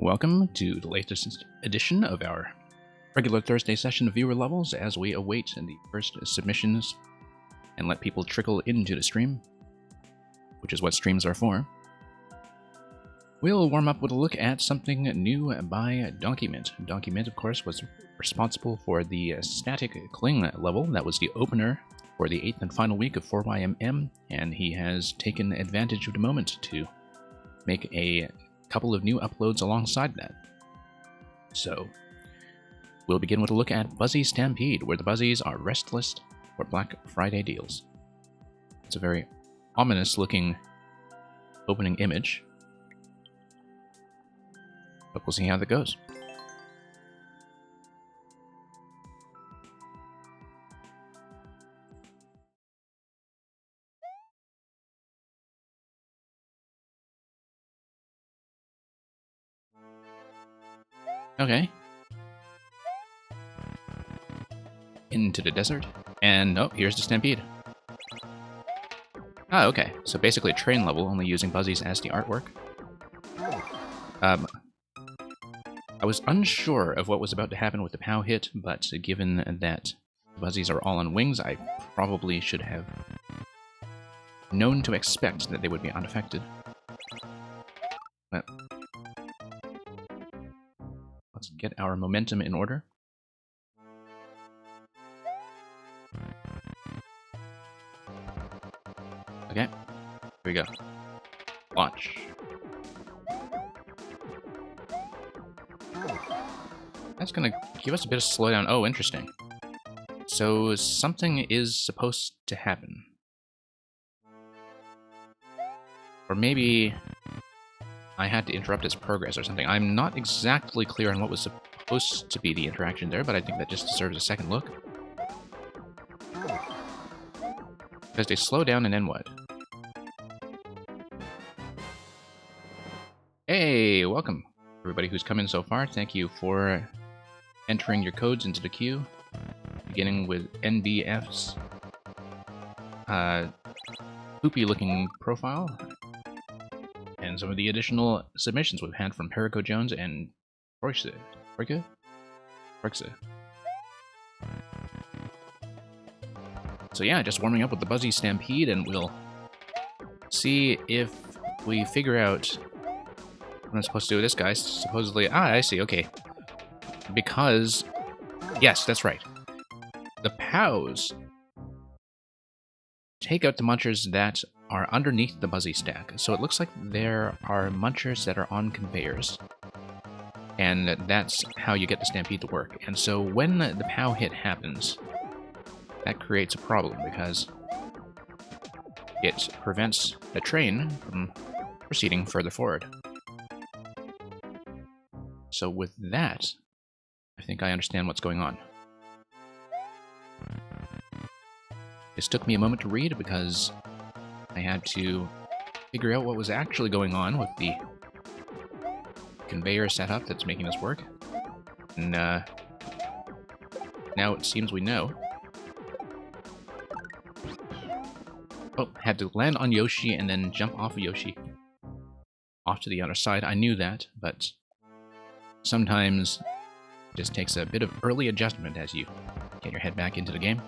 Welcome to the latest edition of our regular Thursday session of viewer levels as we await the first submissions and let people trickle into the stream, which is what streams are for. We'll warm up with a look at something new by Donkey Mint. Donkey Mint, of course, was responsible for the static cling level that was the opener for the 8th and final week of 4YMM, and he has taken advantage of the moment to make a couple of new uploads alongside that. So, we'll begin with a look at Buzzy Stampede, where the Buzzies are restless for Black Friday deals. It's a very ominous-looking opening image, but we'll see how that goes. Okay. Into the desert. And, oh, here's the Stampede. Ah, okay. So basically a train level, only using Buzzies as the artwork. I was unsure of what was about to happen with the POW hit, but given that Buzzies are all on wings, I probably should have known to expect that they would be unaffected. But let's get our momentum in order. Okay, here we go. Launch. That's gonna give us a bit of slowdown. Oh, interesting. So something is supposed to happen. Or maybe I had to interrupt its progress or something. I'm not exactly clear on what was supposed to be the interaction there, but I think that just deserves a second look. Because they slow down and then what? Hey, welcome everybody who's come in so far. Thank you for entering your codes into the queue. Beginning with NBF's poopy looking profile. And some of the additional submissions we've had from Perico Jones and Royce. So yeah, just warming up with the Buzzy Stampede, and we'll see if we figure out what I'm supposed to do with this guy. Supposedly, I see, okay. Because, yes, that's right. The POWs take out the munchers that are underneath the Buzzy stack. So it looks like there are munchers that are on conveyors. And that's how you get the Stampede to work. And so when the POW hit happens, that creates a problem because it prevents the train from proceeding further forward. So with that, I think I understand what's going on. This took me a moment to read because I had to figure out what was actually going on with the conveyor setup that's making this work. And now it seems we know. Oh, had to land on Yoshi and then jump off of Yoshi. Off to the other side. I knew that, but sometimes it just takes a bit of early adjustment as you get your head back into the game.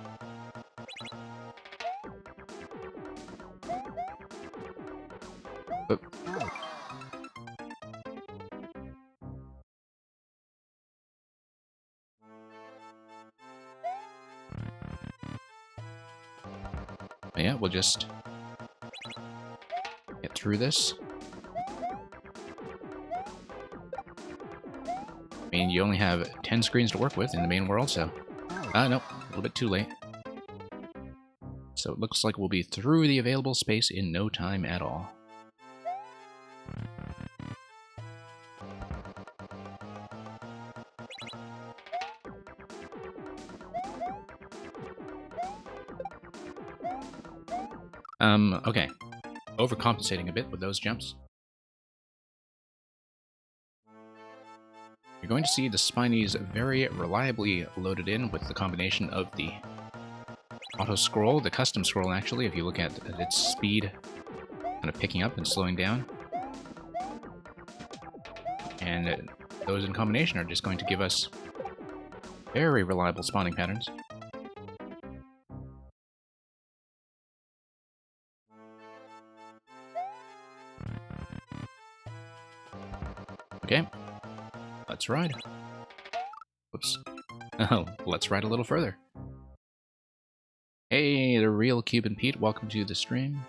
But yeah, we'll just get through this. I mean, you only have 10 screens to work with in the main world, so... nope, a little bit too late. So it looks like we'll be through the available space in no time at all. Okay. Overcompensating a bit with those jumps. You're going to see the Spinies very reliably loaded in with the combination of the auto-scroll, the custom scroll actually, if you look at its speed kind of picking up and slowing down. And those in combination are just going to give us very reliable spawning patterns. Okay, let's ride. Whoops. Oh, let's ride a little further. Hey, the real Cuban Pete, welcome to the stream.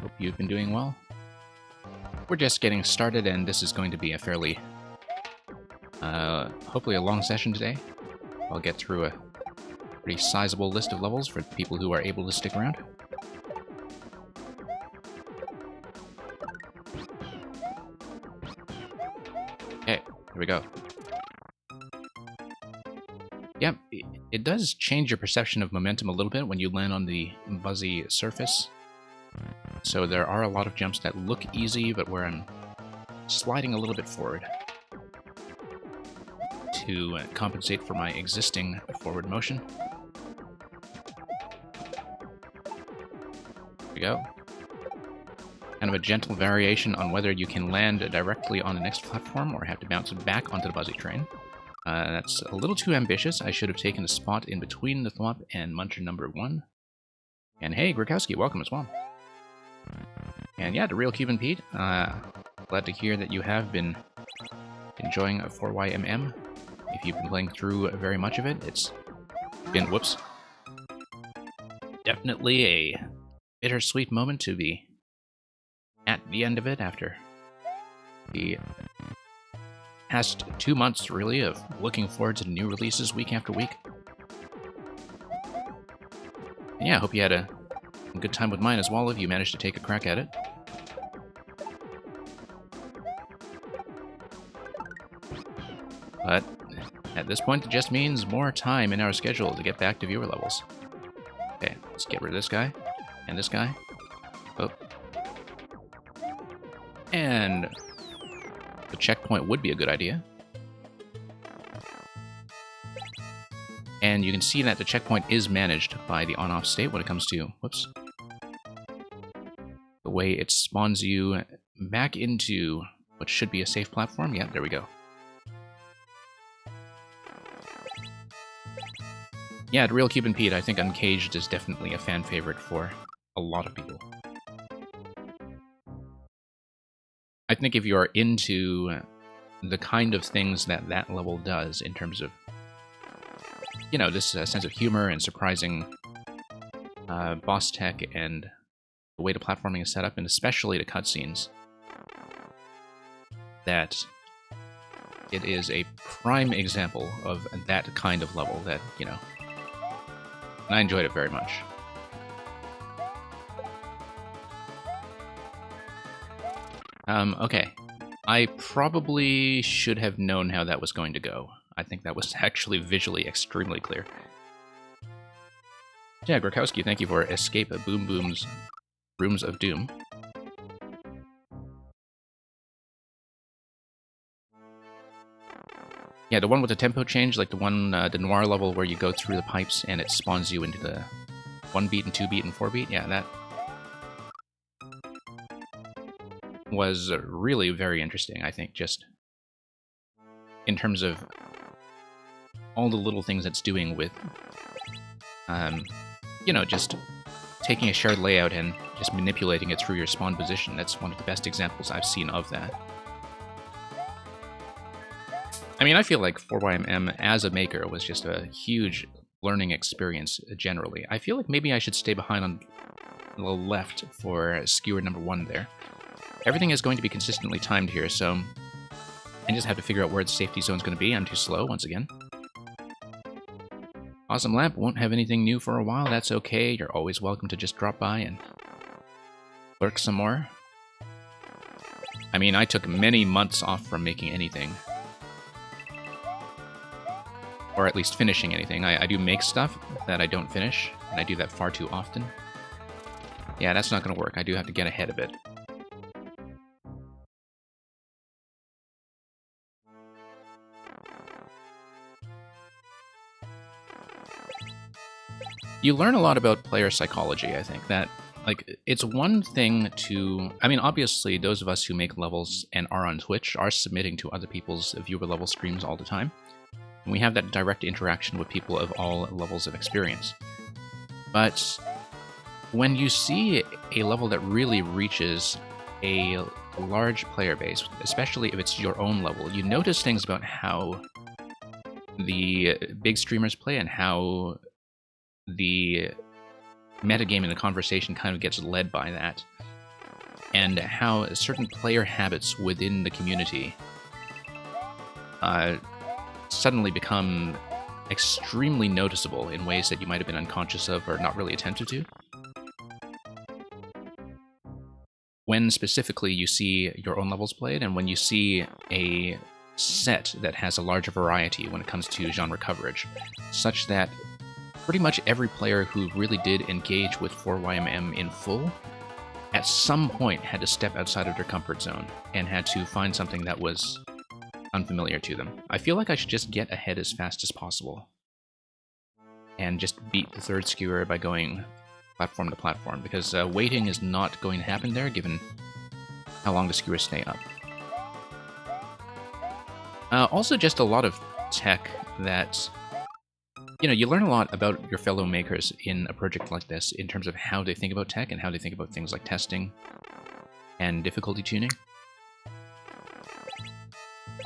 Hope you've been doing well. We're just getting started, and this is going to be a fairly, hopefully a long session today. I'll get through a pretty sizable list of levels for people who are able to stick around. Okay, here we go. Yep, it does change your perception of momentum a little bit when you land on the buzzy surface. So there are a lot of jumps that look easy, but where I'm sliding a little bit forward to compensate for my existing forward motion. There we go. Kind of a gentle variation on whether you can land directly on the next platform or have to bounce back onto the buzzy train. That's a little too ambitious. I should have taken a spot in between the Thwomp and Muncher number 1. And hey, Grakowski, welcome as well. And yeah, the real Cuban Pete, glad to hear that you have been enjoying 4YMM. If you've been playing through very much of it, it's been, whoops, definitely a bittersweet moment to be at the end of it after the past 2 months, really, of looking forward to new releases week after week. And yeah, I hope you had a good time with mine as well, if you managed to take a crack at it. But at this point, it just means more time in our schedule to get back to viewer levels. Okay, let's get rid of this guy, and this guy. Oh. And the checkpoint would be a good idea. And you can see that the checkpoint is managed by the on-off state when it comes to, whoops, the way it spawns you back into what should be a safe platform. Yeah, there we go. Yeah, the real Cuban Pete, I think Uncaged is definitely a fan favorite for a lot of people. I think if you're into the kind of things that that level does in terms of, you know, this sense of humor and surprising boss tech and the way the platforming is set up, and especially the cutscenes, that it is a prime example of that kind of level that, you know, and I enjoyed it very much. Okay. I probably should have known how that was going to go. I think that was actually visually extremely clear. Yeah, Grakowski, thank you for Escape Boom Boom's Rooms of Doom. Yeah, the one with the tempo change, like the one, the Noir level where you go through the pipes and it spawns you into the 1 beat and 2 beat and 4 beat. Yeah, that was really very interesting, I think, just in terms of all the little things it's doing with, you know, just taking a shared layout and just manipulating it through your spawn position. That's one of the best examples I've seen of that. I mean, I feel like 4YMM as a maker was just a huge learning experience generally. I feel like maybe I should stay behind on the left for skewer number 1 there. Everything is going to be consistently timed here, so I just have to figure out where the safety zone's going to be. I'm too slow, once again. Awesome Lamp won't have anything new for a while. That's okay. You're always welcome to just drop by and lurk some more. I mean, I took many months off from making anything. Or at least finishing anything. I do make stuff that I don't finish, and I do that far too often. Yeah, that's not going to work. I do have to get ahead of it. You learn a lot about player psychology, I think. That Like, it's one thing to... I mean, obviously, those of us who make levels and are on Twitch are submitting to other people's viewer level streams all the time. And we have that direct interaction with people of all levels of experience. But when you see a level that really reaches a large player base, especially if it's your own level, you notice things about how the big streamers play and how the metagame and the conversation kind of gets led by that, and how certain player habits within the community suddenly become extremely noticeable in ways that you might have been unconscious of or not really attentive to. When specifically you see your own levels played, and when you see a set that has a larger variety when it comes to genre coverage, such that pretty much every player who really did engage with 4YMM in full at some point had to step outside of their comfort zone and had to find something that was unfamiliar to them. I feel like I should just get ahead as fast as possible and just beat the third skewer by going platform to platform, because waiting is not going to happen there given how long the skewers stay up. Also, just a lot of tech that... you learn a lot about your fellow makers in a project like this in terms of how they think about tech and how they think about things like testing and difficulty tuning.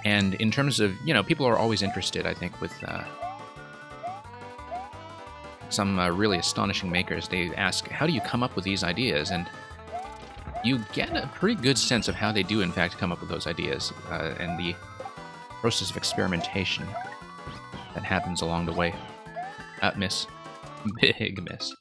And in terms of, people are always interested, I think, with some really astonishing makers. They ask, how do you come up with these ideas? And you get a pretty good sense of how they do, in fact, come up with those ideas and the process of experimentation that happens along the way. Miss. Big miss.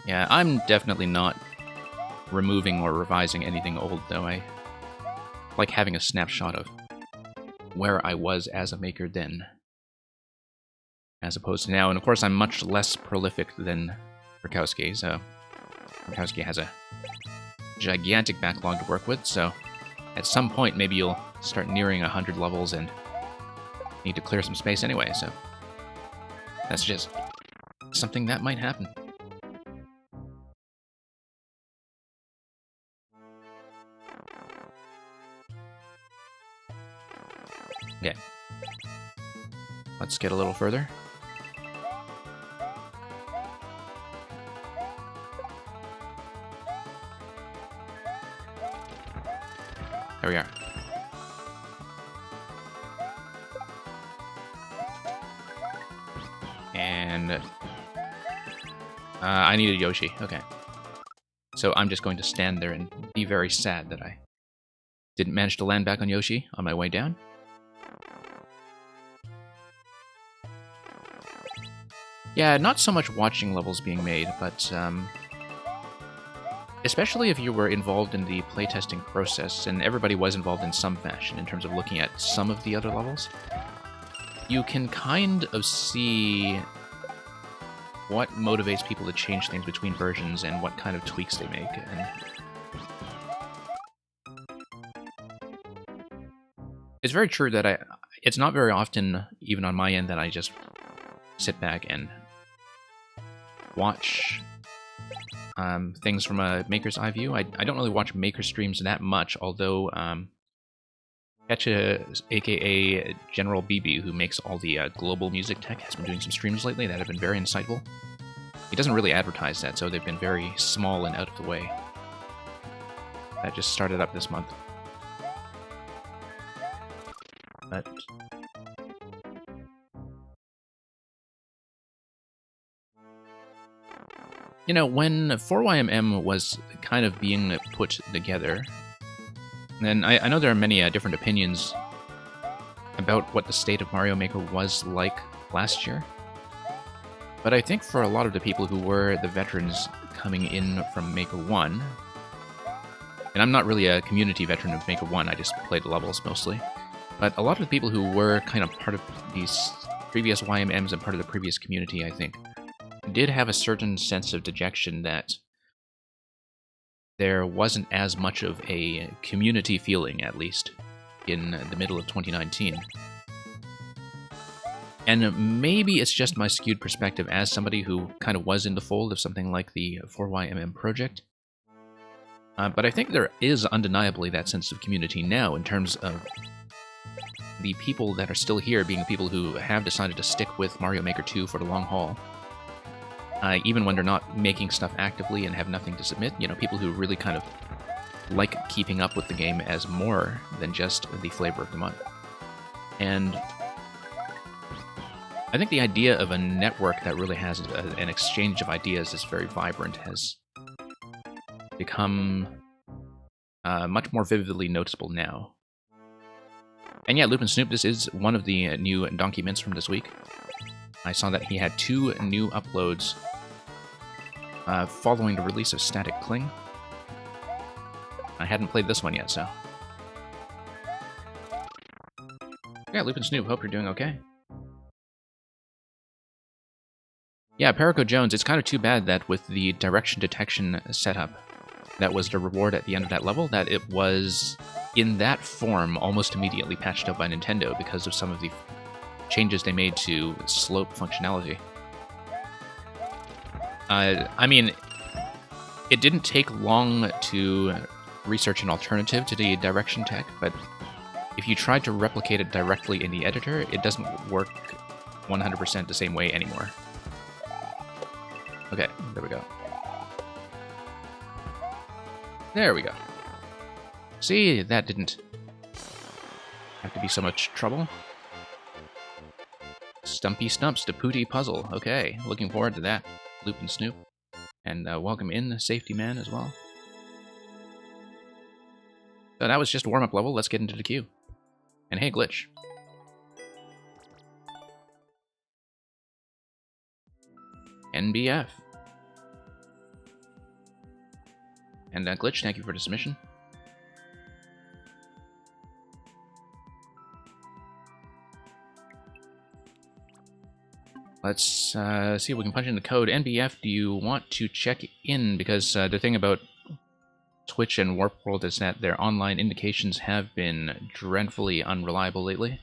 Yeah, I'm definitely not removing or revising anything old, though. I like having a snapshot of where I was as a maker then, as opposed to now. And of course, I'm much less prolific than Rakowski, so Rakowski has a gigantic backlog to work with, so at some point maybe you'll start nearing 100 levels and need to clear some space anyway, so that's just something that might happen. Okay. Let's get a little further. There we are. And I needed Yoshi. Okay. So I'm just going to stand there and be very sad that I didn't manage to land back on Yoshi on my way down. Yeah, not so much watching levels being made, but especially if you were involved in the playtesting process, and everybody was involved in some fashion in terms of looking at some of the other levels, you can kind of see what motivates people to change things between versions and what kind of tweaks they make. And it's very true that it's not very often, even on my end, that I just sit back and watch things from a maker's eye view. I don't really watch maker streams that much, although Ketcha, aka General BB, who makes all the global music tech, has been doing some streams lately that have been very insightful. He doesn't really advertise that, so they've been very small and out of the way. That just started up this month. But when 4YMM was kind of being put together, and I know there are many different opinions about what the state of Mario Maker was like last year, but I think for a lot of the people who were the veterans coming in from Maker 1, and I'm not really a community veteran of Maker 1, I just played the levels mostly, but a lot of the people who were kind of part of these previous YMMs and part of the previous community, I think, did have a certain sense of dejection that there wasn't as much of a community feeling, at least, in the middle of 2019. And maybe it's just my skewed perspective as somebody who kind of was in the fold of something like the 4YMM project. But I think there is undeniably that sense of community now in terms of the people that are still here being people who have decided to stick with Mario Maker 2 for the long haul. Even when they're not making stuff actively and have nothing to submit, you know, people who really kind of like keeping up with the game as more than just the flavor of the month. And I think the idea of a network that really has an exchange of ideas is very vibrant has become much more vividly noticeable now. And yeah, Loopin' Snoop, this is one of the new Donkey Mints from this week. I saw that he had 2 new uploads following the release of Static Cling. I hadn't played this one yet, so... Yeah, Loopin' Snoop, hope you're doing okay. Yeah, Perico Jones, it's kind of too bad that with the direction detection setup, that was the reward at the end of that level, that it was, in that form, almost immediately patched up by Nintendo because of some of the changes they made to slope functionality. I mean, it didn't take long to research an alternative to the direction tech, but if you tried to replicate it directly in the editor, it doesn't work 100% the same way anymore. Okay, there we go. There we go. See, that didn't have to be so much trouble. Stumpy Stumps, the Pooty Puzzle. Okay, looking forward to that. Loopin' Snoop. And welcome in the Safety Man as well. So that was just a warm-up level. Let's get into the queue. And hey, Glitch. NBF. And Glitch, thank you for the submission. Let's see if we can punch in the code. NBF, do you want to check in? Because the thing about Twitch and Warp World is that their online indications have been dreadfully unreliable lately.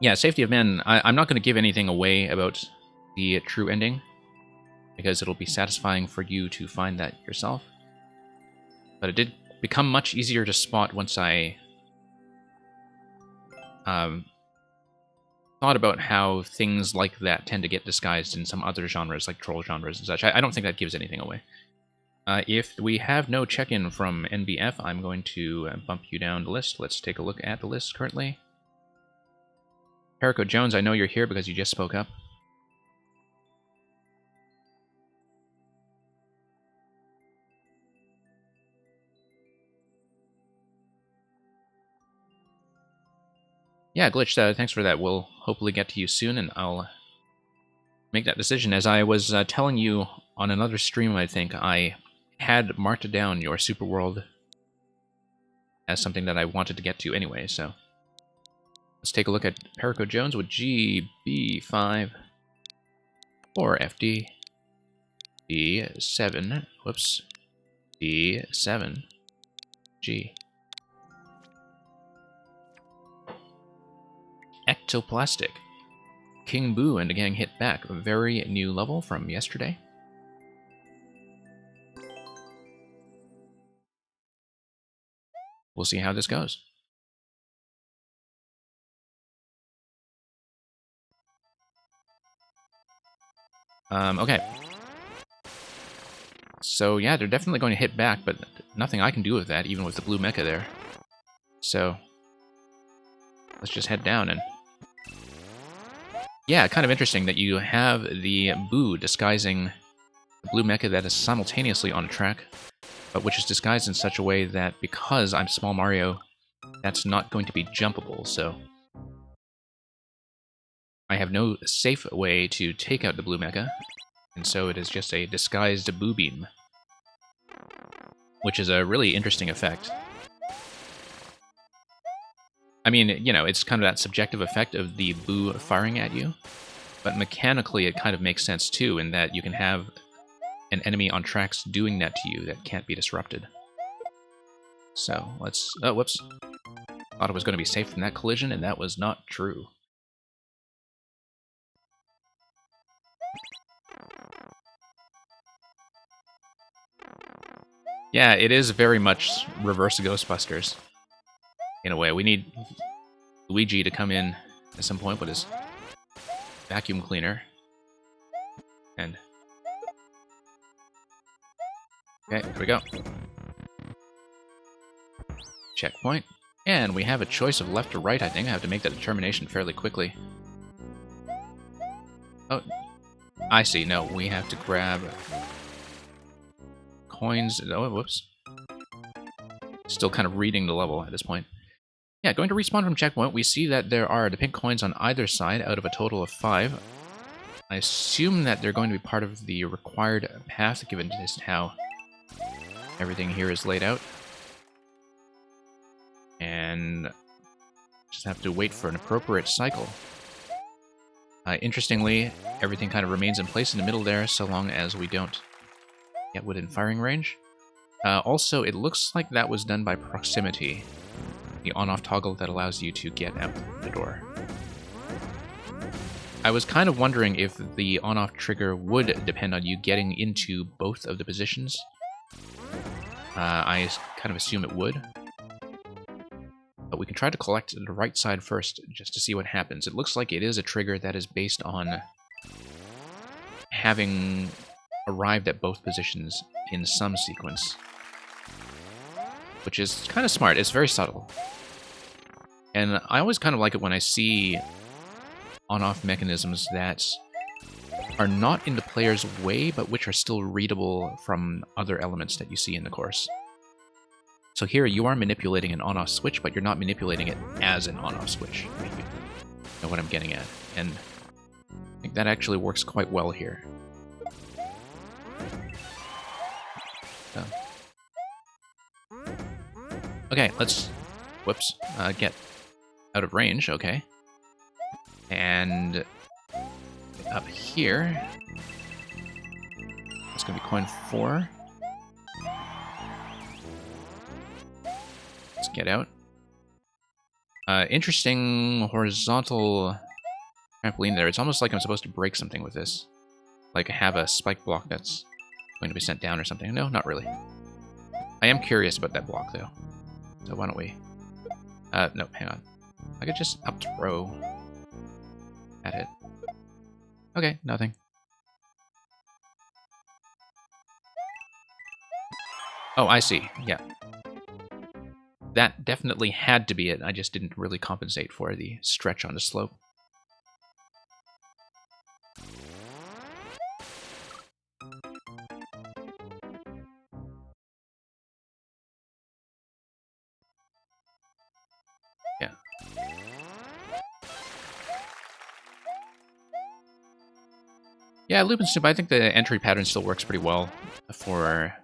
Yeah, Safety of Men, I'm not going to give anything away about the true ending, because it'll be satisfying for you to find that yourself. But it did become much easier to spot once I thought about how things like that tend to get disguised in some other genres, like troll genres and such. I don't think that gives anything away. If we have no check-in from NBF, I'm going to bump you down the list. Let's take a look at the list currently. Perico Jones, I know you're here because you just spoke up. Yeah, Glitch, thanks for that. We'll hopefully get to you soon, and I'll make that decision. As I was telling you on another stream, I think, I had marked down your Super World as something that I wanted to get to anyway, so... Let's take a look at Perico Jones with GB5 or FD D7, whoops, D7 G. Ectoplastic. King Boo and the gang hit back. A very new level from yesterday. We'll see how this goes. Okay. So, yeah, they're definitely going to hit back, but nothing I can do with that, even with the blue mecha there. So, let's just head down and... Yeah, kind of interesting that you have the Boo disguising the blue mecha that is simultaneously on a track, but which is disguised in such a way that because I'm Small Mario, that's not going to be jumpable, so... I have no safe way to take out the blue mecha, and so it is just a disguised Boo Beam, which is a really interesting effect. I mean, you know, it's kind of that subjective effect of the boo firing at you, but mechanically it kind of makes sense too, in that you can have an enemy on tracks doing that to you that can't be disrupted. So, let's... Oh, whoops. Thought it was going to be safe from that collision, and that was not true. Yeah, it is very much reverse Ghostbusters. In a way, we need Luigi to come in at some point with his vacuum cleaner. And... Okay, here we go. Checkpoint. And we have a choice of left or right, I think. I have to make that determination fairly quickly. Oh, I see. No, we have to grab coins. Oh, whoops. Still kind of reading the level at this point. Yeah, going to respawn from checkpoint, we see that there are the pink coins on either side out of a total of 5. I assume that they're going to be part of the required path, given just how everything here is laid out. And just have to wait for an appropriate cycle. Interestingly, everything kind of remains in place in the middle there, so long as we don't get within firing range. Also, it looks like that was done by proximity. The on-off toggle that allows you to get out the door. I was kind of wondering if the on-off trigger would depend on you getting into both of the positions. I kind of assume it would. But we can try to collect the right side first, just to see what happens. It looks like it is a trigger that is based on having arrived at both positions in some sequence. Which is kind of smart. It's very subtle. And I always kind of like it when I see on-off mechanisms that are not in the player's way, but which are still readable from other elements that you see in the course. So here you are manipulating an on-off switch, but you're not manipulating it as an on-off switch. If you know what I'm getting at. And I think that actually works quite well here. So. Okay, let's... Whoops. Get out of range, okay. And up here, it's going to be coin 4. Let's get out. Interesting horizontal trampoline there. It's almost like I'm supposed to break something with this. Like have a spike block that's going to be sent down or something. No, not really. I am curious about that block, though. So why don't we... no, hang on. I could just up throw at it. Okay, nothing. Oh, I see. Yeah. That definitely had to be it. I just didn't really compensate for the stretch on the slope. Yeah. Yeah, Loop and Snoop, I think the entry pattern still works pretty well for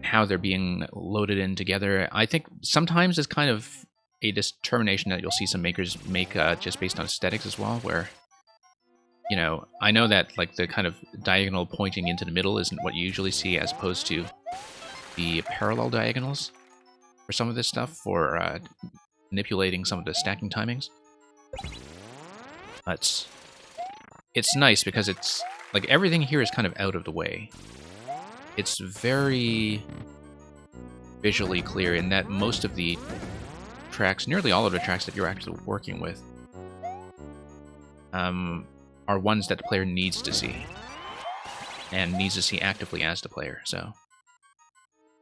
how they're being loaded in together. I think sometimes it's kind of a determination that you'll see some makers make just based on aesthetics as well, where, you know, I know that like the kind of diagonal pointing into the middle isn't what you usually see, as opposed to the parallel diagonals for some of this stuff, for manipulating some of the stacking timings. But it's nice because it's like everything here is kind of out of the way. It's very visually clear in that most of the tracks, nearly all of the tracks that you're actually working with, are ones that the player needs to see. And needs to see actively as the player, so...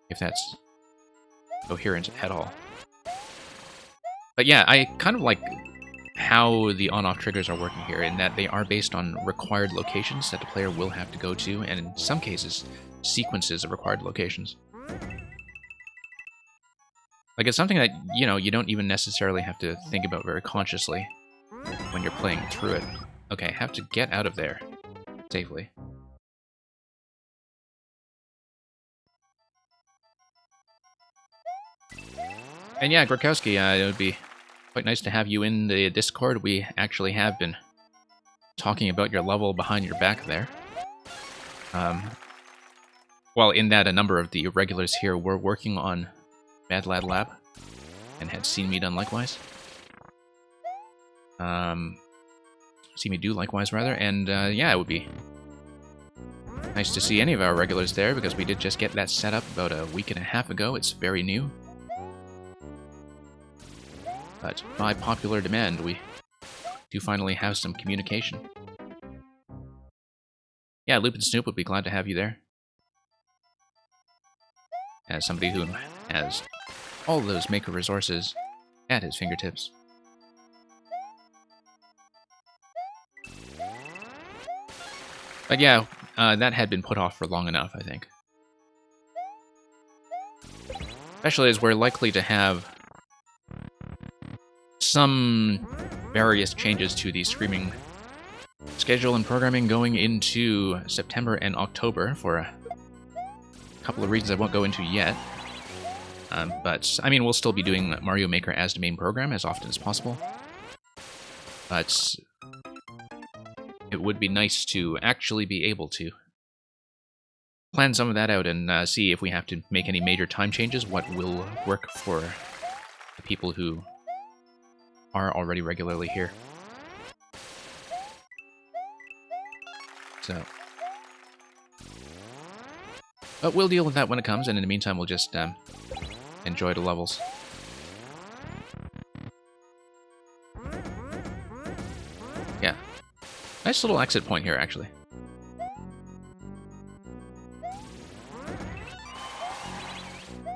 if that's coherent at all. But yeah, I kind of like how the on-off triggers are working here, in that they are based on required locations that the player will have to go to, and in some cases, sequences of required locations. Like, it's something that, you know, you don't even necessarily have to think about very consciously when you're playing through it. Okay, have to get out of there safely. And yeah, Grakowski, it would be quite nice to have you in the Discord. We actually have been talking about your level behind your back there. Well, in that a number of the regulars here were working on Mad Lad Lab and had seen me done likewise. See me do likewise, rather. And yeah, it would be nice to see any of our regulars there, because we did just get that set up about a week and a half ago. It's very new. But by popular demand, we do finally have some communication. Yeah, Loop and Snoop would be glad to have you there. As somebody who has all those maker resources at his fingertips. But yeah, that had been put off for long enough, I think. Especially as we're likely to have some various changes to the streaming schedule and programming going into September and October for a couple of reasons I won't go into yet. But, I mean, we'll still be doing Mario Maker as the main program as often as possible. But it would be nice to actually be able to plan some of that out and see if we have to make any major time changes, what will work for the people who are already regularly here. So, but we'll deal with that when it comes, and in the meantime, we'll just enjoy the levels. Yeah. Nice little exit point here, actually.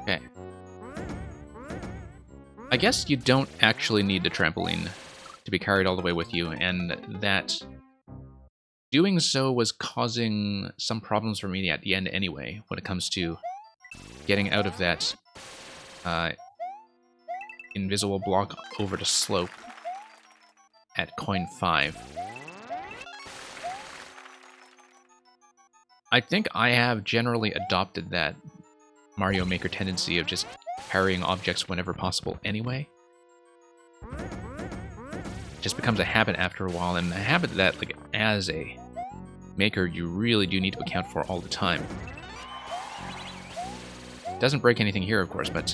Okay. I guess you don't actually need the trampoline to be carried all the way with you, and that doing so was causing some problems for me at the end anyway, when it comes to getting out of that invisible block over the slope at coin 5. I think I have generally adopted that Mario Maker tendency of just parrying objects whenever possible anyway. It just becomes a habit after a while, and a habit that, like, as a maker, you really do need to account for all the time. Doesn't break anything here, of course, but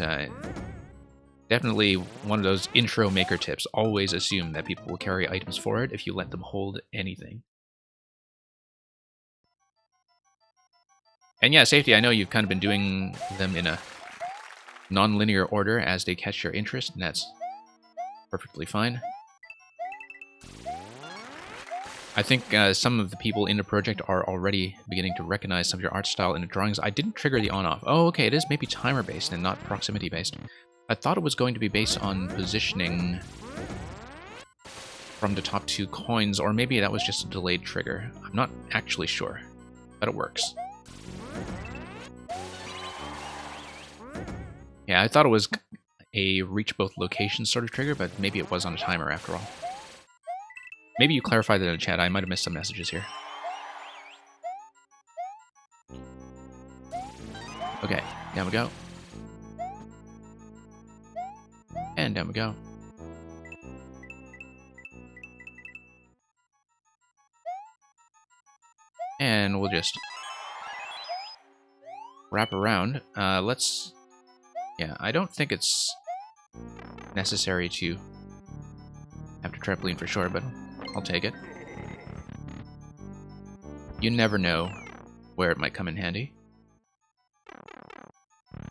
definitely one of those intro maker tips. Always assume that people will carry items forward if you let them hold anything. And yeah, safety, I know you've kind of been doing them in a non-linear order as they catch your interest, and that's perfectly fine. I think some of the people in the project are already beginning to recognize some of your art style in the drawings. I didn't trigger the on-off. Oh, okay, it is maybe timer-based and not proximity-based. I thought it was going to be based on positioning from the top 2 coins, or maybe that was just a delayed trigger. I'm not actually sure, but it works. Yeah, I thought it was a reach both locations sort of trigger, but maybe it was on a timer after all. Maybe you clarified that in the chat. I might have missed some messages here. Okay, down we go. And down we go. And we'll just wrap around. Let's... Yeah, I don't think it's necessary to have to trampoline for sure, but I'll take it. You never know where it might come in handy.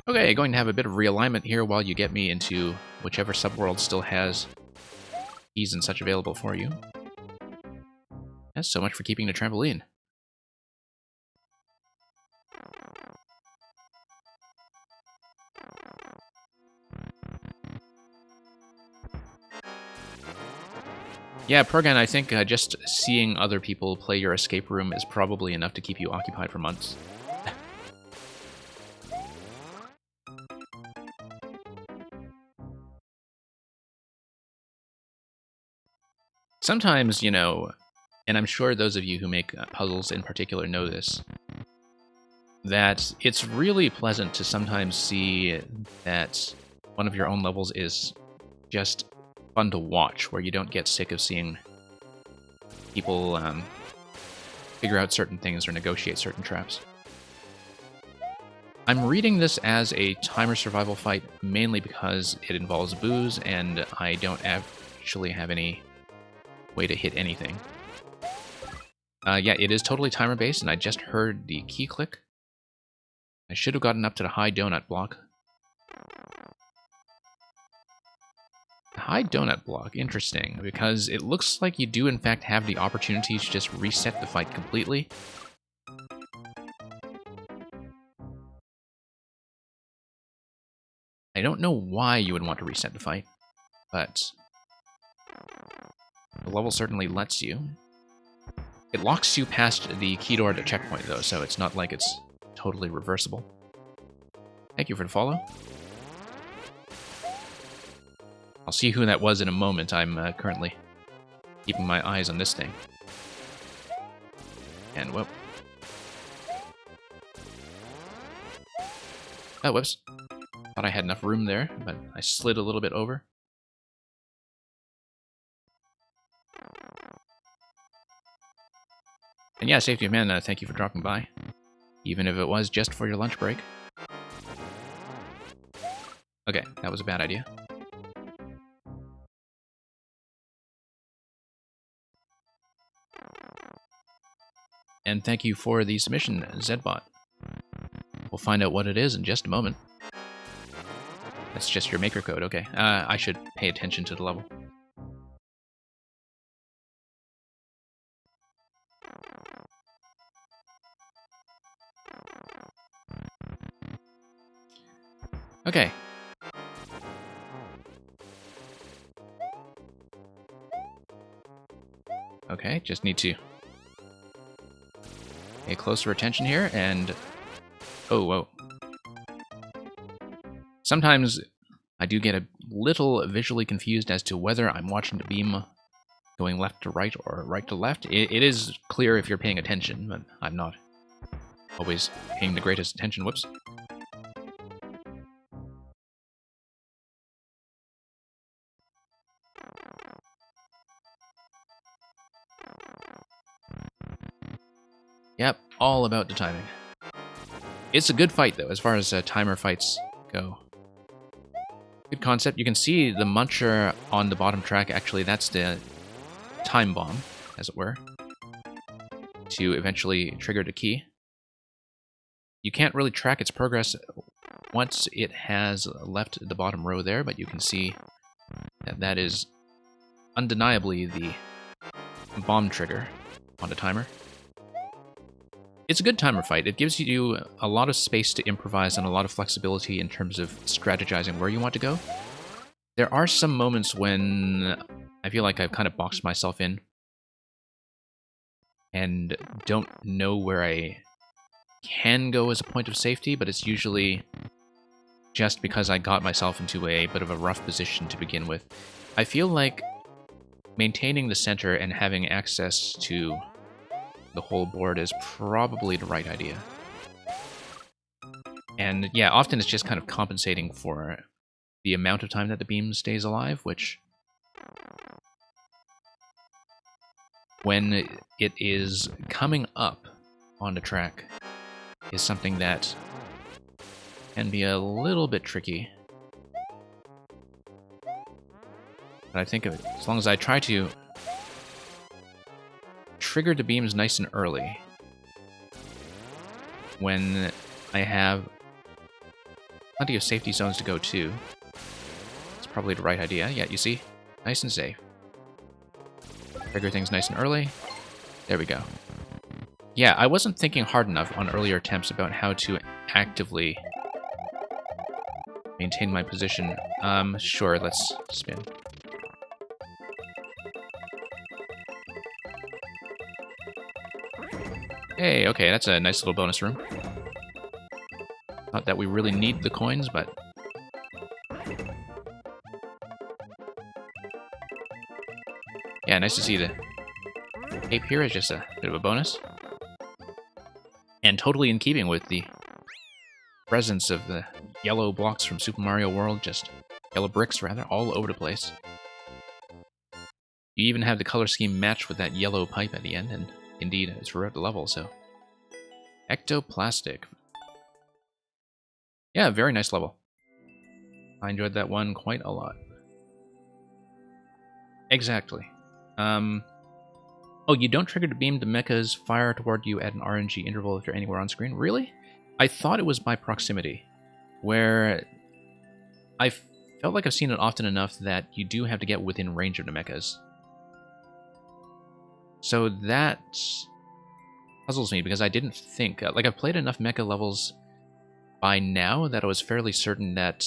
Okay, going to have a bit of realignment here while you get me into whichever subworld still has keys and such available for you. That's so much for keeping the trampoline. Yeah, Progan, I think just seeing other people play your escape room is probably enough to keep you occupied for months. Sometimes, you know, and I'm sure those of you who make puzzles in particular know this, that it's really pleasant to sometimes see that one of your own levels is just fun to watch, where you don't get sick of seeing people figure out certain things or negotiate certain traps. I'm reading this as a timer survival fight mainly because it involves booze and I don't actually have any way to hit anything. Yeah, it is totally timer based, and I just heard the key click. I should have gotten up to the high donut block. The high donut block, interesting, because it looks like you do in fact have the opportunity to just reset the fight completely. I don't know why you would want to reset the fight, but the level certainly lets you. It locks you past the key door to checkpoint, though, so it's not like it's totally reversible. Thank you for the follow. I'll see who that was in a moment. I'm currently keeping my eyes on this thing. And, whoop. Oh, whoops. Thought I had enough room there, but I slid a little bit over. And yeah, Safety of Man, thank you for dropping by. Even if it was just for your lunch break. Okay, that was a bad idea. And thank you for the submission, Zedbot. We'll find out what it is in just a moment. That's just your maker code, okay. I should pay attention to the level. Okay. Okay, just need to pay closer attention here, and... Oh, whoa. Sometimes I do get a little visually confused as to whether I'm watching the beam going left to right or right to left. It is clear if you're paying attention, but I'm not always paying the greatest attention. Whoops. Yep, all about the timing. It's a good fight, though, as far as timer fights go. Good concept. You can see the muncher on the bottom track. Actually, that's the time bomb, as it were, to eventually trigger the key. You can't really track its progress once it has left the bottom row there, but you can see that that is undeniably the bomb trigger on the timer. It's a good timer fight. It gives you a lot of space to improvise and a lot of flexibility in terms of strategizing where you want to go. There are some moments when I feel like I've kind of boxed myself in and don't know where I can go as a point of safety, but it's usually just because I got myself into a bit of a rough position to begin with. I feel like maintaining the center and having access to the whole board is probably the right idea. And yeah, often it's just kind of compensating for the amount of time that the beam stays alive, which when it is coming up on the track is something that can be a little bit tricky. But I think as long as I try to trigger the beams nice and early, when I have plenty of safety zones to go to, it's probably the right idea. Yeah, you see? Nice and safe. Trigger things nice and early. There we go. Yeah, I wasn't thinking hard enough on earlier attempts about how to actively maintain my position. Sure, let's spin. Hey, okay, that's a nice little bonus room. Not that we really need the coins, but... yeah, nice to see the cape here is just a bit of a bonus. And totally in keeping with the presence of the yellow blocks from Super Mario World, just Yellow bricks, rather, all over the place. You even have the color scheme match with that yellow pipe at the end, and indeed throughout the level, so. Ectoplastic. Yeah, very nice level. I enjoyed that one quite a lot. Exactly. Oh, you don't trigger the beam. The mechas fire toward you at an RNG interval if you're anywhere on screen. Really? I thought it was by proximity, where I felt like I've seen it often enough that you do have to get within range of the mechas. So that puzzles me because I didn't think... Like, I've played enough mecha levels by now that I was fairly certain that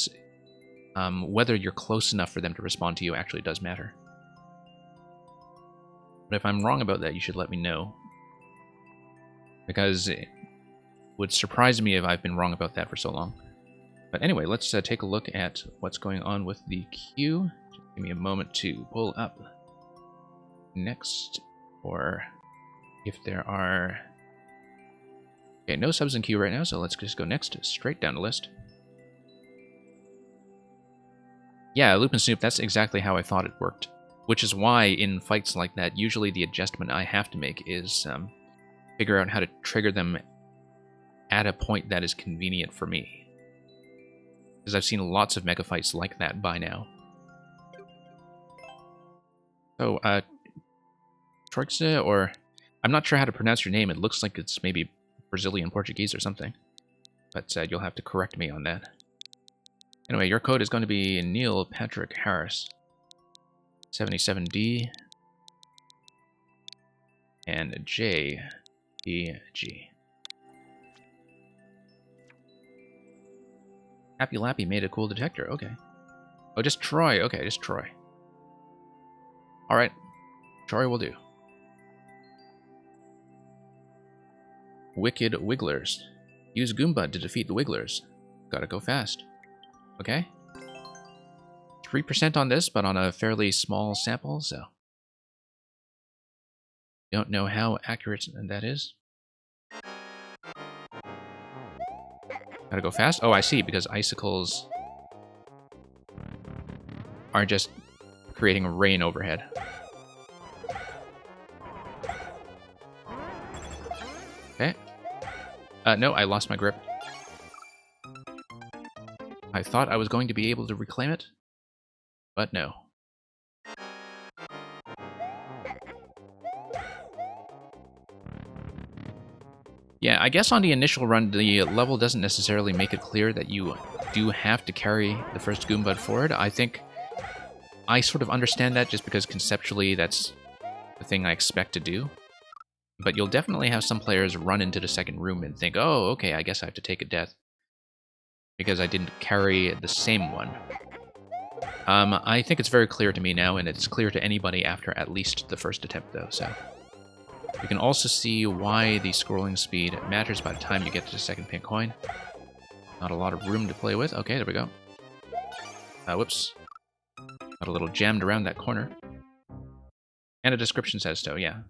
whether you're close enough for them to respond to you actually does matter. But if I'm wrong about that, you should let me know. Because it would surprise me if I've been wrong about that for so long. But anyway, let's take a look at what's going on with the queue. Just give me a moment to pull up next, or if there are... Okay, no subs in queue right now, so let's just go next, straight down the list. Yeah, Loop and Snoop, that's exactly how I thought it worked. Which is why, in fights like that, usually the adjustment I have to make is figure out how to trigger them at a point that is convenient for me. Because I've seen lots of mecha fights like that by now. So, Troixa, or... I'm not sure how to pronounce your name. It looks like it's maybe Brazilian Portuguese or something. But you'll have to correct me on that. Anyway, your code is going to be Neil Patrick Harris. 77D and JPG. Happy Lappy made a cool detector. Okay. Oh, just Troy. Okay, just Troy. Alright. Troy will do. Wicked Wigglers. Use Goomba to defeat the Wigglers. Gotta go fast. Okay. 3% on this, but on a fairly small sample, so... Don't know how accurate that is. Gotta go fast? Oh, I see, because icicles are just creating rain overhead. Okay. No, I lost my grip. I thought I was going to be able to reclaim it, but no. Yeah, I guess on the initial run, the level doesn't necessarily make it clear that you do have to carry the first Goombud forward. I think I sort of understand that just because conceptually that's the thing I expect to do. But you'll definitely have some players run into the second room and think, oh, okay, I guess I have to take a death because I didn't carry the same one. I think it's very clear to me now, and it's clear to anybody after at least the first attempt, though, so... You can also see why the scrolling speed matters by the time you get to the second pink coin. Not a lot of room to play with. Okay, there we go. Whoops. Got a little jammed around that corner. And a description says so, yeah.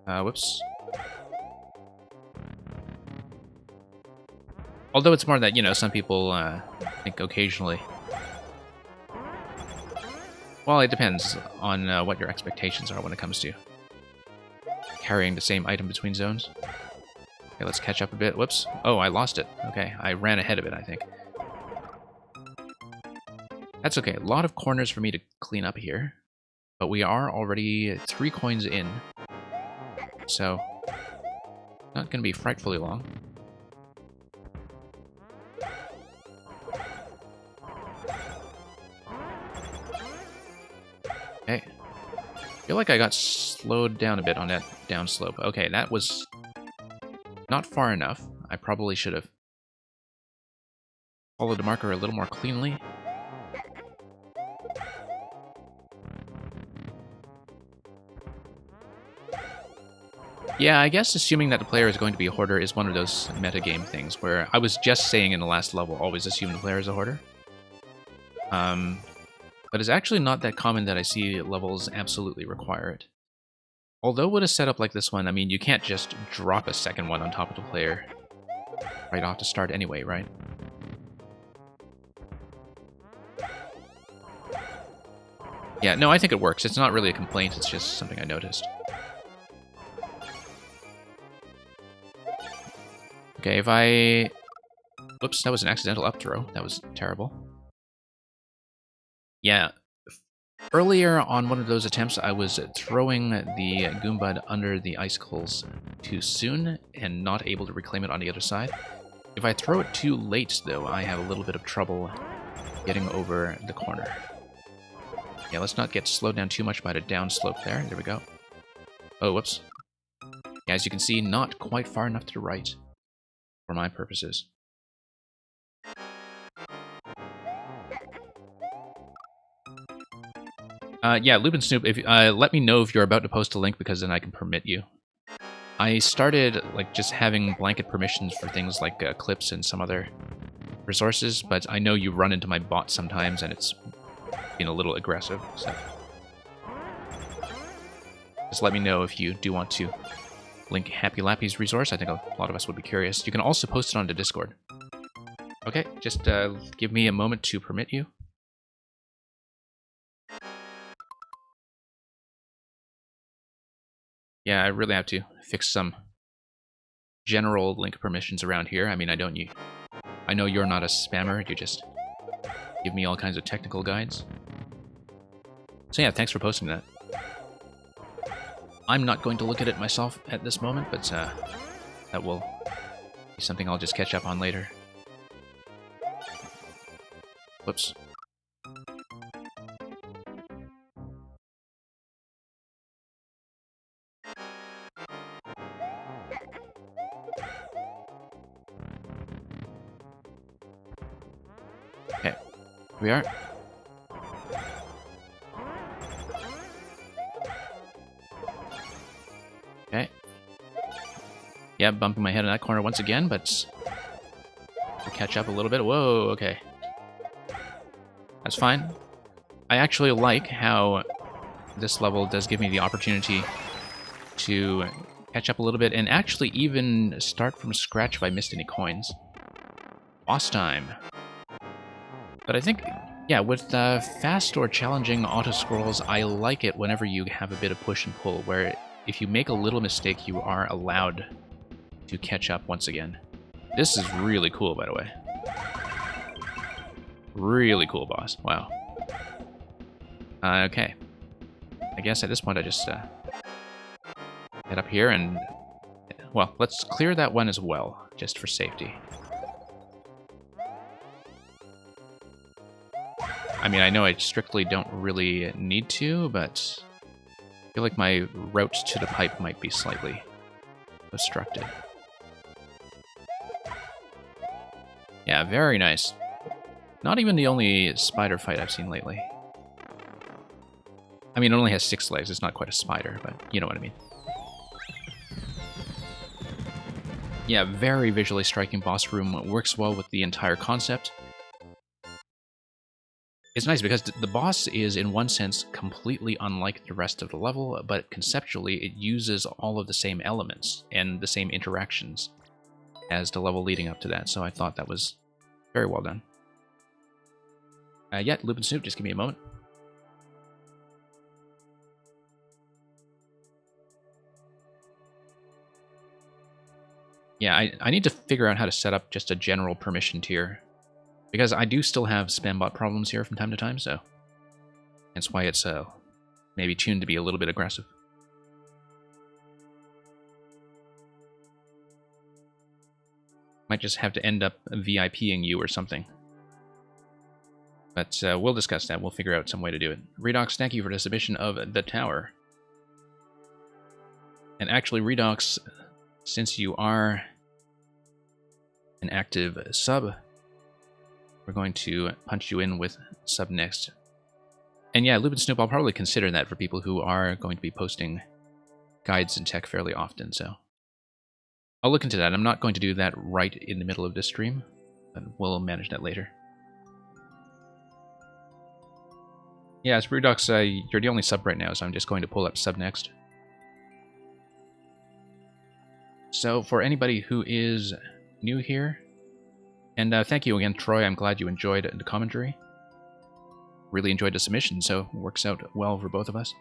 Whoops. Although it's more that, you know, some people think occasionally... Well, it depends on what your expectations are when it comes to carrying the same item between zones. Okay, let's catch up a bit. Whoops. Oh, I lost it. Okay, I ran ahead of it, I think. That's okay. A lot of corners for me to clean up here. But we are already 3 coins in. So, not going to be frightfully long. Okay. I feel like I got slowed down a bit on that downslope. Okay, that was not far enough. I probably should have followed the marker a little more cleanly. Yeah, I guess assuming that the player is going to be a hoarder is one of those metagame things where I was just saying in the last level, always assume the player is a hoarder. But it's actually not that common that I see levels absolutely require it. Although with a setup like this one, I mean, you can't just drop a second one on top of the player right off the start anyway, right? Yeah, no, I think it works. It's not really a complaint, it's just something I noticed. Okay, if I... Whoops, that was an accidental up throw. That was terrible. Yeah. Earlier on one of those attempts, I was throwing the Goombud under the icicles too soon and not able to reclaim it on the other side. If I throw it too late, though, I have a little bit of trouble getting over the corner. Yeah, let's not get slowed down too much by the downslope there. There we go. Oh, whoops. Yeah, as you can see, not quite far enough to the right for my purposes. Yeah, Lupin Snoop, if let me know if you're about to post a link, because then I can permit you. I started like just having blanket permissions for things like clips and some other resources, but I know you run into my bot sometimes, and it's being a little aggressive. So just let me know if you do want to link Happy Lappy's resource. I think a lot of us would be curious. You can also post it onto Discord. Okay, just give me a moment to permit you. Yeah, I really have to fix some general link permissions around here. I mean, I know you're not a spammer, you just give me all kinds of technical guides. So yeah, thanks for posting that. I'm not going to look at it myself at this moment, but that will be something I'll just catch up on later. Whoops. Okay, here we are. Okay. Yeah, bumping my head in that corner once again, but we'll catch up a little bit. Whoa, okay. That's fine. I actually like how this level does give me the opportunity to catch up a little bit and actually even start from scratch if I missed any coins. Boss time. But I think, yeah, with fast or challenging auto-scrolls, I like it whenever you have a bit of push and pull, where if you make a little mistake, you are allowed to catch up once again. This is really cool, by the way. Really cool, boss. Wow. Okay. I guess at this point I just head up here and... Well, let's clear that one as well, just for safety. I mean, I know I strictly don't really need to, but I feel like my route to the pipe might be slightly obstructed. Yeah, very nice. Not even the only spider fight I've seen lately. I mean, it only has 6 legs. It's not quite a spider, but you know what I mean. Yeah, very visually striking boss room. Works well with the entire concept. It's nice because the boss is, in one sense, completely unlike the rest of the level, but conceptually it uses all of the same elements and the same interactions as the level leading up to that, so I thought that was very well done. Yeah, Lupin Snoop, just give me a moment. Yeah, I need to figure out how to set up just a general permission tier, because I do still have spambot problems here from time to time, so that's why it's maybe tuned to be a little bit aggressive. Might just have to end up VIPing you or something. But we'll discuss that. We'll figure out some way to do it. Redox, thank you for the submission of The Tower. And actually, Redox, since you are an active sub, we're going to punch you in with sub next. And yeah, Lupin Snoop, I'll probably consider that for people who are going to be posting guides and tech fairly often, so I'll look into that. I'm not going to do that right in the middle of this stream, but we'll manage that later. Yeah, it's Redox, you're the only sub right now, so I'm just going to pull up sub next. So for anybody who is new here, and thank you again, Troy, I'm glad you enjoyed the commentary. really enjoyed the submission, so it works out well for both of us.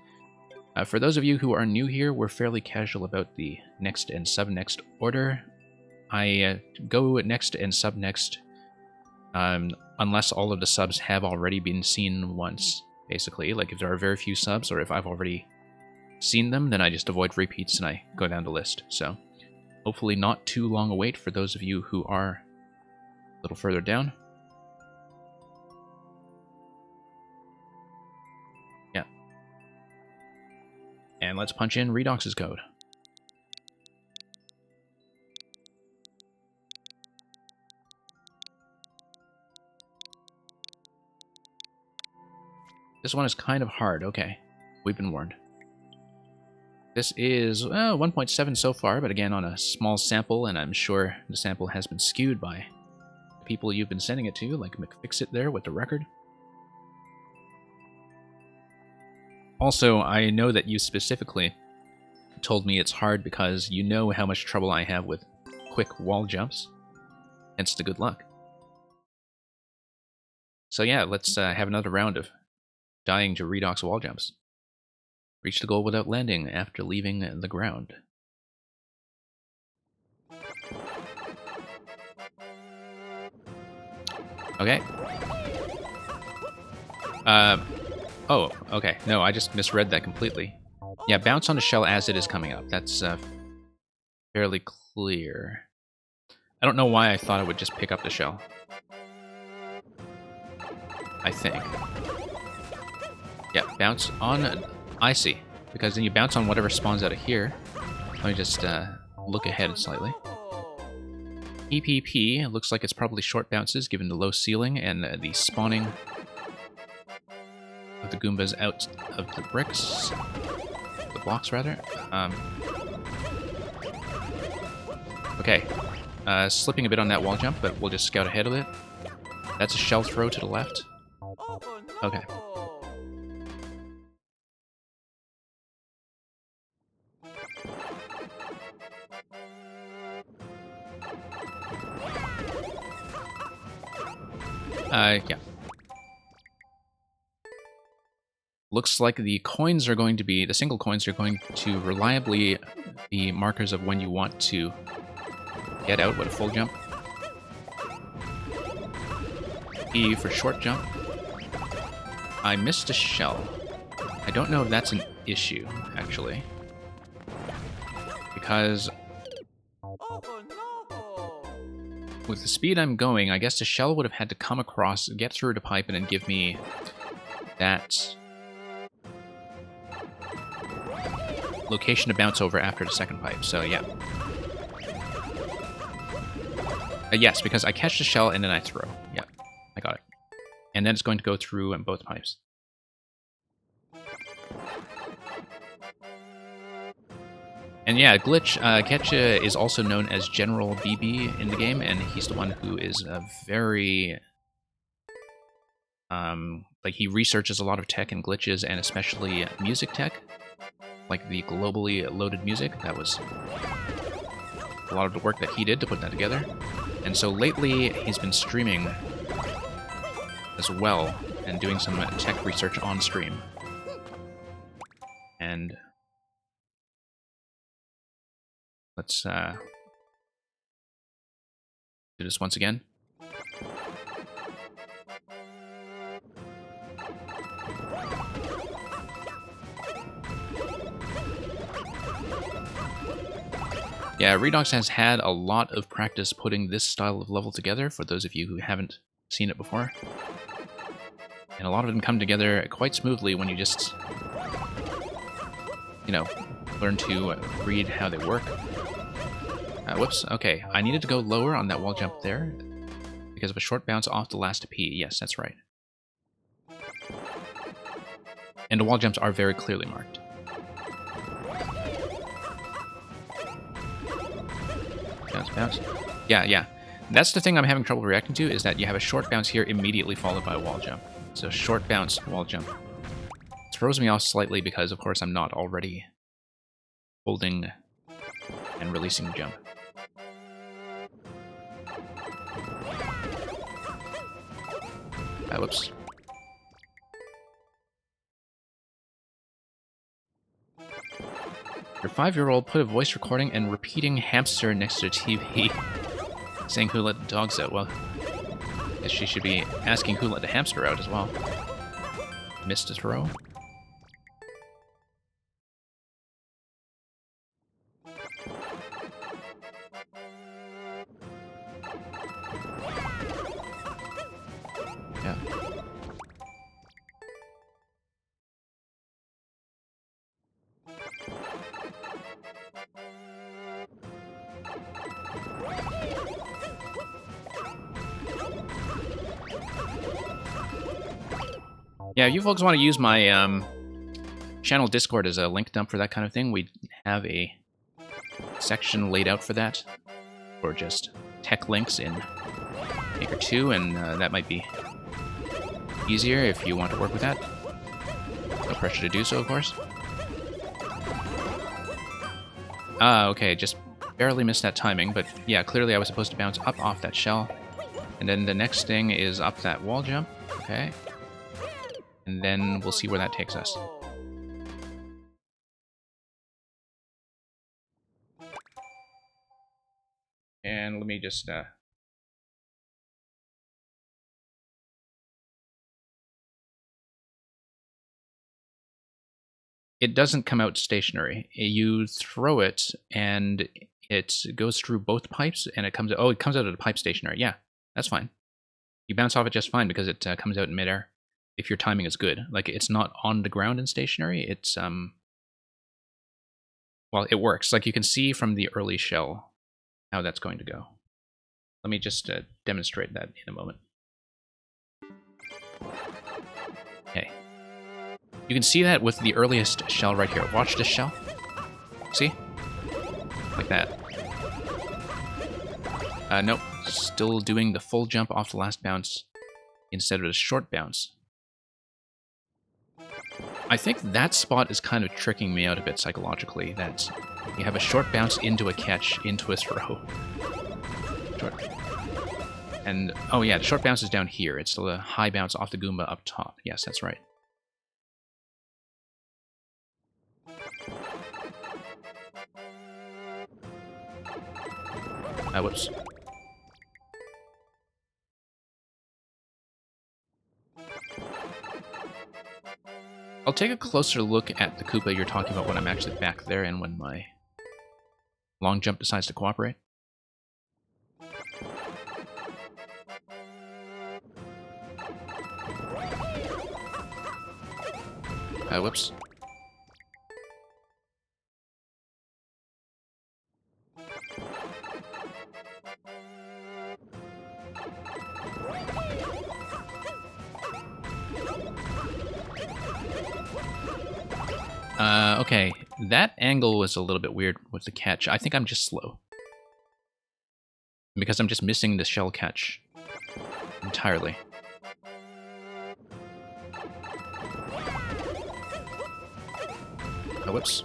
For those of you who are new here, we're fairly casual about the next and sub-next order. I go next and sub-next unless all of the subs have already been seen once, basically. Like, if there are very few subs, or if I've already seen them, then I just avoid repeats and I go down the list. So, hopefully not too long a wait for those of you who are a little further down. Yeah. And let's punch in Redox's code. This one is kind of hard. Okay, we've been warned. This is 1.7 so far, but again on a small sample, and I'm sure the sample has been skewed by the people you've been sending it to, like McFixit there with the record. Also, I know that you specifically told me it's hard because you know how much trouble I have with quick wall jumps, hence the good luck. So yeah, let's have another round of dying to Redox wall jumps. Reach the goal without landing after leaving the ground. Okay. Oh, okay. No, I just misread that completely. Yeah, bounce on the shell as it is coming up. That's fairly clear. I don't know why I thought it would just pick up the shell. I think. Yeah, bounce on... I see. Because then you bounce on whatever spawns out of here. Let me just look ahead slightly. EPP, looks like it's probably short bounces given the low ceiling and the spawning of the Goombas out of the bricks. The blocks, rather. Okay. Slipping a bit on that wall jump, but we'll just scout ahead of it. That's a shell throw to the left. Okay. Yeah. Looks like the coins are going to be, the single coins are going to reliably be markers of when you want to get out with a full jump. E for short jump. I missed a shell. I don't know if that's an issue, actually. Because with the speed I'm going, I guess the shell would have had to come across, get through the pipe, and then give me that location to bounce over after the second pipe. So, yeah. Yes, because I catch the shell and then I throw. Yep, I got it. And then it's going to go through both pipes. And yeah, Glitch, Ketcha is also known as General BB in the game, and he's the one who is very... like, he researches a lot of tech and glitches, and especially music tech. Like the globally loaded music. That was a lot of the work that he did to put that together. And so lately, he's been streaming as well, and doing some tech research on stream. And let's do this once again. Yeah, Redox has had a lot of practice putting this style of level together, for those of you who haven't seen it before. And a lot of them come together quite smoothly when you just, you know, learn to read how they work. Whoops, okay. I needed to go lower on that wall jump there because of a short bounce off the last P. Yes, that's right. And the wall jumps are very clearly marked. Bounce, bounce. Yeah, yeah. That's the thing I'm having trouble reacting to, is that you have a short bounce here immediately followed by a wall jump. So short bounce, wall jump. Throws me off slightly because, of course, I'm not already holding and releasing the jump. Whoops. Your 5-year-old put a voice recording and repeating hamster next to the TV, saying who let the dogs out. Well, I guess she should be asking who let the hamster out as well. Missed a throw. Yeah. Yeah, if you folks want to use my channel Discord as a link dump for that kind of thing, we have a section laid out for that, or just tech links in Maker 2, and that might be easier if you want to work with that. No pressure to do so, of course. Okay, just barely missed that timing, but yeah, clearly I was supposed to bounce up off that shell. And then the next thing is up that wall jump, okay. And then we'll see where that takes us. And let me just it doesn't come out stationary. You throw it, and it goes through both pipes, and it comes out. Oh, it comes out of the pipe stationary. Yeah, that's fine. You bounce off it just fine because it comes out in midair. If your timing is good, like it's not on the ground and stationary. It's well, it works. Like you can see from the early shell how that's going to go. Let me just demonstrate that in a moment. Okay. You can see that with the earliest shell right here. Watch this shell. See? Like that. Nope. Still doing the full jump off the last bounce instead of a short bounce. I think that spot is kind of tricking me out a bit psychologically, that you have a short bounce into a catch, into a throw. Short. And, oh yeah, the short bounce is down here. It's the high bounce off the Goomba up top. Yes, that's right. Whoops. I'll take a closer look at the Koopa you're talking about when I'm actually back there and when my long jump decides to cooperate. Whoops. Okay, that angle was a little bit weird with the catch. I think I'm just slow. Because I'm just missing the shell catch entirely. Whoops.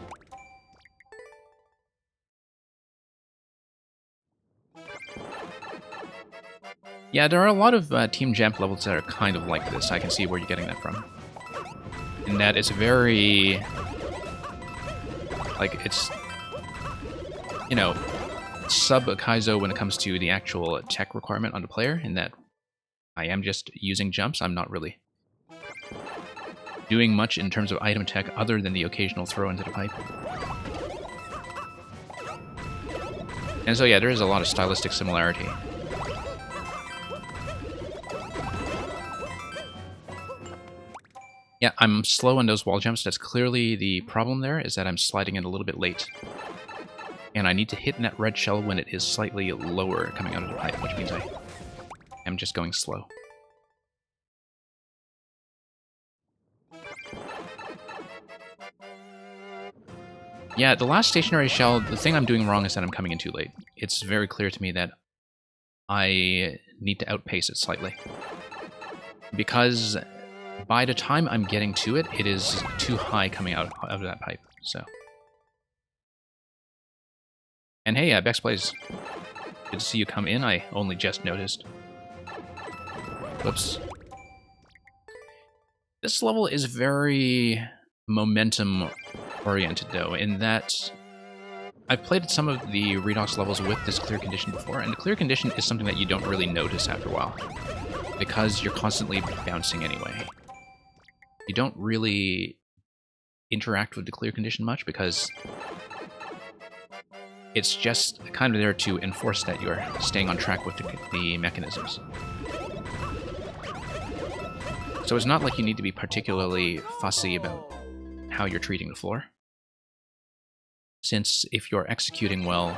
Yeah, there are a lot of Team Jamp levels that are kind of like this. I can see where you're getting that from. And that it's very... like, it's... you know, sub-Kaizo when it comes to the actual tech requirement on the player, in that I am just using jumps. I'm not really doing much in terms of item tech other than the occasional throw into the pipe. And so yeah, there is a lot of stylistic similarity. Yeah, I'm slow on those wall jumps. That's clearly the problem there, is that I'm sliding in a little bit late. And I need to hit that red shell when it is slightly lower coming out of the pipe, which means I am just going slow. Yeah, the last stationary shell, the thing I'm doing wrong is that I'm coming in too late. It's very clear to me that I need to outpace it slightly. Because by the time I'm getting to it, it is too high coming out of that pipe, so... And hey, Bex Plays. Good to see you come in, I only just noticed. Whoops. This level is very momentum-oriented, though, in that I've played some of the Redox levels with this clear condition before, and the clear condition is something that you don't really notice after a while, because you're constantly bouncing anyway. You don't really interact with the clear condition much, because it's just kind of there to enforce that you're staying on track with the mechanisms. So it's not like you need to be particularly fussy about how you're treating the floor, since if you're executing well,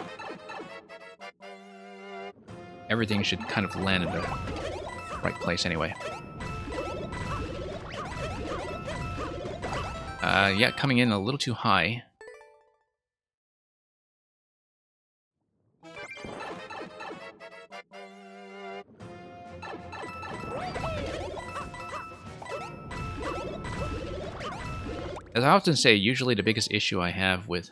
everything should kind of land in the right place anyway. Yeah, coming in a little too high. As I often say, usually the biggest issue I have with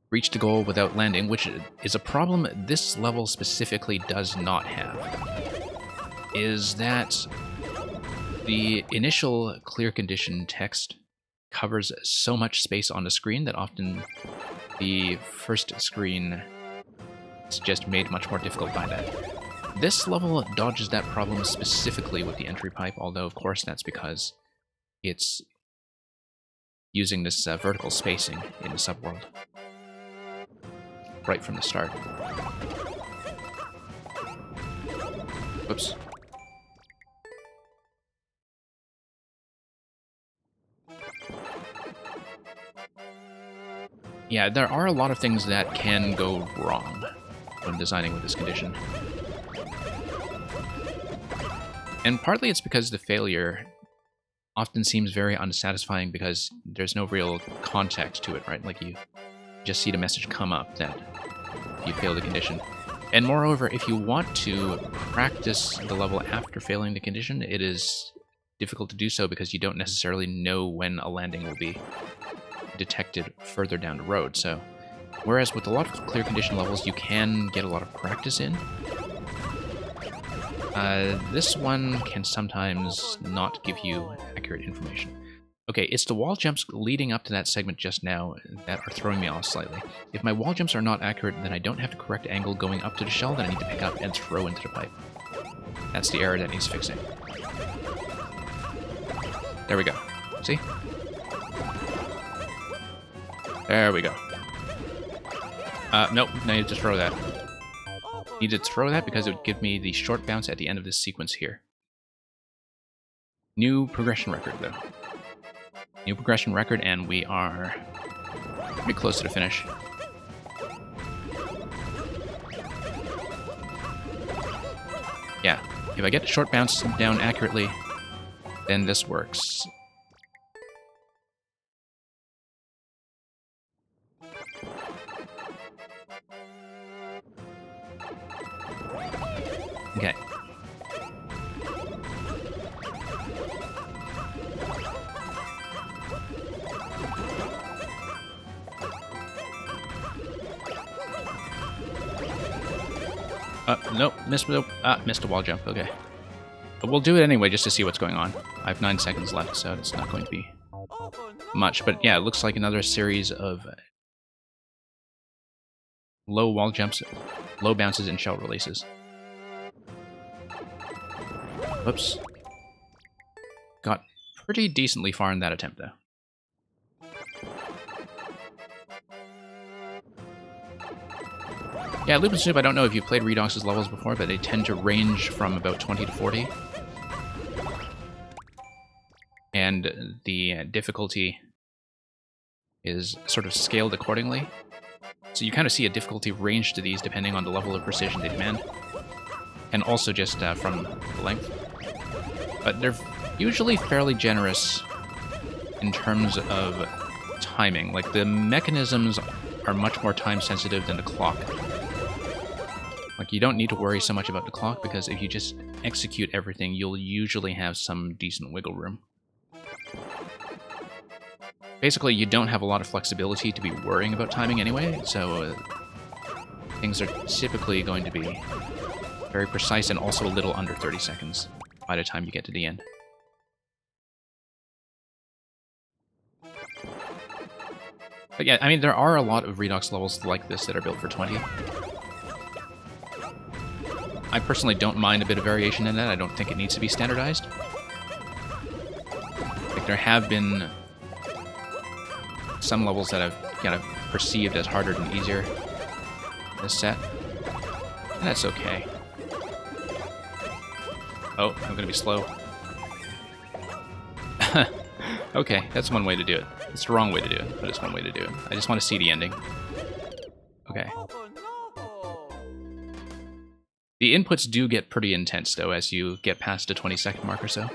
reach the goal without landing, which is a problem this level specifically does not have, is that the initial clear condition text covers so much space on the screen that often the first screen is just made much more difficult by that. This level dodges that problem specifically with the entry pipe, although of course that's because it's using this vertical spacing in the subworld right from the start. Whoops. Yeah, there are a lot of things that can go wrong when designing with this condition. And partly it's because the failure often seems very unsatisfying because there's no real context to it, right? Like you just see the message come up that you failed the condition. And moreover, if you want to practice the level after failing the condition, it is difficult to do so because you don't necessarily know when a landing will be detected further down the road. So, whereas with a lot of clear condition levels, you can get a lot of practice in, this one can sometimes not give you accurate information. Okay, it's the wall jumps leading up to that segment just now that are throwing me off slightly. If my wall jumps are not accurate, then I don't have the correct angle going up to the shell that I need to pick up and throw into the pipe. That's the error that needs fixing. There we go. See? There we go. Nope, no, you need to throw that. Need to throw that because it would give me the short bounce at the end of this sequence here. New progression record, though. New progression record, and we are pretty close to the finish. Yeah, if I get the short bounce down accurately, then this works. Okay. Nope, missed a wall jump, okay. But we'll do it anyway just to see what's going on. I have 9 seconds left, so it's not going to be much. But yeah, it looks like another series of low wall jumps, low bounces, and shell releases. Whoops. Got pretty decently far in that attempt, though. Yeah, Loop and Snoop, I don't know if you've played Redox's levels before, but they tend to range from about 20 to 40. And the difficulty is sort of scaled accordingly. So you kind of see a difficulty range to these depending on the level of precision they demand. And also just from the length. But they're usually fairly generous in terms of timing. Like, the mechanisms are much more time sensitive than the clock. Like, you don't need to worry so much about the clock, because if you just execute everything, you'll usually have some decent wiggle room. Basically, you don't have a lot of flexibility to be worrying about timing anyway, so things are typically going to be very precise and also a little under 30 seconds by the time you get to the end. But yeah, I mean, there are a lot of Redux levels like this that are built for 20. I personally don't mind a bit of variation in that. I don't think it needs to be standardized. Like, there have been some levels that I've kind of perceived as harder than easier this set. And that's okay. Oh, I'm gonna be slow. Okay, that's one way to do it. It's the wrong way to do it, but it's one way to do it. I just want to see the ending. Okay. The inputs do get pretty intense, though, as you get past the 20-second mark or so.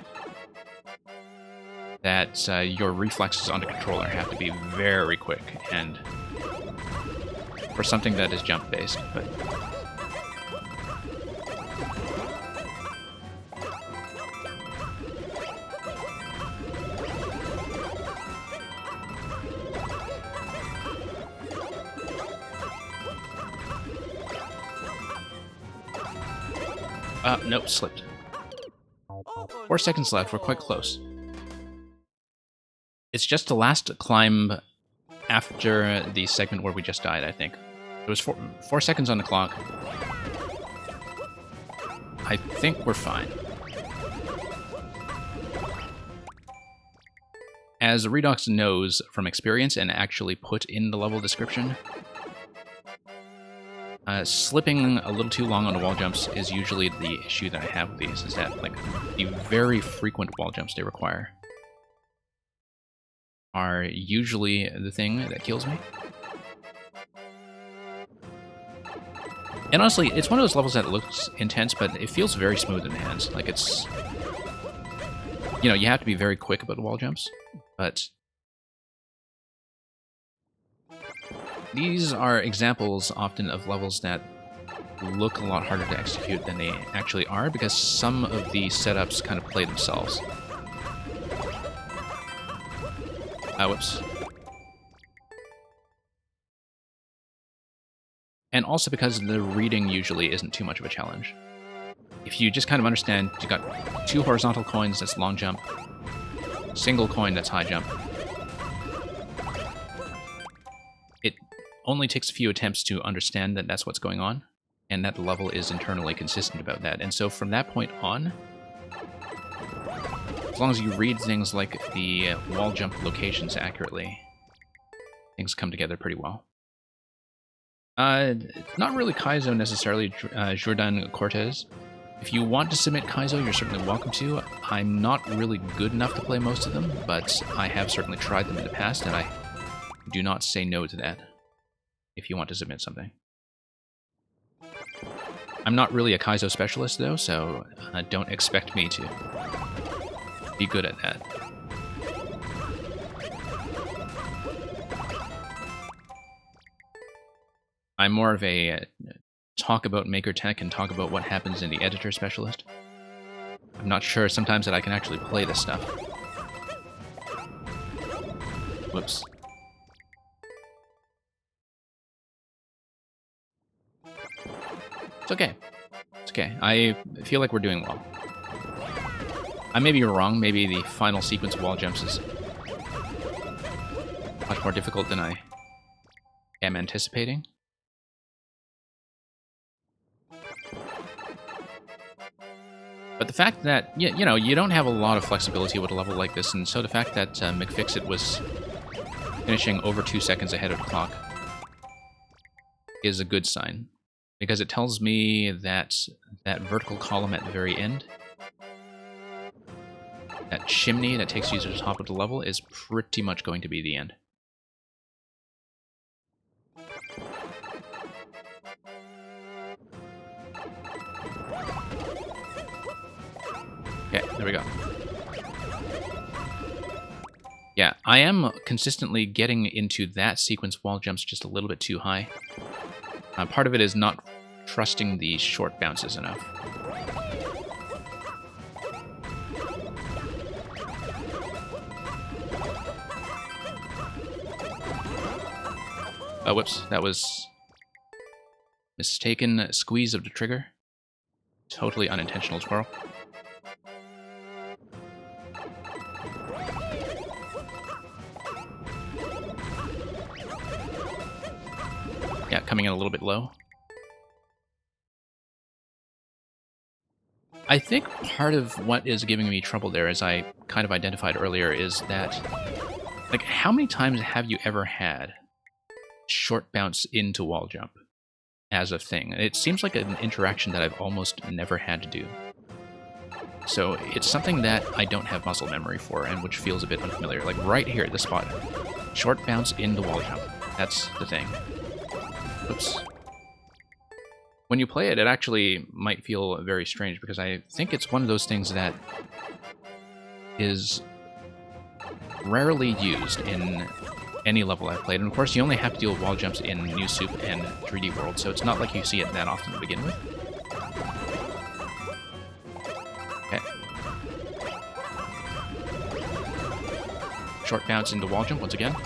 That your reflexes on the controller have to be very quick, and for something that is jump-based, but... Nope, slipped. 4 seconds left, we're quite close. It's just the last climb after the segment where we just died, I think. It was 4 seconds on the clock. I think we're fine. As Redux knows from experience and actually put in the level description, slipping a little too long on the wall jumps is usually the issue that I have with these, is that, like, the very frequent wall jumps they require are usually the thing that kills me. And honestly, it's one of those levels that looks intense, but it feels very smooth in the hands. Like, it's... You know, you have to be very quick about the wall jumps, but... These are examples often of levels that look a lot harder to execute than they actually are, because some of the setups kind of play themselves. Whoops. And also because the reading usually isn't too much of a challenge. If you just kind of understand, you got 2 horizontal coins, that's long jump, single coin, that's high jump. It only takes a few attempts to understand that that's what's going on, and that the level is internally consistent about that. And so from that point on, as long as you read things like the wall jump locations accurately, things come together pretty well. Not really Kaizo necessarily, Jordan Cortez. If you want to submit Kaizo, you're certainly welcome to. I'm not really good enough to play most of them, but I have certainly tried them in the past, and I do not say no to that if you want to submit something. I'm not really a Kaizo specialist, though, so don't expect me to be good at that. I'm more of a talk about MakerTech and talk about what happens in the editor specialist. I'm not sure sometimes that I can actually play this stuff. Whoops. It's okay. It's okay. I feel like we're doing well. I may be wrong. Maybe the final sequence of wall jumps is much more difficult than I am anticipating. But the fact that, you know, you don't have a lot of flexibility with a level like this, and so the fact that McFixit was finishing over 2 seconds ahead of the clock is a good sign, because it tells me that that vertical column at the very end, that chimney that takes you to the top of the level, is pretty much going to be the end. Okay, there we go. Yeah, I am consistently getting into that sequence wall jumps just a little bit too high. Part of it is not trusting the short bounces enough. Oh, whoops, that was mistaken squeeze of the trigger. Totally unintentional squirrel. coming in a little bit low. I think part of what is giving me trouble there, as I kind of identified earlier, is that, like, how many times have you ever had short bounce into wall jump as a thing? It seems like an interaction that I've almost never had to do. So it's something that I don't have muscle memory for, and which feels a bit unfamiliar. Like right here, the spot. Short bounce into wall jump. That's the thing. Oops. When you play it, it actually might feel very strange, because I think it's one of those things that is rarely used in any level I've played. And of course, you only have to deal with wall jumps in New Soup and 3D World, so it's not like you see it that often to begin with. Okay. Short bounce into wall jump once again.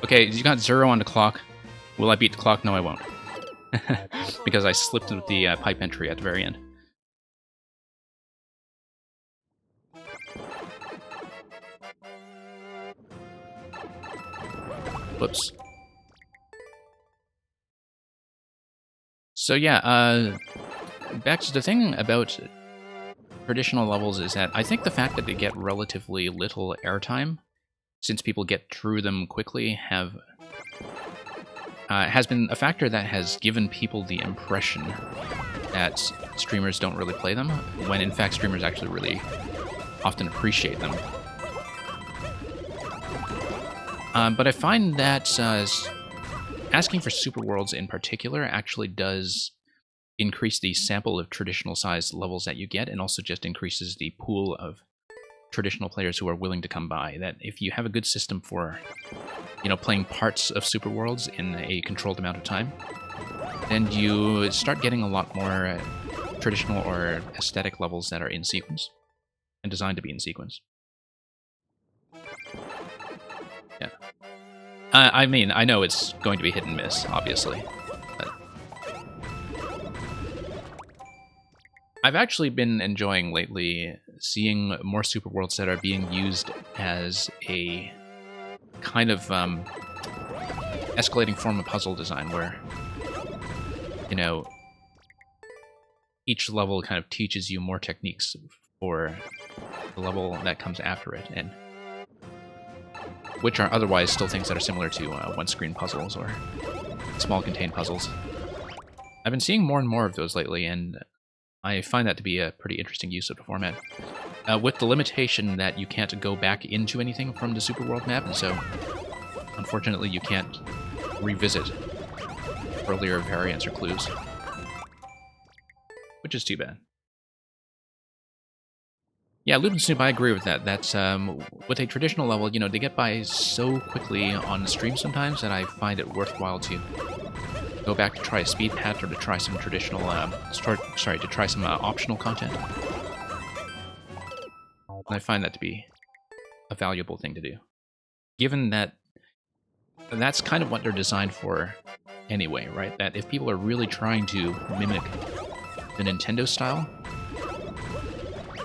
Okay, you got 0 on the clock. Will I beat the clock? No, I won't. Because I slipped with the pipe entry at the very end. Whoops. So yeah, back to the thing about traditional levels is that I think the fact that they get relatively little airtime, since people get through them quickly, has been a factor that has given people the impression that streamers don't really play them, when in fact streamers actually really often appreciate them. But I find that asking for super worlds in particular actually does increase the sample of traditional sized levels that you get, and also just increases the pool of traditional players who are willing to come by. That if you have a good system for, you know, playing parts of super worlds in a controlled amount of time, then you start getting a lot more traditional or aesthetic levels that are in sequence and designed to be in sequence. Yeah. I mean, I know it's going to be hit and miss, obviously. But I've actually been enjoying lately seeing more super worlds that are being used as a kind of escalating form of puzzle design, where, you know, each level kind of teaches you more techniques for the level that comes after it, and which are otherwise still things that are similar to one-screen puzzles or small contained puzzles. I've been seeing more and more of those lately, and I find that to be a pretty interesting use of the format. With the limitation that you can't go back into anything from the Super World map, and so unfortunately you can't revisit earlier variants or clues, which is too bad. Yeah, Loop and Snoop, I agree with that. That's, with a traditional level, you know, they get by so quickly on the stream sometimes that I find it worthwhile to go back to try a speed path, or to try some traditional, to try some optional content. And I find that to be a valuable thing to do, given that that's kind of what they're designed for anyway, right? That if people are really trying to mimic the Nintendo style,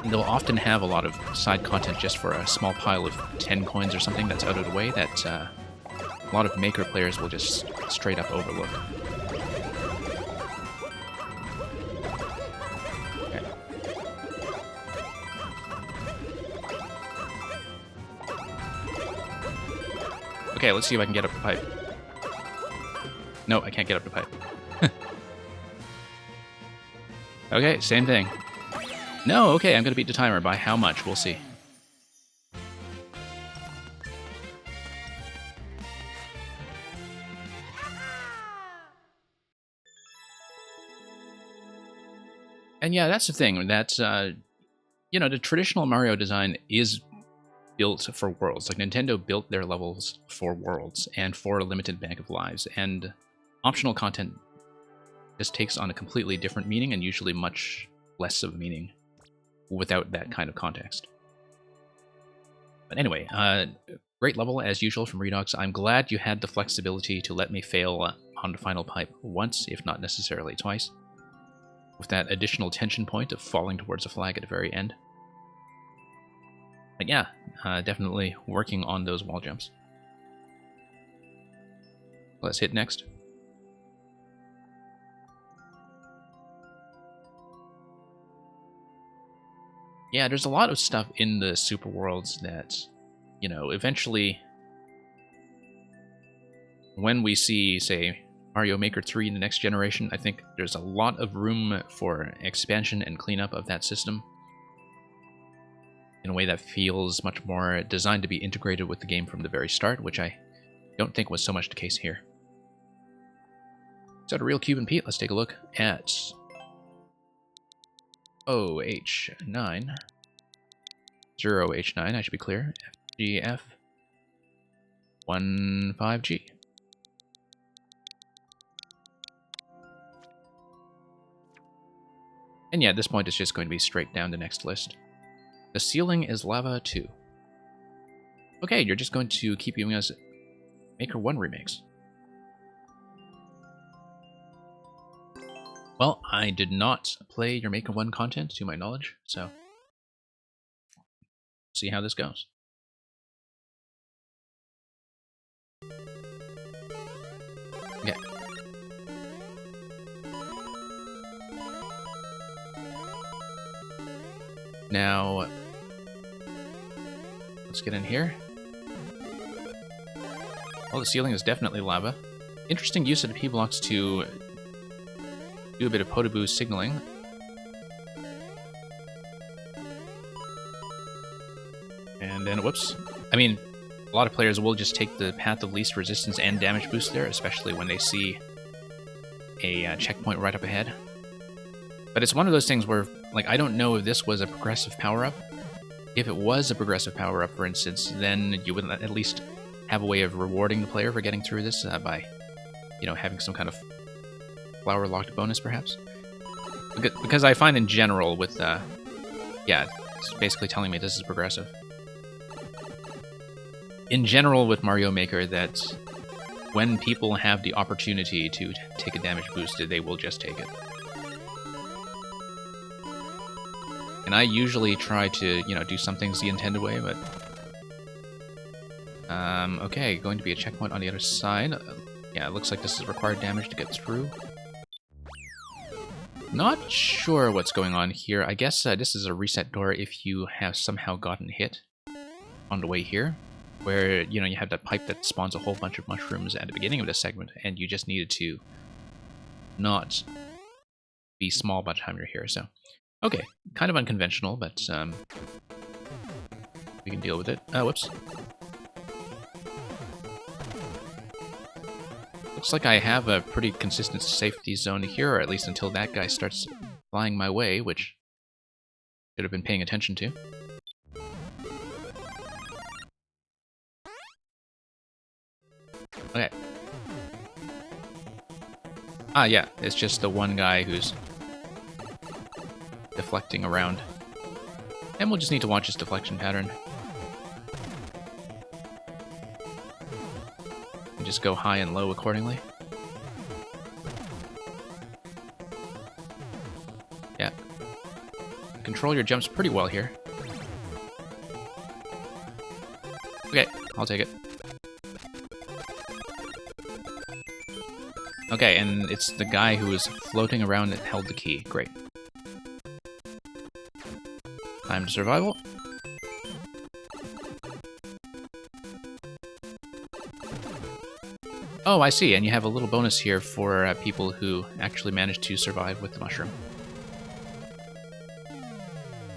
they'll often have a lot of side content just for a small pile of 10 coins or something that's out of the way that a lot of Maker players will just straight up overlook. Okay. Okay, let's see if I can get up the pipe. No, I can't get up the pipe. Okay, same thing. No, okay, I'm gonna beat the timer. By how much? We'll see. And yeah, that's the thing. That's, you know, the traditional Mario design is built for worlds. Like, Nintendo built their levels for worlds and for a limited bank of lives. And optional content just takes on a completely different meaning, and usually much less of meaning without that kind of context. But anyway, great level as usual from Redox. I'm glad you had the flexibility to let me fail on the final pipe once, if not necessarily twice, with that additional tension point of falling towards a flag at the very end. But yeah, definitely working on those wall jumps. Let's hit next. Yeah, there's a lot of stuff in the Super Worlds that, you know, eventually, when we see, say, Mario Maker 3 in the next generation, I think there's a lot of room for expansion and cleanup of that system in a way that feels much more designed to be integrated with the game from the very start, which I don't think was so much the case here. So to Real Cube and Pete, let's take a look at OH9. 0H9, I should be clear. FGF15G. And yeah, at this point it's just going to be straight down the next list. The ceiling is lava 2. Okay, you're just going to keep giving us Maker 1 remakes. Well, I did not play your Maker 1 content, to my knowledge, so see how this goes. Okay. Now, let's get in here. Well, the ceiling is definitely lava. Interesting use of the P-blocks to do a bit of Podoboo signaling. And then, whoops. I mean, a lot of players will just take the path of least resistance and damage boost there, especially when they see a checkpoint right up ahead. But it's one of those things where, like, I don't know if this was a progressive power-up. If it was a progressive power-up, for instance, then you would at least have a way of rewarding the player for getting through this by, you know, having some kind of flower-locked bonus, perhaps. Because I find in general with, yeah, it's basically telling me this is progressive. In general with Mario Maker, that when people have the opportunity to take a damage boost, they will just take it. And I usually try to, you know, do some things the intended way, but... okay, going to be a checkpoint on the other side. Yeah, it looks like this is required damage to get through. Not sure what's going on here. I guess this is a reset door if you have somehow gotten hit on the way here, where, you know, you have that pipe that spawns a whole bunch of mushrooms at the beginning of this segment, and you just needed to not be small by the time you're here, so... Okay, kind of unconventional, but we can deal with it. Whoops. Looks like I have a pretty consistent safety zone here, or at least until that guy starts flying my way, which should have been paying attention to. Okay. Ah, yeah, it's just the one guy who's deflecting around. And we'll just need to watch his deflection pattern. And just go high and low accordingly. Yeah. Control your jumps pretty well here. Okay, I'll take it. Okay, and it's the guy who was floating around that held the key. Great. Time to survival. Oh, I see, and you have a little bonus here for people who actually managed to survive with the mushroom.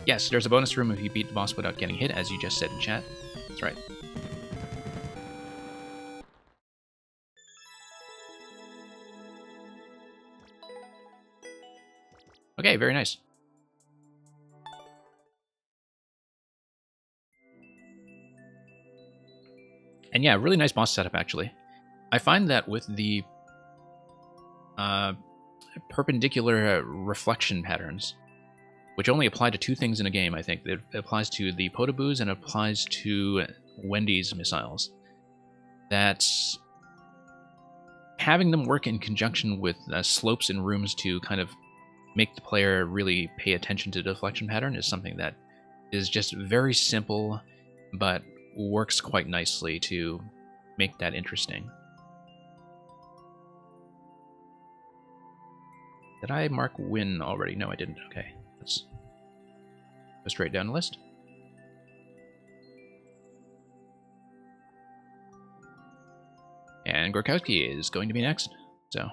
Yes, there's a bonus room if you beat the boss without getting hit, as you just said in chat. That's right. Okay, very nice. And yeah, really nice boss setup, actually. I find that with the perpendicular reflection patterns, which only apply to two things in a game, I think. It applies to the Podoboos and applies to Wendy's missiles. That having them work in conjunction with slopes in rooms to kind of make the player really pay attention to the deflection pattern is something that is just very simple, but works quite nicely to make that interesting. Did I mark win already? No, I didn't. Okay, let's go straight down the list. And Gorkowski is going to be next, so...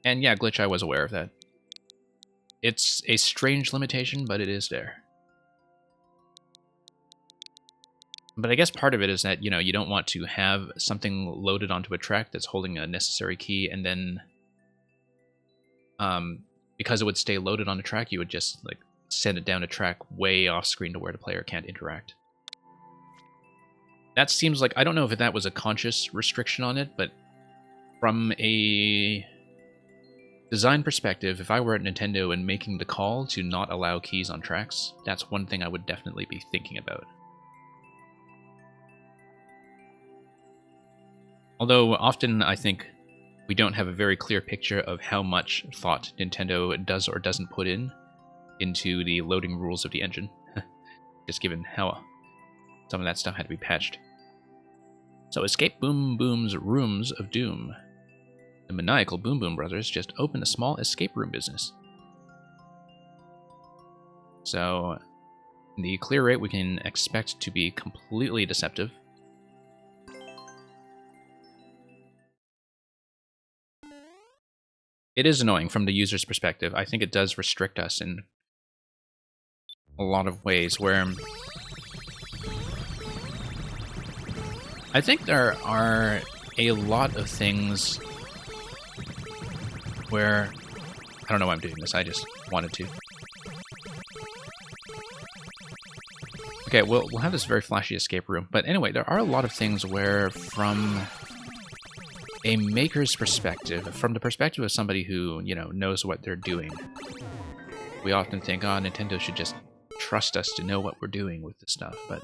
And yeah, Glitch, I was aware of that. It's a strange limitation, but it is there. But I guess part of it is that, you know, you don't want to have something loaded onto a track that's holding a necessary key, and then because it would stay loaded on the track, you would just like send it down a track way off screen to where the player can't interact. That seems like, I don't know if that was a conscious restriction on it, but from a design perspective, if I were at Nintendo and making the call to not allow keys on tracks, that's one thing I would definitely be thinking about. Although often I think we don't have a very clear picture of how much thought Nintendo does or doesn't put into the loading rules of the engine, just given how some of that stuff had to be patched. So Escape Boom Boom's Rooms of Doom. The maniacal Boom Boom brothers just opened a small escape room business. So the clear rate we can expect to be completely deceptive. It is annoying from the user's perspective. I think it does restrict us in a lot of ways where I think there are a lot of things where I don't know why I'm doing this, I just wanted to. Okay, we'll have this very flashy escape room, but anyway, there are a lot of things where from a maker's perspective, from the perspective of somebody who, you know, knows what they're doing, we often think, oh, Nintendo should just trust us to know what we're doing with this stuff, but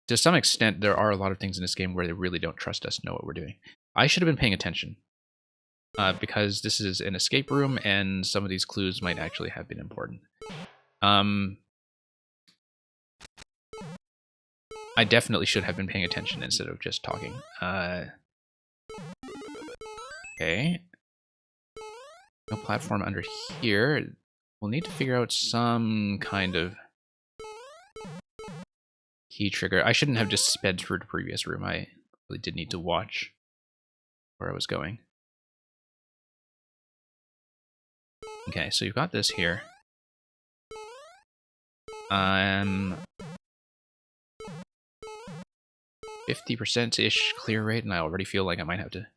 to some extent, there are a lot of things in this game where they really don't trust us to know what we're doing. I should have been paying attention, because this is an escape room, and some of these clues might actually have been important. I definitely should have been paying attention instead of just talking. Okay. No platform under here. We'll need to figure out some kind of key trigger. I shouldn't have just sped through the previous room. I really did need to watch where I was going. Okay, so you've got this here. 50%-ish clear rate, and I already feel like I might have to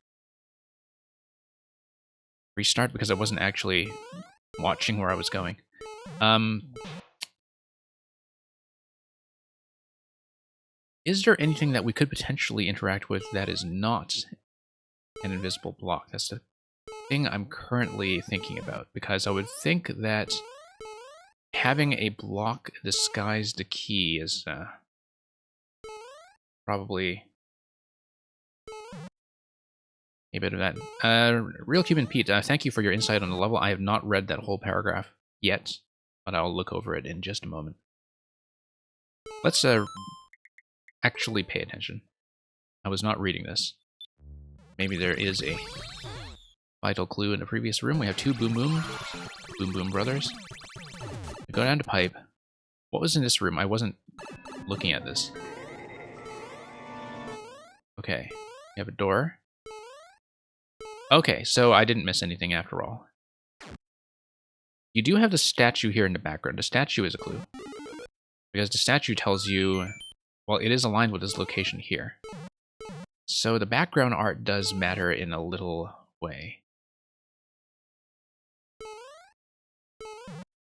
restart because I wasn't actually watching where I was going. Is there anything that we could potentially interact with that is not an invisible block? That's the thing I'm currently thinking about, because I would think that having a block disguise the key is probably a bit of that. Real Cuban Pete, thank you for your insight on the level. I have not read that whole paragraph yet, but I'll look over it in just a moment. Let's actually pay attention. I was not reading this. Maybe there is a vital clue in the previous room. We have two Boom Boom brothers. We go down to pipe. What was in this room? I wasn't looking at this. Okay, we have a door. Okay, so I didn't miss anything after all. You do have the statue here in the background. The statue is a clue, because the statue tells you, well, it is aligned with this location here. So the background art does matter in a little way.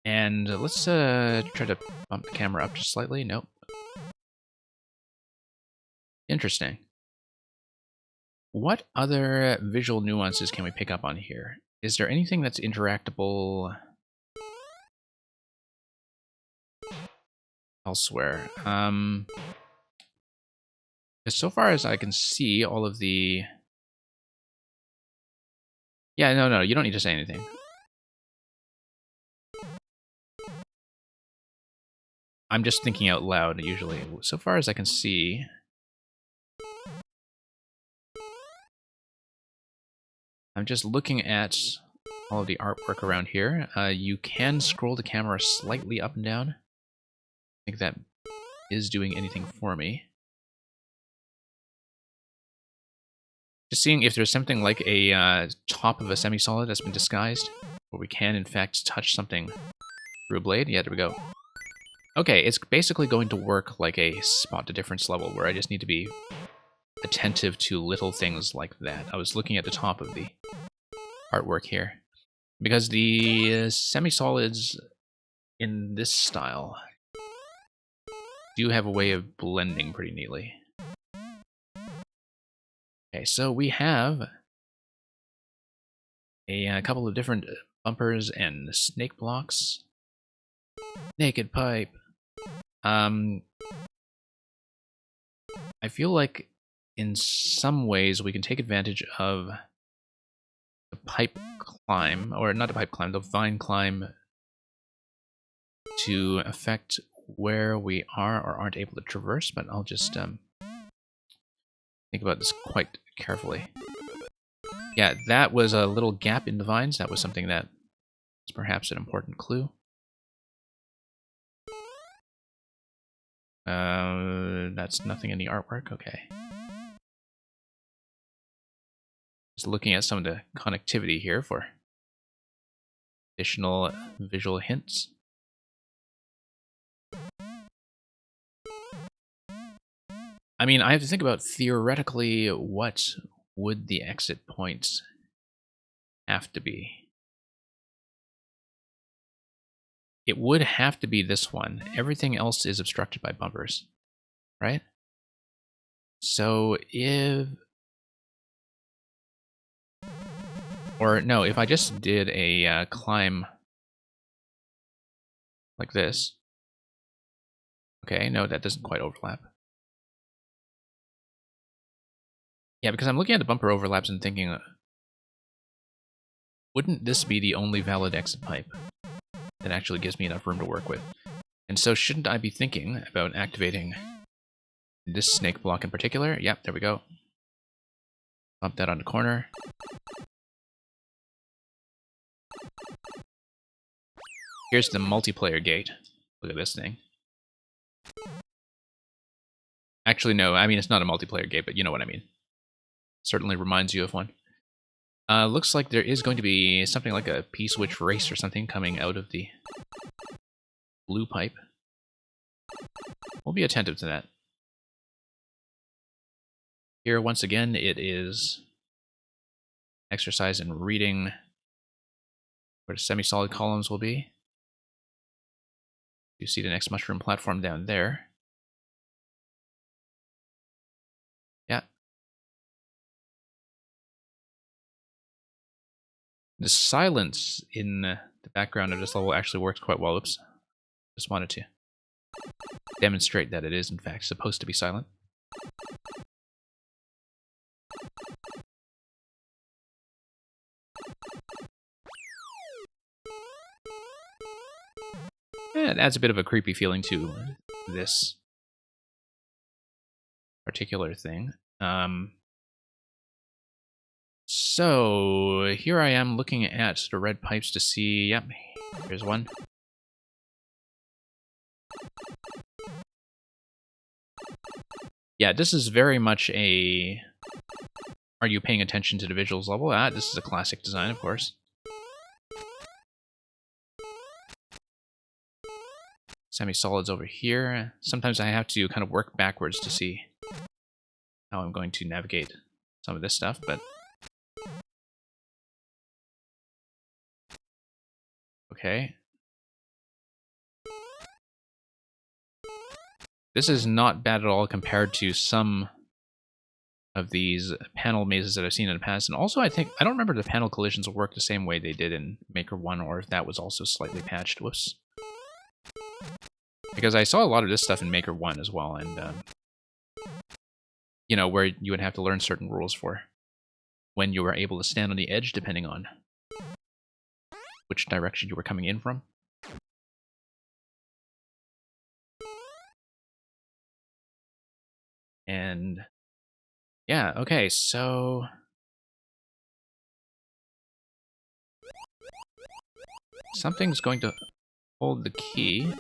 And let's try to bump the camera up just slightly. Nope. Interesting. What other visual nuances can we pick up on here? Is there anything that's interactable elsewhere? So far as I can see, all of the... Yeah, no, you don't need to say anything. I'm just thinking out loud, usually. So far as I can see... I'm just looking at all of the artwork around here. You can scroll the camera slightly up and down. I think that is doing anything for me. Just seeing if there's something like a top of a semi-solid that's been disguised, where we can, in fact, touch something through a blade. Yeah, there we go. Okay, it's basically going to work like a spot the difference level, where I just need to be attentive to little things like that. I was looking at the top of the artwork here, because the semi-solids in this style do have a way of blending pretty neatly. Okay, so we have a couple of different bumpers and snake blocks. Naked pipe. I feel like in some ways we can take advantage of the pipe climb, or not the pipe climb, the vine climb, to affect where we are or aren't able to traverse, but I'll just think about this quite carefully. Yeah, that was a little gap in the vines. That was something that is perhaps an important clue. That's nothing in the artwork. Okay. Just looking at some of the connectivity here for additional visual hints. I mean, I have to think about theoretically what would the exit points have to be. It would have to be this one. Everything else is obstructed by bumpers, right? So if... Or no, if I just did a climb like this. Okay, no, that doesn't quite overlap. Yeah, because I'm looking at the bumper overlaps and thinking, wouldn't this be the only valid exit pipe that actually gives me enough room to work with? And so shouldn't I be thinking about activating this snake block in particular? Yep, there we go. Bump that on the corner. Here's the multiplayer gate. Look at this thing. Actually, no, I mean, it's not a multiplayer gate, but you know what I mean. Certainly reminds you of one. Looks like there is going to be something like a P-switch race or something coming out of the blue pipe. We'll be attentive to that. Here, once again, it is exercise in reading where the semi-solid columns will be. You see the next mushroom platform down there. Yeah. The silence in the background of this level actually works quite well. Oops. Just wanted to demonstrate that it is, in fact, supposed to be silent. Yeah, it adds a bit of a creepy feeling to this particular thing. So here I am looking at the red pipes to see, yep, here's one. Yeah, this is very much a, are you paying attention to the visuals level? This is a classic design, of course. Semi-solids over here. Sometimes I have to kind of work backwards to see how I'm going to navigate some of this stuff, but okay. This is not bad at all compared to some of these panel mazes that I've seen in the past. And also, I don't remember the panel collisions will work the same way they did in Maker 1, or if that was also slightly patched. Whoops. Because I saw a lot of this stuff in Maker 1 as well, and you know, where you would have to learn certain rules for when you were able to stand on the edge, depending on which direction you were coming in from. And yeah, okay, so something's going to hold the key.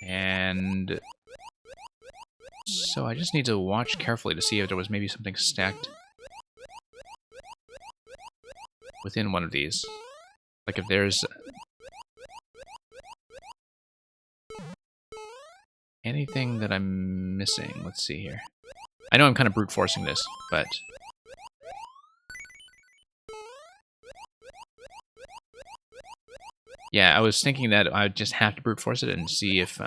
And so I just need to watch carefully to see if there was maybe something stacked within one of these. Like if there's anything that I'm missing. Let's see here. I know I'm kind of brute forcing this, but yeah, I was thinking that I'd just have to brute force it and see if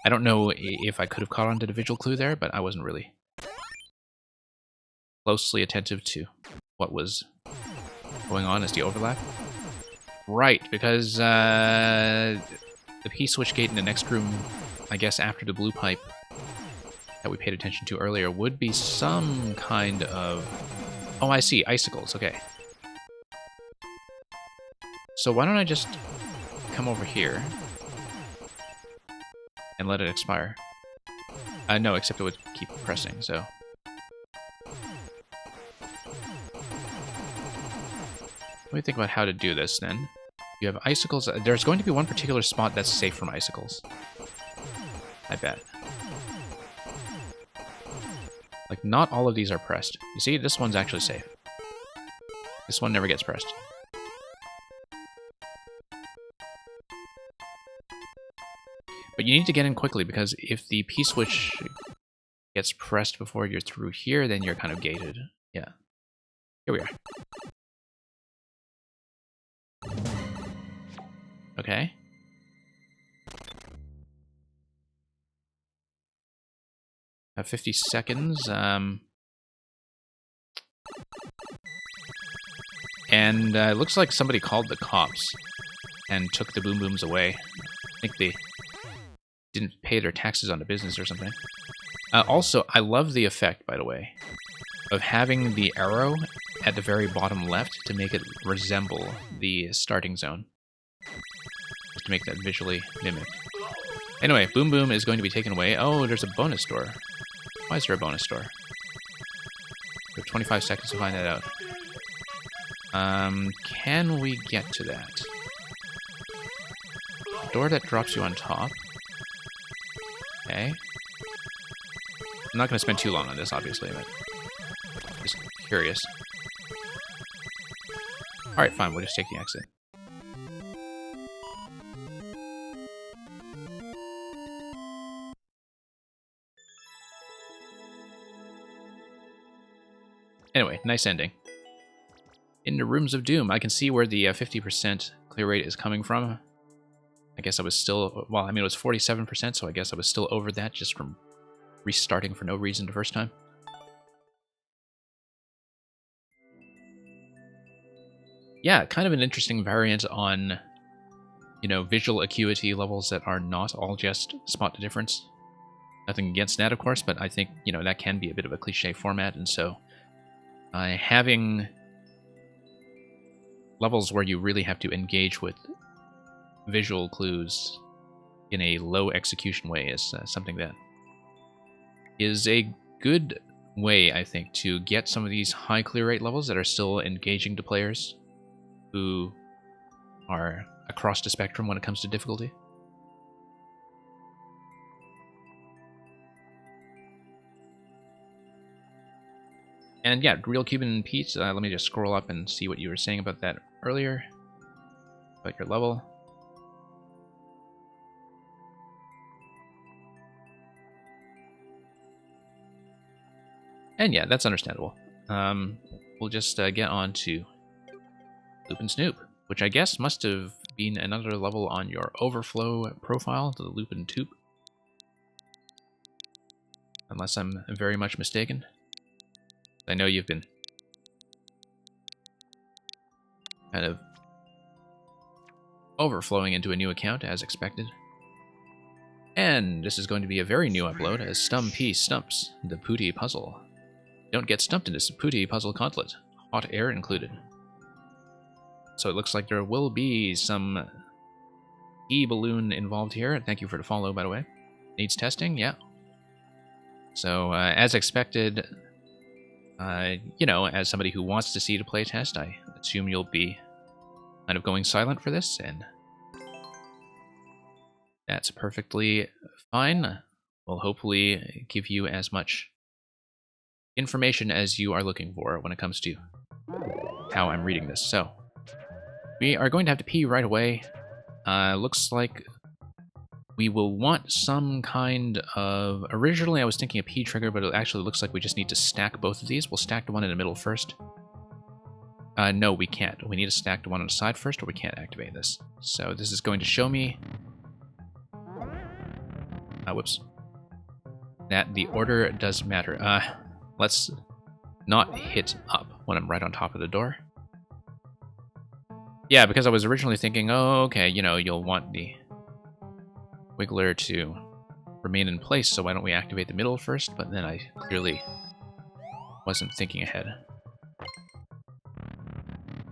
I don't know if I could have caught on to the visual clue there, but I wasn't really closely attentive to what was going on as the overlap. Right, because the P-switch gate in the next room, I guess after the blue pipe that we paid attention to earlier, would be some kind of... Oh, I see, icicles, okay. So why don't I just come over here and let it expire? No, except it would keep pressing, so... Let me think about how to do this, then. You have icicles. There's going to be one particular spot that's safe from icicles. I bet. Like, not all of these are pressed. You see, this one's actually safe. This one never gets pressed. But you need to get in quickly, because if the P-switch gets pressed before you're through here, then you're kind of gated. Yeah. Here we are. Okay. Have 50 seconds. And it looks like somebody called the cops and took the boom booms away. I think they didn't pay their taxes on the business or something. Also, I love the effect, by the way, of having the arrow at the very bottom left to make it resemble the starting zone. Just to make that visually mimic. Anyway, Boom Boom is going to be taken away. Oh, there's a bonus door. Why is there a bonus door? We have 25 seconds to find that out. Can we get to that? A door that drops you on top. Okay. I'm not going to spend too long on this, obviously, but just curious. Alright, fine, we'll just take the exit. Anyway, nice ending. In the Rooms of Doom, I can see where the 50% clear rate is coming from. I guess I was still... Well, I mean, it was 47%, so I guess I was still over that just from restarting for no reason the first time. Yeah, kind of an interesting variant on, you know, visual acuity levels that are not all just spot the difference. Nothing against that, of course, but I think, you know, that can be a bit of a cliche format, and so having levels where you really have to engage with visual clues in a low execution way is something that is a good way, I think, to get some of these high clear rate levels that are still engaging to players who are across the spectrum when it comes to difficulty. And yeah, Real Cuban Pete, let me just scroll up and see what you were saying about that earlier. About your level. And yeah, that's understandable. We'll just get on to Loop and Snoop, which I guess must have been another level on your overflow profile, the Loop and Toop. Unless I'm very much mistaken. I know you've been kind of overflowing into a new account as expected. And this is going to be a very new upload, as Stumpy Stumps, the Pooty Puzzle. Don't get stumped in this Pooty Puzzle Gauntlet. Hot air included. So it looks like there will be some e-balloon involved here. Thank you for the follow, by the way. Needs testing? Yeah. So, as expected, you know, as somebody who wants to see the playtest, I assume you'll be kind of going silent for this, and that's perfectly fine. We'll hopefully give you as much information as you are looking for when it comes to how I'm reading this. So, we are going to have to pee right away. Looks like we will want some kind of... Originally, I was thinking a pee trigger, but it actually looks like we just need to stack both of these. We'll stack the one in the middle first. No, we can't. We need to stack the one on the side first, or we can't activate this. So this is going to show me... whoops. That the order does matter. Let's not hit up when I'm right on top of the door. Yeah, because I was originally thinking, oh, okay, you know, you'll want the wiggler to remain in place, so why don't we activate the middle first? But then I clearly wasn't thinking ahead.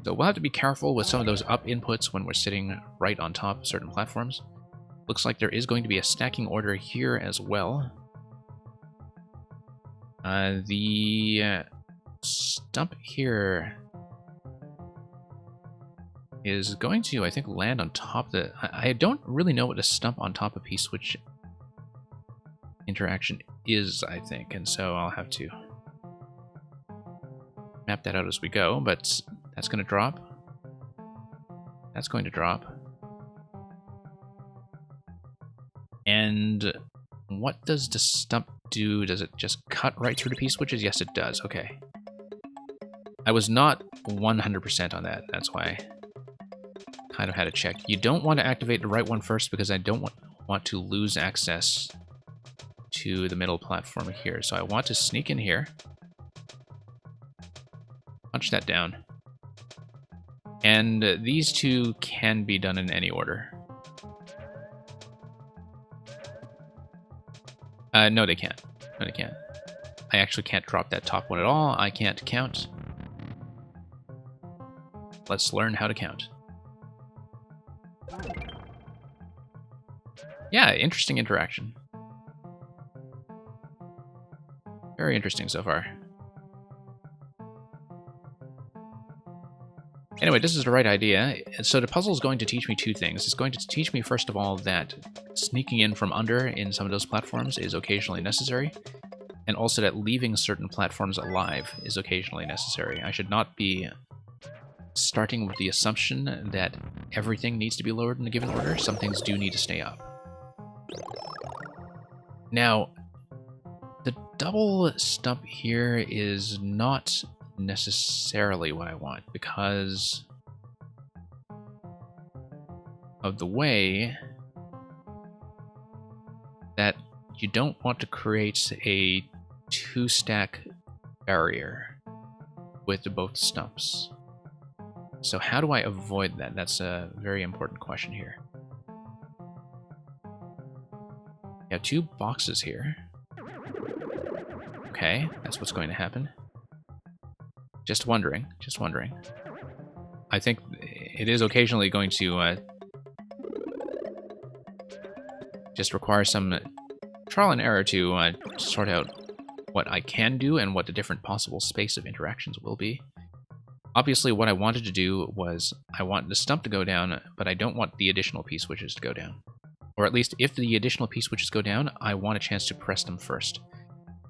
So we'll have to be careful with some of those up inputs when we're sitting right on top of certain platforms. Looks like there is going to be a stacking order here as well. The stump here is going to, I think, land on top of the... I don't really know what the stump on top of P-switch interaction is, I think, and so I'll have to map that out as we go, but that's going to drop. That's going to drop. And what does the stump do? Does it just cut right through the P-switches? Yes, it does. Okay. I was not 100% on that. That's why I kind of had to check. You don't want to activate the right one first because I don't want to lose access to the middle platform here. So I want to sneak in here. Punch that down. And these two can be done in any order. No, they can't. No, they can't. I actually can't drop that top one at all. I can't count. Let's learn how to count. Yeah, interesting interaction. Very interesting so far. Anyway, this is the right idea. So the puzzle is going to teach me two things. It's going to teach me, first of all, that sneaking in from under in some of those platforms is occasionally necessary, and also that leaving certain platforms alive is occasionally necessary. I should not be starting with the assumption that everything needs to be lowered in a given order. Some things do need to stay up. Now, the double stump here is not necessarily what I want because of the way that you don't want to create a two-stack barrier with both stumps. So how do I avoid that? That's a very important question here. You have two boxes here. Okay, that's what's going to happen. Just wondering, just wondering. I think it is occasionally going to just require some trial and error to sort out what I can do and what the different possible space of interactions will be. Obviously, what I wanted to do was I want the stump to go down, but I don't want the additional P-switches to go down. Or at least, if the additional P-switches go down, I want a chance to press them first.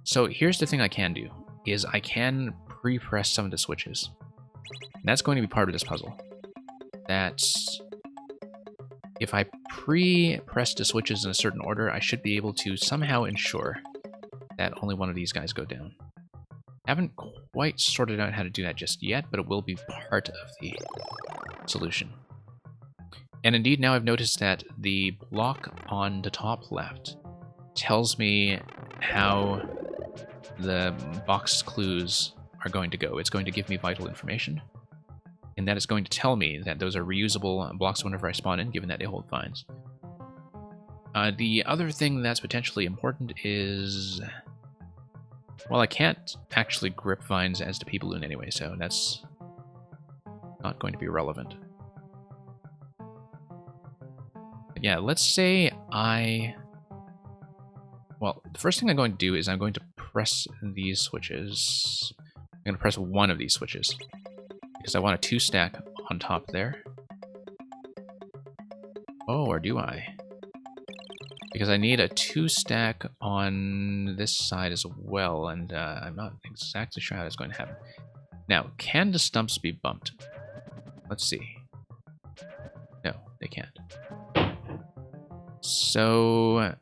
So here's the thing I can do, is I can pre-press some of the switches. And that's going to be part of this puzzle. That's... If I pre-press the switches in a certain order, I should be able to somehow ensure that only one of these guys go down. Haven't quite sorted out how to do that just yet, but it will be part of the solution. And indeed, now I've noticed that the block on the top left tells me how the box clues are going to go. It's going to give me vital information, and that is going to tell me that those are reusable blocks whenever I spawn in, given that they hold vines. The other thing that's potentially important is... Well, I can't actually grip vines as the P-Balloon anyway, so that's not going to be relevant. But yeah, let's say I... Well, the first thing I'm going to do is I'm going to press these switches. I'm going to press one of these switches, because I want a 2-stack on top there. Oh, or do I? Because I need a 2-stack on this side as well, and I'm not exactly sure how that's going to happen. Now, can the stumps be bumped? Let's see. No, they can't. So,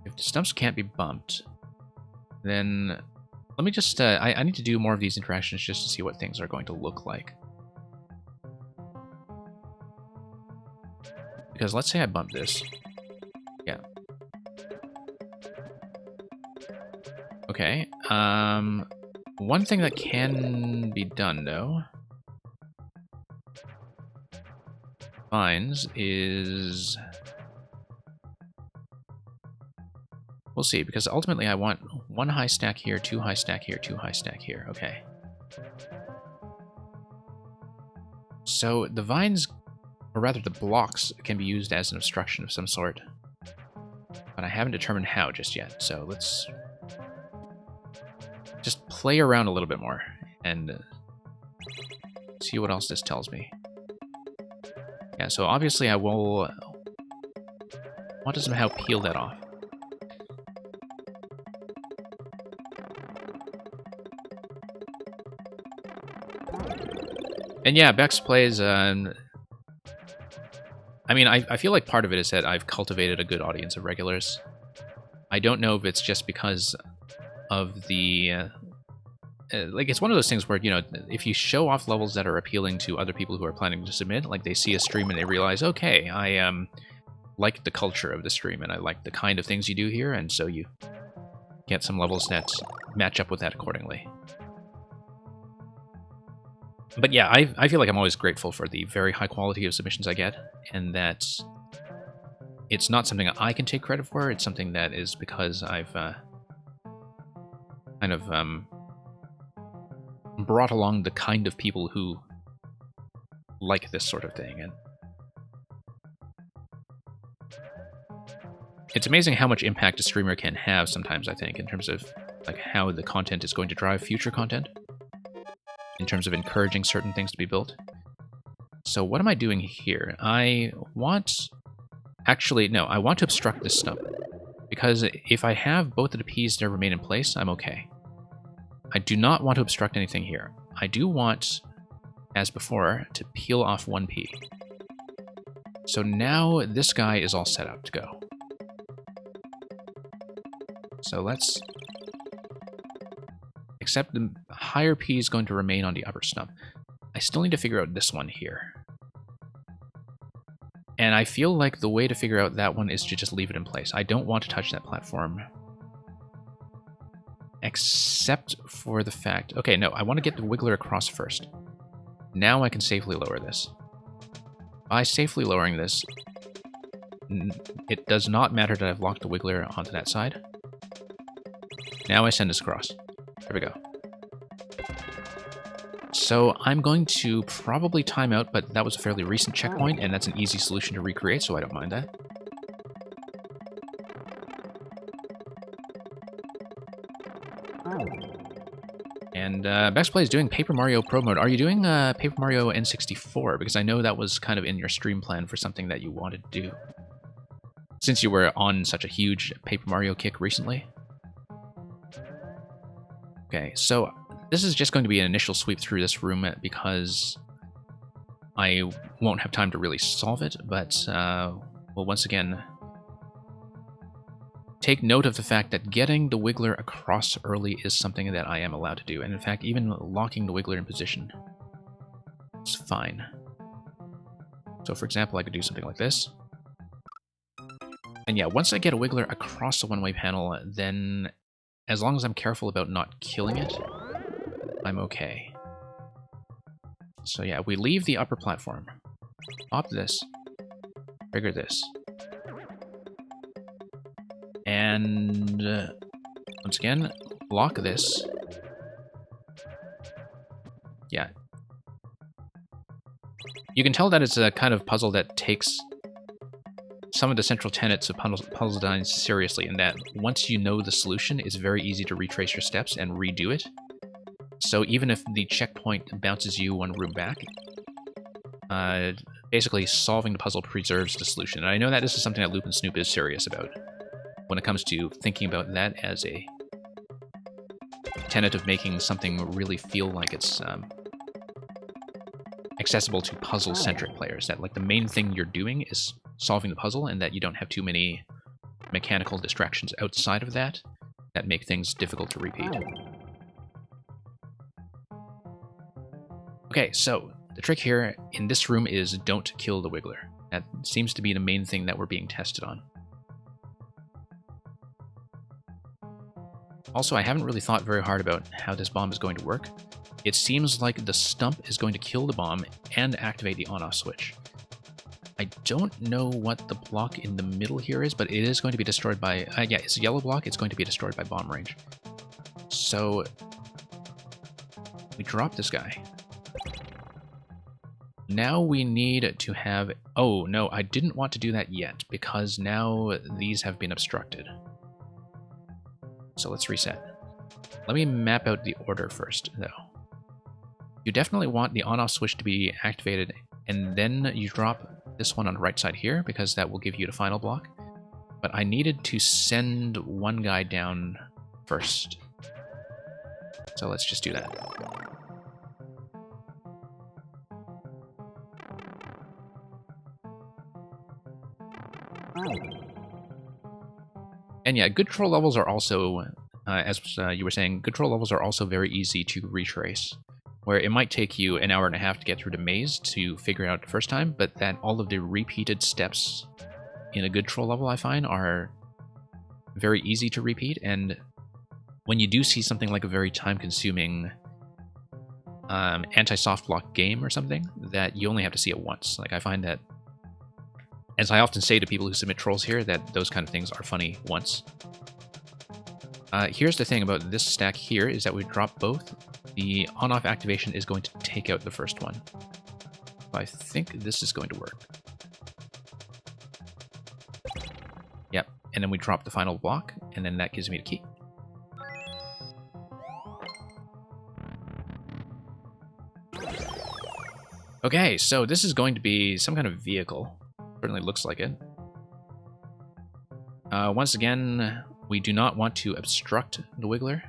if the stumps can't be bumped, then let me just, I need to do more of these interactions just to see what things are going to look like. Because let's say I bump this. Yeah. Okay. One thing that can be done, though, vines, is... We'll see, because ultimately I want 1 high stack here, 2 high stack here, 2 high stack here. Okay. So the vines... Or rather, the blocks can be used as an obstruction of some sort. But I haven't determined how just yet, so let's just play around a little bit more and see what else this tells me. Yeah, so obviously I will want to somehow peel that off. And yeah, Bex plays... I mean, I feel like part of it is that I've cultivated a good audience of regulars. I don't know if it's just because of the... like, it's one of those things where, you know, if you show off levels that are appealing to other people who are planning to submit, like they see a stream and they realize, okay, I like the culture of the stream and I like the kind of things you do here, and so you get some levels that match up with that accordingly. But yeah, I feel like I'm always grateful for the very high quality of submissions I get, and that it's not something I can take credit for, it's something that is because I've kind of brought along the kind of people who like this sort of thing. And it's amazing how much impact a streamer can have sometimes, I think, in terms of like how the content is going to drive future content, in terms of encouraging certain things to be built. So what am I doing here? I want... Actually, no, I want to obstruct this stump. Because if I have both of the P's that remain in place, I'm okay. I do not want to obstruct anything here. I do want, as before, to peel off 1 P. So now this guy is all set up to go. So let's... Except the higher P is going to remain on the upper stump. I still need to figure out this one here. And I feel like the way to figure out that one is to just leave it in place. I don't want to touch that platform. Except for the fact... Okay, no, I want to get the Wiggler across first. Now I can safely lower this. By safely lowering this, it does not matter that I've locked the Wiggler onto that side. Now I send this across. There we go. So I'm going to probably time out, but that was a fairly recent checkpoint, and that's an easy solution to recreate, so I don't mind that. And Bex Play is doing Paper Mario Pro Mode. Are you doing Paper Mario N64? Because I know that was kind of in your stream plan for something that you wanted to do, since you were on such a huge Paper Mario kick recently. Okay, so this is just going to be an initial sweep through this room because I won't have time to really solve it, but we'll once again take note of the fact that getting the Wiggler across early is something that I am allowed to do, and in fact, even locking the Wiggler in position is fine. So for example, I could do something like this. And yeah, once I get a Wiggler across the one-way panel, then as long as I'm careful about not killing it, I'm okay. So yeah, we leave the upper platform. Pop this. trigger this. And once again, block this. Yeah. You can tell that it's a kind of puzzle that takes some of the central tenets of puzzle design seriously, in that once you know the solution, it's very easy to retrace your steps and redo it. So even if the checkpoint bounces you one room back, basically solving the puzzle preserves the solution. And I know that this is something that Loop and Snoop is serious about when it comes to thinking about that as a tenet of making something really feel like it's accessible to puzzle-centric players. That like the main thing you're doing is solving the puzzle, and that you don't have too many mechanical distractions outside of that make things difficult to repeat. Okay, so the trick here in this room is don't kill the Wiggler. That seems to be the main thing that we're being tested on. Also, I haven't really thought very hard about how this bomb is going to work. It seems like the stump is going to kill the bomb and activate the on-off switch. I don't know what the block in the middle here is, but it is going to be destroyed by... yeah, it's a yellow block. It's going to be destroyed by bomb range. So we drop this guy. Now we need to have... Oh, no, I didn't want to do that yet, because now these have been obstructed. So let's reset. Let me map out the order first, though. You definitely want the on-off switch to be activated, and then you drop this one on the right side here, because that will give you the final block. But I needed to send one guy down first. So let's just do that. And yeah, good troll levels are also, as you were saying, good troll levels are also very easy to retrace. Where it might take you an hour and a half to get through the maze to figure it out the first time, but that all of the repeated steps in a good troll level, I find, are very easy to repeat. And when you do see something like a very time-consuming anti-soft block game or something, that you only have to see it once. Like, I find that, as I often say to people who submit trolls here, that those kind of things are funny once. Here's the thing about this stack here, is that we drop both. The on-off activation is going to take out the first one. I think this is going to work. Yep, and then we drop the final block, and then that gives me the key. Okay, so this is going to be some kind of vehicle. Certainly looks like it. Once again, we do not want to obstruct the Wiggler.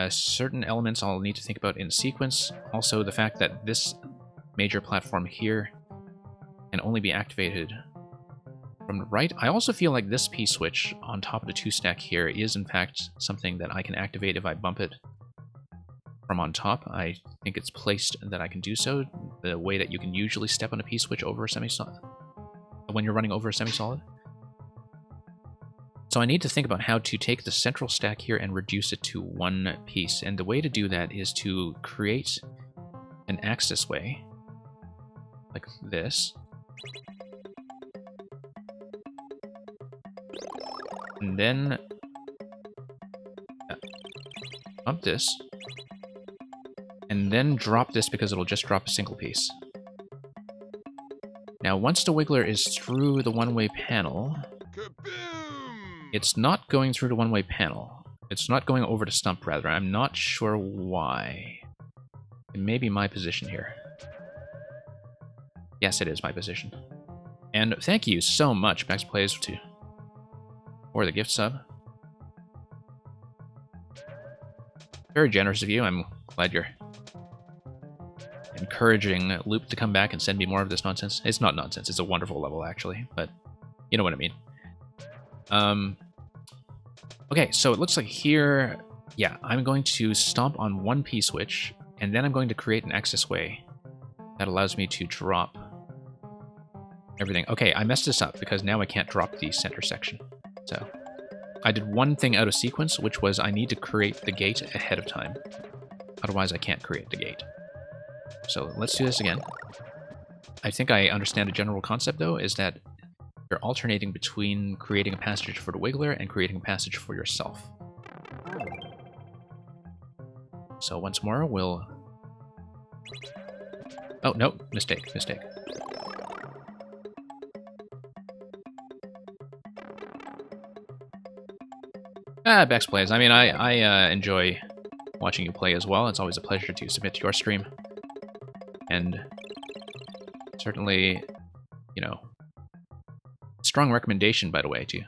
Certain elements I'll need to think about in sequence. Also, the fact that this major platform here can only be activated from the right. I also feel like this P-switch on top of the 2-stack here is, in fact, something that I can activate if I bump it from on top. I think it's placed that I can do so, the way that you can usually step on a P-switch over a semi-solid when you're running over a semi-solid. So I need to think about how to take the central stack here and reduce it to one piece. And the way to do that is to create an access way, like this. And then bump this. And then drop this, because it'll just drop a single piece. Now, once the Wiggler is through the one-way panel... It's not going through the one-way panel. It's not going over the stump, rather. I'm not sure why. It may be my position here. Yes, it is my position. And thank you so much, Max Plays, for the gift sub. Very generous of you. I'm glad you're encouraging Loop to come back and send me more of this nonsense. It's not nonsense. It's a wonderful level, actually. But you know what I mean. Okay, so it looks like here, yeah, I'm going to stomp on one P-switch, and then I'm going to create an access way that allows me to drop everything. Okay, I messed this up, because now I can't drop the center section. So I did one thing out of sequence, which was I need to create the gate ahead of time. Otherwise, I can't create the gate. So let's do this again. I think I understand the general concept, though, is that you're alternating between creating a passage for the Wiggler and creating a passage for yourself. So once more, we'll... Oh, no, mistake, mistake. Bex plays. I mean, I enjoy watching you play as well. It's always a pleasure to submit to your stream. And certainly, you know, strong recommendation, by the way, to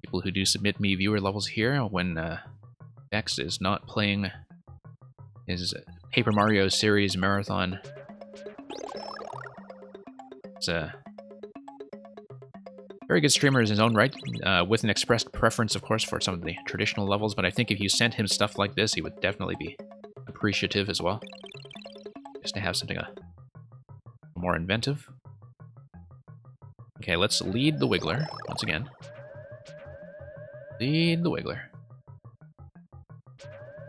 people who do submit me viewer levels here when Bex is not playing his Paper Mario series marathon. It's a very good streamer in his own right, with an expressed preference, of course, for some of the traditional levels, but I think if you sent him stuff like this, he would definitely be appreciative as well. Just to have something more inventive. Okay, let's lead the Wiggler, once again. Lead the Wiggler.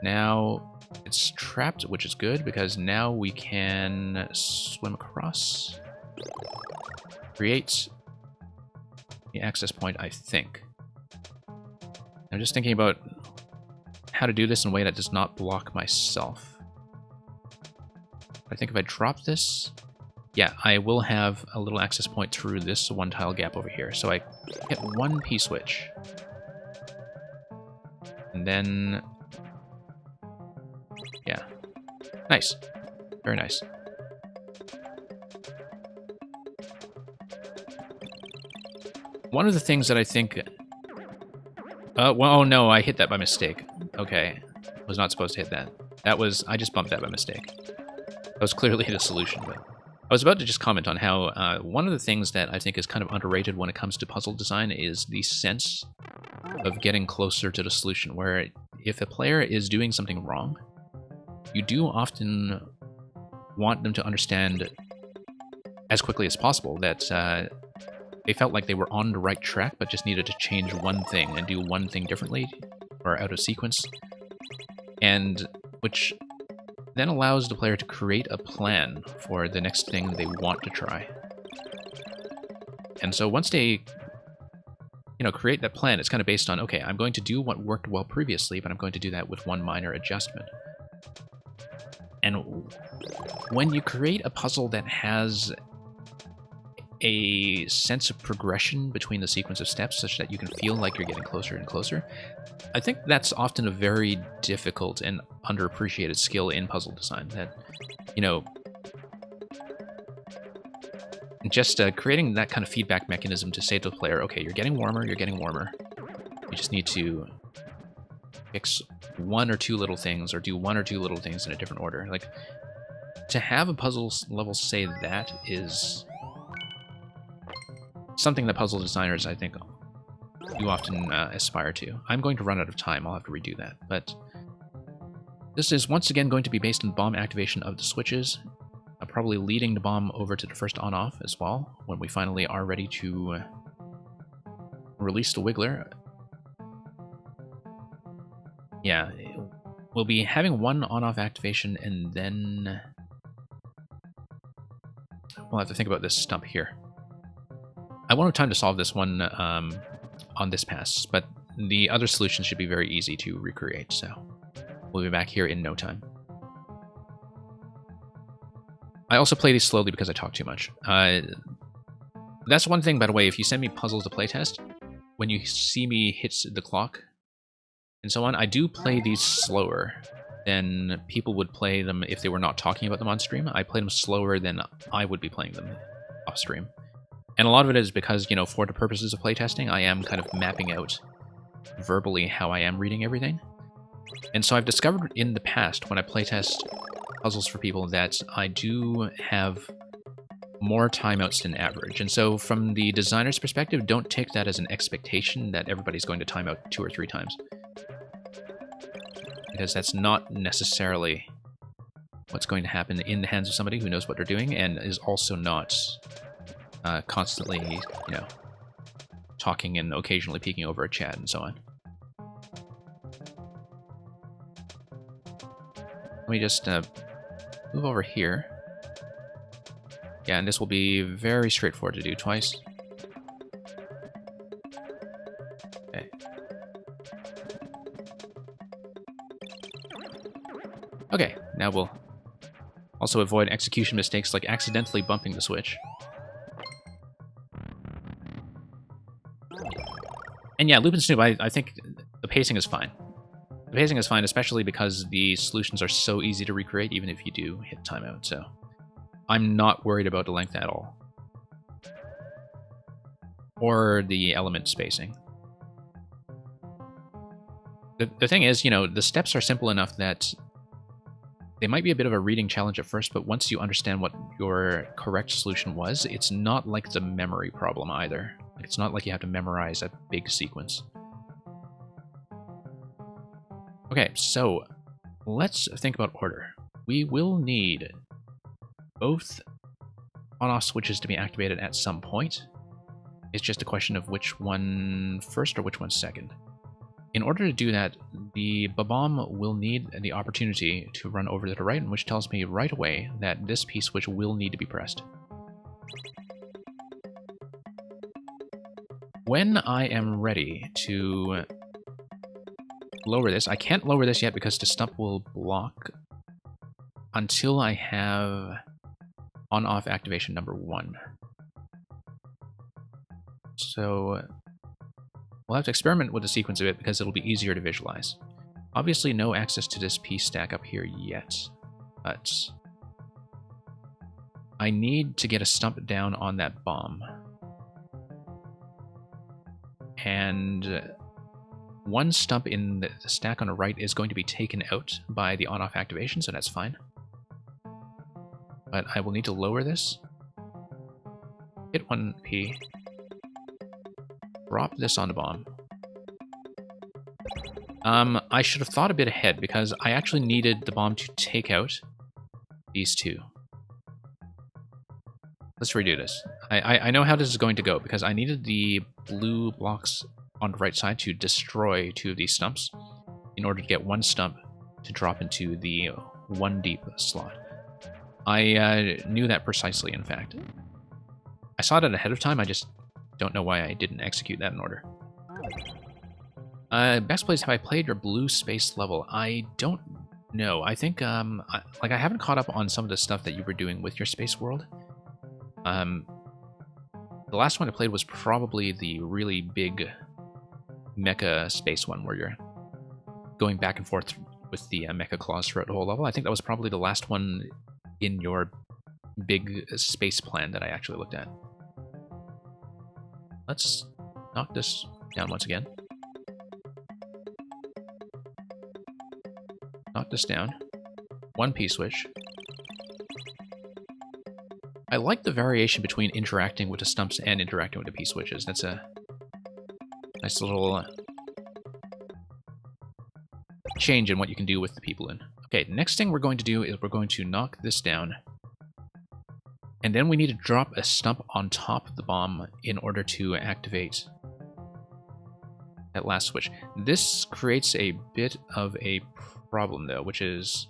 Now, it's trapped, which is good, because now we can swim across. Create the access point, I think. I'm just thinking about how to do this in a way that does not block myself. I think if I drop this, yeah, I will have a little access point through this one tile gap over here. So I get one P-switch. And then... yeah. Nice. Very nice. One of the things that I think... well, oh no, I hit that by mistake. Okay. I was not supposed to hit that. That was... I just bumped that by mistake. That was clearly the solution, but... I was about to just comment on how one of the things that I think is kind of underrated when it comes to puzzle design is the sense of getting closer to the solution, where if a player is doing something wrong, you do often want them to understand as quickly as possible that they felt like they were on the right track, but just needed to change one thing and do one thing differently, or out of sequence, and which then allows the player to create a plan for the next thing they want to try. And so once they, you know, create that plan, it's kind of based on, okay, I'm going to do what worked well previously, but I'm going to do that with one minor adjustment. And when you create a puzzle that has a sense of progression between the sequence of steps such that you can feel like you're getting closer and closer, I think that's often a very difficult and underappreciated skill in puzzle design. That, you know, just creating that kind of feedback mechanism to say to the player, okay, you're getting warmer, you just need to fix one or two little things, or do one or two little things in a different order. Like, to have a puzzle level say that is something that puzzle designers, I think, do often aspire to. I'm going to run out of time. I'll have to redo that. But this is once again going to be based on bomb activation of the switches, probably leading the bomb over to the first on-off as well, when we finally are ready to release the Wiggler. Yeah, we'll be having one on-off activation, and then we'll have to think about this stump here. I won't have time to solve this one on this pass, but the other solutions should be very easy to recreate, so we'll be back here in no time. I also play these slowly because I talk too much. That's one thing, by the way, if you send me puzzles to playtest, when you see me hit the clock and so on, I do play these slower than people would play them if they were not talking about them on stream. I play them slower than I would be playing them off stream. And a lot of it is because, you know, for the purposes of playtesting, I am kind of mapping out verbally how I am reading everything. And so I've discovered in the past, when I playtest puzzles for people, that I do have more timeouts than average. And so from the designer's perspective, don't take that as an expectation that everybody's going to time out 2 or 3 times. Because that's not necessarily what's going to happen in the hands of somebody who knows what they're doing, and is also not constantly, you know, talking and occasionally peeking over a chat and so on. Let me just move over here. Yeah, and this will be very straightforward to do twice. Okay. Okay, now we'll also avoid execution mistakes like accidentally bumping the switch. And yeah, Loop and Snoop, I think the pacing is fine. The pacing is fine, especially because the solutions are so easy to recreate, even if you do hit timeout, so I'm not worried about the length at all. Or the element spacing. The thing is, you know, the steps are simple enough that they might be a bit of a reading challenge at first, but once you understand what your correct solution was, it's not like the memory problem either. It's not like you have to memorize a big sequence. Okay, so let's think about order. We will need both on-off switches to be activated at some point. It's just a question of which one first or which one second. In order to do that, the Bob-omb will need the opportunity to run over to the right, which tells me right away that this P-switch will need to be pressed. When I am ready to lower this, I can't lower this yet because the stump will block until I have on-off activation number 1. So we'll have to experiment with the sequence a bit because it'll be easier to visualize. Obviously no access to this P stack up here yet, but I need to get a stump down on that bomb. And one stump in the stack on the right is going to be taken out by the on-off activation, so that's fine. But I will need to lower this. Hit 1P. Drop this on the bomb. I should have thought a bit ahead because I actually needed the bomb to take out these two. Let's redo this. I know how this is going to go because I needed the blue blocks on the right side to destroy 2 of these stumps in order to get one stump to drop into the 1 deep slot. I knew that precisely, in fact. I saw that ahead of time, I just don't know why I didn't execute that in order. Best plays have I played your blue space level? I don't know. I think, I haven't caught up on some of the stuff that you were doing with your space world. The last one I played was probably the really big mecha space one where you're going back and forth with the mecha claws throughout the whole level. I think that was probably the last one in your big space plan that I actually looked at. Let's knock this down once again. Knock this down. 1 P-switch. I like the variation between interacting with the stumps and interacting with the P-switches. That's a nice little change in what you can do with the P-balloon. Okay, next thing we're going to do is we're going to knock this down. And then we need to drop a stump on top of the bomb in order to activate that last switch. This creates a bit of a problem, though, which is...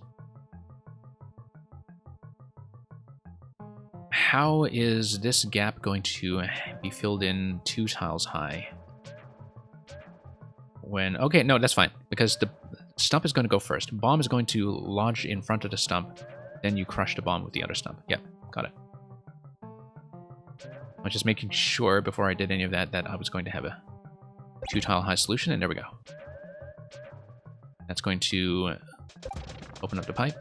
how is this gap going to be filled in 2 tiles high? When... okay, no, that's fine, because the stump is going to go first. Bomb is going to lodge in front of the stump, then you crush the bomb with the other stump. Yep, got it. I was just making sure before I did any of that that I was going to have a 2-tile high solution, and there we go. That's going to open up the pipe.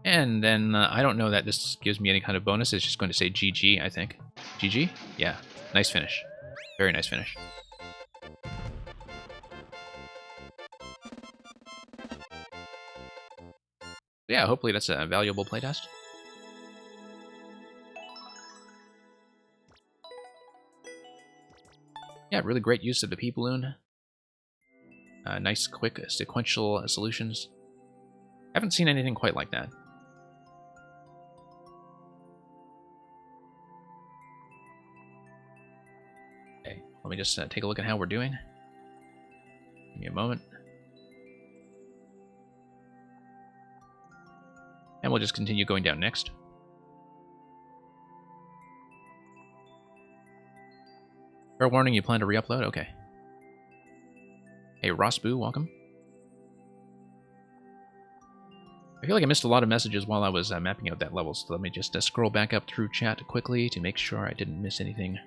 And then I don't know that this gives me any kind of bonus. It's just going to say GG, I think. GG? Yeah. Nice finish. Very nice finish. Yeah, hopefully that's a valuable playtest. Yeah, really great use of the P-balloon. Nice, quick, sequential solutions. Haven't seen anything quite like that. Okay, let me just take a look at how we're doing. Give me a moment. And we'll just continue going down next. Fair warning, you plan to re-upload? Okay. Hey, Ross Boo, welcome. I feel like I missed a lot of messages while I was mapping out that level, so let me just scroll back up through chat quickly to make sure I didn't miss anything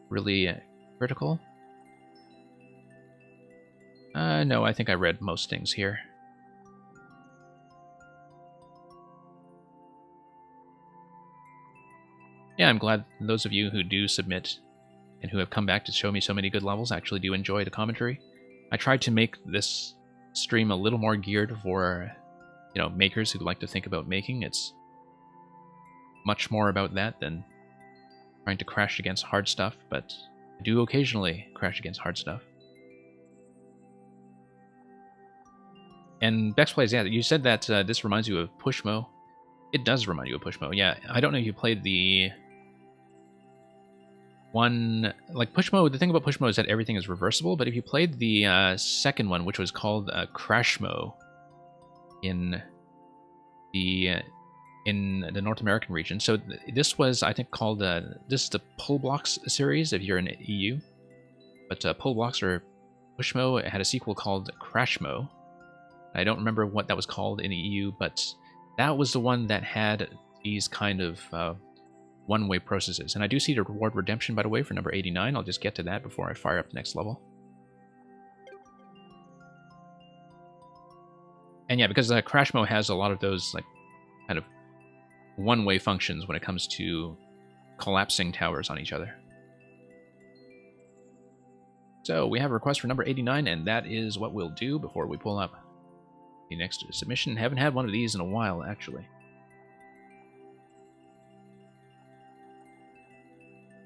really critical. No, I think I read most things here. Yeah, I'm glad those of you who do submit and who have come back to show me so many good levels actually do enjoy the commentary. I tried to make this stream a little more geared for, you know, makers who like to think about making. It's much more about that than trying to crash against hard stuff, but I do occasionally crash against hard stuff. And Bex Plays, yeah, you said that this reminds you of Pushmo. It does remind you of Pushmo, yeah. I don't know if you played the one, like Pushmo, the thing about Pushmo is that everything is reversible, but if you played the second one, which was called Crashmo in the North American region, so this was, I think, called, this is the Pull Blocks series if you're in EU, but Pull Blocks or Pushmo, it had a sequel called Crashmo. I don't remember what that was called in the EU, but that was the one that had these kind of one-way processes. And I do see the reward redemption, by the way, for number 89. I'll just get to that before I fire up the next level. And yeah, because Crashmo has a lot of those like kind of one-way functions when it comes to collapsing towers on each other. So we have a request for number 89, and that is what we'll do before we pull up the next submission. Haven't had one of these in a while, actually.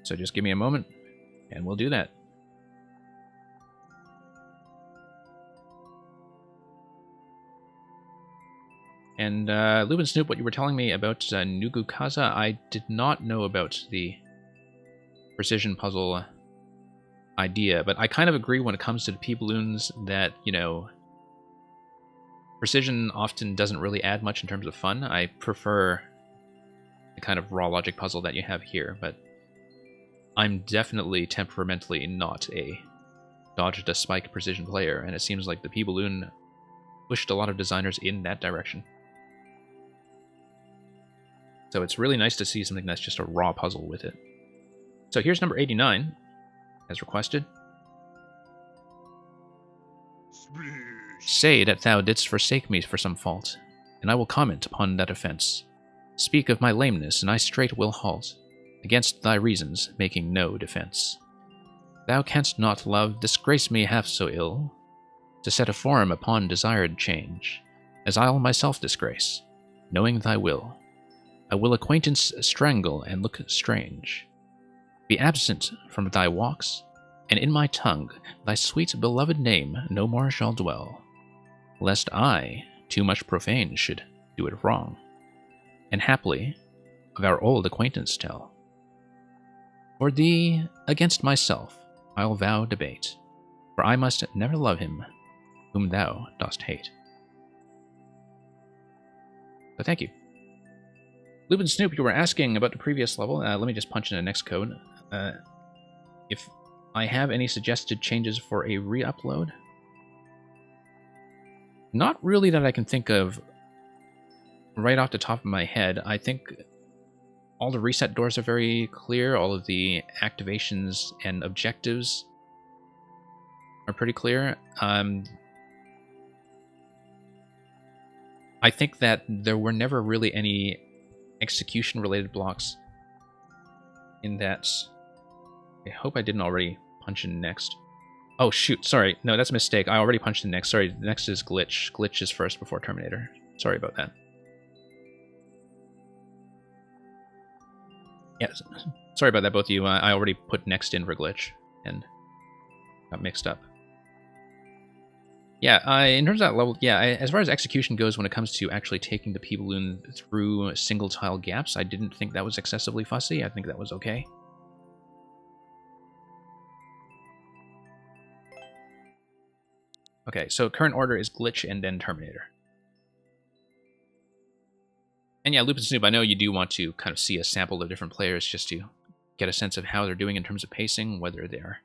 So just give me a moment, and we'll do that. And Lubin Snoop, what you were telling me about Nugu Kaza, I did not know about the precision puzzle idea, but I kind of agree when it comes to the P-balloons that, you know, precision often doesn't really add much in terms of fun. I prefer the kind of raw logic puzzle that you have here, but I'm definitely temperamentally not a dodge the spike precision player, and it seems like the P-balloon pushed a lot of designers in that direction. So it's really nice to see something that's just a raw puzzle with it. So here's number 89, as requested. Say that thou didst forsake me for some fault, and I will comment upon that offence. Speak of my lameness, and I straight will halt, against thy reasons, making no defence. Thou canst not, love, disgrace me half so ill, to set a form upon desired change, as I'll myself disgrace, knowing thy will. I will acquaintance strangle and look strange, be absent from thy walks, and in my tongue thy sweet beloved name no more shall dwell, lest I, too much profane, should do it wrong, and haply of our old acquaintance tell. For thee, against myself, I'll vow debate, for I must never love him whom thou dost hate. So thank you. Lubin Snoop, you were asking about the previous level. Let me just punch in the next code. If I have any suggested changes for a re-upload? Not really that I can think of right off the top of my head. I think all the reset doors are very clear. All of the activations and objectives are pretty clear. I think that there were never really any execution-related blocks in that. I hope I didn't already punch in next. Oh, shoot. Sorry. No, that's a mistake. I already punched in next. Sorry, next is Glitch. Glitch is first before Terminator. Sorry about that. Yes. Sorry about that, both of you. I already put next in for Glitch and got mixed up. Yeah, in terms of that level, yeah, as far as execution goes, when it comes to actually taking the P-balloon through single tile gaps, I didn't think that was excessively fussy. I think that was okay. Okay, so current order is Glitch and then Terminator. And yeah, Lupin Snoop, I know you do want to kind of see a sample of different players just to get a sense of how they're doing in terms of pacing, whether they're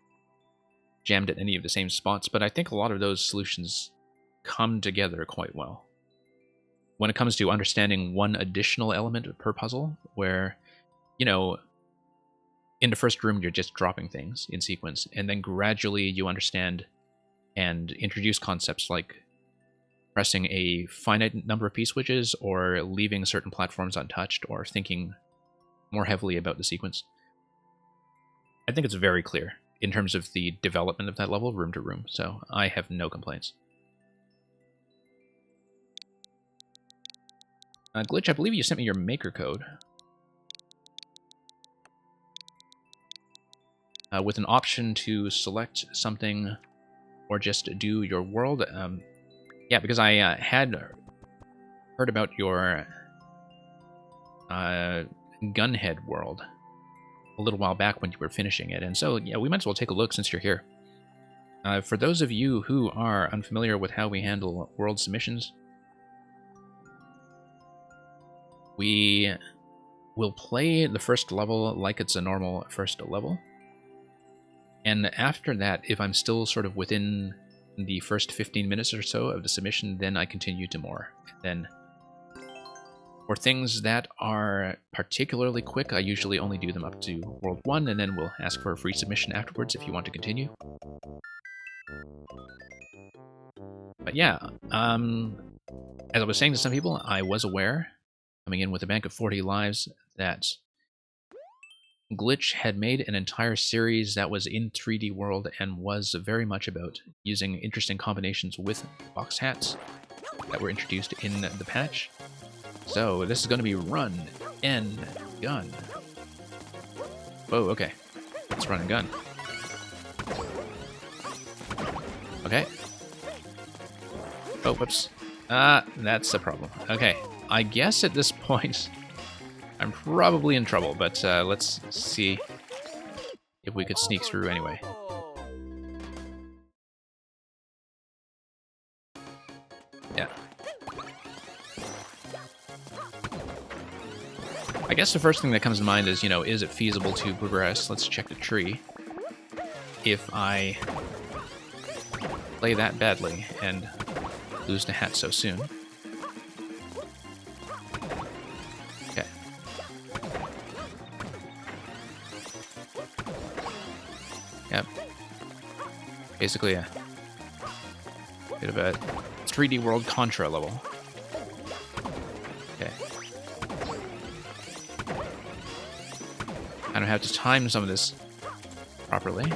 jammed at any of the same spots, but I think a lot of those solutions come together quite well. When it comes to understanding one additional element per puzzle, where, you know, in the first room you're just dropping things in sequence, and then gradually you understand and introduce concepts like pressing a finite number of P-switches, or leaving certain platforms untouched, or thinking more heavily about the sequence. I think it's very clear in terms of the development of that level, room to room, so I have no complaints. Glitch, I believe you sent me your maker code. With an option to select something or just do your world. Yeah, because I had heard about your Gunhead world a little while back when you were finishing it, and so yeah, we might as well take a look since you're here. For those of you who are unfamiliar with how we handle world submissions, we will play the first level like it's a normal first level, and after that, if I'm still sort of within the first 15 minutes or so of the submission, then I continue to more. Then for things that are particularly quick, I usually only do them up to World 1, and then we'll ask for a free submission afterwards if you want to continue. But yeah, as I was saying to some people, I was aware, coming in with a bank of 40 lives, that Glitch had made an entire series that was in 3D World and was very much about using interesting combinations with box hats that were introduced in the patch. So this is going to be run and gun. Whoa, okay. Let's run and gun. Okay. Oh, whoops. That's a problem. Okay. I guess at this point, I'm probably in trouble, but let's see if we could sneak through anyway. Yeah. I guess the first thing that comes to mind is, you know, is it feasible to progress? Let's check the tree. If I play that badly and lose the hat so soon. Okay. Yep. Basically a bit of a 3D World Contra level. Okay. I don't have to time some of this properly.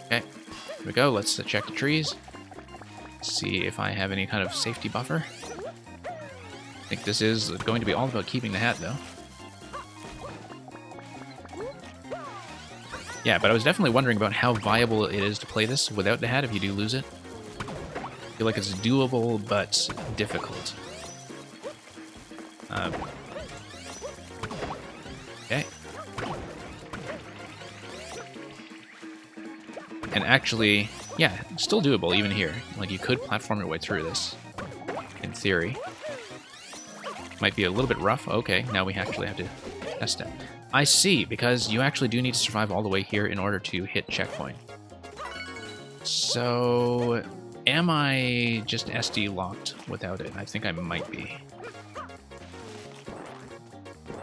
Okay, here we go. Let's check the trees. See if I have any kind of safety buffer. I think this is going to be all about keeping the hat, though. Yeah, but I was definitely wondering about how viable it is to play this without the hat if you do lose it. I feel like it's doable, but difficult. Okay. And actually, yeah, still doable even here. Like, you could platform your way through this, in theory. Might be a little bit rough. Okay, now we actually have to test that. I see, because you actually do need to survive all the way here in order to hit checkpoint. So, am I just SD locked without it? I think I might be.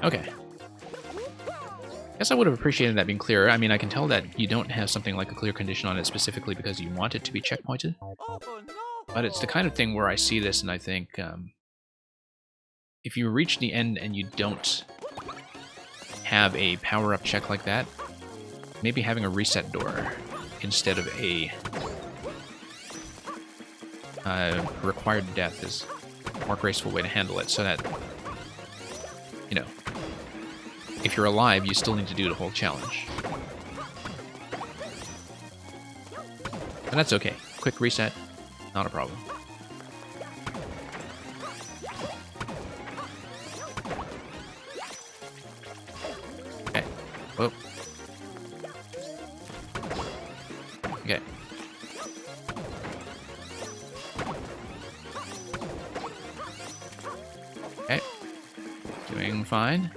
Okay. Guess I would have appreciated that being clearer. I mean, I can tell that you don't have something like a clear condition on it specifically because you want it to be checkpointed. But it's the kind of thing where I see this and I think, if you reach the end and you don't have a power-up check like that, maybe having a reset door instead of a required death is a more graceful way to handle it, so that, you know, if you're alive, you still need to do the whole challenge. But that's okay. Quick reset, not a problem. Okay. Whoa. Okay. fine.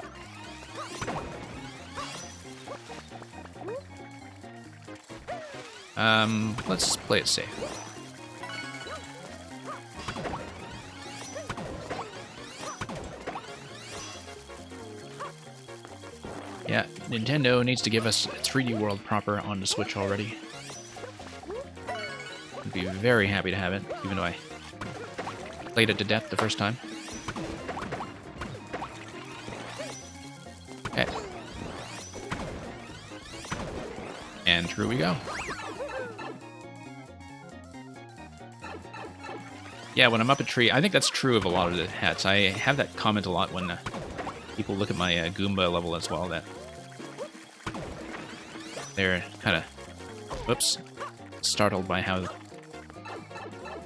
Let's play it safe. Yeah, Nintendo needs to give us 3D World proper on the Switch already. I'd be very happy to have it, even though I played it to death the first time. Okay. And through we go. Yeah, when I'm up a tree, I think that's true of a lot of the hats. I have that comment a lot when people look at my Goomba level as well, that they're kind of, whoops, startled by how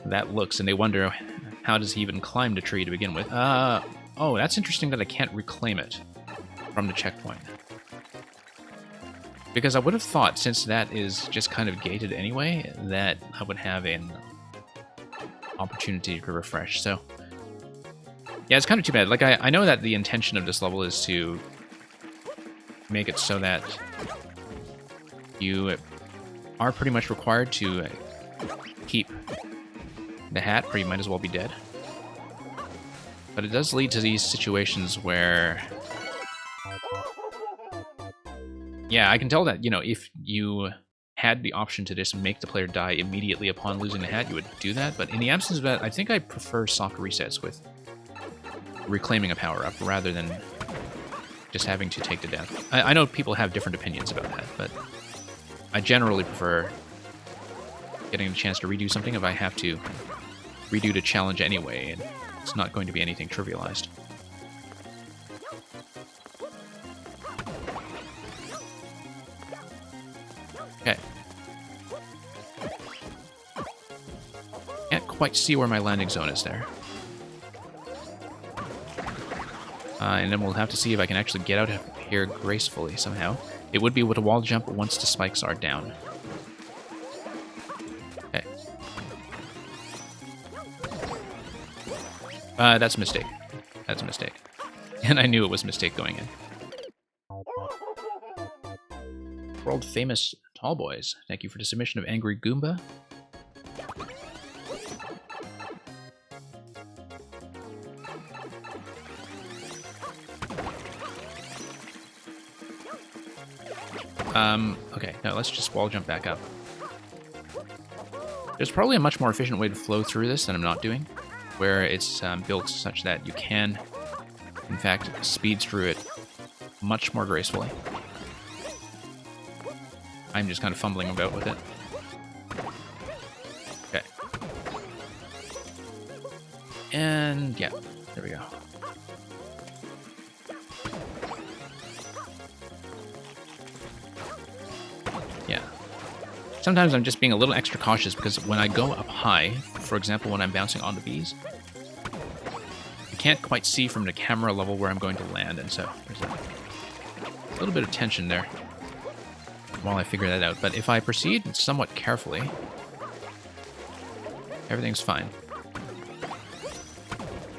that looks, and they wonder, how does he even climb the tree to begin with? Oh, that's interesting that I can't reclaim it from the checkpoint. Because I would have thought, since that is just kind of gated anyway, that I would have an opportunity to refresh, so... Yeah, it's kind of too bad. Like, I know that the intention of this level is to make it so that you are pretty much required to keep the hat, or you might as well be dead. But it does lead to these situations where... Yeah, I can tell that, you know, if you had the option to just make the player die immediately upon losing the hat, you would do that. But in the absence of that, I think I prefer soft resets with reclaiming a power-up rather than just having to take the death. I know people have different opinions about that, but I generally prefer getting a chance to redo something if I have to redo the challenge anyway, and it's not going to be anything trivialized. Okay. Can't quite see where my landing zone is there. And then we'll have to see if I can actually get out of here gracefully somehow. It would be with a wall jump once the spikes are down. Okay. That's a mistake. That's a mistake. And I knew it was a mistake going in. World famous Tall Boys. Thank you for the submission of Angry Goomba. Okay, now let's just wall jump back up. There's probably a much more efficient way to flow through this than I'm not doing, where it's built such that you can, in fact, speed through it much more gracefully. I'm just kind of fumbling about with it. Okay. And, yeah, there we go. Yeah. Sometimes I'm just being a little extra cautious because when I go up high, for example, when I'm bouncing on the bees, I can't quite see from the camera level where I'm going to land, and so there's a little bit of tension there while I figure that out. But if I proceed somewhat carefully, everything's fine.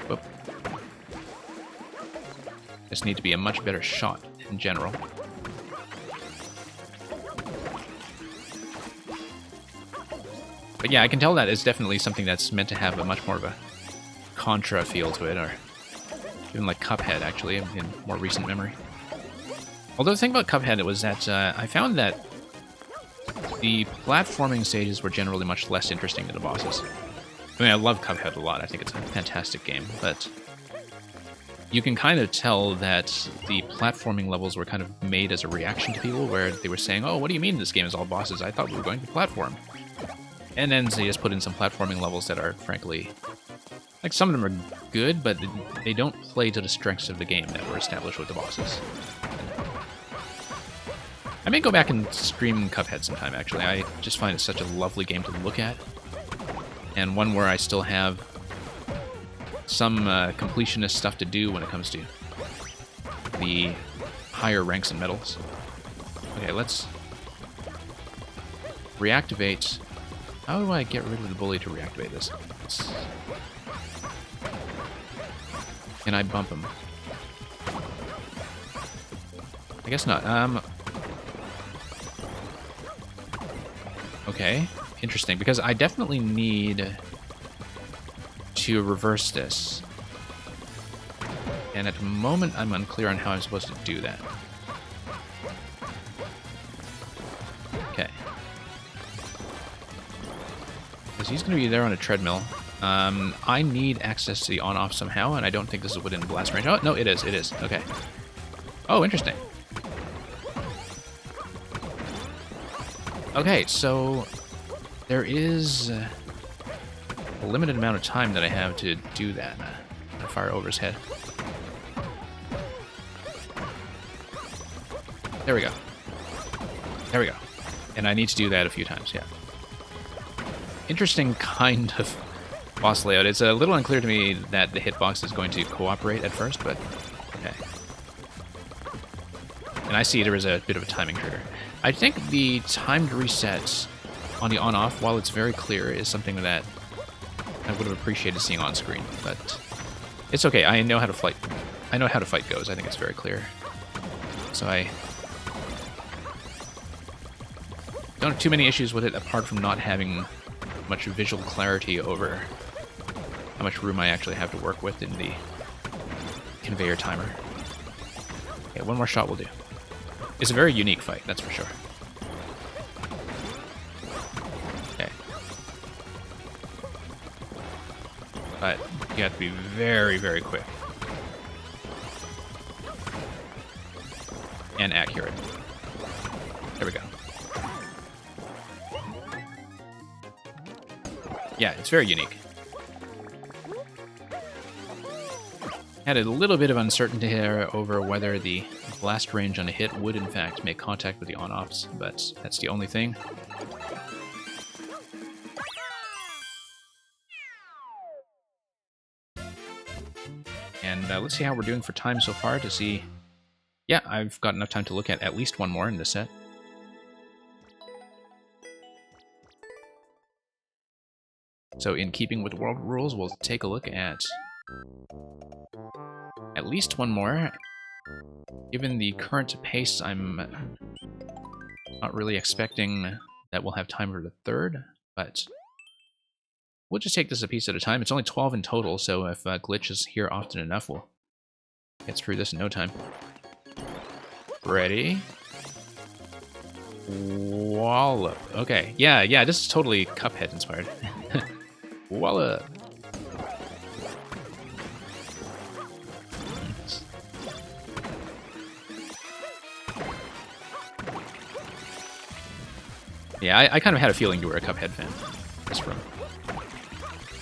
Whoop. Just need to be a much better shot in general. But yeah, I can tell that it's definitely something that's meant to have a much more of a Contra feel to it, or even like Cuphead, actually, in more recent memory. Although the thing about Cuphead was that I found that the platforming stages were generally much less interesting than the bosses. I mean, I love Cuphead a lot. I think it's a fantastic game, but you can kind of tell that the platforming levels were kind of made as a reaction to people, where they were saying, oh, what do you mean this game is all bosses? I thought we were going to platform. And then they just put in some platforming levels that are, frankly, like, some of them are good, but they don't play to the strengths of the game that were established with the bosses. I may go back and stream Cuphead sometime, actually. I just find it such a lovely game to look at. And one where I still have some completionist stuff to do when it comes to the higher ranks and medals. Okay, let's reactivate. How do I get rid of the bully to reactivate this? Can I bump him? I guess not. Okay, interesting, because I definitely need to reverse this. And at the moment, I'm unclear on how I'm supposed to do that. Okay. Because he's going to be there on a treadmill. I need access to the on-off somehow, and I don't think this is within blast range. Oh, no, it is. It is. Okay. Oh, interesting. Okay, so there is a limited amount of time that I have to do that. I'm gonna fire over his head. There we go. There we go. And I need to do that a few times, yeah. Interesting kind of boss layout. It's a little unclear to me that the hitbox is going to cooperate at first, but okay. And I see there is a bit of a timing trigger. I think the timed reset on the on-off, while it's very clear, is something that I would have appreciated seeing on screen, but it's okay. I know how to fight. I know how to fight goes. I think it's very clear. So I don't have too many issues with it, apart from not having much visual clarity over how much room I actually have to work with in the conveyor timer. Okay, one more shot will do. It's a very unique fight, that's for sure. Okay. But you have to be very, very quick. And accurate. There we go. Yeah, it's very unique. Had a little bit of uncertainty here over whether the blast range on a hit would in fact make contact with the on-offs, but that's the only thing. And let's see how we're doing for time so far to see... Yeah, I've got enough time to look at least one more in this set. So in keeping with world rules, we'll take a look at least one more. Given the current pace, I'm not really expecting that we'll have time for the third, but we'll just take this a piece at a time. It's only 12 in total, so if Glitch is here often enough, we'll get through this in no time. Ready? Wallop. Okay, yeah, this is totally Cuphead inspired. Wallop. Yeah, I kind of had a feeling you were a Cuphead fan. Just from...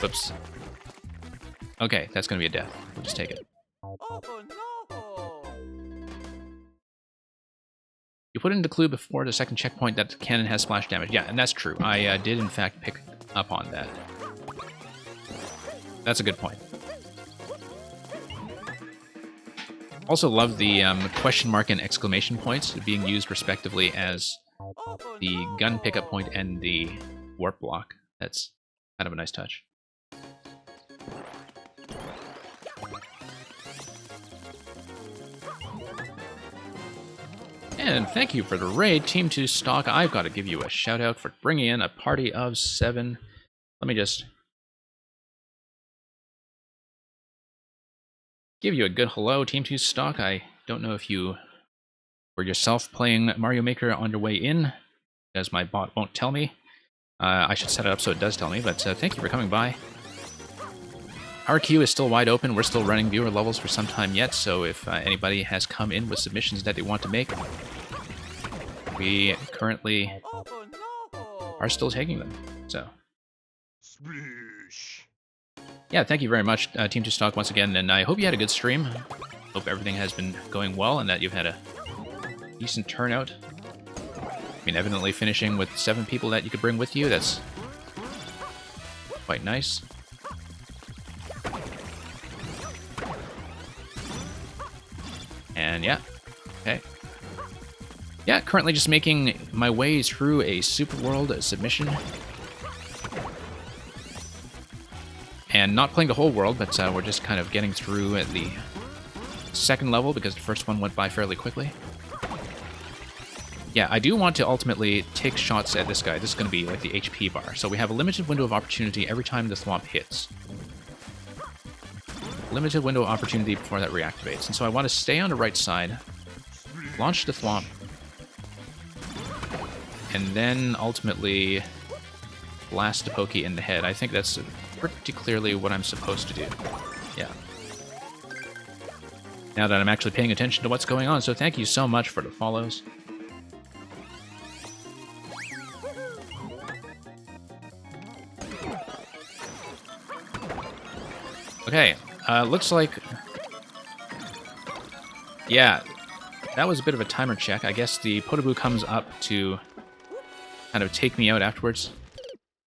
Whoops. Okay, that's gonna be a death. We'll just take it. Oh no! You put in the clue before the second checkpoint that the cannon has splash damage. Yeah, and that's true. I did in fact pick up on that. That's a good point. Also love the question mark and exclamation points being used respectively as the gun pickup point and the warp block. That's kind of a nice touch. And thank you for the raid, Team 2 Stock. I've got to give you a shout out for bringing in a party of 7. Let me just give you a good hello, Team 2 Stock. I don't know if you were yourself playing Mario Maker on your way in, as my bot won't tell me. I should set it up so it does tell me, but thank you for coming by. Our queue is still wide open. We're still running viewer levels for some time yet, so if anybody has come in with submissions that they want to make, we currently are still taking them. So, yeah, thank you very much, Team 2 Stock, once again, and I hope you had a good stream. Hope everything has been going well and that you've had a decent turnout. I mean, evidently finishing with 7 people that you could bring with you, that's quite nice. And yeah, okay. Yeah, currently just making my way through a Super World submission. And not playing the whole world, but we're just kind of getting through at the second level because the first one went by fairly quickly. Yeah, I do want to ultimately take shots at this guy. This is going to be like the HP bar. So we have a limited window of opportunity every time the Thwomp hits. Limited window of opportunity before that reactivates. And so I want to stay on the right side, launch the Thwomp, and then ultimately blast the Pokey in the head. I think that's pretty clearly what I'm supposed to do. Yeah. Now that I'm actually paying attention to what's going on, so thank you so much for the follows. Okay, looks like... Yeah, that was a bit of a timer check. I guess the Podoboo comes up to kind of take me out afterwards.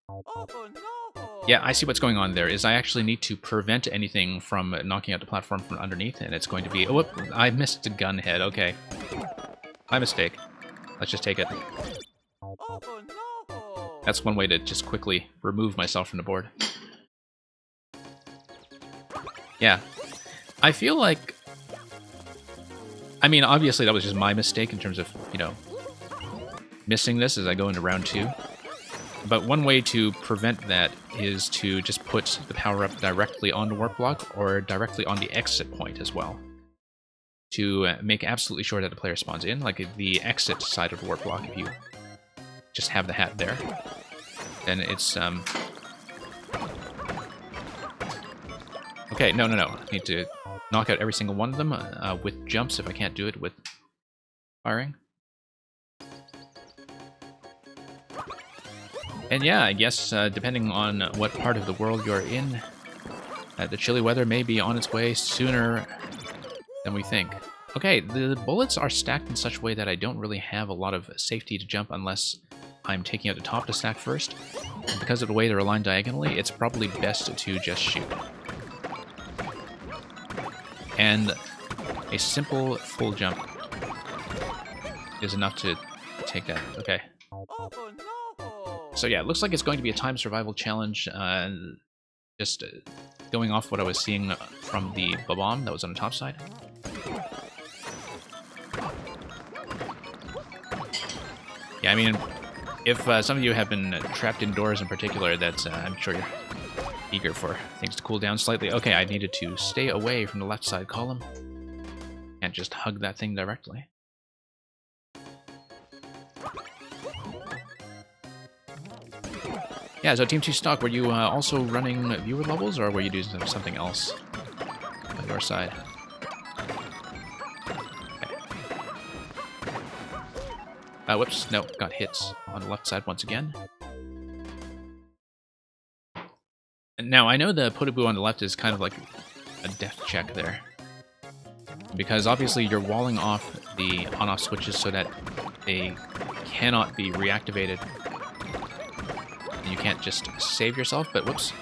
Oh no! Yeah, I see what's going on there, is I actually need to prevent anything from knocking out the platform from underneath, and it's going to be... Oh, whoop, I missed the gun head, okay. My mistake. Let's just take it. Oh no! That's one way to just quickly remove myself from the board. Yeah. I feel like... I mean, obviously that was just my mistake in terms of, you know, missing this as I go into round 2. But one way to prevent that is to just put the power-up directly on the warp block or directly on the exit point as well. To make absolutely sure that the player spawns in, like the exit side of the warp block, if you just have the hat there, then it's... Okay, no. I need to knock out every single one of them with jumps if I can't do it with firing. And yeah, I guess depending on what part of the world you're in, the chilly weather may be on its way sooner than we think. Okay, the bullets are stacked in such a way that I don't really have a lot of safety to jump unless I'm taking out the top to stack first. And because of the way they're aligned diagonally, it's probably best to just shoot. And a simple full jump is enough to take that. Okay. Oh no! So yeah, it looks like it's going to be a time survival challenge. Just going off what I was seeing from the bomb that was on the top side. Yeah, I mean, if some of you have been trapped indoors in particular, that's I'm sure you're eager for things to cool down slightly. Okay, I needed to stay away from the left side column. Can't just hug that thing directly. Yeah, so Team 2 Stock, were you also running viewer levels, or were you doing something else on your side? Okay. Whoops, no, got hits on the left side once again. Now, I know the Podoboo on the left is kind of like a death check there. Because obviously you're walling off the on-off switches so that they cannot be reactivated. And you can't just save yourself, but whoops.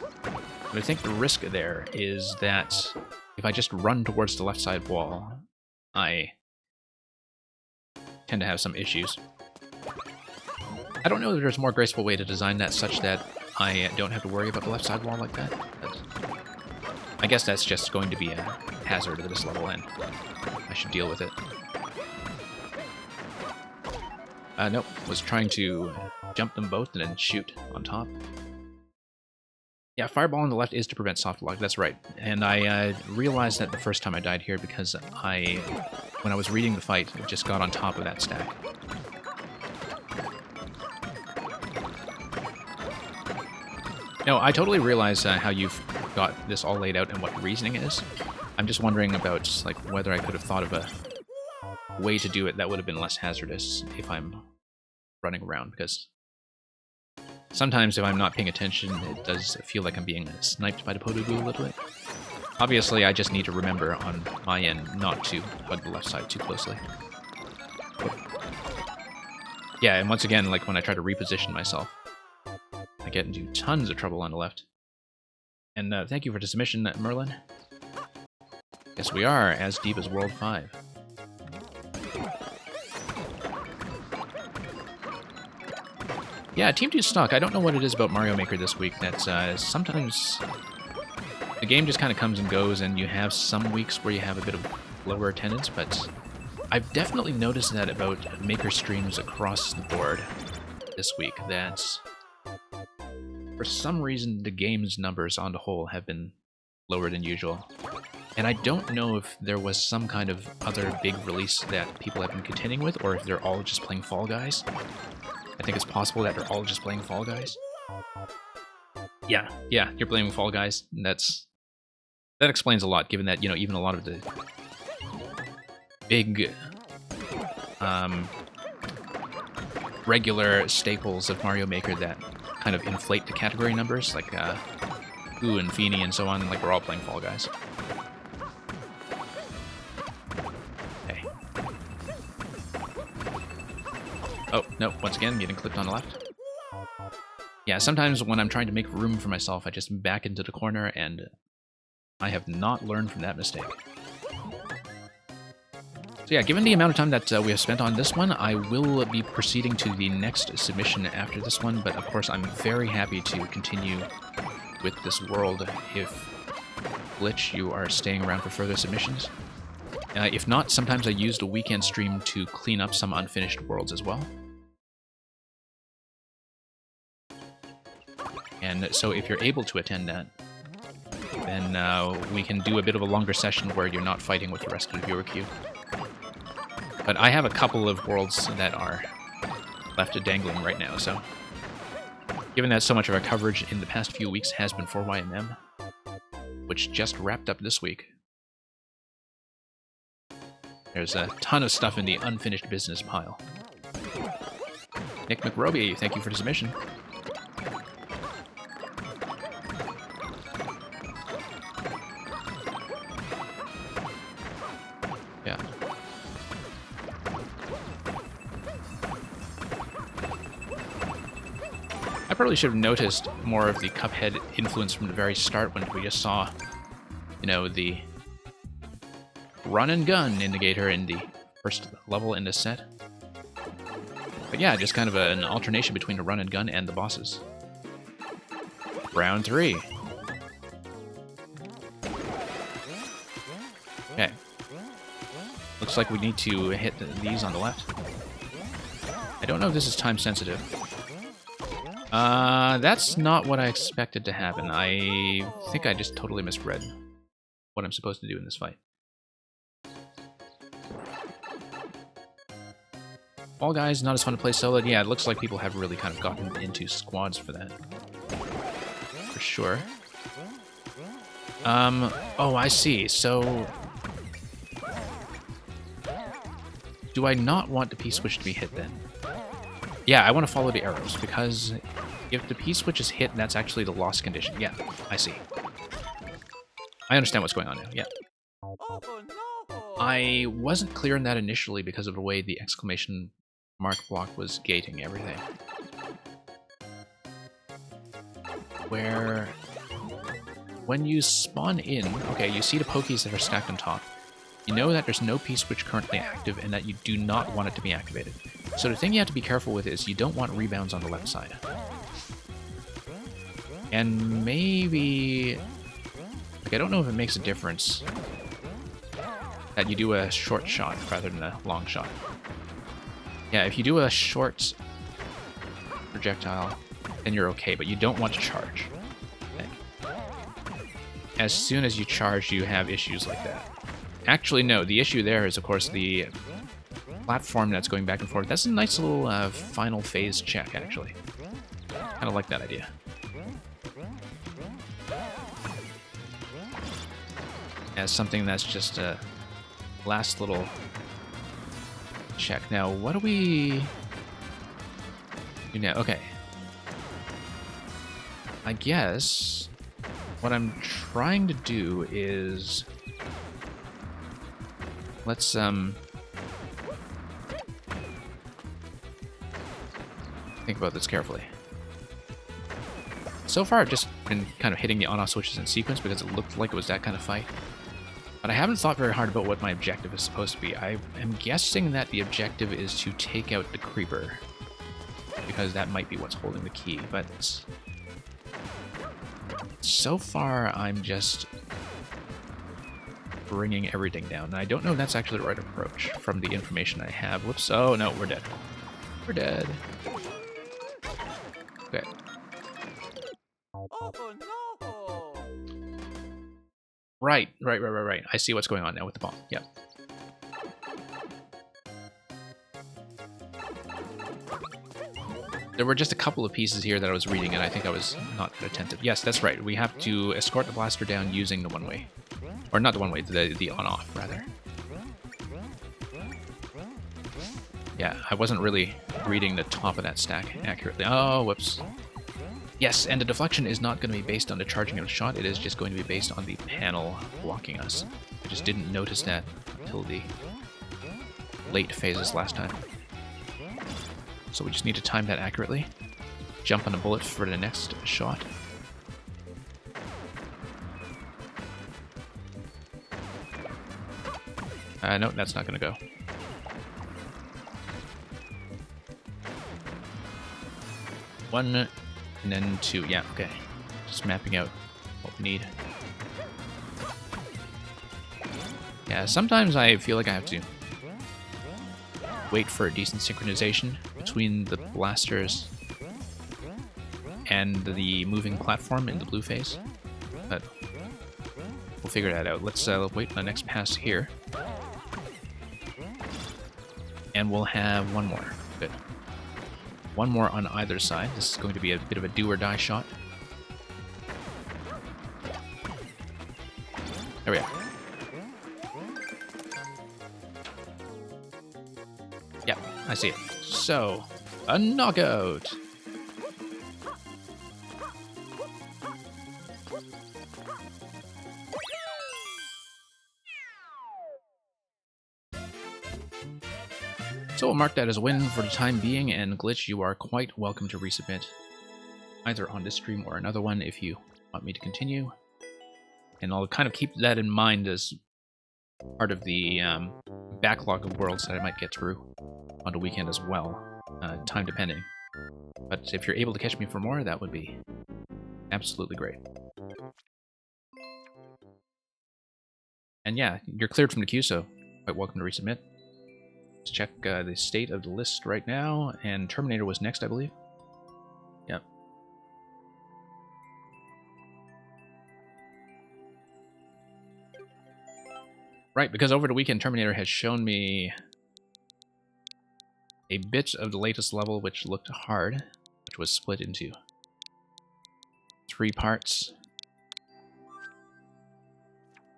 But I think the risk there is that if I just run towards the left side wall, I tend to have some issues. I don't know if there's a more graceful way to design that such that I don't have to worry about the left side wall like that, but I guess that's just going to be a hazard at this level, and I should deal with it. Nope, was trying to jump them both and then shoot on top. Yeah, fireball on the left is to prevent soft lock, that's right. And I realized that the first time I died here because when I was reading the fight, it just got on top of that stack. No, I totally realize how you've got this all laid out and what the reasoning is. I'm just wondering about just, like, whether I could have thought of a way to do it that would have been less hazardous if I'm running around, because sometimes if I'm not paying attention, it does feel like I'm being sniped by the Podoboo a little bit. Obviously, I just need to remember on my end not to hug the left side too closely. Yeah, and once again, like when I try to reposition myself, I get into tons of trouble on the left. And thank you for the submission, Merlin. Yes, we are as deep as World 5. Yeah, Team 2 Stock, I don't know what it is about Mario Maker this week that sometimes the game just kind of comes and goes, and you have some weeks where you have a bit of lower attendance, but I've definitely noticed that about Maker streams across the board this week, that for some reason the game's numbers on the whole have been lower than usual. And I don't know if there was some kind of other big release that people have been contending with, or if they're all just playing Fall Guys. I think it's possible that they're all just playing Fall Guys. Yeah, you're playing Fall Guys. That explains a lot, given that, you know, even a lot of the big regular staples of Mario Maker that kind of inflate the category numbers, like Goo and Feeny and so on, like we're all playing Fall Guys. Okay. Oh, no, once again, getting clipped on the left. Yeah, sometimes when I'm trying to make room for myself, I just back into the corner, and I have not learned from that mistake. So yeah, given the amount of time that we have spent on this one, I will be proceeding to the next submission after this one, but of course I'm very happy to continue with this world if, Glitch, you are staying around for further submissions. If not, sometimes I use the weekend stream to clean up some unfinished worlds as well. And so if you're able to attend that, then we can do a bit of a longer session where you're not fighting with the rest of the viewer queue. But I have a couple of worlds that are left dangling right now, so given that so much of our coverage in the past few weeks has been 4YMM, which just wrapped up this week, there's a ton of stuff in the unfinished business pile. Nick McRoby, thank you for the submission. Yeah. I probably should have noticed more of the Cuphead influence from the very start when we just saw, you know, the run and gun indicator in the first level in this set. But yeah, just kind of an alternation between the run and gun and the bosses. Round 3. Okay. Looks like we need to hit these on the left. I don't know if this is time sensitive. That's not what I expected to happen. I think I just totally misread what I'm supposed to do in this fight. Fall Guys, not as fun to play solo. Yeah, it looks like people have really kind of gotten into squads for that. For sure. Oh, I see. So do I not want the P-switch to be hit then? Yeah, I want to follow the arrows, because if the P-switch is hit, that's actually the lost condition. Yeah, I see. I understand what's going on now, yeah. Oh no! I wasn't clear on that initially because of the way the exclamation mark block was gating everything. Where, when you spawn in, okay, you see the Pokies that are stacked on top. You know that there's no P-switch currently active and that you do not want it to be activated. So the thing you have to be careful with is you don't want rebounds on the left side. And maybe, like, I don't know if it makes a difference that you do a short shot rather than a long shot. Yeah, if you do a short projectile, then you're okay, but you don't want to charge. Okay. As soon as you charge, you have issues like that. Actually, no, the issue there is, of course, the platform that's going back and forth. That's a nice little final phase check, actually. Kind of like that idea. As something that's just a last little check. Now, what do we do now? Okay. I guess what I'm trying to do is let's think about this carefully. So far, I've just been kind of hitting the on-off switches in sequence because it looked like it was that kind of fight. But I haven't thought very hard about what my objective is supposed to be. I am guessing that the objective is to take out the creeper, because that might be what's holding the key, but so far I'm just bringing everything down. And I don't know if that's actually the right approach from the information I have. Whoops. Oh, no, we're dead. We're dead. Okay. Oh no! Right. I see what's going on now with the bomb. Yep. There were just a couple of pieces here that I was reading, and I think I was not attentive. Yes, that's right. We have to escort the blaster down using the one-way. Or not the one-way, the on-off, rather. Yeah, I wasn't really reading the top of that stack accurately. Oh, whoops. Yes, and the deflection is not going to be based on the charging of the shot. It is just going to be based on the panel blocking us. I just didn't notice that until the late phases last time. So we just need to time that accurately. Jump on a bullet for the next shot. No, that's not going to go. One, and then two. Yeah, okay. Just mapping out what we need. Yeah, sometimes I feel like I have to wait for a decent synchronization between the blasters and the moving platform in the blue phase. But we'll figure that out. Let's wait for the next pass here. And we'll have one more. Good. One more on either side. This is going to be a bit of a do-or-die shot. There we go. Yep, I see it. So, a knockout! So we'll mark that as a win for the time being, and Glitch, you are quite welcome to resubmit either on this stream or another one if you want me to continue. And I'll kind of keep that in mind as part of the backlog of worlds that I might get through on the weekend as well, time depending. But if you're able to catch me for more, that would be absolutely great. And yeah, you're cleared from the queue, so quite welcome to resubmit. Let's check the state of the list right now, and Terminator was next, I believe. Yep. Right, because over the weekend, Terminator has shown me a bit of the latest level, which looked hard, which was split into 3 parts.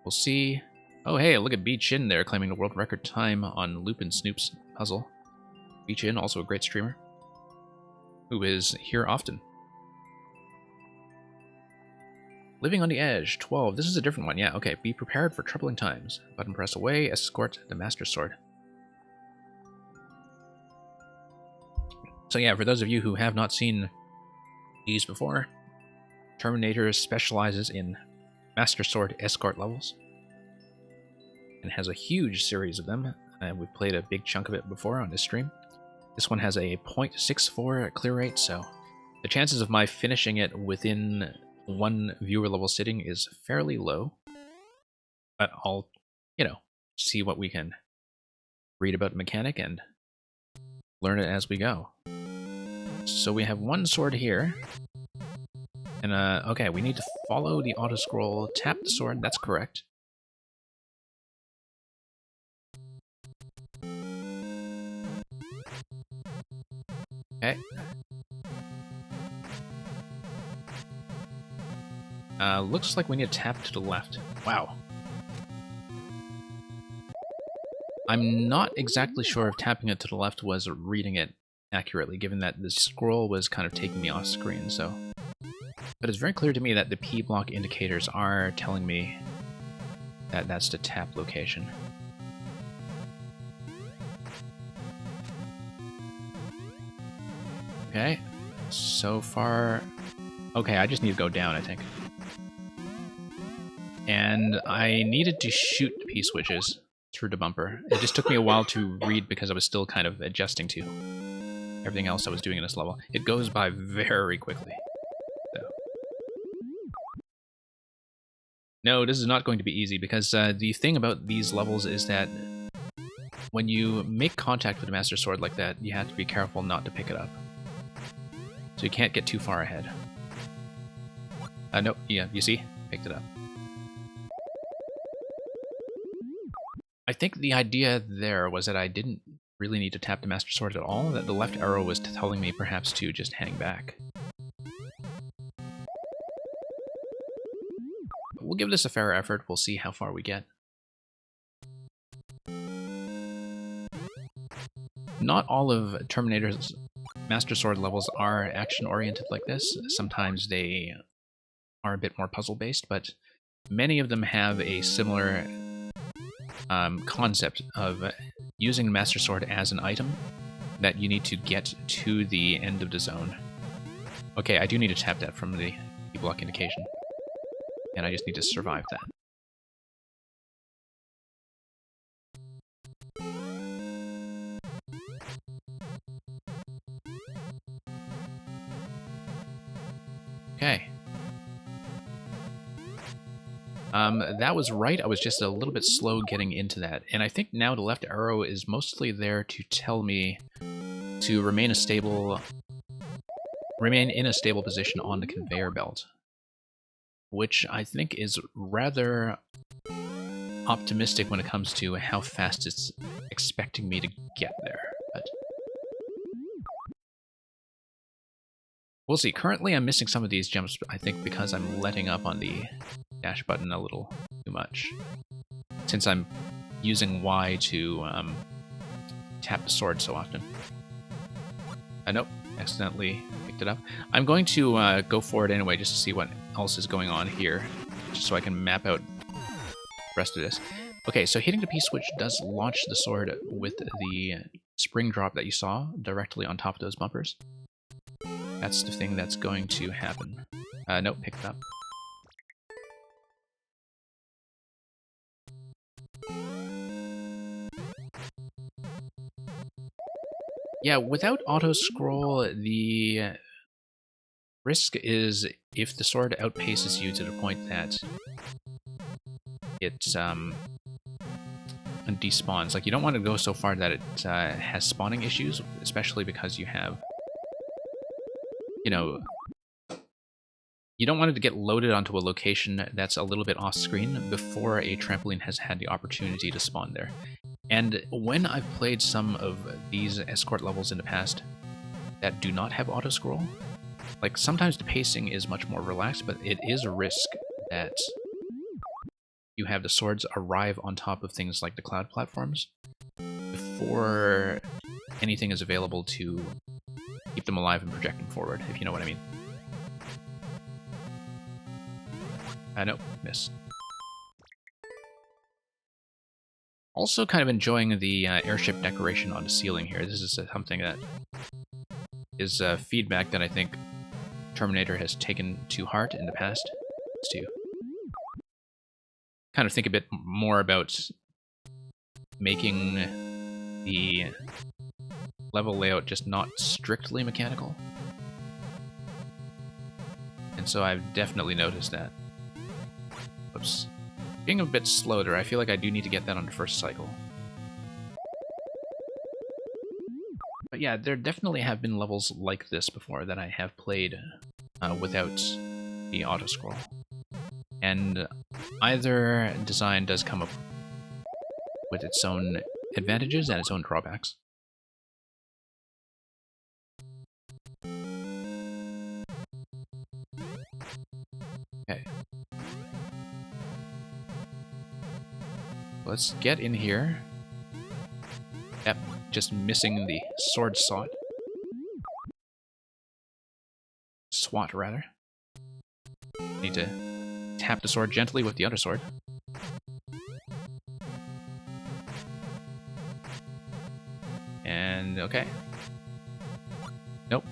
We'll see. Oh, hey, look at B Chin there, claiming the world record time on Lupin Snoop's puzzle. B Chin, also a great streamer, who is here often. Living on the Edge, 12. This is a different one. Yeah, okay. Be prepared for troubling times. Button press away, escort the Master Sword. So yeah, for those of you who have not seen these before, Terminator specializes in Master Sword escort levels and has a huge series of them. We've played a big chunk of it before on this stream. This one has a 0.64 clear rate, so the chances of my finishing it within one viewer level sitting is fairly low. But I'll, see what we can read about the mechanic and learn it as we go. So we have one sword here. And, okay, we need to follow the auto-scroll, tap the sword, that's correct. Okay. Looks like we need to tap to the left. Wow. I'm not exactly sure if tapping it to the left was reading it accurately, given that the scroll was kind of taking me off screen, so... But it's very clear to me that the P block indicators are telling me that that's the tap location. Okay, so far... Okay, I just need to go down, I think. And I needed to shoot the P-switches through the bumper. It just took me a while to read because I was still kind of adjusting to everything else I was doing in this level. It goes by very quickly. No, this is not going to be easy, because the thing about these levels is that when you make contact with a Master Sword like that, you have to be careful not to pick it up. So you can't get too far ahead. No, yeah, you see? Picked it up. I think the idea there was that I didn't really need to tap the Master Sword at all, that the left arrow was telling me perhaps to just hang back. But we'll give this a fair effort, we'll see how far we get. Not all of Terminator's Master Sword levels are action-oriented like this. Sometimes they are a bit more puzzle-based, but many of them have a similar concept of using the Master Sword as an item that you need to get to the end of the zone. Okay, I do need to tap that from the block indication, and I just need to survive that. Okay. That was right. I was just a little bit slow getting into that. And I think now the left arrow is mostly there to tell me to remain in a stable position on the conveyor belt, which I think is rather optimistic when it comes to how fast it's expecting me to get there. But we'll see. Currently, I'm missing some of these jumps, I think, because I'm letting up on the dash button a little too much, since I'm using Y to tap the sword so often. Nope, accidentally picked it up. I'm going to go forward anyway, just to see what else is going on here, just so I can map out the rest of this. Okay, so hitting the P-switch does launch the sword with the spring drop that you saw directly on top of those bumpers. That's the thing that's going to happen. Nope, picked it up. Yeah, without auto-scroll, the risk is if the sword outpaces you to the point that it despawns. Like, you don't want to go so far that it has spawning issues, especially because you have, you know, you don't want it to get loaded onto a location that's a little bit off-screen before a trampoline has had the opportunity to spawn there. And when I've played some of these escort levels in the past that do not have auto-scroll, like, sometimes the pacing is much more relaxed, but it is a risk that you have the swords arrive on top of things like the cloud platforms before anything is available to keep them alive and project them forward, if you know what I mean. Nope, miss. Also kind of enjoying the airship decoration on the ceiling here. This is something that is feedback that I think Terminator has taken to heart in the past. To kind of think a bit more about making the level layout just not strictly mechanical. And so I've definitely noticed that. Whoops. Being a bit slow there, I feel like I do need to get that on the first cycle. But yeah, there definitely have been levels like this before that I have played without the auto-scroll. And either design does come up with its own advantages and its own drawbacks. Okay. Let's get in here. Yep, just missing the sword slot. SWAT, rather. Need to tap the sword gently with the other sword. And okay. Nope.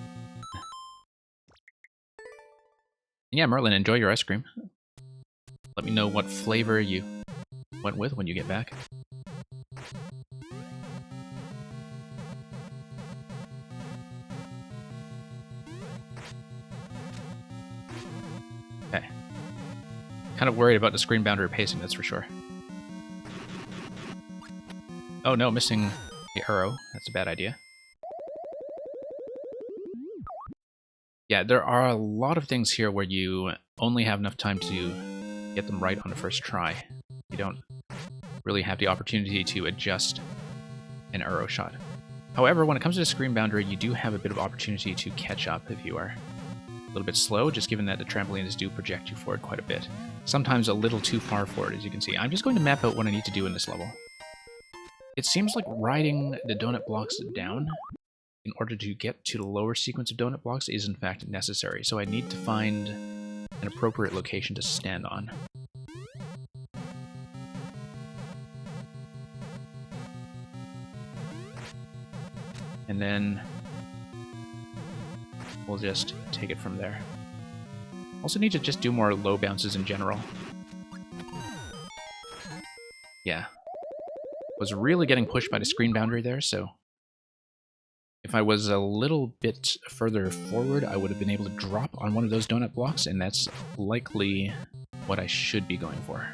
Yeah, Merlin, enjoy your ice cream. Let me know what flavor you went with when you get back. Okay. Kind of worried about the screen boundary pacing, that's for sure. Oh no, missing the arrow. That's a bad idea. Yeah, there are a lot of things here where you only have enough time to get them right on the first try. You don't really have the opportunity to adjust an arrow shot. However, when it comes to the screen boundary, you do have a bit of opportunity to catch up if you are a little bit slow, just given that the trampolines do project you forward quite a bit. Sometimes a little too far forward, as you can see. I'm just going to map out what I need to do in this level. It seems like riding the donut blocks down in order to get to the lower sequence of donut blocks is in fact necessary, so I need to find an appropriate location to stand on. And then we'll just take it from there. Also need to just do more low bounces in general. Yeah. Was really getting pushed by the screen boundary there, so if I was a little bit further forward, I would have been able to drop on one of those donut blocks, and that's likely what I should be going for.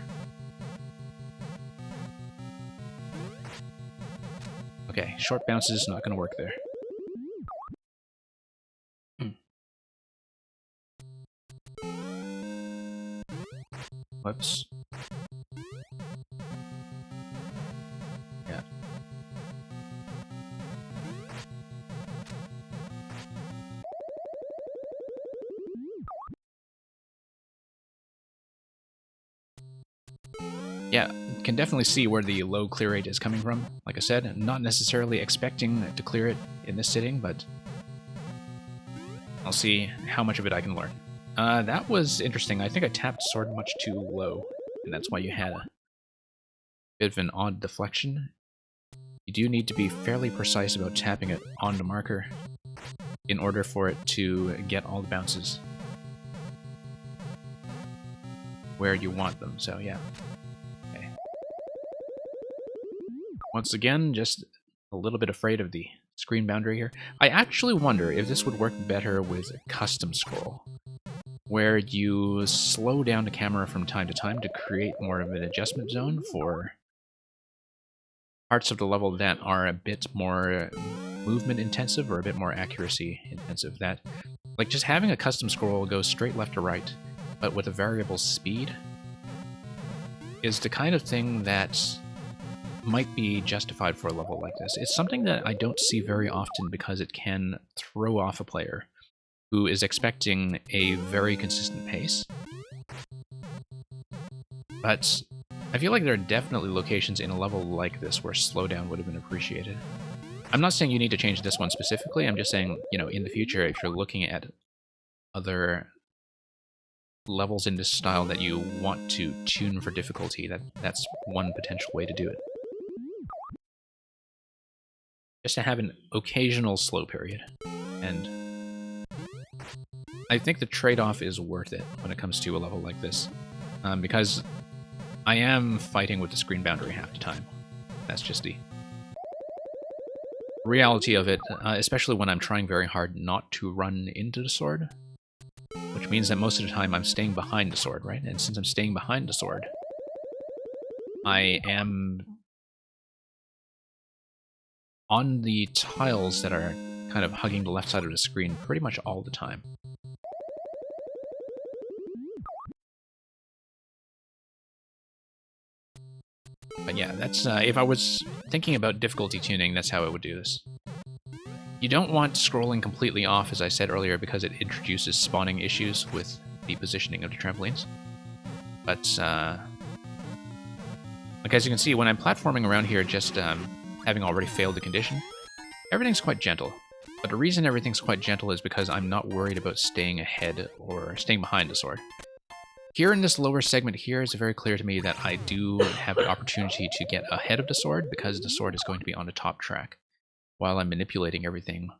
Okay, short bounces not going to work there. Whoops. Yeah. Yeah, can definitely see where the low clear rate is coming from. Like I said, I'm not necessarily expecting to clear it in this sitting, but I'll see how much of it I can learn. That was interesting. I think I tapped sword much too low, and that's why you had a bit of an odd deflection. You do need to be fairly precise about tapping it on the marker in order for it to get all the bounces where you want them, so yeah. Okay. Once again, just a little bit afraid of the screen boundary here. I actually wonder if this would work better with custom scroll, where you slow down the camera from time to time to create more of an adjustment zone for parts of the level that are a bit more movement intensive or a bit more accuracy intensive. That, like, just having a custom scroll go straight left to right, but with a variable speed, is the kind of thing that might be justified for a level like this. It's something that I don't see very often because it can throw off a player who is expecting a very consistent pace. But I feel like there are definitely locations in a level like this where slowdown would have been appreciated. I'm not saying you need to change this one specifically, I'm just saying, you know, in the future, if you're looking at other levels in this style that you want to tune for difficulty, that's one potential way to do it. Just to have an occasional slow period. And I think the trade-off is worth it when it comes to a level like this. Because I am fighting with the screen boundary half the time. That's just the reality of it, especially when I'm trying very hard not to run into the sword. Which means that most of the time I'm staying behind the sword, right? And since I'm staying behind the sword, I am on the tiles that are kind of hugging the left side of the screen pretty much all the time. But yeah, that's if I was thinking about difficulty tuning, that's how I would do this. You don't want scrolling completely off, as I said earlier, because it introduces spawning issues with the positioning of the trampolines. But, like as you can see, when I'm platforming around here, just having already failed the condition, everything's quite gentle. But the reason everything's quite gentle is because I'm not worried about staying ahead or staying behind the sword. Here in this lower segment here, it's very clear to me that I do have the opportunity to get ahead of the sword because the sword is going to be on the top track, while I'm manipulating everything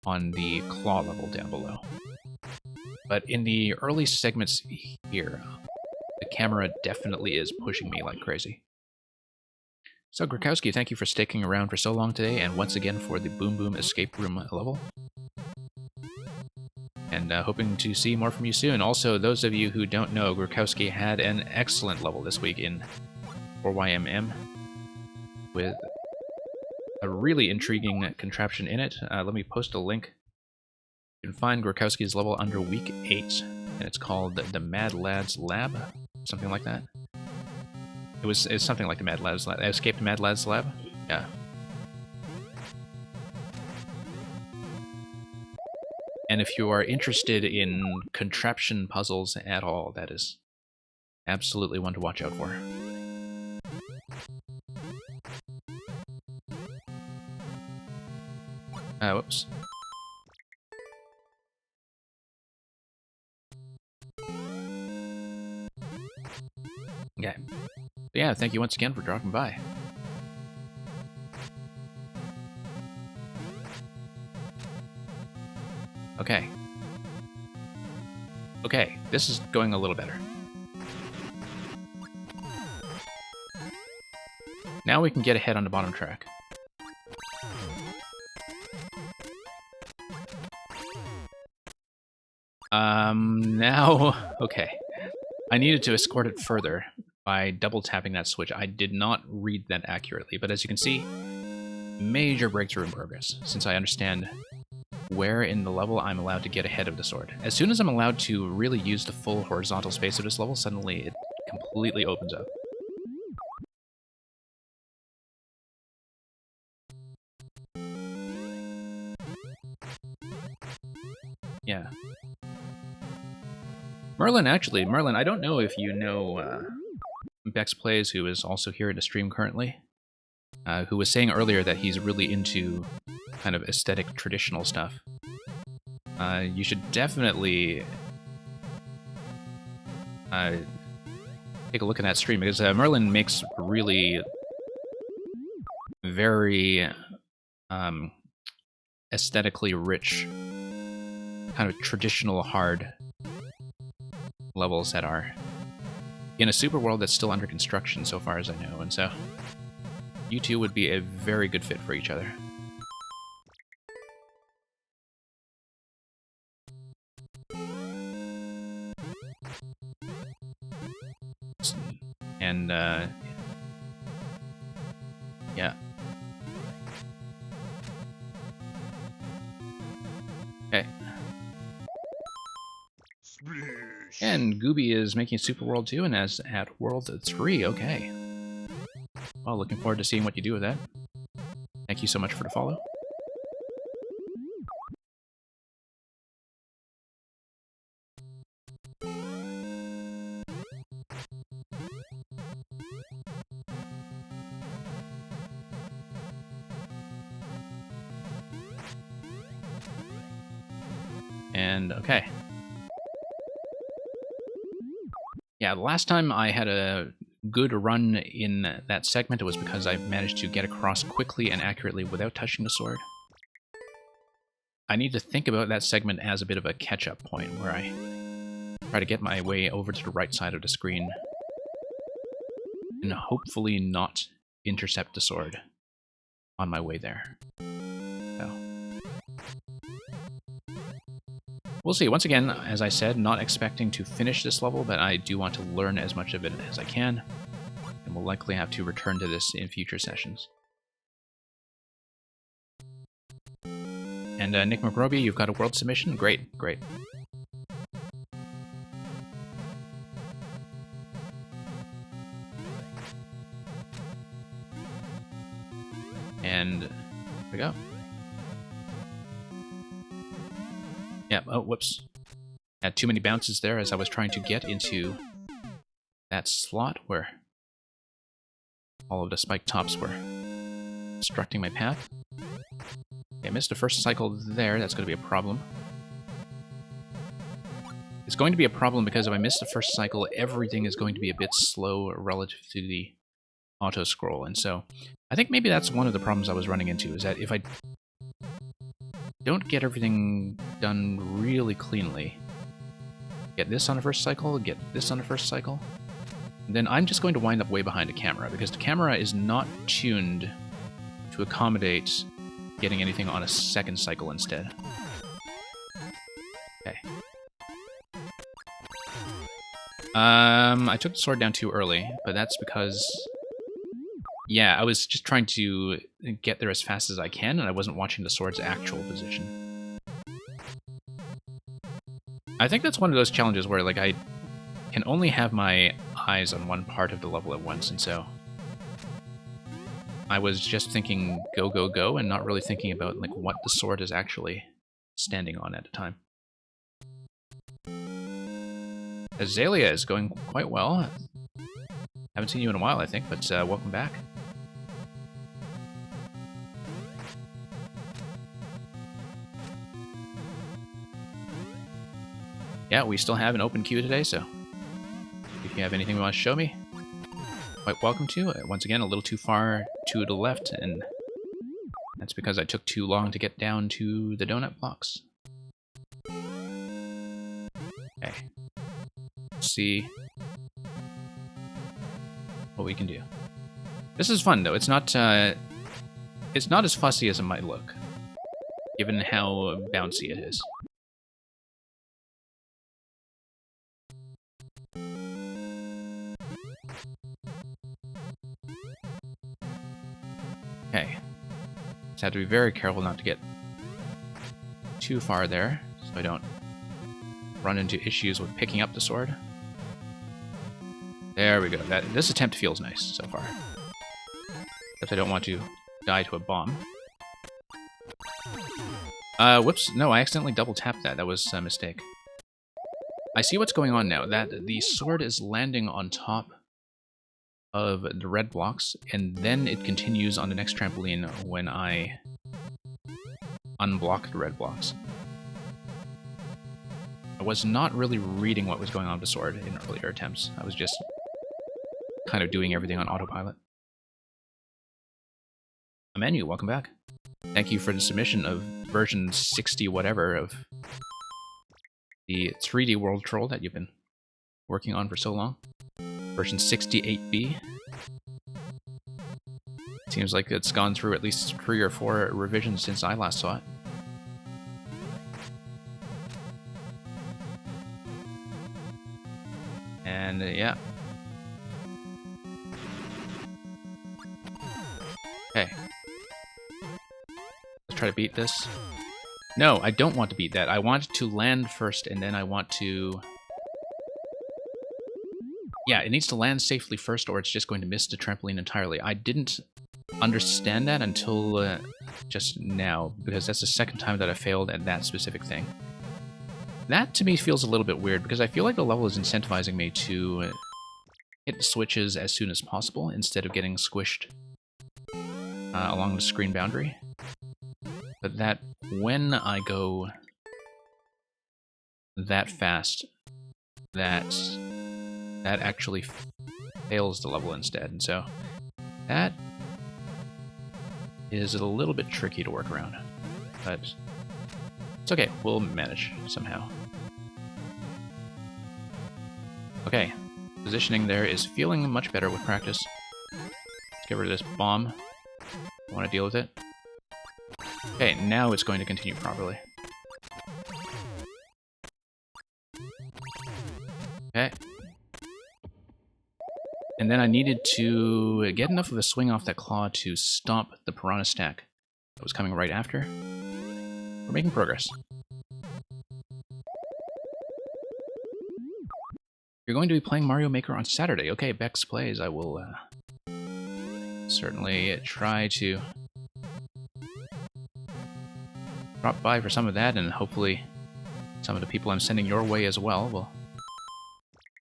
on the claw level down below. But in the early segments here, the camera definitely is pushing me like crazy. So Grakowski, thank you for sticking around for so long today, and once again for the Boom Boom Escape Room level. And hoping to see more from you soon. Also, those of you who don't know, Grukowski had an excellent level this week in 4YMM with a really intriguing contraption in it. Let me post a link. You can find Grukowski's level under week 8, and it's called the Mad Lads Lab, something like that. It's something like the Mad Lads Lab. Escape the Mad Lads Lab? Yeah. And if you are interested in contraption puzzles at all, that is absolutely one to watch out for. Whoops. Okay. But yeah, thank you once again for dropping by. Okay. Okay, this is going a little better. Now we can get ahead on the bottom track. Now... Okay. I needed to escort it further by double tapping that switch. I did not read that accurately, but as you can see, major breakthrough in progress, since I understand where in the level I'm allowed to get ahead of the sword. As soon as I'm allowed to really use the full horizontal space of this level, suddenly it completely opens up. Yeah. Merlin, I don't know if you know Bex Plays, who is also here in the stream currently, who was saying earlier that he's really into kind of aesthetic traditional stuff. You should definitely take a look at that stream, because Merlin makes really very aesthetically rich, kind of traditional hard levels that are in a super world that's still under construction so far as I know, and so you two would be a very good fit for each other. And yeah. Okay. And Gooby is making a Super World 2 and is at World 3, okay. Well, looking forward to seeing what you do with that. Thank you so much for the follow. And, okay. Yeah, the last time I had a good run in that segment, it was because I managed to get across quickly and accurately without touching the sword. I need to think about that segment as a bit of a catch-up point, where I try to get my way over to the right side of the screen and hopefully not intercept the sword on my way there. So we'll see. Once again, as I said, not expecting to finish this level, but I do want to learn as much of it as I can, and we'll likely have to return to this in future sessions. And Nick McRoby, you've got a world submission? Great, great. And there we go. Yeah, oh, whoops. Had too many bounces there as I was trying to get into that slot where all of the spike tops were obstructing my path. Okay, I missed the first cycle there. That's going to be a problem. It's going to be a problem because if I miss the first cycle, everything is going to be a bit slow relative to the auto-scroll. And so I think maybe that's one of the problems I was running into, is that if I don't get everything done really cleanly, get this on the first cycle, get this on the first cycle, then I'm just going to wind up way behind the camera, because the camera is not tuned to accommodate getting anything on a second cycle instead. Okay. I took the sword down too early, but that's because... Yeah, I was just trying to get there as fast as I can, and I wasn't watching the sword's actual position. I think that's one of those challenges where, like, I can only have my eyes on one part of the level at once, and so... I was just thinking go, go, go, and not really thinking about, like, what the sword is actually standing on at the time. Azalea is going quite well. Haven't seen you in a while, I think, but welcome back. Yeah, we still have an open queue today, so if you have anything you want to show me, quite welcome to. Once again, a little too far to the left, and that's because I took too long to get down to the donut blocks. Okay. Let's see what we can do. This is fun, though. It's not as fussy as it might look, given how bouncy it is. Okay. Just have to be very careful not to get too far there, so I don't run into issues with picking up the sword. There we go. This attempt feels nice so far. Except I don't want to die to a bomb. Whoops. No, I accidentally double-tapped that. That was a mistake. I see what's going on now. That the sword is landing on top of the red blocks, and then it continues on the next trampoline when I unblock the red blocks. I was not really reading what was going on with the sword in earlier attempts. I was just kind of doing everything on autopilot. Emmanuel, welcome back. Thank you for the submission of version 60 whatever of the 3D World Troll that you've been working on for so long. Version 68B. Seems like it's gone through at least 3 or 4 revisions since I last saw it. And yeah. Okay. Let's try to beat this. No, I don't want to beat that. I want to land first, and then I want to... Yeah, it needs to land safely first, or it's just going to miss the trampoline entirely. I didn't understand that until just now, because that's the second time that I failed at that specific thing. That, to me, feels a little bit weird, because I feel like the level is incentivizing me to hit the switches as soon as possible, instead of getting squished along the screen boundary. But that, when I go that fast, that actually fails the level instead, and so that is a little bit tricky to work around, but it's okay, we'll manage somehow. Okay, positioning there is feeling much better with practice. Let's get rid of this bomb. I want to deal with it. Okay, now it's going to continue properly. Okay. And then I needed to get enough of a swing off that claw to stop the piranha stack that was coming right after. We're making progress. You're going to be playing Mario Maker on Saturday. Okay, Bex Plays. I will certainly try to drop by for some of that, and hopefully some of the people I'm sending your way as well will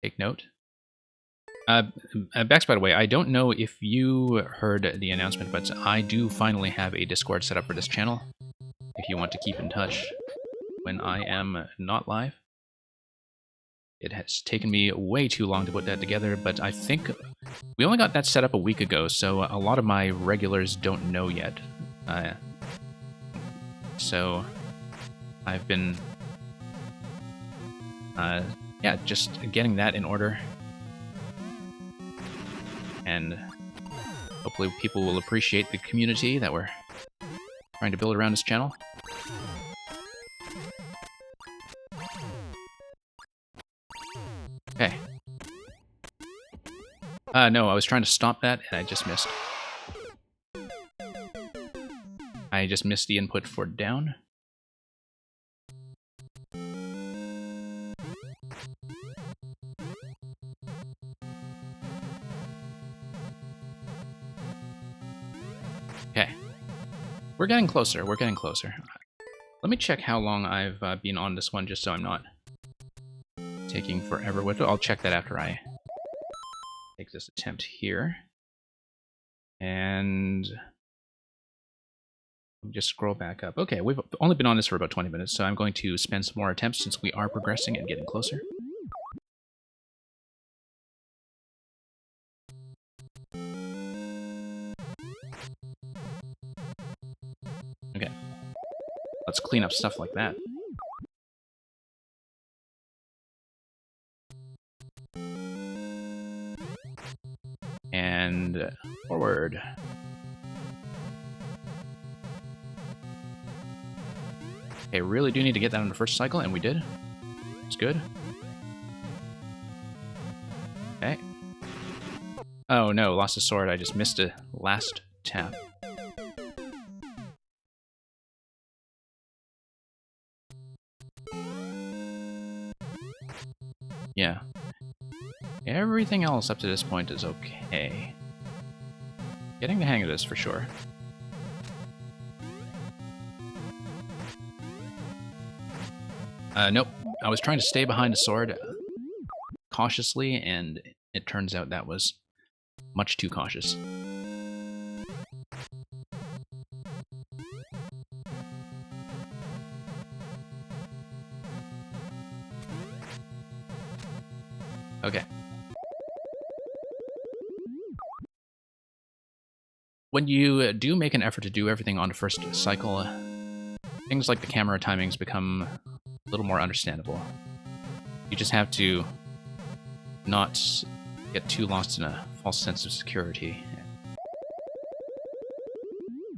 take note. Bex, by the way, I don't know if you heard the announcement, but I do finally have a Discord set up for this channel, if you want to keep in touch when I am not live. It has taken me way too long to put that together, but I think we only got that set up a week ago, so a lot of my regulars don't know yet. So I've been, yeah, just getting that in order. And hopefully people will appreciate the community that we're trying to build around this channel. Okay, No, I was trying to stop that, and I just missed. I just missed the input for down. Okay. We're getting closer, we're getting closer. Let me check how long I've been on this one, just so I'm not taking forever with it. I'll check that after I take this attempt here. And just scroll back up. Okay, we've only been on this for about 20 minutes, so I'm going to spend some more attempts since we are progressing and getting closer. Okay. Let's clean up stuff like that. And forward. Okay, really do need to get that on the first cycle, and we did. It's good. Okay. Oh no, lost a sword. I just missed a last tap. Yeah. Everything else up to this point is okay. Getting the hang of this for sure. Nope. I was trying to stay behind a sword cautiously, and it turns out that was much too cautious. Okay. When you do make an effort to do everything on the first cycle, things like the camera timings become a little more understandable. You just have to not get too lost in a false sense of security.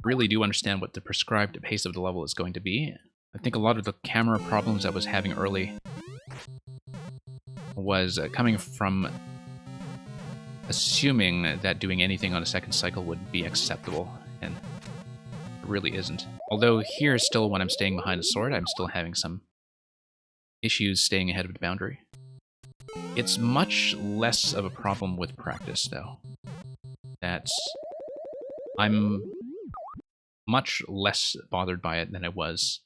Really do understand what the prescribed pace of the level is going to be. I think a lot of the camera problems I was having early was coming from assuming that doing anything on a second cycle would be acceptable, and it really isn't. Although here still, when I'm staying behind the sword, I'm still having some issues staying ahead of the boundary. It's much less of a problem with practice, though. I'm much less bothered by it than I was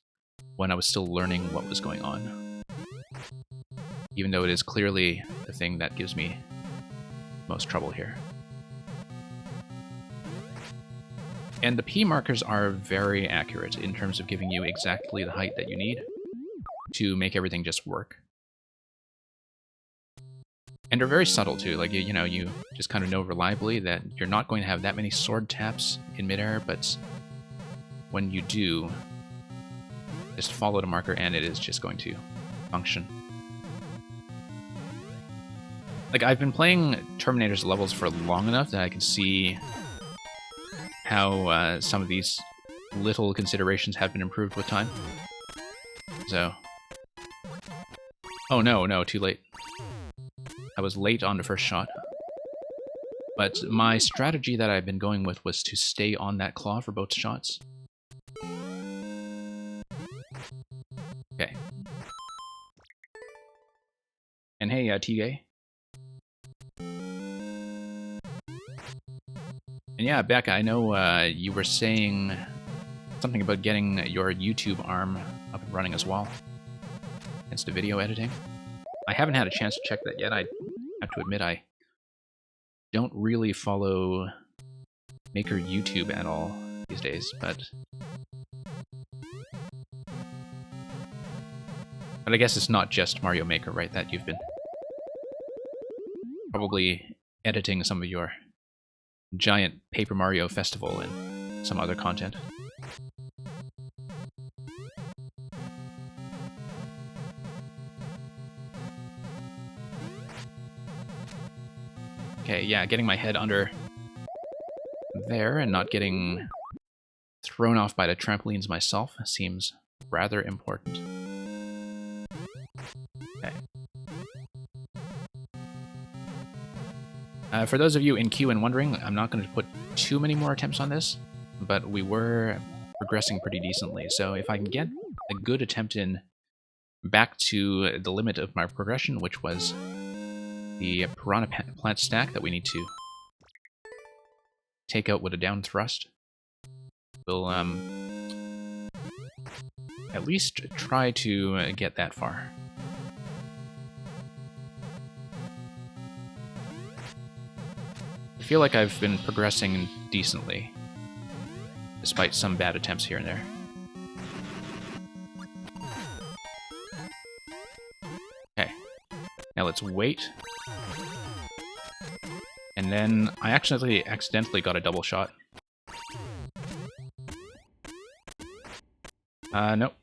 when I was still learning what was going on. Even though it is clearly the thing that gives me most trouble here. And the P markers are very accurate in terms of giving you exactly the height that you need to make everything just work. And they're very subtle too, like, you know, you just kind of know reliably that you're not going to have that many sword taps in midair, but when you do, just follow the marker and it is just going to function. Like, I've been playing Terminator's levels for long enough that I can see how some of these little considerations have been improved with time. So... Oh no, too late. I was late on the first shot. But my strategy that I've been going with was to stay on that claw for both shots. Okay. And hey, T-Gay. And yeah, Becca, I know you were saying something about getting your YouTube arm up and running as well. Against the video editing. I haven't had a chance to check that yet. I have to admit I don't really follow Maker YouTube at all these days, but I guess it's not just Mario Maker, right, that you've been probably editing some of your giant Paper Mario Festival and some other content. Okay, yeah, getting my head under there and not getting thrown off by the trampolines myself seems rather important. Okay. For those of you in queue and wondering, I'm not going to put too many more attempts on this, but we were progressing pretty decently. So if I can get a good attempt in back to the limit of my progression, which was the piranha plant stack that we need to take out with a down thrust, we'll at least try to get that far. I feel like I've been progressing decently, despite some bad attempts here and there. Okay, now let's wait. And then I accidentally got a double shot. Nope.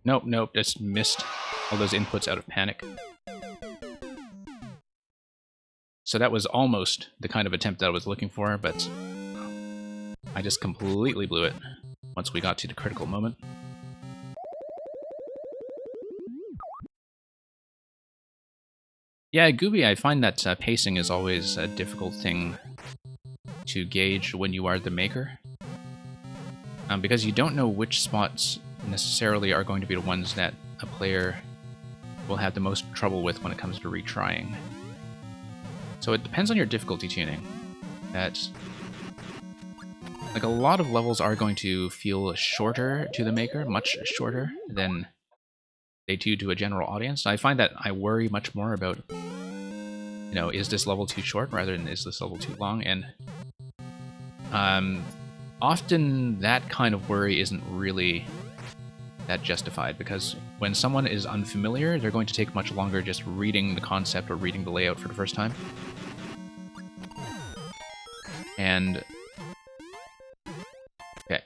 Nope, just missed all those inputs out of panic. So that was almost the kind of attempt that I was looking for, but I just completely blew it once we got to the critical moment. Yeah, Gooby, I find that pacing is always a difficult thing to gauge when you are the maker. Because you don't know which spots necessarily are going to be the ones that a player will have the most trouble with when it comes to retrying. So it depends on your difficulty tuning. That, like, a lot of levels are going to feel shorter to the maker, much shorter than they do to a general audience. I find that I worry much more about, you know, is this level too short rather than is this level too long? And often that kind of worry isn't really that justified, because when someone is unfamiliar, they're going to take much longer just reading the concept or reading the layout for the first time. And okay.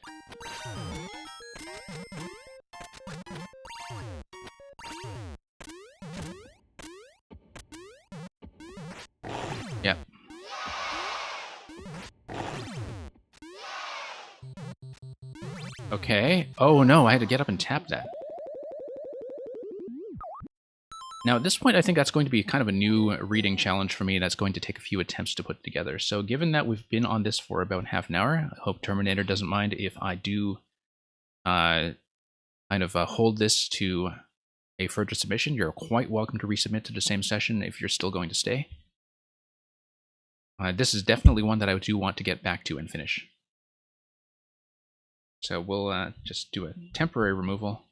Yep. Okay. Oh no, I had to get up and tap that. Now at this point, I think that's going to be kind of a new reading challenge for me that's going to take a few attempts to put together. So given that we've been on this for about half an hour, I hope Terminator doesn't mind if I do kind of hold this to a further submission. You're quite welcome to resubmit to the same session if you're still going to stay. This is definitely one that I do want to get back to and finish. So we'll just do a temporary removal.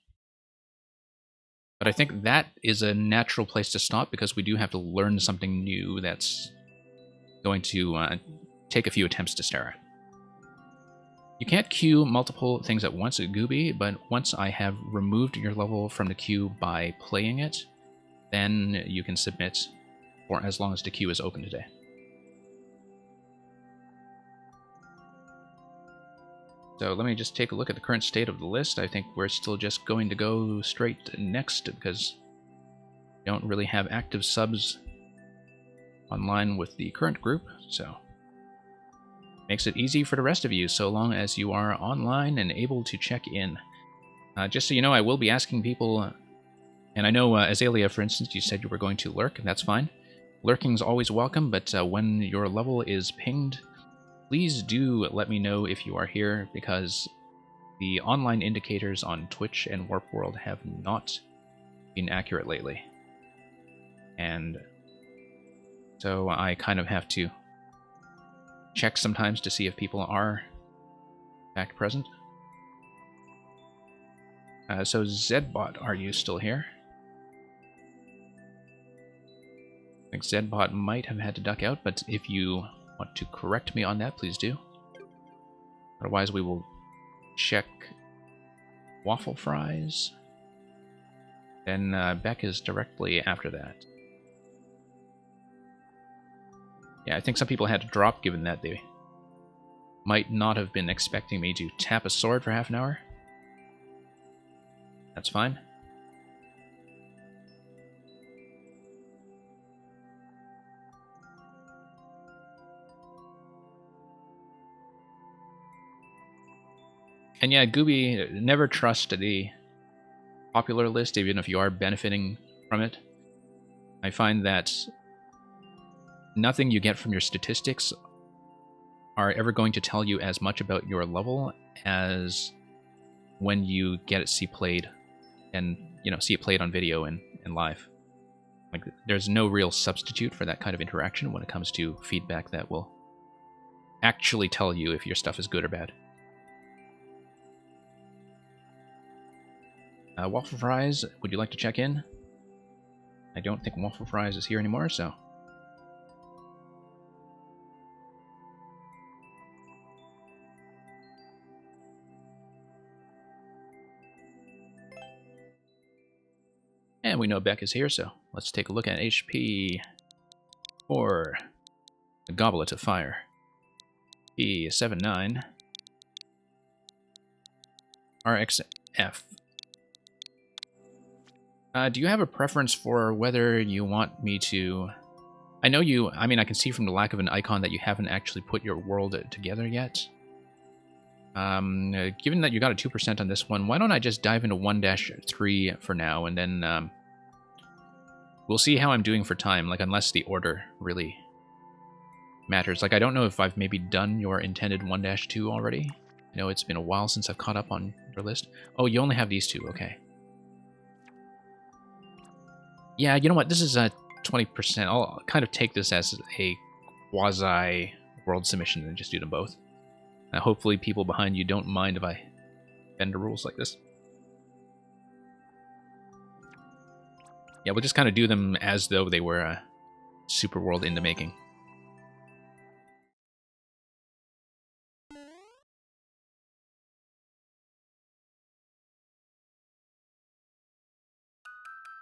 But I think that is a natural place to stop, because we do have to learn something new that's going to take a few attempts to stare at. You can't queue multiple things at once at Gooby, but once I have removed your level from the queue by playing it, then you can submit for as long as the queue is open today. So let me just take a look at the current state of the list. I think we're still just going to go straight next, because we don't really have active subs online with the current group, so makes it easy for the rest of you, so long as you are online and able to check in. Just so you know, I will be asking people, and I know Azalea, for instance, you said you were going to lurk, and that's fine. Lurking's always welcome, but when your level is pinged, please do let me know if you are here, because the online indicators on Twitch and Warp World have not been accurate lately. And so I kind of have to check sometimes to see if people are in fact present. So Zedbot, are you still here? I think Zedbot might have had to duck out, but if you want to correct me on that, please do. Otherwise, we will check Waffle Fries. Then Beck is directly after that. Yeah, I think some people had to drop, given that they might not have been expecting me to tap a sword for half an hour. That's fine. And yeah, Gooby, never trust the popular list, even if you are benefiting from it. I find that nothing you get from your statistics are ever going to tell you as much about your level as when you get it see played and, you know, see it played on video and live. Like, there's no real substitute for that kind of interaction when it comes to feedback that will actually tell you if your stuff is good or bad. Waffle Fries, would you like to check in? I don't think Waffle Fries is here anymore, so... And we know Beck is here, so let's take a look at HP for the Goblet of Fire. E79 RXF. Do you have a preference for whether you want me to... I know you... I mean, I can see from the lack of an icon that you haven't actually put your world together yet. Given that you got a 2% on this one, why don't I just dive into 1-3 for now, and then we'll see how I'm doing for time, like, unless the order really matters. Like, I don't know if I've maybe done your intended 1-2 already. I know it's been a while since I've caught up on your list. Oh, you only have these two, okay. Yeah, you know what, this is a 20%. I'll kind of take this as a quasi-world submission and just do them both. Hopefully people behind you don't mind if I bend the rules like this. Yeah, we'll just kind of do them as though they were a super world in the making.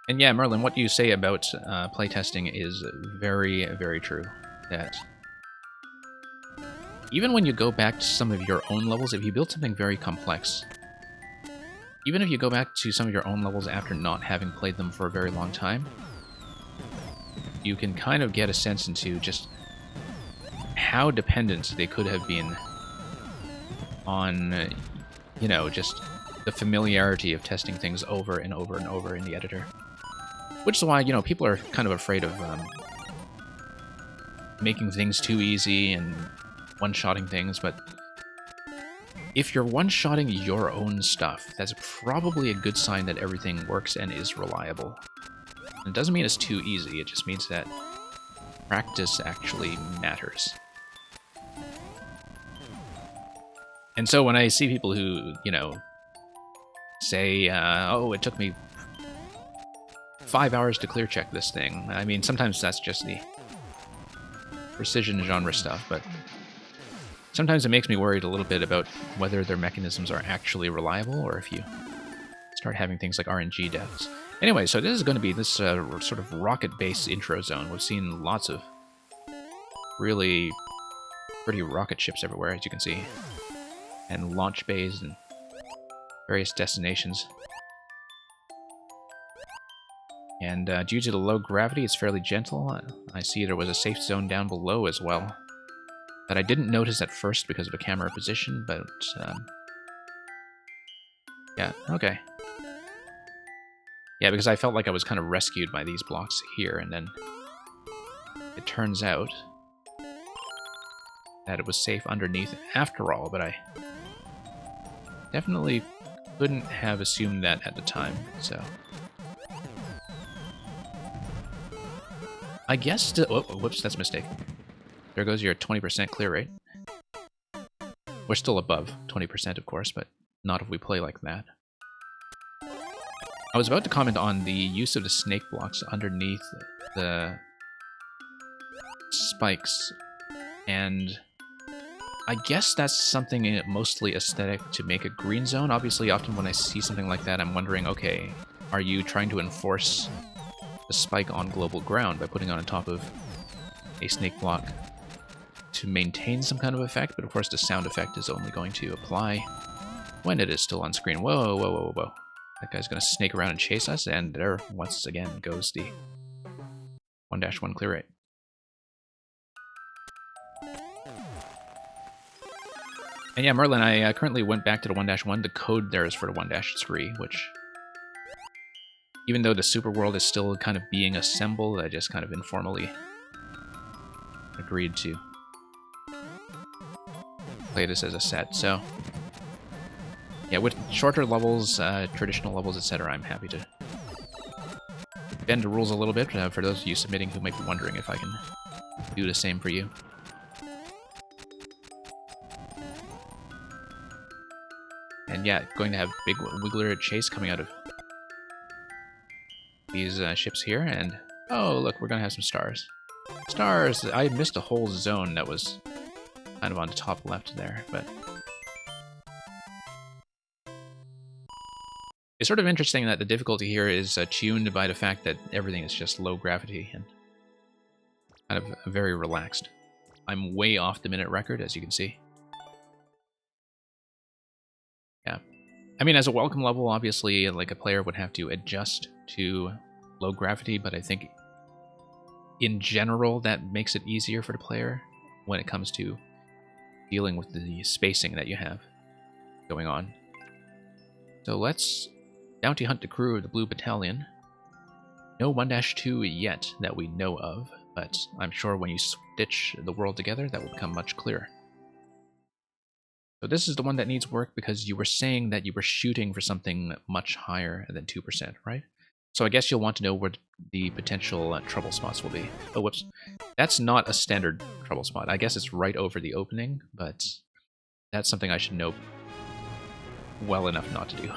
And yeah, Merlin, what you say about playtesting is very, very true. That even when you go back to some of your own levels, if you build something very complex, even if you go back to some of your own levels after not having played them for a very long time, you can kind of get a sense into just how dependent they could have been on, you know, just the familiarity of testing things over and over and over in the editor. Which is why, you know, people are kind of afraid of making things too easy and one-shotting things, but if you're one-shotting your own stuff, that's probably a good sign that everything works and is reliable. It doesn't mean it's too easy, it just means that practice actually matters. And so when I see people who, you know, say, oh, it took me 5 hours to clear check this thing, I mean, sometimes that's just the precision genre stuff, but sometimes it makes me worried a little bit about whether their mechanisms are actually reliable, or if you start having things like RNG deaths. Anyway, so this is going to be this sort of rocket-based intro zone. We've seen lots of really pretty rocket ships everywhere, as you can see, and launch bays and various destinations. And due to the low gravity, it's fairly gentle. I see there was a safe zone down below as well that I didn't notice at first because of the camera position, but yeah, okay. Yeah, because I felt like I was kind of rescued by these blocks here, and then it turns out that it was safe underneath after all, but I definitely couldn't have assumed that at the time, so... I guess... Oh, whoops, that's a mistake. There goes your 20% clear rate. We're still above 20%, of course, but not if we play like that. I was about to comment on the use of the snake blocks underneath the spikes, and I guess that's something mostly aesthetic to make a green zone. Obviously, often when I see something like that, I'm wondering, okay, are you trying to enforce the spike on global ground by putting it on top of a snake block to maintain some kind of effect? But of course, the sound effect is only going to apply when it is still on screen. Whoa, whoa, whoa, whoa. That guy's going to snake around and chase us, and there, once again, goes the 1-1 clear rate. And yeah, Merlin, I currently went back to the 1-1. The code there is for the 1-3, which, even though the super world is still kind of being assembled, I just kind of informally agreed to play this as a set. So yeah, with shorter levels, traditional levels, etc., I'm happy to bend the rules a little bit for those of you submitting who might be wondering if I can do the same for you. And yeah, going to have big Wiggler chase coming out of these ships here, and oh look, we're gonna have some stars. Stars! I missed a whole zone that was kind of on the top left there, but it's sort of interesting that the difficulty here is tuned by the fact that everything is just low gravity and kind of very relaxed. I'm way off the minute record, as you can see. Yeah. I mean, as a welcome level, obviously, like a player would have to adjust to low gravity, but I think in general that makes it easier for the player when it comes to dealing with the spacing that you have going on. So let's bounty hunt the crew of the Blue Battalion. No 1-2 yet that we know of, but I'm sure when you stitch the world together, that will become much clearer. So this is the one that needs work because you were saying that you were shooting for something much higher than 2%, right? So I guess you'll want to know where the potential trouble spots will be. Oh, whoops. That's not a standard trouble spot. I guess it's right over the opening, but that's something I should know well enough not to do.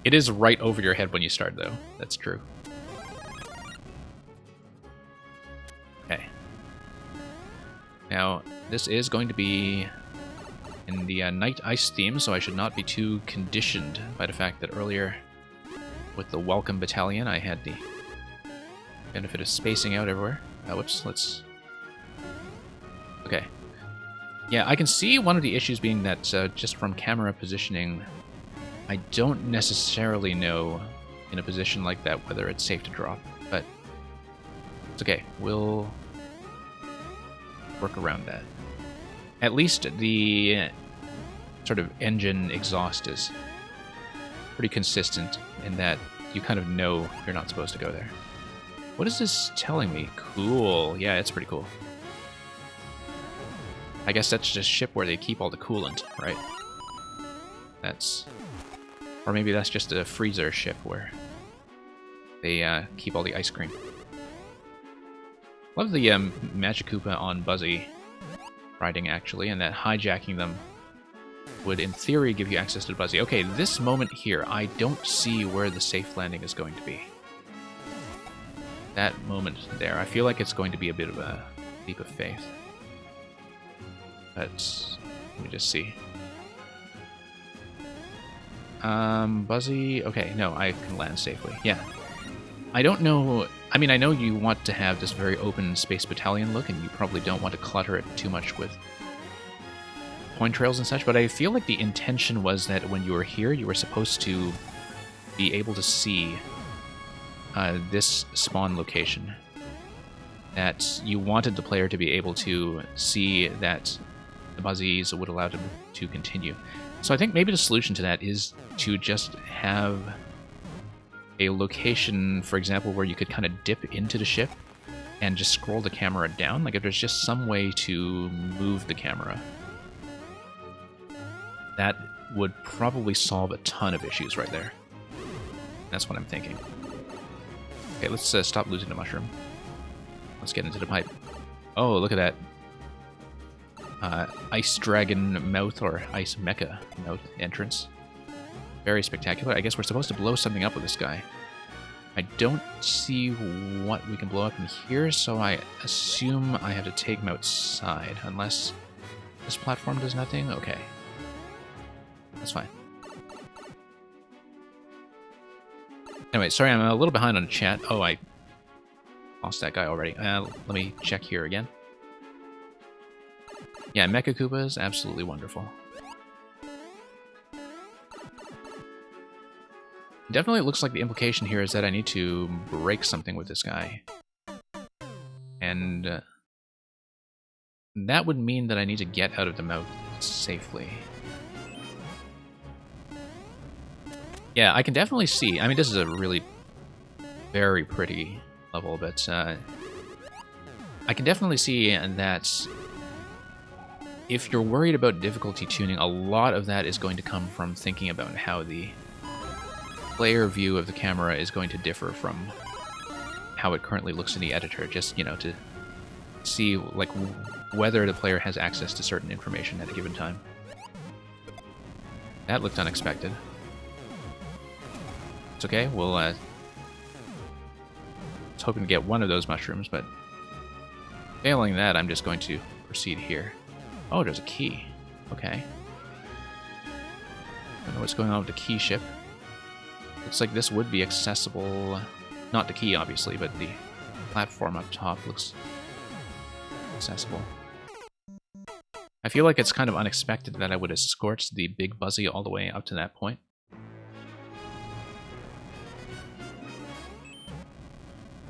It is right over your head when you start, though. That's true. Okay. Now, this is going to be in the Night Ice theme, so I should not be too conditioned by the fact that earlier with the Welcome Battalion I had the benefit of spacing out everywhere. Whoops, let's... Okay. Yeah, I can see one of the issues being that just from camera positioning, I don't necessarily know in a position like that whether it's safe to drop, but it's okay. We'll work around that. At least the sort of engine exhaust is pretty consistent in that you kind of know you're not supposed to go there. What is this telling me? Cool. Yeah, it's pretty cool. I guess that's just a ship where they keep all the coolant, right? That's... Or maybe that's just a freezer ship where they keep all the ice cream. Love the Magikoopa on Buzzy riding, actually, and that hijacking them would, in theory, give you access to Buzzy. Okay, this moment here, I don't see where the safe landing is going to be. That moment there, I feel like it's going to be a bit of a leap of faith. But, let me just see. Buzzy... Okay, no, I can land safely. Yeah. I don't know... I mean, I know you want to have this very open Space Battalion look, and you probably don't want to clutter it too much with point trails and such, but I feel like the intention was that when you were here, you were supposed to be able to see this spawn location. That you wanted the player to be able to see that the Buzzies would allow them to continue. So I think maybe the solution to that is to just have a location, for example, where you could kind of dip into the ship and just scroll the camera down. Like if there's just some way to move the camera, that would probably solve a ton of issues right there. That's what I'm thinking. Okay, let's stop losing the mushroom. Let's get into the pipe. Oh, look at that. Ice Dragon mouth, or Ice Mecha mouth entrance. Very spectacular. I guess we're supposed to blow something up with this guy. I don't see what we can blow up in here, so I assume I have to take him outside, unless this platform does nothing? Okay. That's fine. Anyway, sorry, I'm a little behind on the chat. Oh, I lost that guy already. Let me check here again. Yeah, Mecha Koopa is absolutely wonderful. Definitely looks like the implication here is that I need to break something with this guy. And that would mean that I need to get out of the mouth safely. Yeah, I can definitely see. I mean, this is a really very pretty level, but I I can definitely see that if you're worried about difficulty tuning, a lot of that is going to come from thinking about how the player view of the camera is going to differ from how it currently looks in the editor, just, you know, to see, like, whether the player has access to certain information at a given time. That looked unexpected. It's okay, we'll, I was hoping to get one of those mushrooms, but failing that, I'm just going to proceed here. Oh, there's a key. Okay. Don't know what's going on with the key ship. Looks like this would be accessible. Not the key, obviously, but the platform up top looks accessible. I feel like it's kind of unexpected that I would escort the Big Buzzy all the way up to that point.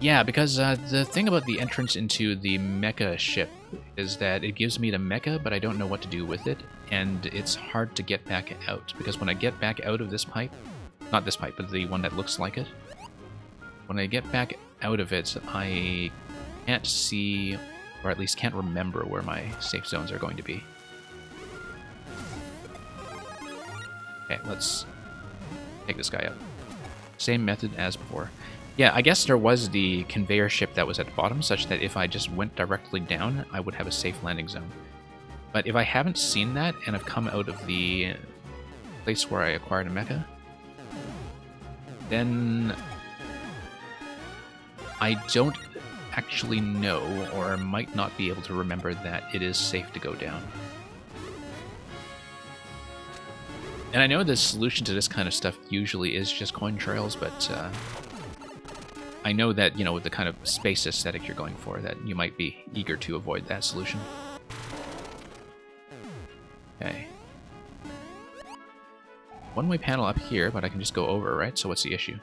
Yeah, because the thing about the entrance into the mecha ship is that it gives me the mecha, but I don't know what to do with it, and it's hard to get back out, because when I get back out of this pipe, not this pipe, but the one that looks like it, when I get back out of it, I can't see, or at least can't remember where my safe zones are going to be. Okay, let's take this guy out. Same method as before. Yeah, I guess there was the conveyor ship that was at the bottom, such that if I just went directly down, I would have a safe landing zone. But if I haven't seen that, and I've come out of the place where I acquired a mecha, then I don't actually know, or might not be able to remember that it is safe to go down. And I know the solution to this kind of stuff usually is just coin trails, but I know that, you know, with the kind of space aesthetic you're going for, that you might be eager to avoid that solution. Okay. One-way panel up here, but I can just go over, right? So what's the issue?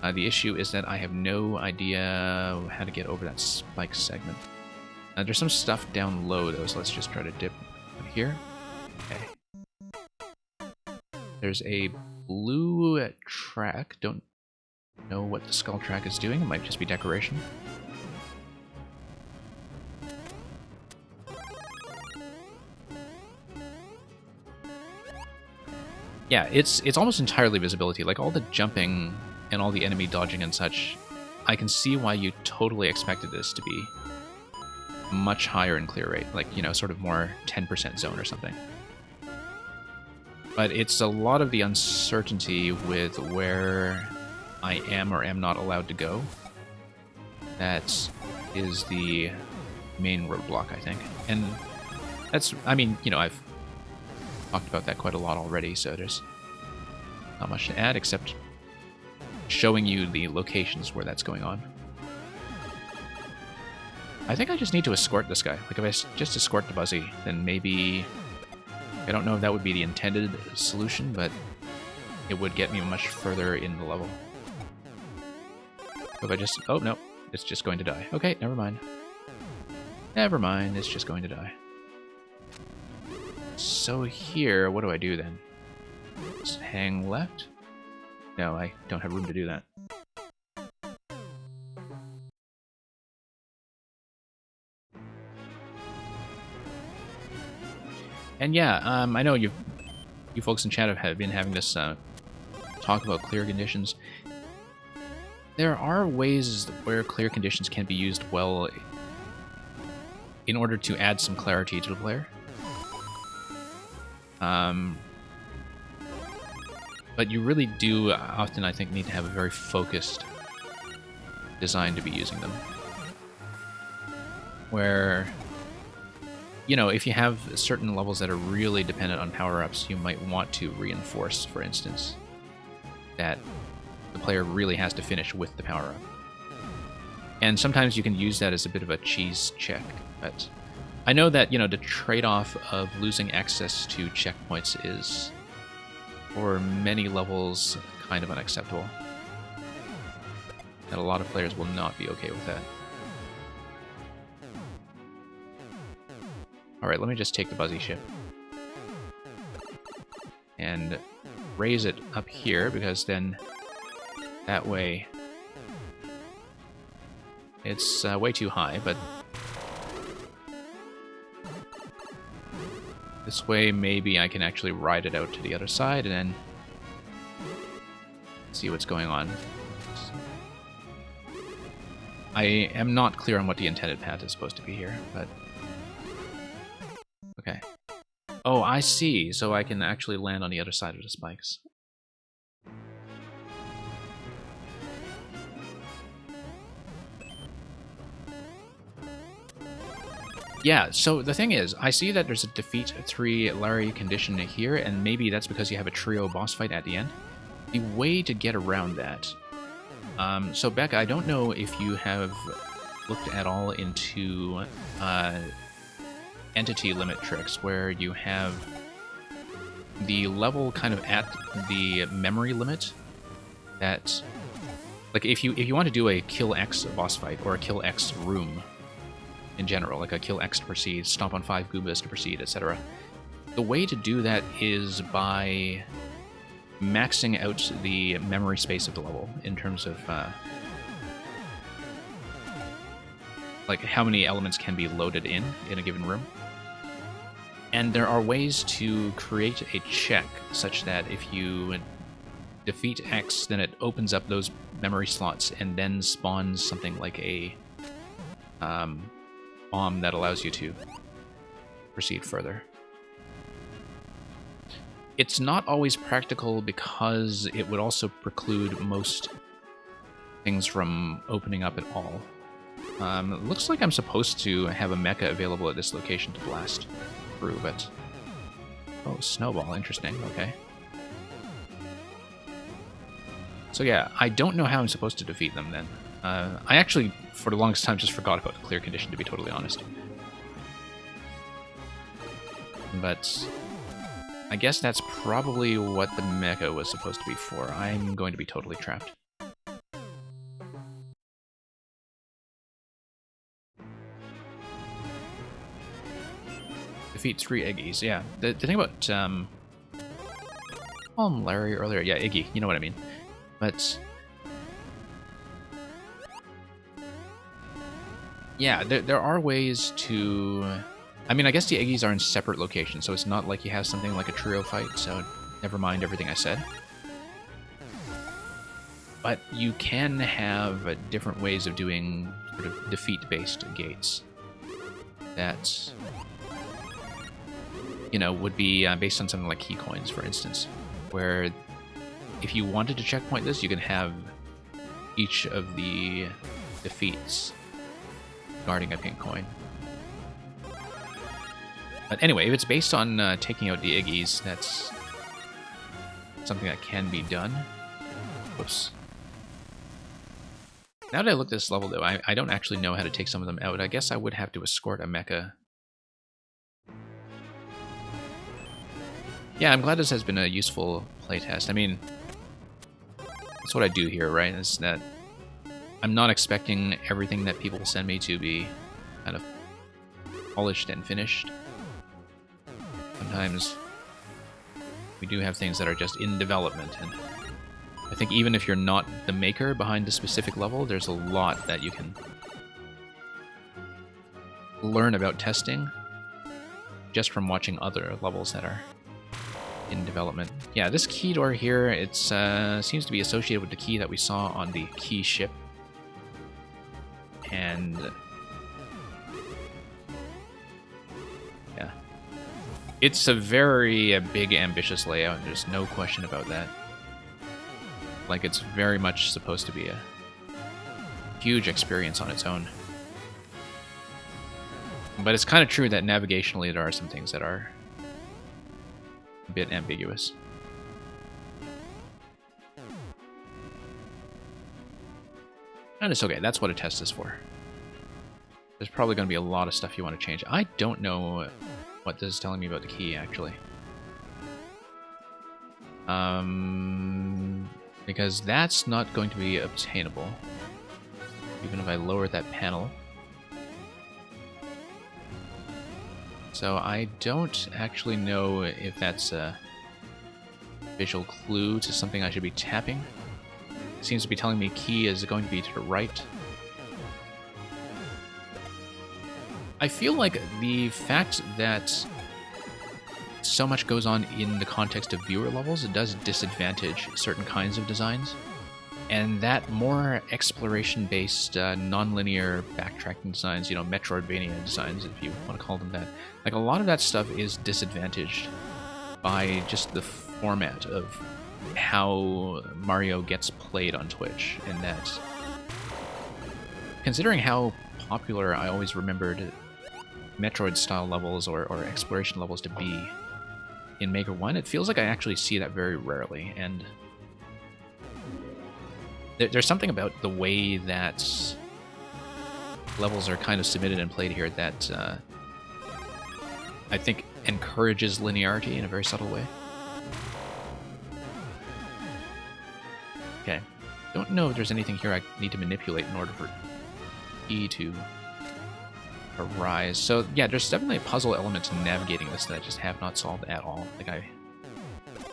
The issue is that I have no idea how to get over that spike segment. There's some stuff down low, though, so let's just try to dip here. Okay. There's a blue track. Don't know what the skull track is doing. It might just be decoration. Yeah, it's almost entirely visibility. Like, all the jumping and all the enemy dodging and such, I can see why you totally expected this to be much higher in clear rate. Like, you know, sort of more 10% zone or something. But it's a lot of the uncertainty with where I am or am not allowed to go that is the main roadblock, I think. And that's, I mean, you know, I've talked about that quite a lot already, so there's not much to add except showing you the locations where that's going on. I think I just need to escort this guy. Like, if I just escort the Buzzy, then maybe... I don't know if that would be the intended solution, but it would get me much further in the level. If I just... Oh, no. It's just going to die. Okay, never mind. Never mind, it's just going to die. So here, what do I do then? Just hang left? No, I don't have room to do that. And yeah, I know you folks in chat have been having this talk about clear conditions. There are ways where clear conditions can be used well in order to add some clarity to the player. But you really do often, I think, need to have a very focused design to be using them. Where, you know, if you have certain levels that are really dependent on power-ups, you might want to reinforce, for instance, that the player really has to finish with the power-up. And sometimes you can use that as a bit of a cheese check, but I know that, you know, the trade-off of losing access to checkpoints is, for many levels, kind of unacceptable. And a lot of players will not be okay with that. Alright, let me just take the Buzzy ship. And raise it up here, because then that way... It's way too high, but This way, maybe I can actually ride it out to the other side and then see what's going on. I am not clear on what the intended path is supposed to be here, but... Okay. Oh, I see. So I can actually land on the other side of the spikes. Yeah, so the thing is, I see that there's a defeat 3 Larry condition here, and maybe that's because you have a trio boss fight at the end. The way to get around that... so Becca, I don't know if you have looked at all into entity limit tricks, where you have the level kind of at the memory limit that... Like, if you want to do a kill X boss fight, or a kill X room, in general, like a kill X to proceed, stomp on 5 Goombas to proceed, etc. The way to do that is by maxing out the memory space of the level in terms of like how many elements can be loaded in a given room. And there are ways to create a check such that if you defeat X, then it opens up those memory slots and then spawns something like a bomb that allows you to proceed further. It's not always practical because it would also preclude most things from opening up at all. It looks like I'm supposed to have a mecha available at this location to blast through, but... Oh, snowball, interesting, okay. So yeah, I don't know how I'm supposed to defeat them then. I actually, for the longest time, just forgot about the clear condition, to be totally honest. But I guess that's probably what the mecha was supposed to be for. I'm going to be totally trapped. Defeat 3 Iggies, yeah. The thing about, call him Larry earlier, yeah, Iggy, you know what I mean. But... yeah, there are ways to... I mean, I guess the Iggies are in separate locations, so it's not like you have something like a trio fight, so never mind everything I said. But you can have different ways of doing sort of defeat-based gates that, you know, would be based on something like key coins, for instance, where if you wanted to checkpoint this, you can have each of the defeats guarding a pink coin. But anyway, if it's based on taking out the Iggies, that's something that can be done. Whoops. Now that I look at this level, though, I don't actually know how to take some of them out. I guess I would have to escort a mecha. Yeah, I'm glad this has been a useful playtest. I mean, that's what I do here, right? Is that I'm not expecting everything that people send me to be kind of polished and finished. Sometimes we do have things that are just in development, and I think even if you're not the maker behind the specific level, there's a lot that you can learn about testing just from watching other levels that are in development. Yeah, this key door here, it seems to be associated with the key that we saw on the key ship. And yeah, it's a very big, ambitious layout. There's no question about that. Like, it's very much supposed to be a huge experience on its own. But it's kind of true that navigationally there are some things that are a bit ambiguous. And it's okay, that's what a test is for. There's probably going to be a lot of stuff you want to change. I don't know what this is telling me about the key, actually. Because that's not going to be obtainable. Even if I lower that panel. So I don't actually know if that's a visual clue to something I should be tapping. It seems to be telling me key is going to be to the right. I feel like the fact that so much goes on in the context of viewer levels, it does disadvantage certain kinds of designs. And that more exploration-based, non-linear backtracking designs, you know, Metroidvania designs, if you want to call them that, like a lot of that stuff is disadvantaged by just the format of how Mario gets played on Twitch. And that, considering how popular I always remembered Metroid-style levels or exploration levels to be in Maker 1, it feels like I actually see that very rarely. And there's something about the way that levels are kind of submitted and played here that I think encourages linearity in a very subtle way. Okay. Don't know if there's anything here I need to manipulate in order for E to arise. So yeah, there's definitely a puzzle element to navigating this that I just have not solved at all. Like, I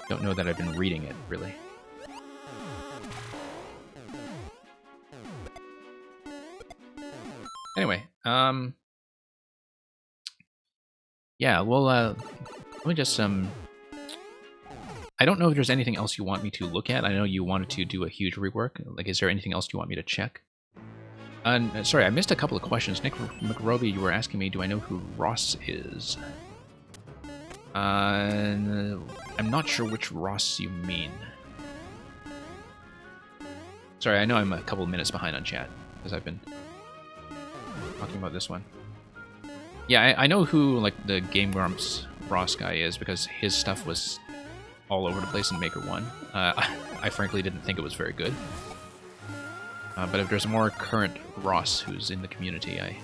don't know that I've been reading it, really. Anyway, yeah, well, let me just, I don't know if there's anything else you want me to look at. I know you wanted to do a huge rework. Like, is there anything else you want me to check? Sorry, I missed a couple of questions. Nick McRoby, you were asking me, do I know who Ross is? I'm not sure which Ross you mean. Sorry, I know I'm a couple of minutes behind on chat, because I've been talking about this one. Yeah, I know who, like, the Game Grumps Ross guy is, because his stuff was all over the place in Maker 1. I frankly didn't think it was very good. But if there's a more current Ross who's in the community, I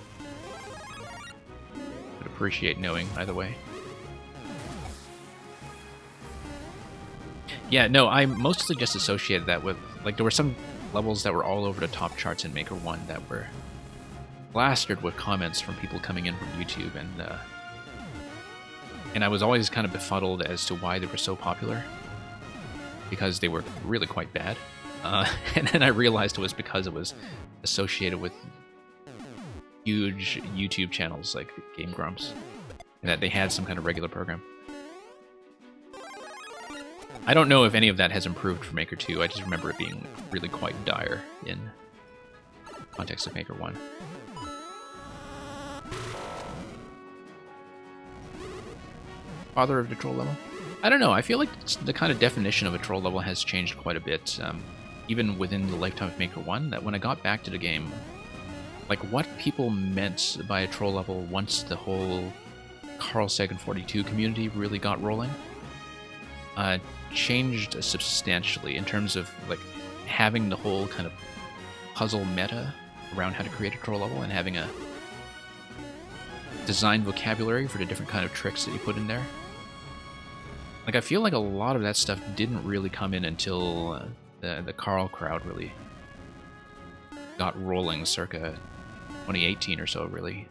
would appreciate knowing either way. Yeah, no, I mostly just associated that with, like, there were some levels that were all over the top charts in Maker 1 that were plastered with comments from people coming in from YouTube, and I was always kind of befuddled as to why they were so popular, because they were really quite bad. And then I realized it was because it was associated with huge YouTube channels like Game Grumps, and that they had some kind of regular program. I don't know if any of that has improved for Maker 2, I just remember it being really quite dire in context of Maker 1. Father of the troll level? I don't know, I feel like the kind of definition of a troll level has changed quite a bit, even within the lifetime of Maker 1, that when I got back to the game, like, what people meant by a troll level once the whole Carl Sagan 42 community really got rolling, changed substantially in terms of, like, having the whole kind of puzzle meta around how to create a troll level and having a design vocabulary for the different kind of tricks that you put in there. Like, I feel like a lot of that stuff didn't really come in until the Carl crowd really got rolling circa 2018 or so, really.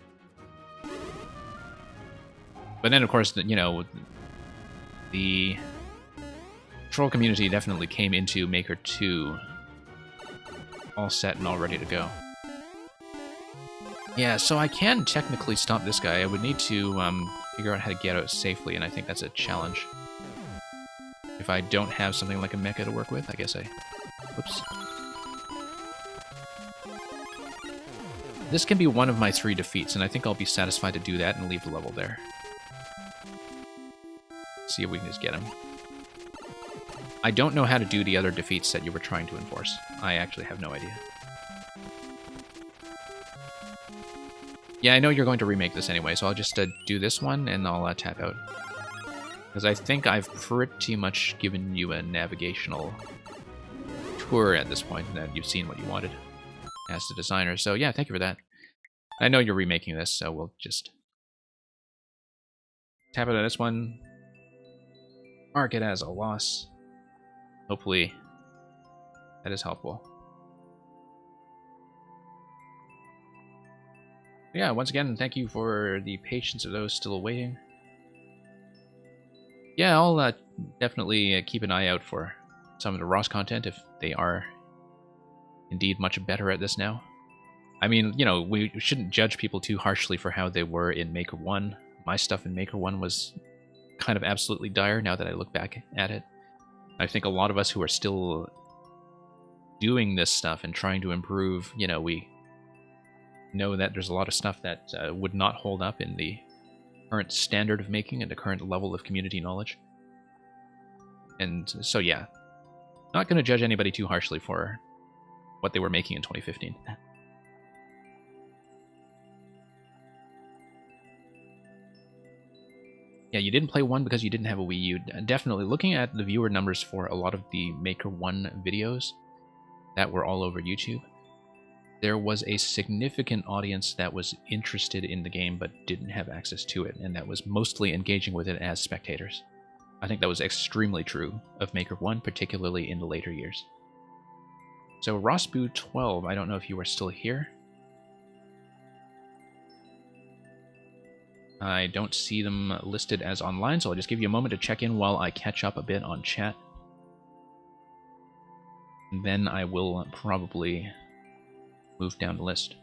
But then, of course, you know, the troll community definitely came into Maker 2 all set and all ready to go. Yeah, so I can technically stop this guy. I would need to figure out how to get out safely, and I think that's a challenge. If I don't have something like a mecha to work with, I guess I... Whoops. This can be one of my 3 defeats, and I think I'll be satisfied to do that and leave the level there. See if we can just get him. I don't know how to do the other defeats that you were trying to enforce. I actually have no idea. Yeah, I know you're going to remake this anyway, so I'll just do this one, and I'll tap out. Because I think I've pretty much given you a navigational tour at this point, that you've seen what you wanted as the designer. So yeah, thank you for that. I know you're remaking this, so we'll just tap out on this one. Mark it as a loss. Hopefully that is helpful. Yeah, once again, thank you for the patience of those still waiting. Yeah, I'll definitely keep an eye out for some of the Ross content if they are indeed much better at this now. I mean, you know, we shouldn't judge people too harshly for how they were in Maker 1. My stuff in Maker 1 was kind of absolutely dire now that I look back at it. I think a lot of us who are still doing this stuff and trying to improve, you know, we know that there's a lot of stuff that would not hold up in the current standard of making and the current level of community knowledge. And so, yeah, not going to judge anybody too harshly for what they were making in 2015. Yeah, you didn't play 1 because you didn't have a Wii U. Definitely, looking at the viewer numbers for a lot of the Maker 1 videos that were all over YouTube, there was a significant audience that was interested in the game but didn't have access to it, and that was mostly engaging with it as spectators. I think that was extremely true of Maker 1, particularly in the later years. So Rosbu12, I don't know if you are still here. I don't see them listed as online, so I'll just give you a moment to check in while I catch up a bit on chat. And then I will probably move down the list.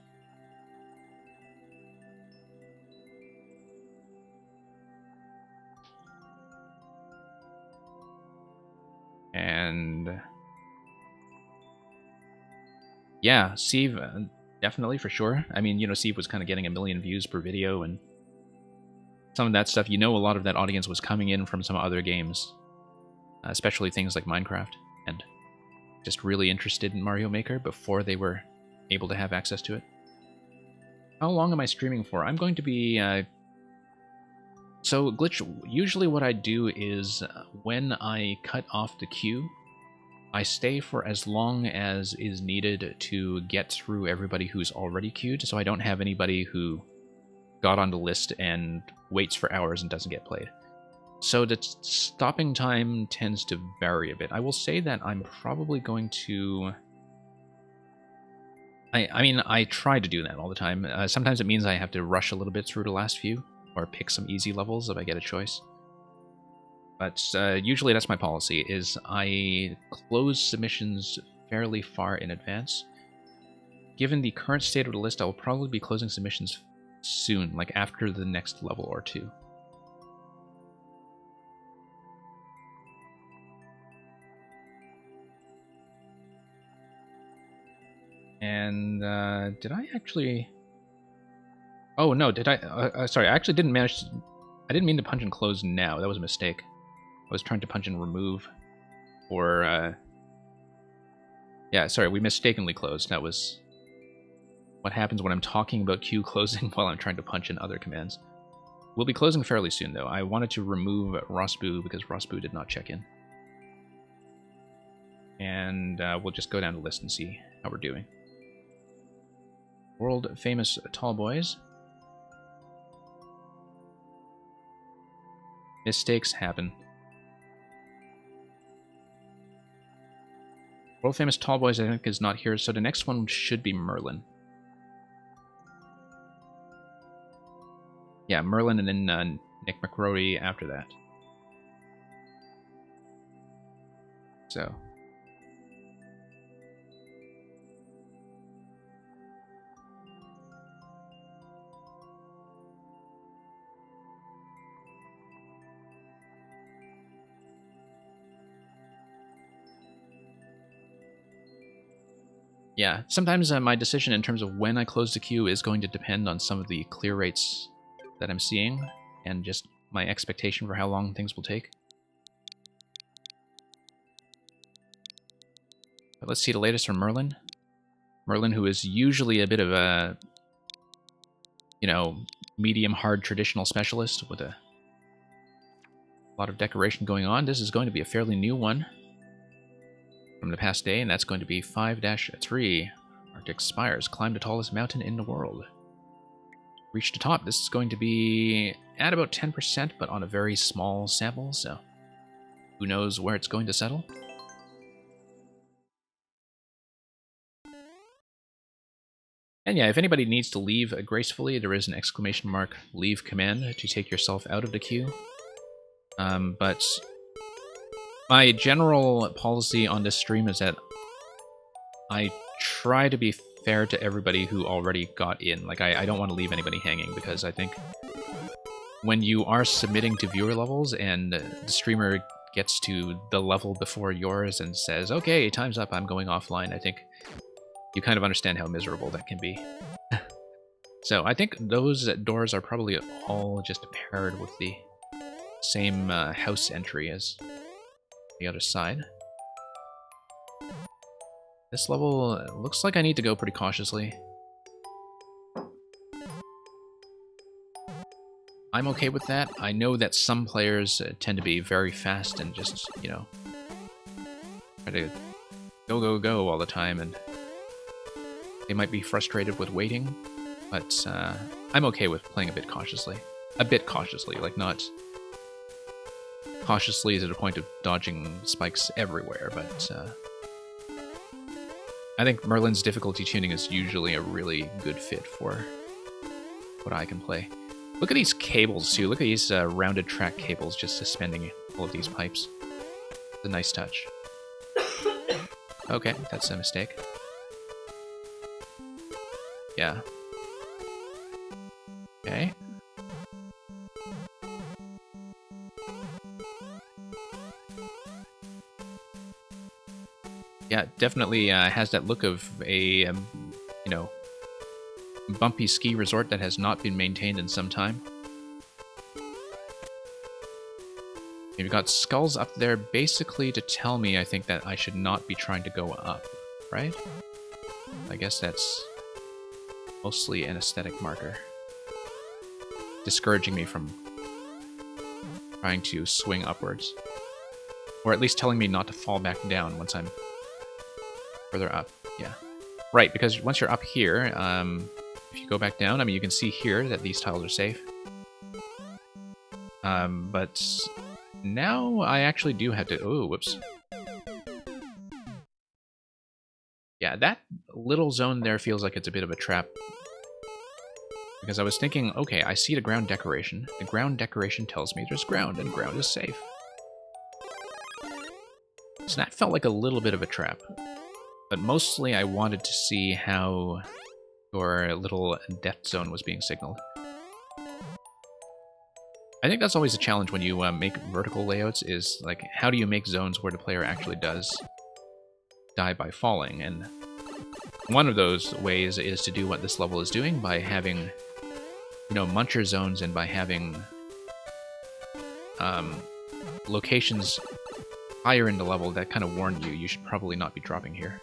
And yeah, Steve, definitely for sure. I mean, you know, Steve was kind of getting 1 million views per video, and some of that stuff, you know, a lot of that audience was coming in from some other games, especially things like Minecraft, and just really interested in Mario Maker before they were able to have access to it. How long am I streaming for? I'm going to be... So, Glitch, usually what I do is when I cut off the queue, I stay for as long as is needed to get through everybody who's already queued, so I don't have anybody who got on the list and waits for hours and doesn't get played. So the stopping time tends to vary a bit. I will say that I'm probably going to... I mean, I try to do that all the time. Sometimes it means I have to rush a little bit through the last few, or pick some easy levels if I get a choice. But usually that's my policy, is I close submissions fairly far in advance. Given the current state of the list, I will probably be closing submissions soon, like after the next level or 2. And did I actually... Oh no, did I... sorry, I actually didn't manage to... I didn't mean to punch and close now. That was a mistake. I was trying to punch and remove, or... Yeah, sorry, we mistakenly closed. That was what happens when I'm talking about queue closing while I'm trying to punch in other commands. We'll be closing fairly soon, though. I wanted to remove Rosbu because Rosbu did not check in. And we'll just go down the list and see how we're doing. World famous tall boys. Mistakes happen. World famous tall boys, I think, is not here, so the next one should be Merlin. Yeah, Merlin, and then Nick McRory after that. So. Yeah, sometimes my decision in terms of when I close the queue is going to depend on some of the clear rates that I'm seeing, and just my expectation for how long things will take. But let's see the latest from Merlin. Merlin, who is usually a bit of a, you know, medium-hard traditional specialist with a lot of decoration going on. This is going to be a fairly new one from the past day, and that's going to be 5-3. Arctic Spires. Climb the tallest mountain in the world. Reach the top. This is going to be at about 10%, but on a very small sample, so who knows where it's going to settle. And yeah, if anybody needs to leave gracefully, there is an exclamation mark leave command to take yourself out of the queue. But my general policy on this stream is that I try to be fair to everybody who already got in. Like, I don't want to leave anybody hanging, because I think when you are submitting to viewer levels and the streamer gets to the level before yours and says, okay, time's up, I'm going offline, I think you kind of understand how miserable that can be. So I think those doors are probably all just paired with the same house entry as the other side. This level looks like I need to go pretty cautiously. I'm okay with that. I know that some players tend to be very fast and just, you know, try to go, go, go all the time, and they might be frustrated with waiting, but I'm okay with playing a bit cautiously. A bit cautiously, like not cautiously to the point of dodging spikes everywhere, but I think Merlin's difficulty tuning is usually a really good fit for what I can play. Look at these cables, too. Look at these rounded track cables just suspending all of these pipes. It's a nice touch. Okay, that's a mistake. Yeah. Okay. Yeah, definitely has that look of a, you know, bumpy ski resort that has not been maintained in some time. You've got skulls up there basically to tell me, I think, that I should not be trying to go up, right? I guess that's mostly an aesthetic marker, discouraging me from trying to swing upwards. Or at least telling me not to fall back down once I'm further up. Yeah. Right, because once you're up here, if you go back down, I mean, you can see here that these tiles are safe. But now I actually do have to... Oh, whoops. Yeah, that little zone there feels like it's a bit of a trap. Because I was thinking, okay, I see the ground decoration. The ground decoration tells me there's ground, and ground is safe. So that felt like a little bit of a trap. But mostly I wanted to see how your little death zone was being signaled. I think that's always a challenge when you make vertical layouts, is like, how do you make zones where the player actually does die by falling? And one of those ways is to do what this level is doing by having, you know, muncher zones, and by having locations higher in the level that kind of warn you should probably not be dropping here.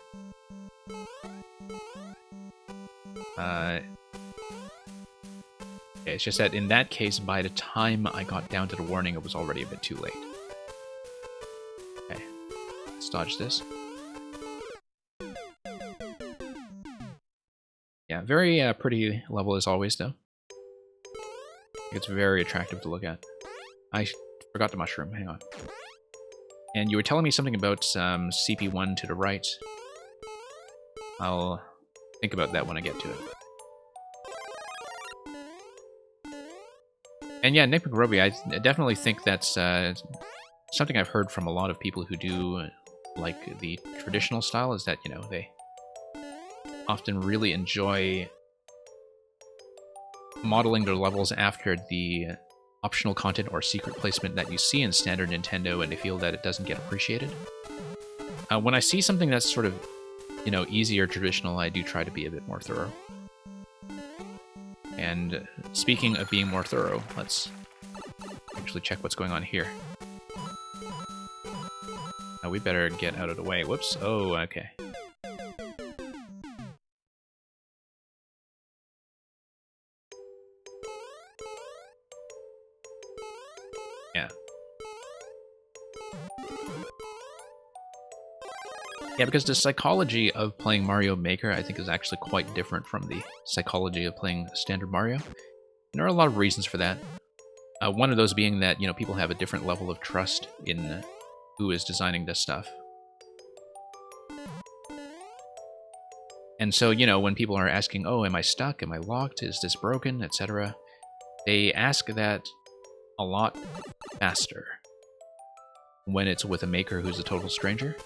It's just that in that case, by the time I got down to the warning, it was already a bit too late. Okay, let's dodge this. Yeah, very pretty level as always, though. It's very attractive to look at. I forgot the mushroom, hang on. And you were telling me something about CP1 to the right. I'll think about that when I get to it. And yeah, Nick McRoby, I definitely think that's something I've heard from a lot of people who do like the traditional style, is that, you know, they often really enjoy modeling their levels after the optional content or secret placement that you see in standard Nintendo, and they feel that it doesn't get appreciated. When I see something that's sort of, you know, easy or traditional, I do try to be a bit more thorough. And speaking of being more thorough, let's actually check what's going on here. Now we better get out of the way. Whoops. Oh, okay. Yeah. Yeah, because the psychology of playing Mario Maker, I think, is actually quite different from the psychology of playing standard Mario. And there are a lot of reasons for that. One of those being that, you know, people have a different level of trust in who is designing this stuff. And so, you know, when people are asking, oh, am I stuck? Am I locked? Is this broken? Etc. They ask that a lot faster when it's with a maker who's a total stranger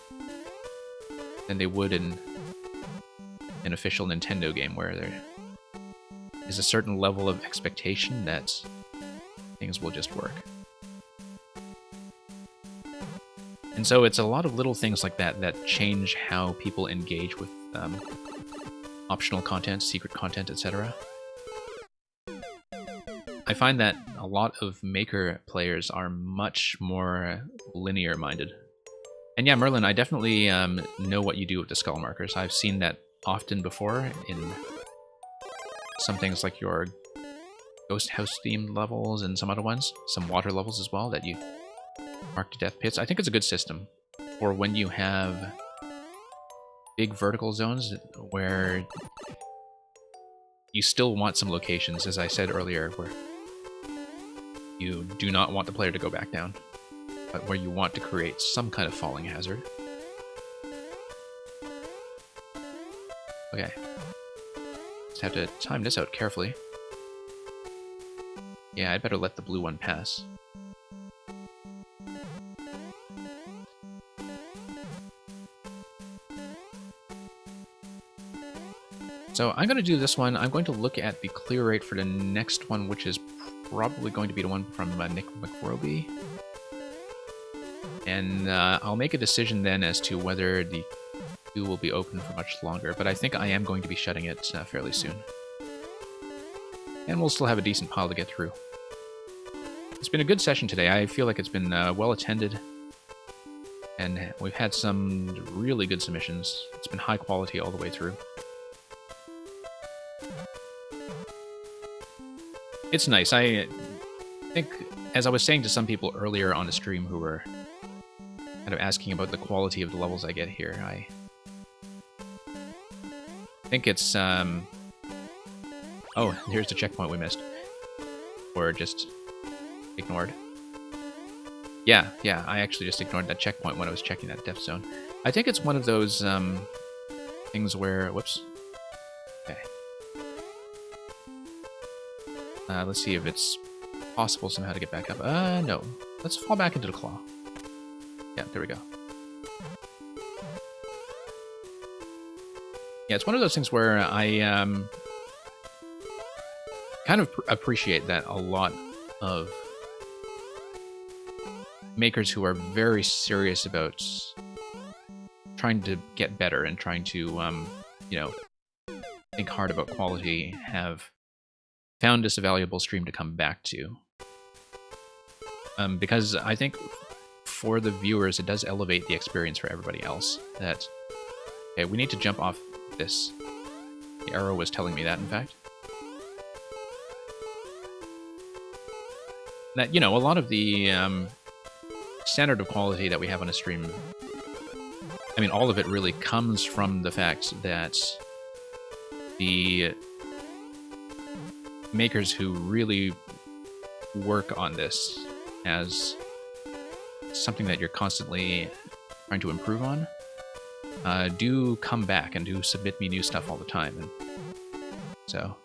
than they would in an official Nintendo game, where there is a certain level of expectation that things will just work. And so it's a lot of little things like that that change how people engage with optional content, secret content, etc. I find that a lot of Maker players are much more linear-minded. And yeah, Merlin, I definitely know what you do with the skull markers. I've seen that often before in some things like your Ghost House-themed levels and some other ones, some water levels as well, that you mark to death pits. I think it's a good system for when you have big vertical zones where you still want some locations, as I said earlier, where you do not want the player to go back down, but where you want to create some kind of falling hazard. Okay. Just have to time this out carefully. Yeah, I'd better let the blue one pass. So I'm going to do this one. I'm going to look at the clear rate for the next one, which is probably going to be the one from Nick McRoby. And I'll make a decision then as to whether the queue will be open for much longer, but I think I am going to be shutting it fairly soon. And we'll still have a decent pile to get through. It's been a good session today. I feel like it's been well attended, and we've had some really good submissions. It's been high quality all the way through. It's nice. I think, as I was saying to some people earlier on the stream who were kind of asking about the quality of the levels I get here, I think it's, oh, here's the checkpoint we missed. Or just ignored. Yeah, I actually just ignored that checkpoint when I was checking that depth zone. I think it's one of those things where, whoops. Okay. Let's see if it's possible somehow to get back up. No. Let's fall back into the claw. Yeah, there we go. Yeah, it's one of those things where I kind of appreciate that a lot of makers who are very serious about trying to get better and trying to, you know, think hard about quality have found this a valuable stream to come back to. Because I think for the viewers, it does elevate the experience for everybody else. That, okay, we need to jump off this. The arrow was telling me that, in fact. That, you know, a lot of the standard of quality that we have on a stream, I mean, all of it really comes from the fact that the makers who really work on this as something that you're constantly trying to improve on do come back and do submit me new stuff all the time. And so,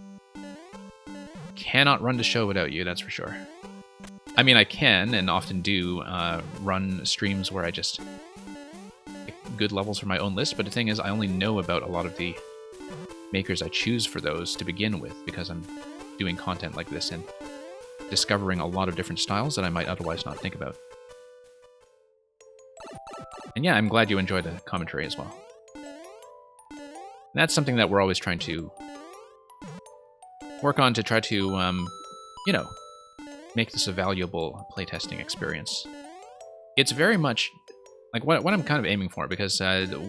cannot run the show without you, that's for sure. I mean, I can and often do run streams where I just pick good levels for my own list, but the thing is, I only know about a lot of the makers I choose for those to begin with because I'm doing content like this and discovering a lot of different styles that I might otherwise not think about. And yeah, I'm glad you enjoyed the commentary as well. And that's something that we're always trying to work on to try to, you know, make this a valuable playtesting experience. It's very much like what I'm kind of aiming for, because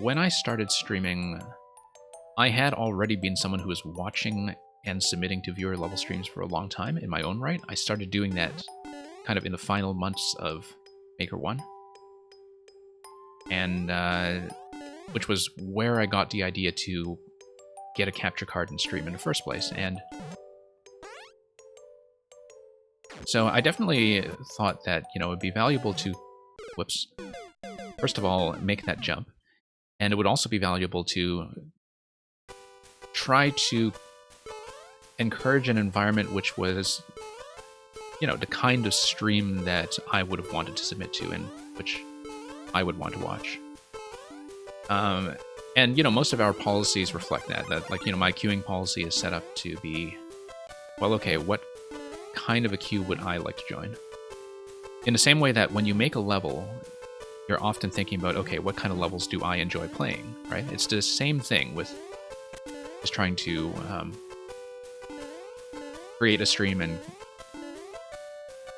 when I started streaming, I had already been someone who was watching and submitting to viewer level streams for a long time in my own right. I started doing that kind of in the final months of Maker 1. And which was where I got the idea to get a capture card and stream in the first place. And so I definitely thought that, you know, it would be valuable to, whoops, first of all, make that jump. And it would also be valuable to try to encourage an environment which was, you know, the kind of stream that I would have wanted to submit to and which I would want to watch. And, you know, most of our policies reflect that, like, you know, my queuing policy is set up to be, well, okay, what kind of a queue would I like to join? In the same way that when you make a level, you're often thinking about, okay, what kind of levels do I enjoy playing, right? It's the same thing with just trying to create a stream and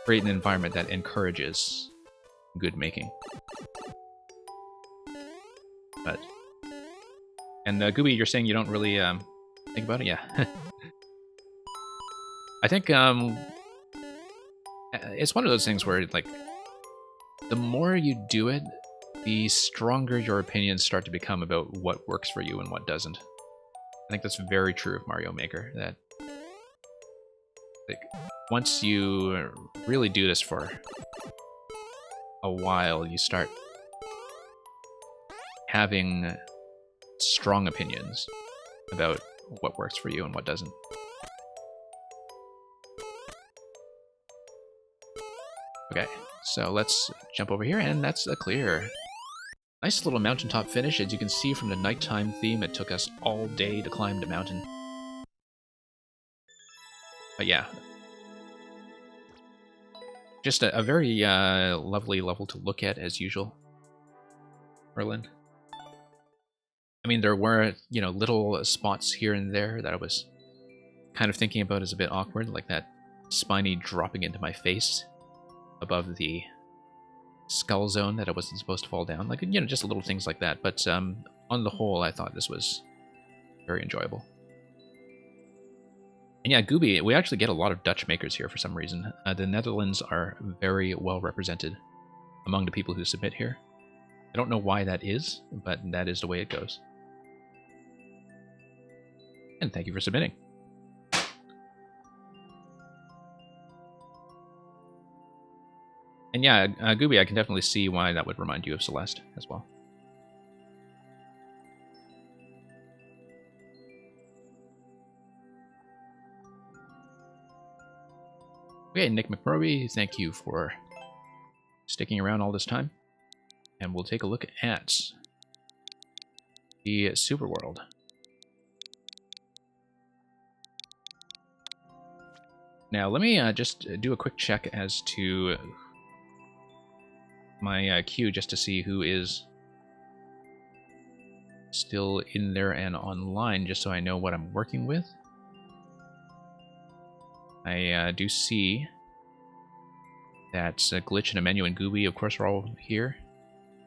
create an environment that encourages good making. But, and Gooby, you're saying you don't really think about it? Yeah. I think it's one of those things where, like, the more you do it, the stronger your opinions start to become about what works for you and what doesn't. I think that's very true of Mario Maker, that like, once you really do this for a while, you start having strong opinions about what works for you and what doesn't. Okay, so let's jump over here, and that's a clear. Nice little mountaintop finish. As you can see from the nighttime theme, it took us all day to climb the mountain. But yeah. Just a very lovely level to look at, as usual. Merlin. I mean, there were, you know, little spots here and there that I was kind of thinking about as a bit awkward, like that spiny dropping into my face above the skull zone that I wasn't supposed to fall down. Like, you know, just little things like that. But on the whole, I thought this was very enjoyable. And yeah, Gooby, we actually get a lot of Dutch makers here for some reason. The Netherlands are very well represented among the people who submit here. I don't know why that is, but that is the way it goes. And thank you for submitting. And yeah, Gooby, I can definitely see why that would remind you of Celeste as well. Okay, Nick McMurray, thank you for sticking around all this time. And we'll take a look at the Super World. Now, let me just do a quick check as to my queue, just to see who is still in there and online, just so I know what I'm working with. I do see that Glitch and a Menu and Gooby, of course, are all here.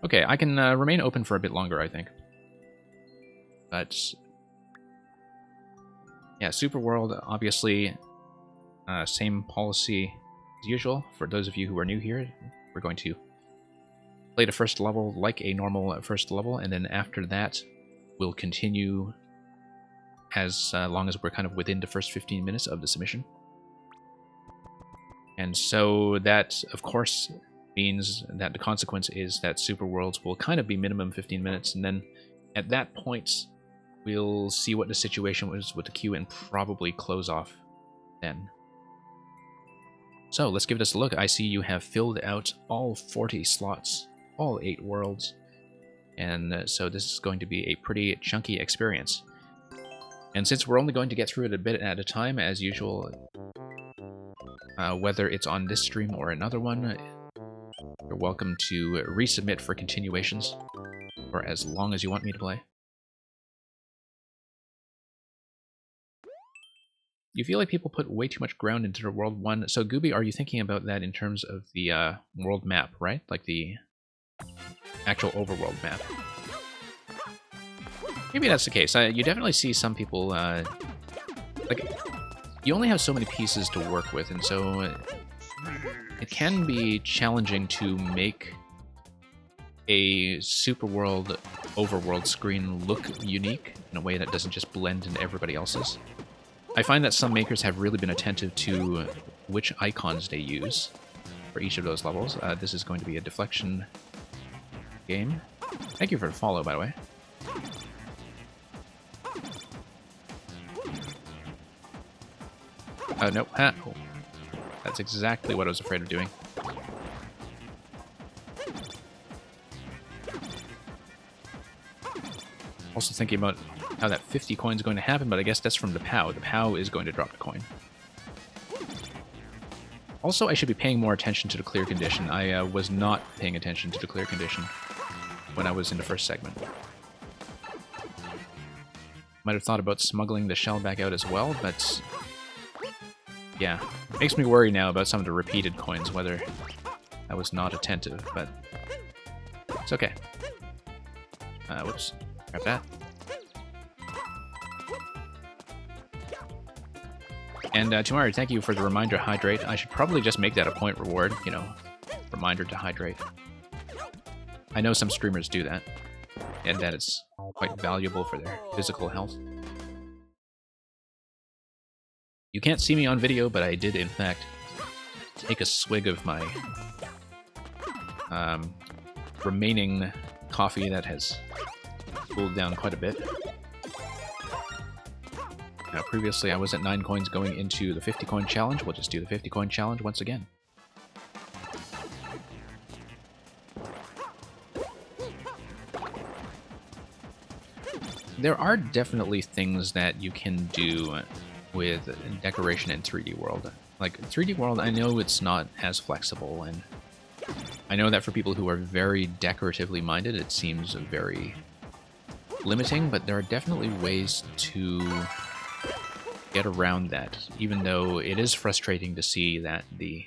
Okay, I can remain open for a bit longer, I think. But yeah, Super World, obviously, same policy as usual. For those of you who are new here, we're going to play the first level like a normal first level, and then after that, we'll continue as long as we're kind of within the first 15 minutes of the submission. And so that, of course, means that the consequence is that Super Worlds will kind of be minimum 15 minutes, and then at that point, we'll see what the situation was with the queue and probably close off then. So let's give this a look. I see you have filled out all 40 slots, all 8 worlds, and so this is going to be a pretty chunky experience. And since we're only going to get through it a bit at a time, as usual, whether it's on this stream or another one, you're welcome to resubmit for continuations for as long as you want me to play. You feel like people put way too much ground into the World 1. So, Gooby, are you thinking about that in terms of the world map, right? Like the actual overworld map? Maybe that's the case. You definitely see some people, like, you only have so many pieces to work with, and so it can be challenging to make a Super World overworld screen look unique in a way that doesn't just blend into everybody else's. I find that some makers have really been attentive to which icons they use for each of those levels. This is going to be a deflection game. Thank you for the follow, by the way. No. Oh. That's exactly what I was afraid of doing. Also thinking about how that 50 coin is going to happen, but I guess that's from the POW. The POW is going to drop the coin. Also, I should be paying more attention to the clear condition. I was not paying attention to the clear condition when I was in the first segment. Might have thought about smuggling the shell back out as well, but yeah, it makes me worry now about some of the repeated coins, whether I was not attentive, but it's okay. Whoops, grab that. And Tumari, thank you for the reminder to hydrate. I should probably just make that a point reward, you know, reminder to hydrate. I know some streamers do that, and that it's quite valuable for their physical health. You can't see me on video, but I did, in fact, take a swig of my remaining coffee that has cooled down quite a bit. Now, previously I was at 9 coins going into the 50 coin challenge. We'll just do the 50 coin challenge once again. There are definitely things that you can do with decoration in 3D World. Like, 3D World, I know it's not as flexible, and I know that for people who are very decoratively minded, it seems very limiting, but there are definitely ways to get around that, even though it is frustrating to see that the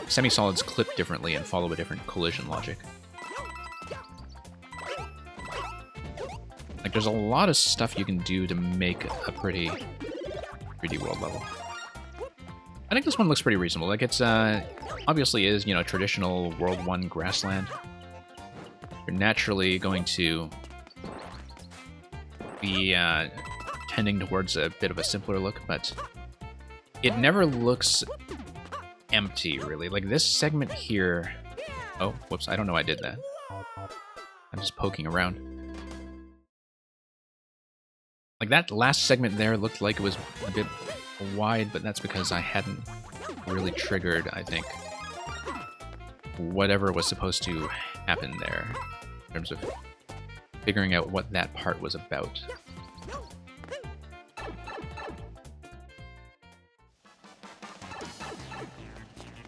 semi-solids clip differently and follow a different collision logic. Like, there's a lot of stuff you can do to make a pretty 3D World level. I think this one looks pretty reasonable. Like, it's obviously is, you know, traditional World 1 grassland. You're naturally going to be tending towards a bit of a simpler look, but it never looks empty, really. Like, this segment here... Oh, whoops, I don't know I did that. I'm just poking around. Like, that last segment there looked like it was a bit wide, but that's because I hadn't really triggered, I think, whatever was supposed to happen there, in terms of figuring out what that part was about.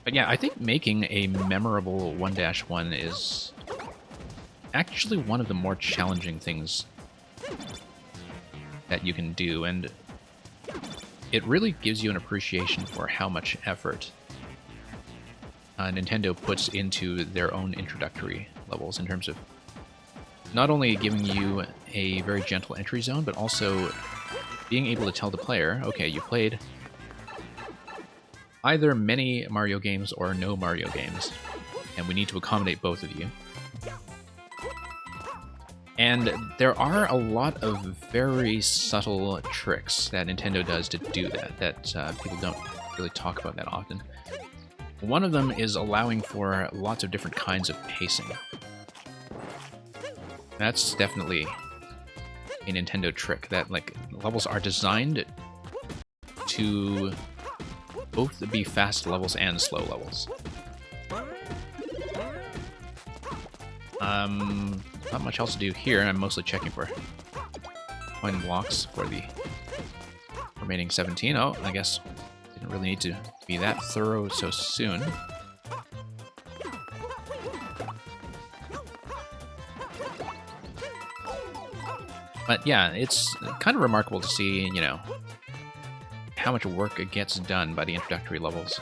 But yeah, I think making a memorable 1-1 is actually one of the more challenging things that you can do, and it really gives you an appreciation for how much effort Nintendo puts into their own introductory levels, in terms of not only giving you a very gentle entry zone, but also being able to tell the player, okay, you played either many Mario games or no Mario games, and we need to accommodate both of you. And there are a lot of very subtle tricks that Nintendo does to do that people don't really talk about that often. One of them is allowing for lots of different kinds of pacing. That's definitely a Nintendo trick, that, like, levels are designed to both be fast levels and slow levels. Not much else to do here. I'm mostly checking for coin blocks for the remaining 17. Oh, I guess didn't really need to be that thorough so soon. But yeah, it's kind of remarkable to see, you know, how much work gets done by the introductory levels.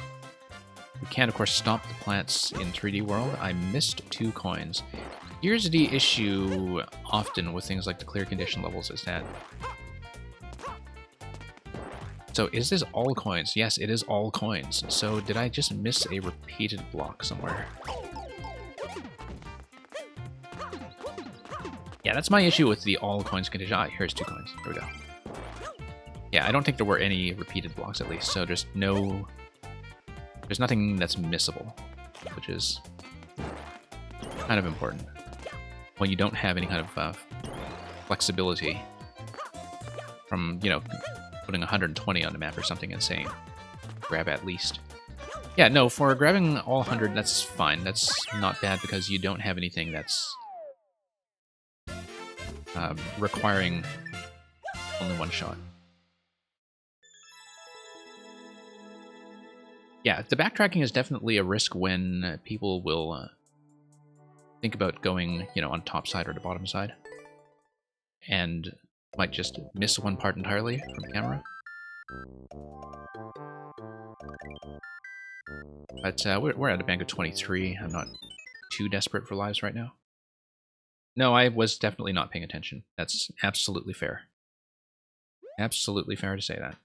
We can, of course, stop the plants in 3D World. I missed 2 coins. Here's the issue often with things like the clear condition levels, is that... So is this all coins? Yes, it is all coins. So did I just miss a repeated block somewhere? Yeah, that's my issue with the all coins condition. Ah, here's 2 coins. Here we go. Yeah, I don't think there were any repeated blocks, at least, so there's nothing that's missable, which is kind of important when you don't have any kind of flexibility from, you know, putting 120 on the map or something and saying grab at least. Yeah, no, for grabbing all 100, that's fine. That's not bad because you don't have anything that's requiring only one shot. Yeah, the backtracking is definitely a risk when people will think about going, you know, on top side or the bottom side, and might just miss one part entirely from camera. But we're at a bank of 23. I'm not too desperate for lives right now. No, I was definitely not paying attention. That's absolutely fair. Absolutely fair to say that.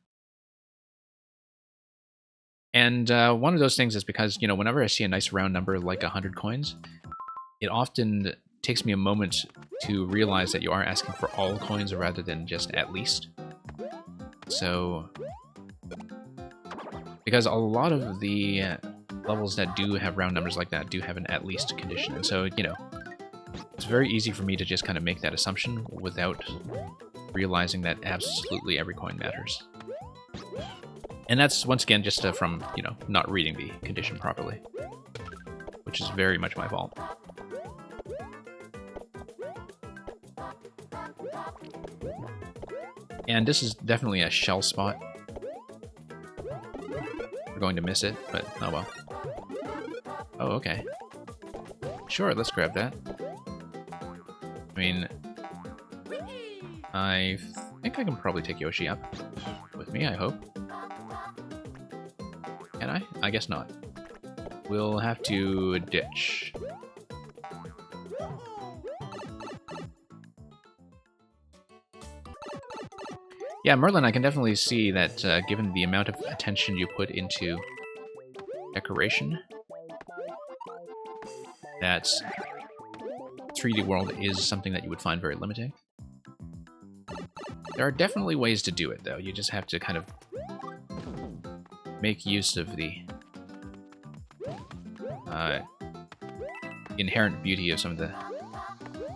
And one of those things is because, you know, whenever I see a nice round number like 100 coins, it often takes me a moment to realize that you are asking for all coins rather than just at least. So, because a lot of the levels that do have round numbers like that do have an at least condition. And so, you know, it's very easy for me to just kind of make that assumption without realizing that absolutely every coin matters. And that's, once again, just from, you know, not reading the condition properly, which is very much my fault. And this is definitely a shell spot. We're going to miss it, but oh well. Oh, okay. Sure, let's grab that. I mean, I think I can probably take Yoshi up with me, I hope. Can I? I guess not. We'll have to ditch. Yeah, Merlin, I can definitely see that given the amount of attention you put into decoration, that 3D World is something that you would find very limiting. There are definitely ways to do it, though. You just have to kind of make use of the inherent beauty of some of the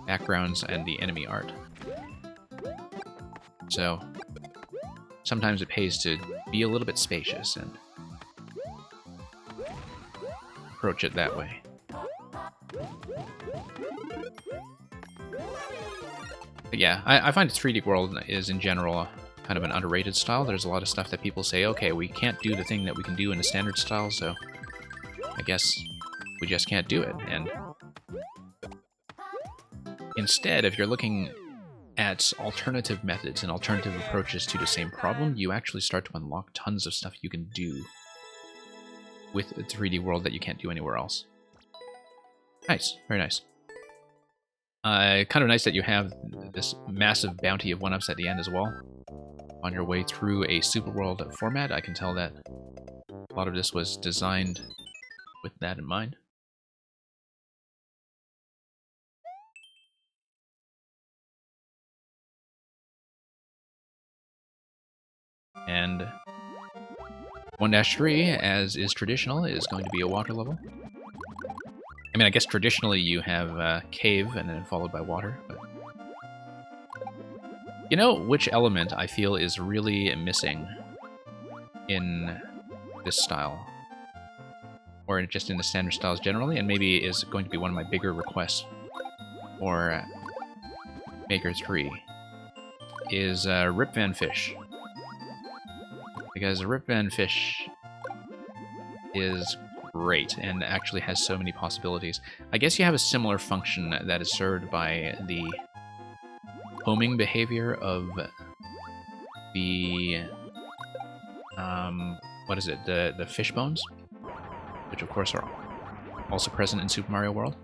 backgrounds and the enemy art. So sometimes it pays to be a little bit spacious and approach it that way. But yeah, I find 3D World is in general kind of an underrated style. There's a lot of stuff that people say, okay, we can't do the thing that we can do in a standard style, so I guess we just can't do it. And instead, if you're looking at alternative methods and alternative approaches to the same problem, you actually start to unlock tons of stuff you can do with a 3D World that you can't do anywhere else. Nice, very nice. Kind of nice that you have this massive bounty of 1-ups at the end as well. On your way through a Super World format, I can tell that a lot of this was designed with that in mind. And 1-3, as is traditional, is going to be a water level. I mean, I guess traditionally you have cave and then followed by water, but... You know which element I feel is really missing in this style? Or just in the standard styles generally, and maybe is going to be one of my bigger requests for Maker 3, is Rip Van Fish. Because Rip Van Fish is great and actually has so many possibilities. I guess you have a similar function that is served by the homing behavior of the what is it? The fish bones, which of course are also present in Super Mario World.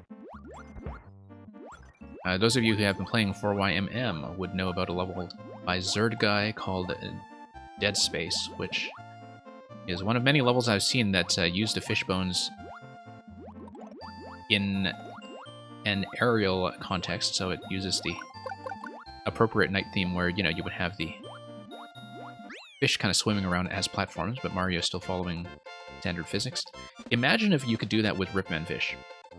Those of you who have been playing 4YMM would know about a level by Zerdguy called Dead Space, which is one of many levels I've seen that use the fish bones in an aerial context, so it uses the appropriate night theme where, you know, you would have the fish kind of swimming around as platforms, but Mario's still following standard physics. Imagine if you could do that with Rip Van Fish,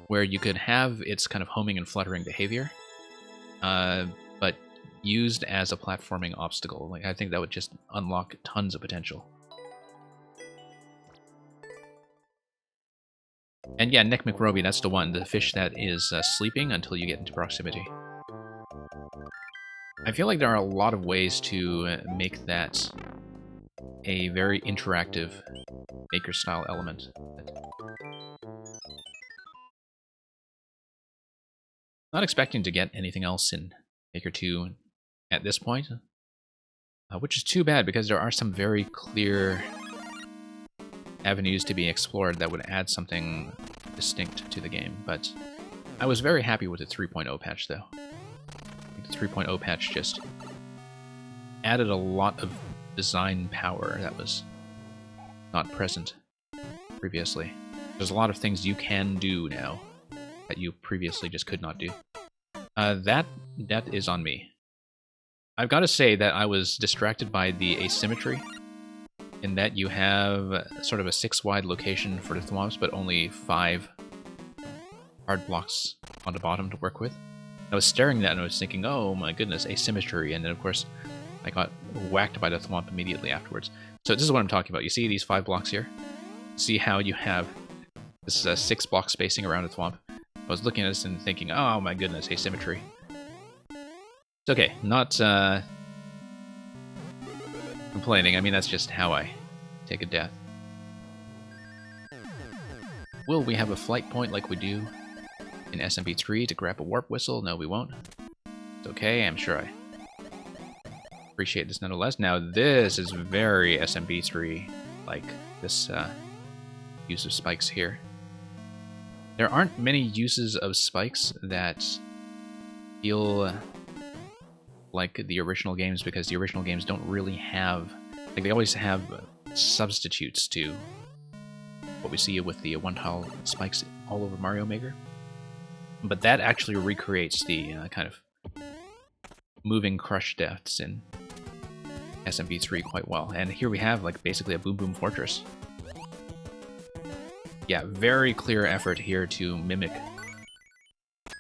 where you could have its kind of homing and fluttering behavior, but used as a platforming obstacle. Like, I think that would just unlock tons of potential. And yeah, Nick McRoby, that's the one, the fish that is sleeping until you get into proximity. I feel like there are a lot of ways to make that a very interactive Maker style element. Not expecting to get anything else in Maker 2 at this point, which is too bad because there are some very clear avenues to be explored that would add something distinct to the game. But I was very happy with the 3.0 patch, though. I think the 3.0 patch just added a lot of design power that was not present previously. There's a lot of things you can do now that you previously just could not do. That is on me. I've got to say that I was distracted by the asymmetry in that you have sort of a 6-wide location for the thwomps, but only 5 hard blocks on the bottom to work with. I was staring at that and I was thinking, oh my goodness, asymmetry, and then of course I got whacked by the thwomp immediately afterwards. So this is what I'm talking about. You see these 5 blocks here? See how you have this 6-block spacing around a thwomp? I was looking at this and thinking, oh my goodness, asymmetry. It's okay, not complaining. I mean, that's just how I take a death. Will we have a flight point like we do in SMB3 to grab a warp whistle? No, we won't. It's okay, I'm sure I appreciate this nonetheless. Now, this is very SMB3, like this use of spikes here. There aren't many uses of spikes that feel like the original games, because the original games don't really have, like, they always have substitutes to what we see with the one-tile spikes all over Mario Maker. But that actually recreates the kind of moving crush deaths in SMB3 quite well. And here we have, like, basically a Boom Boom Fortress. Yeah, very clear effort here to mimic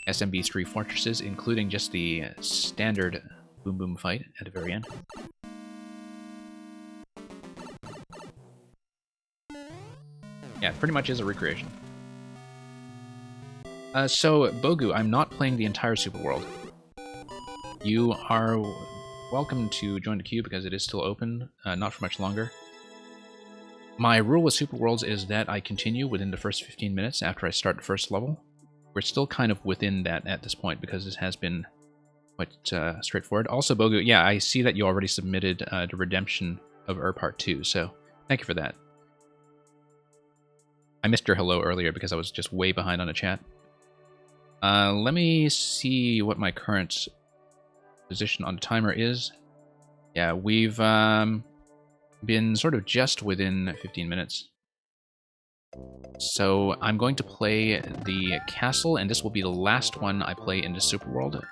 SMB3 fortresses, including just the standard Boom Boom fight at the very end. Yeah, it pretty much is a recreation. So, Bogu, I'm not playing the entire Super World. You are welcome to join the queue because it is still open, not for much longer. My rule with Super Worlds is that I continue within the first 15 minutes after I start the first level. We're still kind of within that at this point because this has been quite straightforward. Also, Bogu, yeah, I see that you already submitted the Redemption of Part 2, so thank you for that. I missed your hello earlier because I was just way behind on the chat. Let me see what my current position on the timer is. Yeah, we've been sort of just within 15 minutes. So I'm going to play the castle, and this will be the last one I play in the Super World.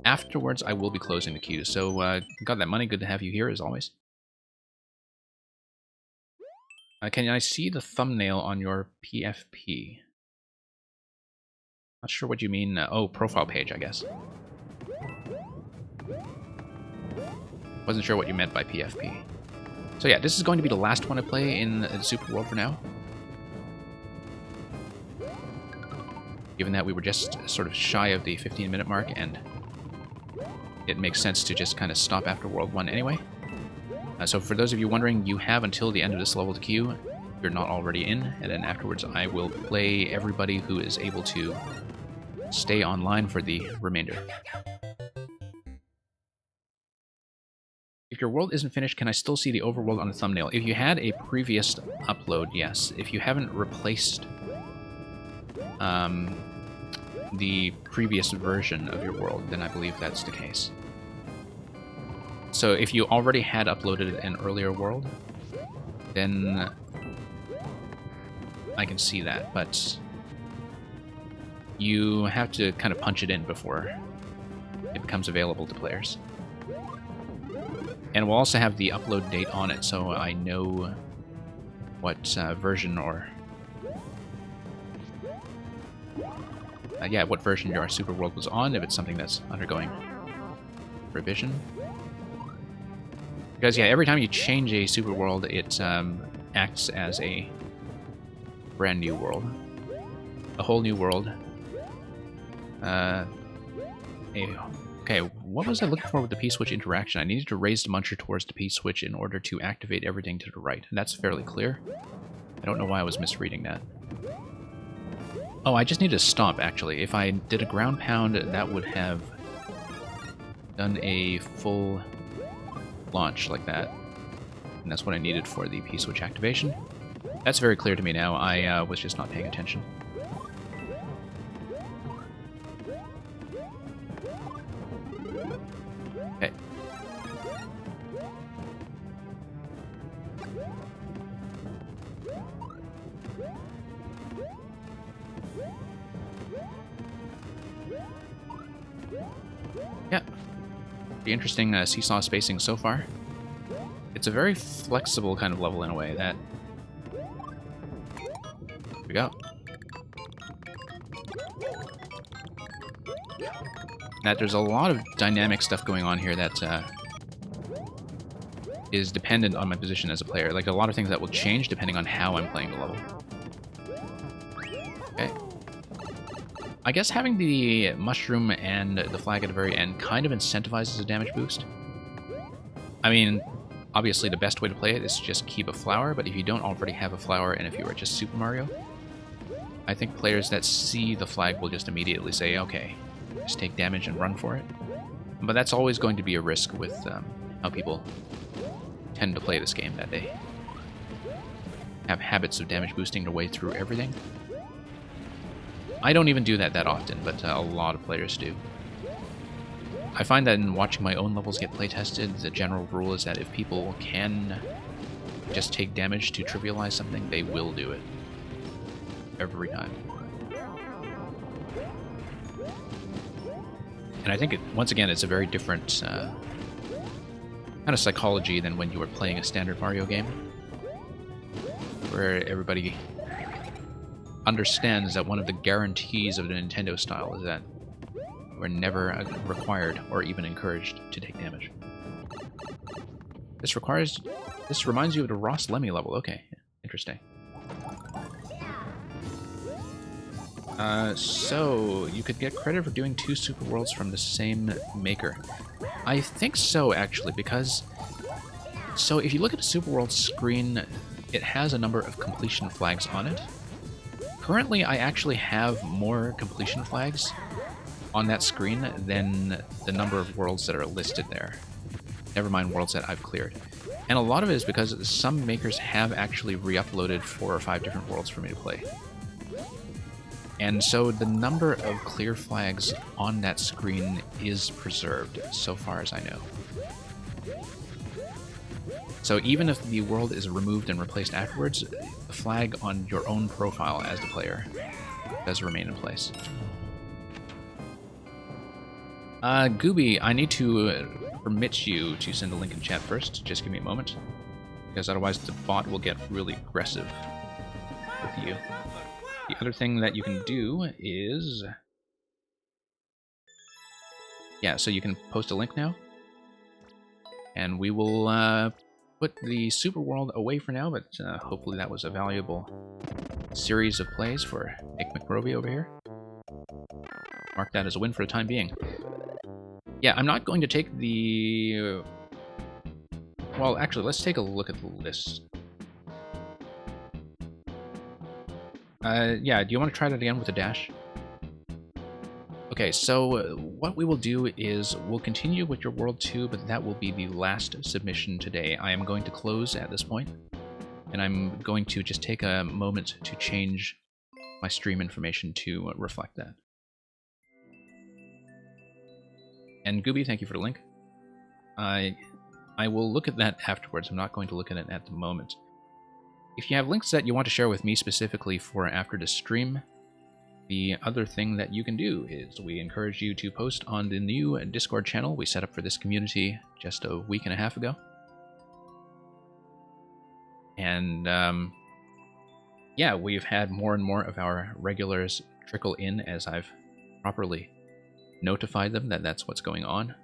Afterwards, I will be closing the queue. So, got that money. Good to have you here, as always. Can I see the thumbnail on your PFP? Not sure what you mean. Oh, profile page, I guess. Wasn't sure what you meant by PFP. So yeah, this is going to be the last one I play in the Super World for now. Given that we were just sort of shy of the 15-minute mark, and it makes sense to just kind of stop after World 1 anyway. So for those of you wondering, you have until the end of this level to queue, if you're not already in, and then afterwards I will play everybody who is able to stay online for the remainder. If your world isn't finished, can I still see the overworld on the thumbnail? If you had a previous upload, yes. If you haven't replaced the previous version of your world, then I believe that's the case. So if you already had uploaded an earlier world, then I can see that, but you have to kind of punch it in before it becomes available to players. And we'll also have the upload date on it, so I know what version or... yeah, what version your Super World was on, if it's something that's undergoing revision. Because, yeah, every time you change a Super World, it acts as a brand new world. A whole new world. Okay, what was I looking for with the P-switch interaction? I needed to raise the muncher towards the P-switch in order to activate everything to the right. And that's fairly clear. I don't know why I was misreading that. Oh, I just need to stomp, actually. If I did a ground pound, that would have done a full launch like that. And that's what I needed for the P-switch activation. That's very clear to me now. I was just not paying attention. Okay. Yeah. Pretty interesting seesaw spacing so far. It's a very flexible kind of level in a way that... Here we go. That there's a lot of dynamic stuff going on here that is dependent on my position as a player. Like a lot of things that will change depending on how I'm playing the level. Okay. I guess having the mushroom and the flag at the very end kind of incentivizes a damage boost. I mean, obviously the best way to play it is to just keep a flower, but if you don't already have a flower and if you are just Super Mario, I think players that see the flag will just immediately say, okay, just take damage and run for it. But that's always going to be a risk with how people tend to play this game, that they have habits of damage boosting their way through everything. I don't even do that often, but a lot of players do. I find that in watching my own levels get playtested, the general rule is that if people can just take damage to trivialize something, they will do it. Every time. And I think, once again, it's a very different kind of psychology than when you were playing a standard Mario game, where everybody understands that one of the guarantees of the Nintendo style is that we're never required or even encouraged to take damage. This reminds you of the Ross Lemmy level. Okay, interesting. So you could get credit for doing 2 Super Worlds from the same maker. I think so, actually, because... So if you look at the Super World screen, it has a number of completion flags on it. Currently, I actually have more completion flags on that screen than the number of worlds that are listed there. Never mind worlds that I've cleared. And a lot of it is because some makers have actually re-uploaded 4 or 5 different worlds for me to play. And so the number of clear flags on that screen is preserved, so far as I know. So even if the world is removed and replaced afterwards, the flag on your own profile as the player does remain in place. Gooby, I need to permit you to send a link in chat first. Just give me a moment, because otherwise the bot will get really aggressive with you. The other thing that you can do is... Yeah, so you can post a link now. And we will put the Super World away for now, but hopefully that was a valuable series of plays for Nick McRovey over here. Mark that as a win for the time being. Yeah, I'm not going to take the... Well, actually, let's take a look at the list. Yeah, do you want to try that again with a dash? Okay, so what we will do is we'll continue with your World 2, but that will be the last submission today. I am going to close at this point, and I'm going to just take a moment to change my stream information to reflect that. And Gooby, thank you for the link. I will look at that afterwards. I'm not going to look at it at the moment. If you have links that you want to share with me specifically for after the stream, the other thing that you can do is we encourage you to post on the new Discord channel we set up for this community just a week and a half ago. And yeah, we've had more and more of our regulars trickle in as I've properly notified them that that's what's going on.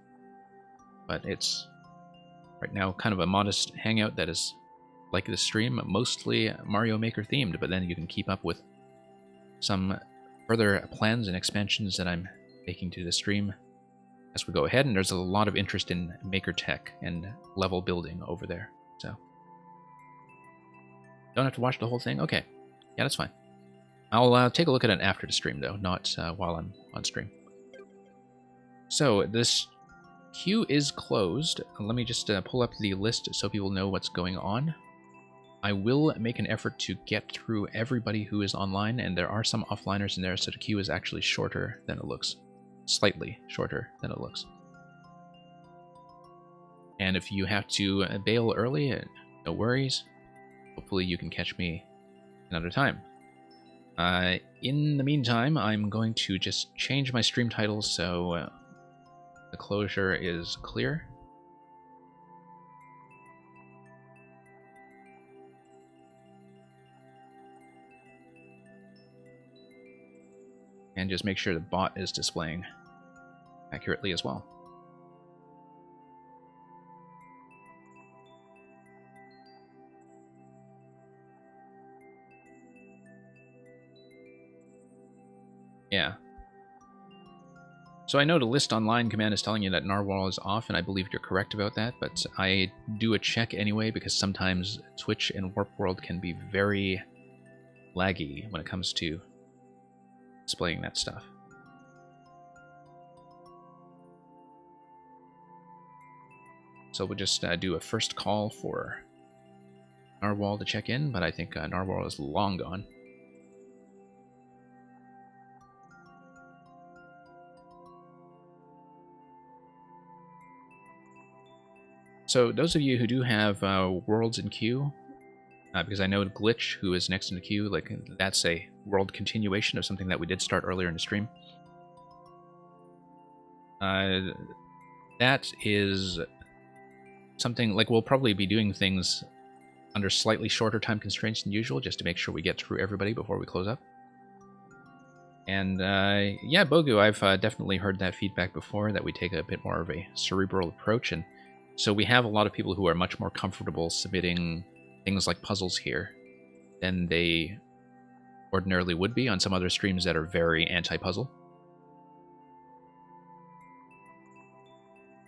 But it's right now kind of a modest hangout that is like the stream, mostly Mario Maker themed, but then you can keep up with some further plans and expansions that I'm making to the stream as we go ahead, and there's a lot of interest in Maker Tech and level building over there. So don't have to watch the whole thing? Okay. Yeah, that's fine. I'll take a look at it after the stream, though, not while I'm on stream. So this queue is closed. Let me just pull up the list so people know what's going on. I will make an effort to get through everybody who is online, and there are some offliners in there, so the queue is actually shorter than it looks. Slightly shorter than it looks. And if you have to bail early, no worries. Hopefully you can catch me another time. In the meantime, I'm going to just change my stream title so the closure is clear. And just make sure the bot is displaying accurately as well. Yeah. So I know the list online command is telling you that Narwhal is off, and I believe you're correct about that, but I do a check anyway because sometimes Twitch and Warp World can be very laggy when it comes to displaying that stuff. So we'll just do a first call for Narwhal to check in, but I think Narwhal is long gone. So those of you who do have worlds in queue, because I know Glitch, who is next in the queue, like that's a world continuation of something that we did start earlier in the stream. That is something, like we'll probably be doing things under slightly shorter time constraints than usual, just to make sure we get through everybody before we close up. And yeah, Bogu, I've definitely heard that feedback before, that we take a bit more of a cerebral approach, and so we have a lot of people who are much more comfortable submitting things like puzzles here than they ordinarily would be on some other streams that are very anti-puzzle.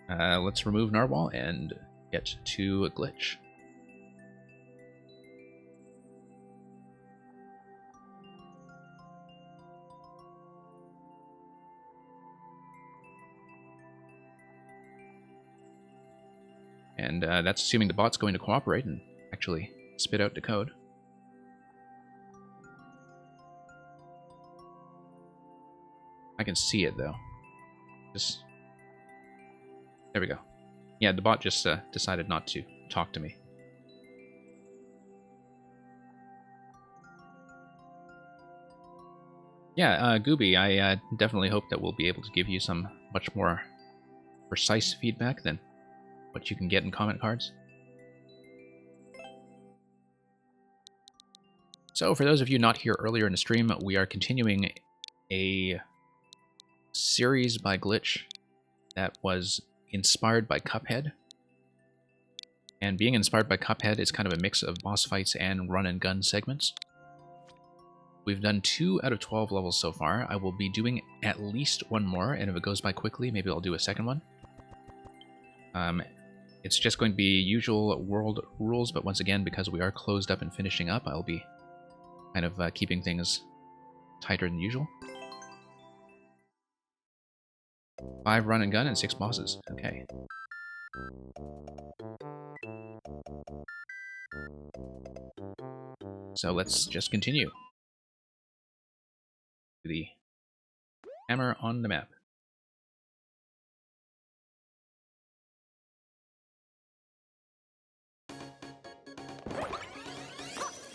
Let's remove Narwhal and get to a Glitch. And that's assuming the bot's going to cooperate and actually spit out the code. I can see it, though. Just... There we go. Yeah, the bot just decided not to talk to me. Yeah, Gooby, I definitely hope that we'll be able to give you some much more precise feedback than what you can get in comment cards. So for those of you not here earlier in the stream, we are continuing a series by Glitch that was inspired by Cuphead. And being inspired by Cuphead is kind of a mix of boss fights and run and gun segments. We've done 2 out of 12 levels so far. I will be doing at least one more, and if it goes by quickly, maybe I'll do a second one. It's just going to be usual world rules, but once again, because we are closed up and finishing up, I'll be kind of keeping things tighter than usual. 5 run and gun and 6 bosses. Okay. So let's just continue. The hammer on the map.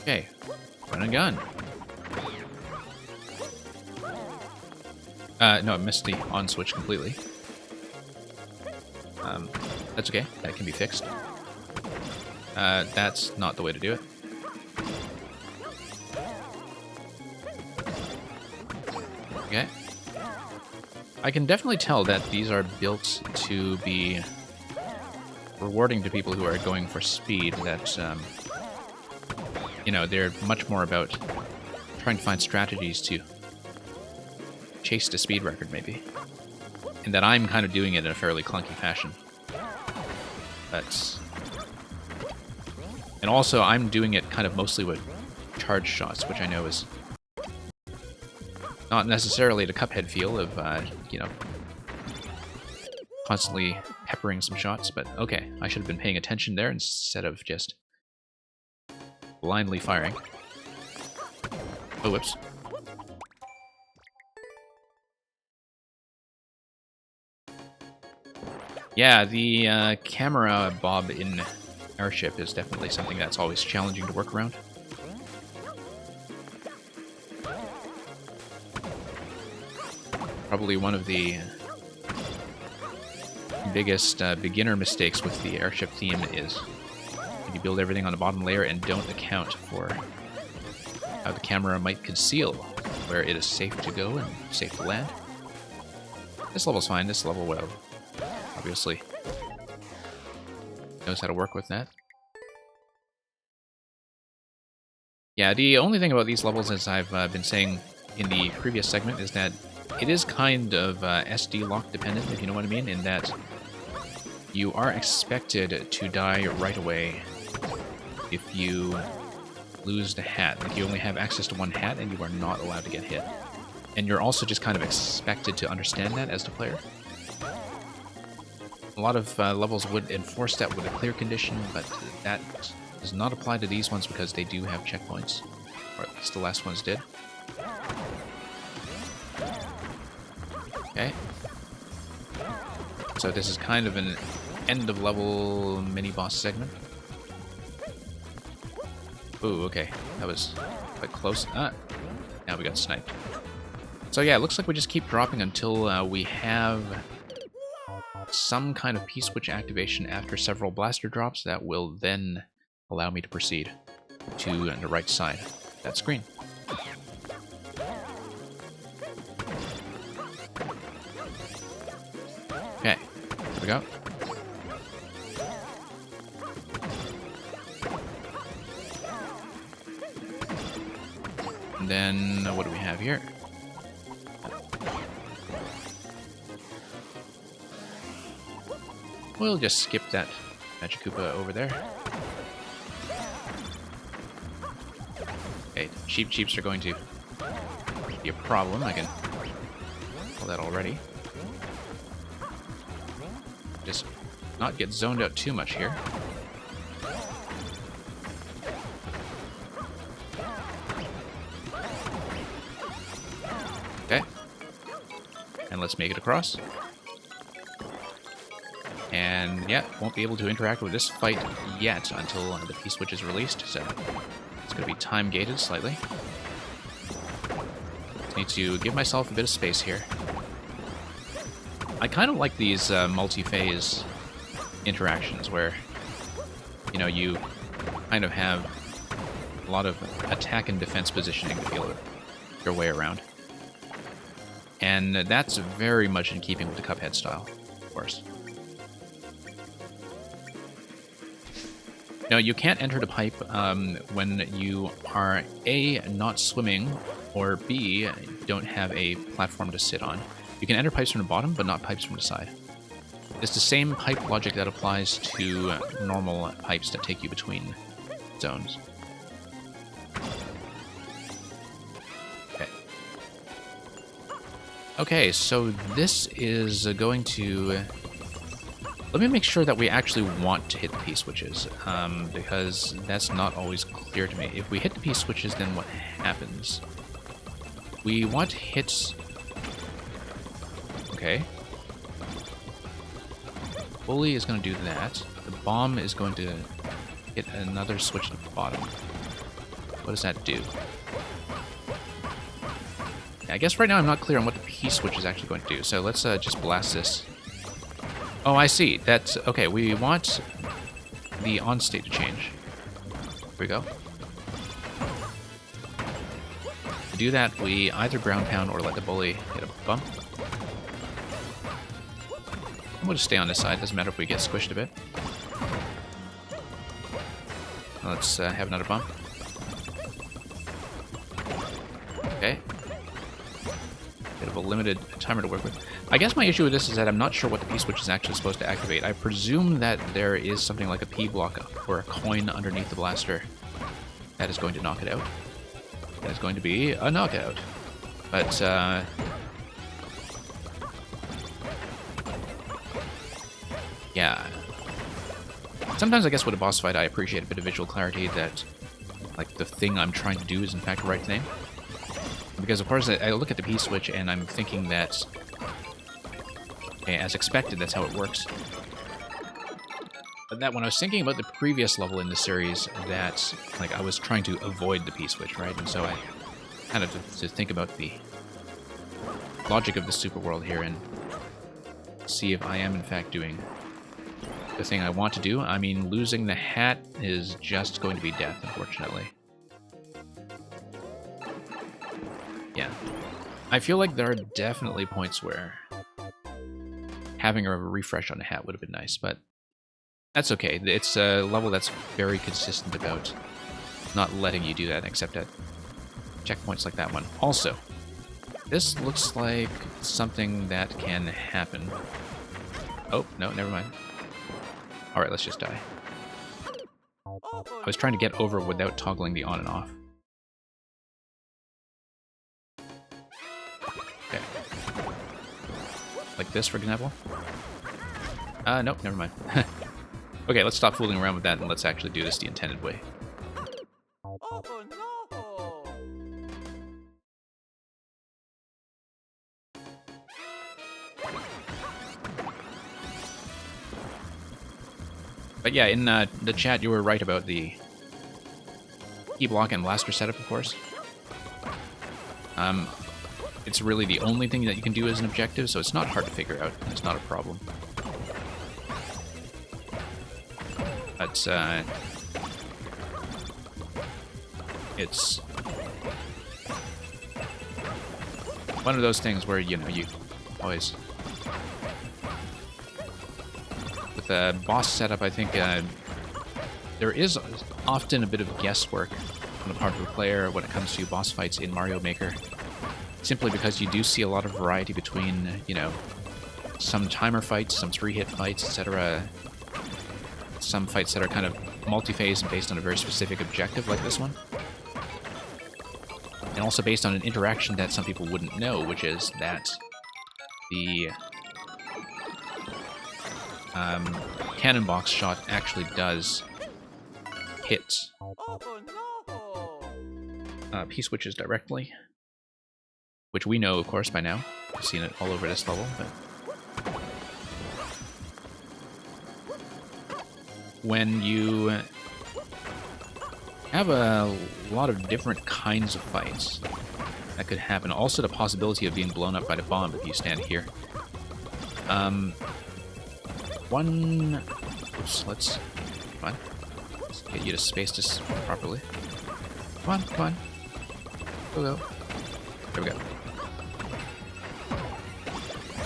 Okay, run and gun. No, I missed the on switch completely. That's okay, that can be fixed. That's not the way to do it. Okay. I can definitely tell that these are built to be rewarding to people who are going for speed, that, you know, they're much more about trying to find strategies to chase the speed record, maybe. in that I'm kind of doing it in a fairly clunky fashion. And also, I'm doing it kind of mostly with charge shots, which I know is not necessarily the Cuphead feel of, you know, constantly peppering some shots, but okay, I should have been paying attention there instead of just blindly firing. Oh, whoops. Yeah, the camera bob in Airship is definitely something that's always challenging to work around. Probably one of the biggest beginner mistakes with the Airship theme is you build everything on the bottom layer and don't account for how the camera might conceal where it is safe to go and safe to land. This level's fine. This level will obviously knows how to work with that. Yeah, the only thing about these levels, as I've been saying in the previous segment, is that it is kind of SD lock dependent, if you know what I mean, in that you are expected to die right away if you lose the hat. Like, you only have access to one hat and you are not allowed to get hit. And you're also just kind of expected to understand that as the player. A lot of levels would enforce that with a clear condition, but that does not apply to these ones because they do have checkpoints. Or at least the last ones did. Okay. So this is kind of an end-of-level mini-boss segment. Ooh, okay. That was quite close. Ah, now we got sniped. So yeah, it looks like we just keep dropping until we have some kind of P-switch activation after several blaster drops that will then allow me to proceed to the right side of that screen. Okay, here we go. And then, what do we have here? We'll just skip that Magic Koopa over there. Okay, Cheeps are going to be a problem. I can pull that already. Just not get zoned out too much here. Okay. And let's make it across. And yeah, won't be able to interact with this fight yet until the P-switch is released, so it's going to be time-gated slightly. Need to give myself a bit of space here. I kind of like these multi-phase interactions where, you know, you kind of have a lot of attack and defense positioning to feel your way around. And that's very much in keeping with the Cuphead style, of course. Now, you can't enter the pipe when you are A, not swimming, or B, don't have a platform to sit on. You can enter pipes from the bottom, but not pipes from the side. It's the same pipe logic that applies to normal pipes that take you between zones. Okay. Okay, so this is going to... Let me make sure that we actually want to hit the P-switches, because that's not always clear to me. If we hit the P-switches, then what happens? We want hits... Okay. Bully is going to do that. The bomb is going to hit another switch at the bottom. What does that do? Yeah, I guess right now I'm not clear on what the P-switch is actually going to do, so let's just blast this. Oh, I see. That's... Okay, we want the on-state to change. Here we go. To do that, we either ground pound or let the bully hit a bump. And we'll just stay on this side. Doesn't matter if we get squished a bit. Let's have another bump. Okay. Bit of a limited timer to work with. I guess my issue with this is that I'm not sure what the P-switch is actually supposed to activate. I presume that there is something like a P-block or a coin underneath the blaster that is going to knock it out. That is going to be a knockout. But, yeah. Sometimes I guess with a boss fight I appreciate a bit of visual clarity that, like, the thing I'm trying to do is in fact the right thing. Because of course I look at the P-switch and I'm thinking that, okay, as expected, that's how it works. But that when I was thinking about the previous level in the series, that, like, I was trying to avoid the P-switch, right? And so I kind of to think about the logic of the super world here and see if I am in fact doing the thing I want to do. I mean, losing the hat is just going to be death, unfortunately. Yeah. I feel like there are definitely points where having a refresh on the hat would have been nice, but that's okay. It's a level that's very consistent about not letting you do that, except at checkpoints like that one. Also, this looks like something that can happen. Oh, no, never mind. Alright, let's just die. I was trying to get over without toggling the on and off. Okay. Like this, for example? Nope, never mind. Okay, let's stop fooling around with that and let's actually do this the intended way. Oh no! But yeah, in the chat, you were right about the key block and blaster setup, of course. It's really the only thing that you can do as an objective, so it's not hard to figure out. It's not a problem. But, it's one of those things where, you know, you always... With a boss setup, I think there is often a bit of guesswork on the part of the player when it comes to boss fights in Mario Maker. Simply because you do see a lot of variety between, you know, some timer fights, some 3-hit fights, etc. Some fights that are kind of multi-phase and based on a very specific objective, like this one. And also based on an interaction that some people wouldn't know, which is that the cannon box shot actually does hit Oh no! P-switches directly. Which we know, of course, by now. We've seen it all over this level, but... When you have a lot of different kinds of fights that could happen. Also the possibility of being blown up by the bomb if you stand here. Oops, let's... Come on. Let's get you to space this properly. Come on, come on. Go. There we go.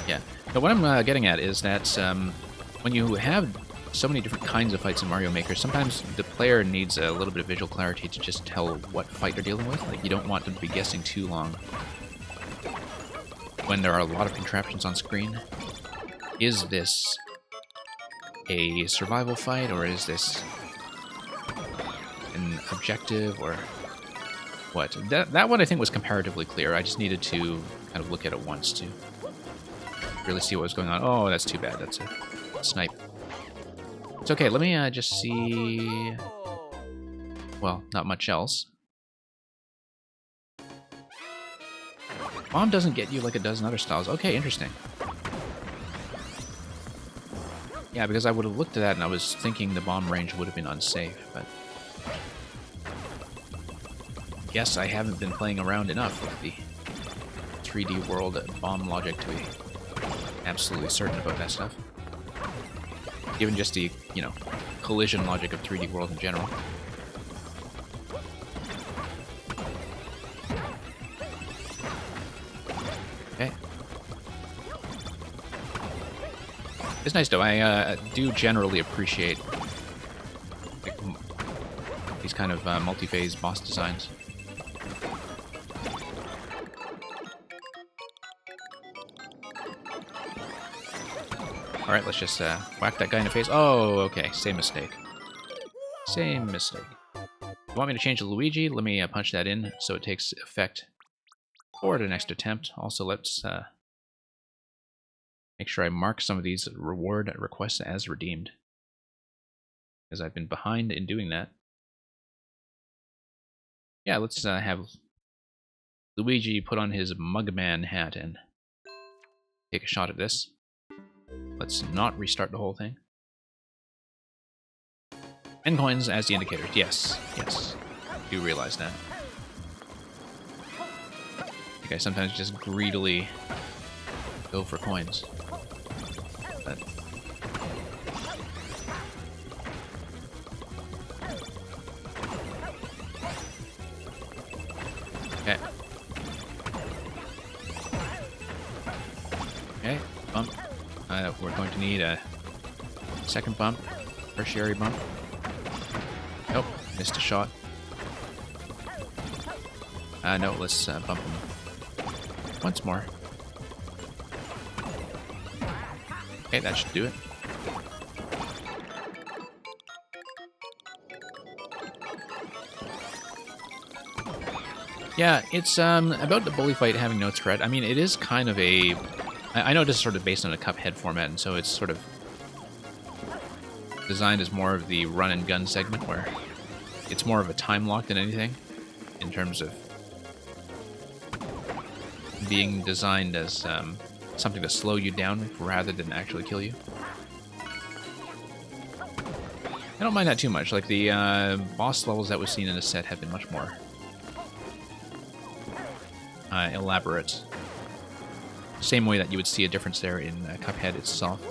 Yeah. Now what I'm getting at is that when you have so many different kinds of fights in Mario Maker, sometimes the player needs a little bit of visual clarity to just tell what fight they're dealing with. Like, you don't want them to be guessing too long when there are a lot of contraptions on screen. Is this a survival fight, or is this an objective, or what? That one I think was comparatively clear. I just needed to kind of look at it once to really see what was going on. Oh, that's too bad. That's a snipe. It's okay, let me just see... Well, not much else. Bomb doesn't get you like it does in other styles. Okay, interesting. Yeah, because I would have looked at that and I was thinking the bomb range would have been unsafe, but... Guess I haven't been playing around enough with the 3D world bomb logic to be absolutely certain about that stuff. Given just the, you know, collision logic of 3D world in general. Okay. It's nice though. I do generally appreciate like, these kind of multi-phase boss designs. Alright, let's just whack that guy in the face. Oh, okay. Same mistake. Same mistake. You want me to change the Luigi? Let me punch that in so it takes effect for the next attempt. Also, let's make sure I mark some of these reward requests as redeemed, because I've been behind in doing that. Yeah, let's have Luigi put on his Mugman hat and take a shot at this. Let's not restart the whole thing. 10 coins as the indicators. Yes, yes. I do realize that. I think I sometimes just greedily go for coins. But okay. Okay, bump. We're going to need a second bump, tertiary bump. Nope, missed a shot. No, let's bump him once more. Okay, that should do it. Yeah, it's about the bully fight having no threat. I mean, it is kind of a... I know this is sort of based on a Cuphead format, and so it's sort of designed as more of the run-and-gun segment, where it's more of a time lock than anything, in terms of being designed as something to slow you down rather than actually kill you. I don't mind that too much. Like, the boss levels that we've seen in the set have been much more elaborate. Same way that you would see a difference there in Cuphead itself.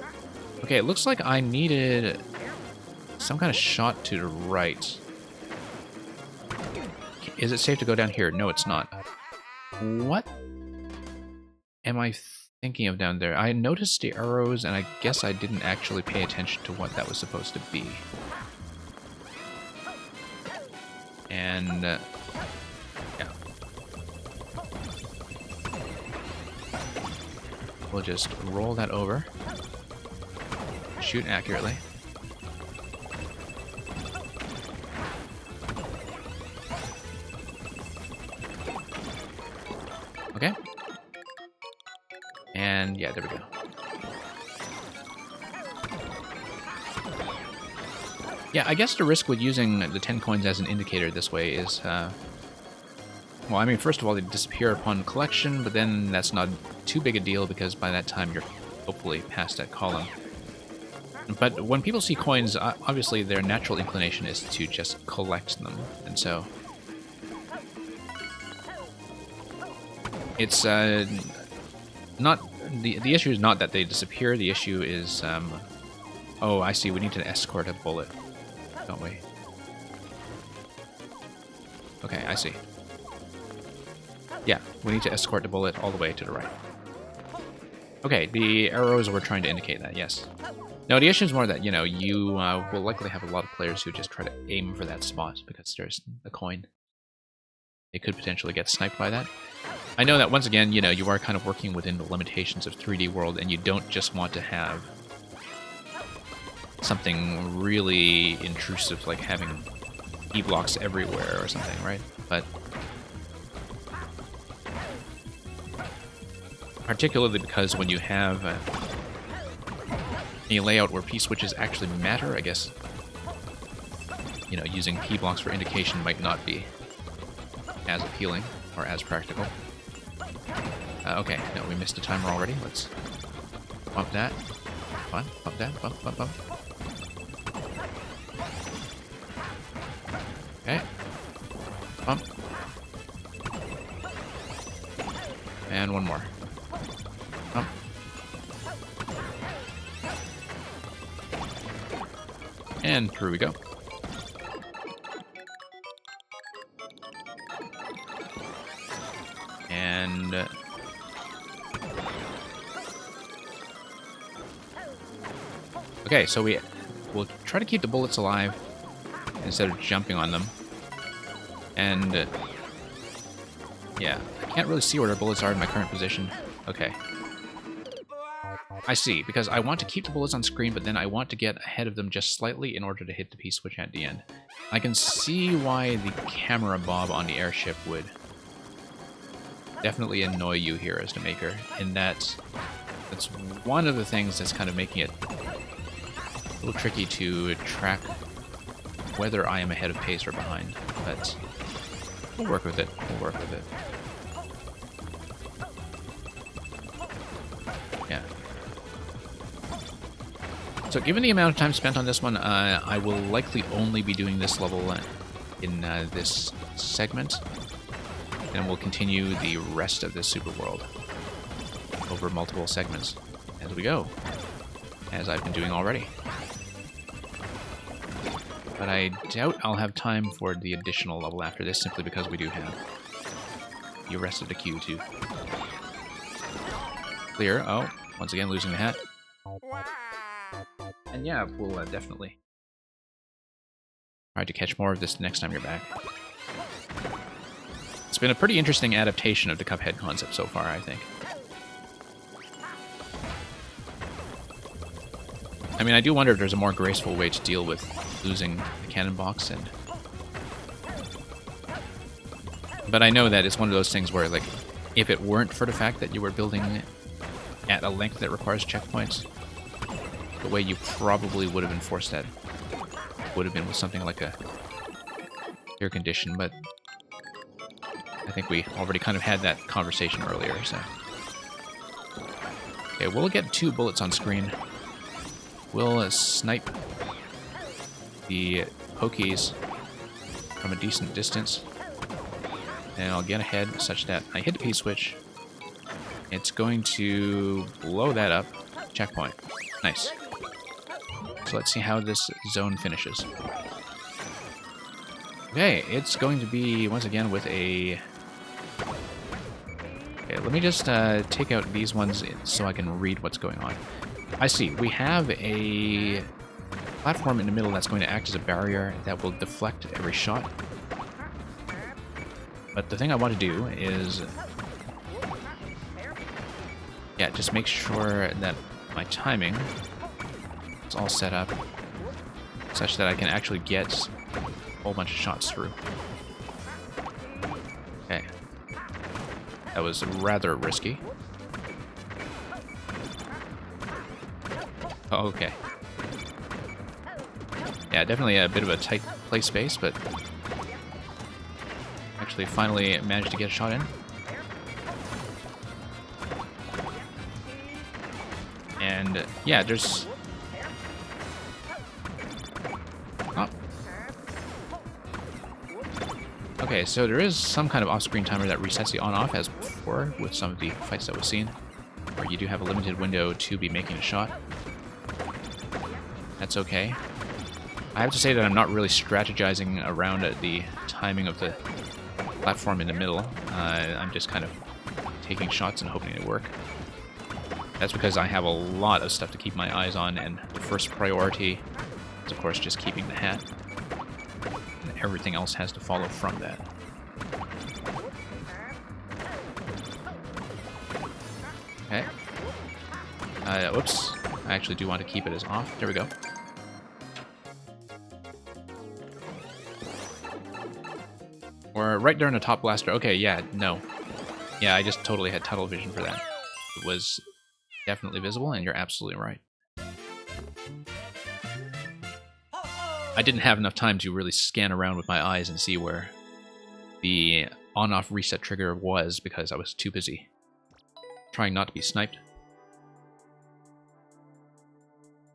Okay, it looks like I needed some kind of shot to the right. Is it safe to go down here? No, it's not. What am I thinking of down there? I noticed the arrows, and I guess I didn't actually pay attention to what that was supposed to be. And, yeah. We'll just roll that over. Shoot accurately. Okay. And yeah, there we go. Yeah, I guess the risk with using the 10 coins as an indicator this way is, well, I mean, first of all, they disappear upon collection, but then that's not too big a deal because by that time you're hopefully past that column. But when people see coins, obviously their natural inclination is to just collect them, and so it's not the issue is not that they disappear. The issue is, oh, I see. We need to escort a bullet, don't we? Okay, I see. Yeah, we need to escort the bullet all the way to the right. Okay, the arrows were trying to indicate that, yes. No, the issue is more that, you know, you will likely have a lot of players who just try to aim for that spot because there's a coin. They could potentially get sniped by that. I know that, once again, you know, you are kind of working within the limitations of 3D World, and you don't just want to have something really intrusive like having E-blocks everywhere or something, right? But particularly because when you have a layout where P-switches actually matter, I guess, you know, using P-blocks for indication might not be as appealing or as practical. Okay, no, we missed a timer already. Let's bump that. Come on, bump that, bump, bump, bump. Okay. Bump. And one more. Bump. And through we go. And okay, so we'll try to keep the bullets alive instead of jumping on them. And yeah, I can't really see where the bullets are in my current position. Okay. I see, because I want to keep the bullets on screen, but then I want to get ahead of them just slightly in order to hit the P-switch at the end. I can see why the camera bob on the airship would definitely annoy you here as the maker, in that that's one of the things that's kind of making it a little tricky to track whether I am ahead of pace or behind, but we'll work with it. We'll work with it. Yeah. So given the amount of time spent on this one, I will likely only be doing this level in this segment, and we'll continue the rest of this super world over multiple segments as we go, as I've been doing already. But I doubt I'll have time for the additional level after this, simply because we do have the rest of the queue to clear. Oh, once again losing the hat. And yeah, we'll definitely try to catch more of this next time you're back. It's been a pretty interesting adaptation of the Cuphead concept so far, I think. I mean, I do wonder if there's a more graceful way to deal with losing the cannon box, but I know that it's one of those things where, like, if it weren't for the fact that you were building at a length that requires checkpoints, the way you probably would have enforced that would have been with something like a air condition, but I think we already kind of had that conversation earlier, so. Okay, we'll get 2 bullets on screen. We'll snipe the pokies from a decent distance, and I'll get ahead such that I hit the P-switch. It's going to blow that up. Checkpoint. Nice. So let's see how this zone finishes. Okay, it's going to be, once again, with a... Okay, let me just take out these ones so I can read what's going on. I see. We have a platform in the middle that's going to act as a barrier that will deflect every shot. But the thing I want to do is... yeah, just make sure that my timing is all set up such that I can actually get a whole bunch of shots through. Okay. That was rather risky. Oh, okay. Yeah, definitely a bit of a tight play space, but actually finally managed to get a shot in. And yeah, there's... oh. Okay, so there is some kind of off-screen timer that resets the on-off as before with some of the fights that we've seen, where you do have a limited window to be making a shot. That's okay. I have to say that I'm not really strategizing around the timing of the platform in the middle. I'm just kind of taking shots and hoping they work. That's because I have a lot of stuff to keep my eyes on, and the first priority is, of course, just keeping the hat. And everything else has to follow from that. Okay. Whoops. I actually do want to keep it as off. There we go. We're right there in the top blaster. Okay, yeah, no. Yeah, I just totally had tunnel vision for that. It was definitely visible, and you're absolutely right. I didn't have enough time to really scan around with my eyes and see where the on-off reset trigger was because I was too busy trying not to be sniped.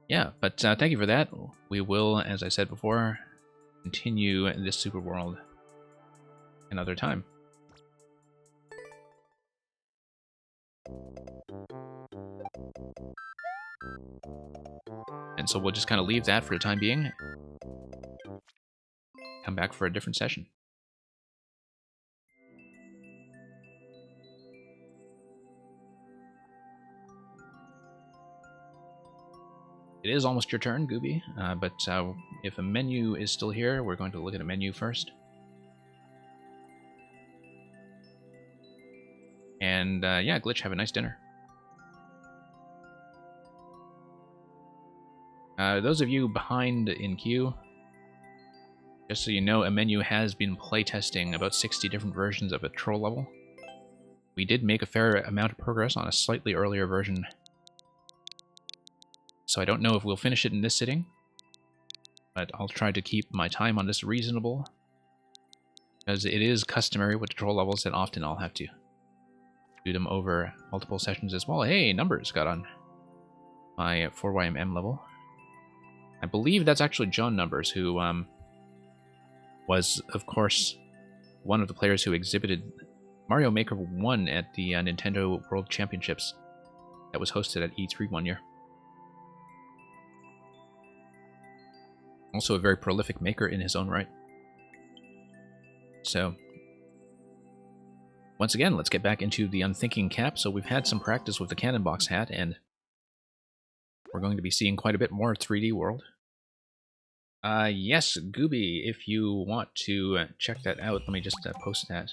Yeah, but thank you for that. We will, as I said before, continue in this super world another time. And so we'll just kind of leave that for the time being. Come back for a different session. It is almost your turn, Gooby, but if a menu is still here, we're going to look at a menu first. And yeah, Glitch, have a nice dinner. Those of you behind in queue, just so you know, a menu has been playtesting about 60 different versions of a troll level. We did make a fair amount of progress on a slightly earlier version, so I don't know if we'll finish it in this sitting, but I'll try to keep my time on this reasonable, because it is customary with the troll levels that often I'll have to do them over multiple sessions as well. Hey, Numbers got on my 4YMM level. I believe that's actually John Numbers, who was, of course, one of the players who exhibited Mario Maker 1 at the Nintendo World Championships that was hosted at E3 one year. Also a very prolific maker in his own right. So, once again, let's get back into the Unthinking Cap. So we've had some practice with the Cannon Box hat, and we're going to be seeing quite a bit more 3D World. Yes, Gooby, if you want to check that out, let me just post that.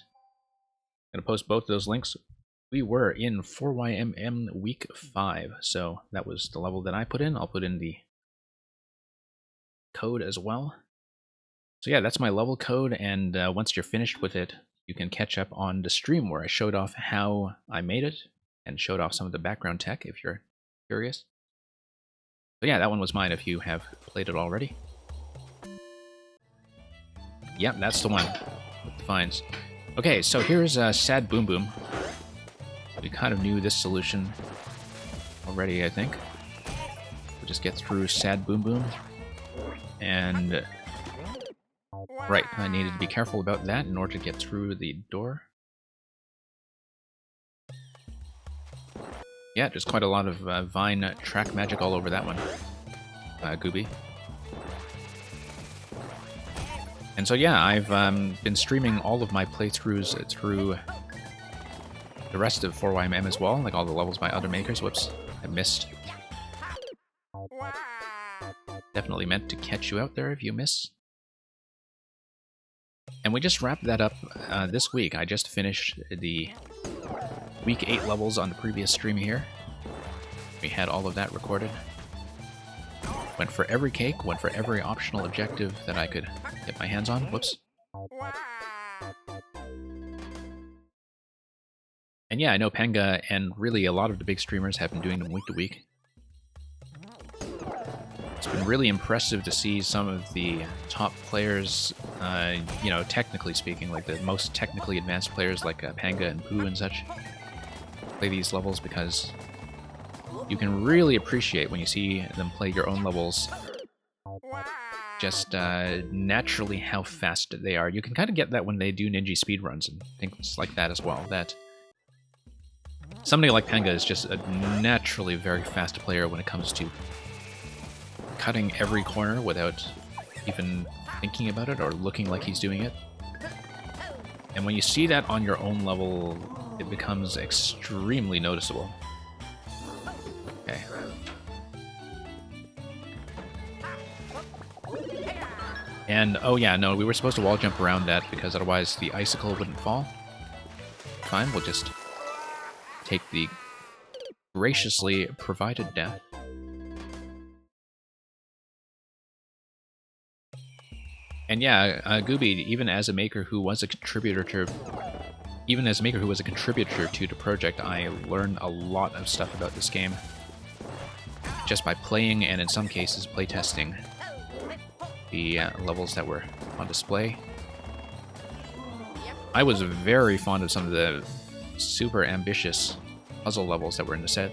I'm going to post both of those links. We were in 4YMM Week 5, so that was the level that I put in. I'll put in the code as well. So yeah, that's my level code, and once you're finished with it, you can catch up on the stream where I showed off how I made it, and showed off some of the background tech if you're curious. So yeah, that one was mine if you have played it already. Yep, that's the one with the fines. Okay, so here's Sad Boom Boom. We kind of knew this solution already, I think. We'll just get through Sad Boom Boom. And... right, I needed to be careful about that in order to get through the door. Yeah, there's quite a lot of Vine track magic all over that one, Gooby. And so yeah, I've been streaming all of my playthroughs through the rest of 4YMM as well, like all the levels by other makers. Whoops, I missed. Definitely meant to catch you out there if you miss. And we just wrapped that up this week. I just finished the Week 8 levels on the previous stream here. We had all of that recorded. Went for every cake, went for every optional objective that I could get my hands on. Whoops. And yeah, I know Panga and really a lot of the big streamers have been doing them week to week. It's been really impressive to see some of the top players, you know, technically speaking, like the most technically advanced players like Panga and Pooh and such, play these levels, because you can really appreciate when you see them play your own levels just naturally how fast they are. You can kind of get that when they do Ninja speedruns and things like that as well, that somebody like Panga is just a naturally very fast player when it comes to cutting every corner without even thinking about it or looking like he's doing it. And when you see that on your own level, it becomes extremely noticeable. Okay. And, oh yeah, no, we were supposed to wall jump around that because otherwise the icicle wouldn't fall. Fine, we'll just take the graciously provided death. And yeah, Gooby, even as a maker who was a contributor to the project, I learned a lot of stuff about this game just by playing and in some cases playtesting the levels that were on display. I was very fond of some of the super ambitious puzzle levels that were in the set.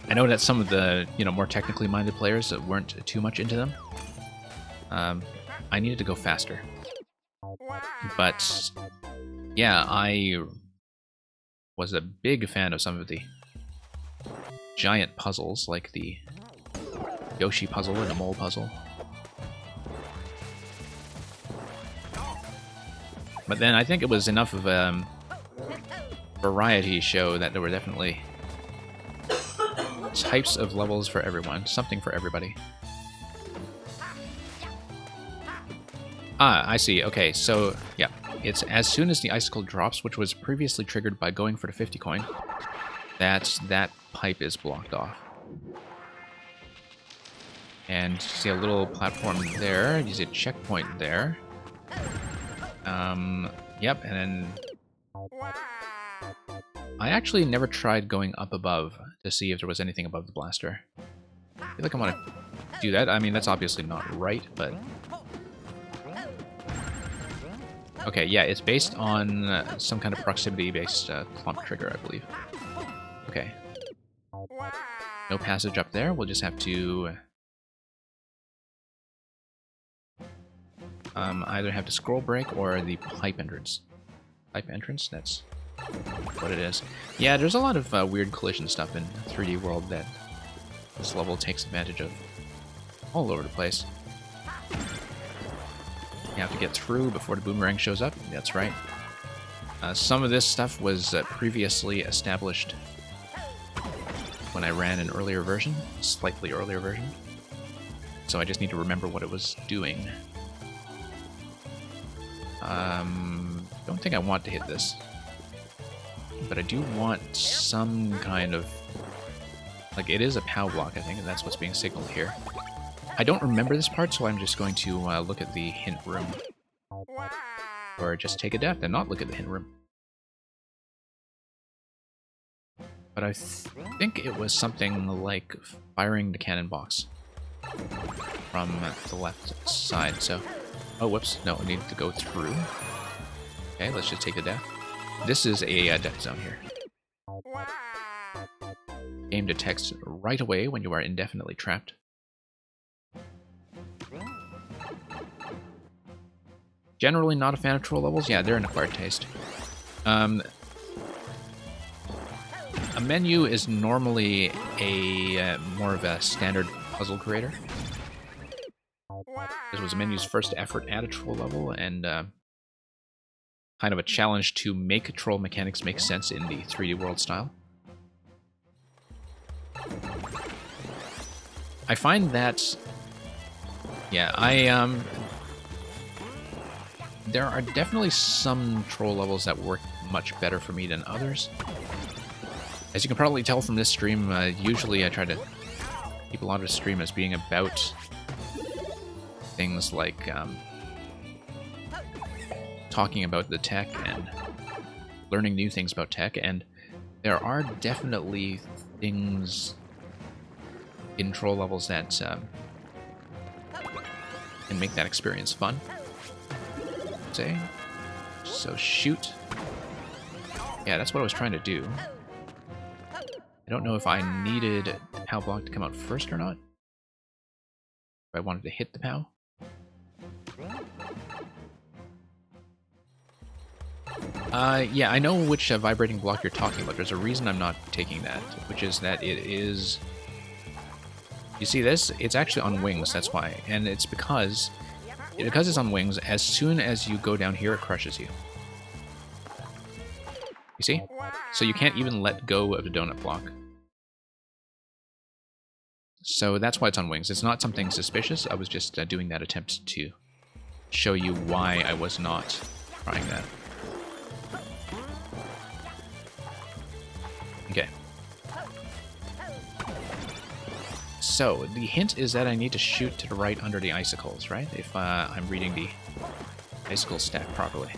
I know that some of the, you know, more technically minded players that weren't too much into them. I needed to go faster. But yeah, I was a big fan of some of the giant puzzles, like the Yoshi puzzle and the mole puzzle. But then I think it was enough of a variety show that there were definitely types of levels for everyone, something for everybody. Ah, I see. Okay, so, yeah. It's as soon as the icicle drops, which was previously triggered by going for the 50 coin, that pipe is blocked off. And you see a little platform there. You see a checkpoint there. Yep, and then I actually never tried going up above to see if there was anything above the blaster. I feel like I want to do that. I mean, that's obviously not right, but... Okay, yeah, it's based on some kind of proximity-based clump trigger, I believe. Okay. No passage up there. We'll just have to... either have to scroll break or the pipe entrance. Pipe entrance? That's what it is. Yeah, there's a lot of weird collision stuff in 3D World that this level takes advantage of all over the place. You have to get through before the boomerang shows up. That's right. Some of this stuff was previously established when I ran an earlier version, slightly earlier version. So I just need to remember what it was doing. Don't think I want to hit this. But I do want some kind of... Like, it is a POW block, I think, and that's what's being signaled here. I don't remember this part, so I'm just going to look at the hint room. Or just take a death and not look at the hint room. But I think it was something like firing the cannon box from the left side, so... Oh, whoops. No, I need to go through. Okay, let's just take the death. This is a death zone here. Game detects right away when you are indefinitely trapped. Generally not a fan of troll levels. Yeah, they're an acquired taste. A menu is normally a more of a standard puzzle creator. This was a menu's first effort at a troll level, and kind of a challenge to make troll mechanics make sense in the 3D World style. I find that, yeah, there are definitely some troll levels that work much better for me than others. As you can probably tell from this stream, usually I try to keep a lot of the stream as being about things like talking about the tech and learning new things about tech, and there are definitely things in troll levels that can make that experience fun. Say, so shoot. Yeah, that's what I was trying to do. I don't know if I needed the POW block to come out first or not. If I wanted to hit the POW. Yeah, I know which vibrating block you're talking about. There's a reason I'm not taking that, which is that it is... You see this? It's actually on wings, that's why. And it's because it's on wings, as soon as you go down here, it crushes you. You see? So you can't even let go of the donut block. So that's why it's on wings. It's not something suspicious. I was just doing that attempt to show you why I was not trying that. Okay. So, the hint is that I need to shoot to the right under the icicles, right? If I'm reading the icicle stack properly.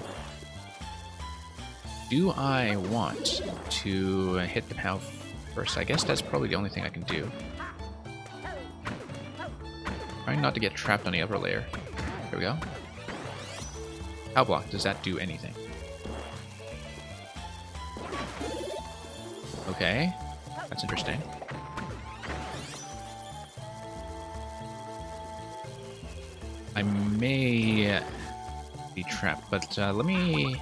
Do I want to hit the POW first? I guess that's probably the only thing I can do. Trying not to get trapped on the upper layer. Here we go. POW block, does that do anything? Okay, that's interesting. I may be trapped, but let me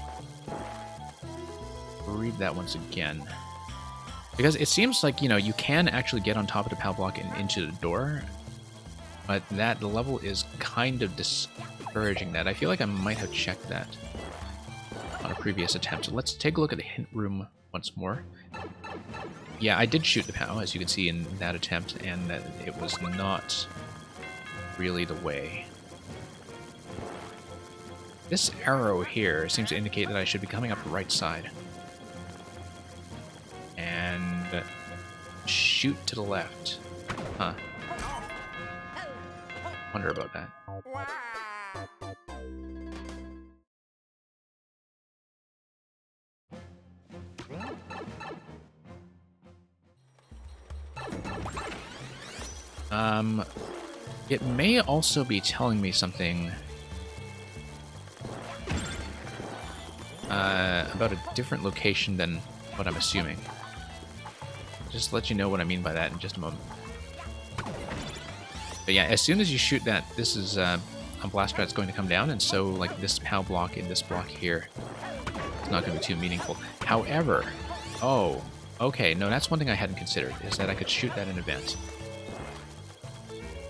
read that once again. Because it seems like, you know, you can actually get on top of the POW block and into the door, but that level is kind of discouraging that. I feel like I might have checked that on a previous attempt. So let's take a look at the hint room once more. Yeah, I did shoot the POW, as you can see in that attempt, and that it was not really the way. This arrow here seems to indicate that I should be coming up the right side. And shoot to the left. Huh. Wonder about that. It may also be telling me something about a different location than what I'm assuming. Just let you know what I mean by that in just a moment. But yeah, as soon as you shoot that, this is a blast that's going to come down, and so like this POW block in this block here, it's not going to be too meaningful. However, oh, okay, no, that's one thing I hadn't considered, is that I could shoot that in advance.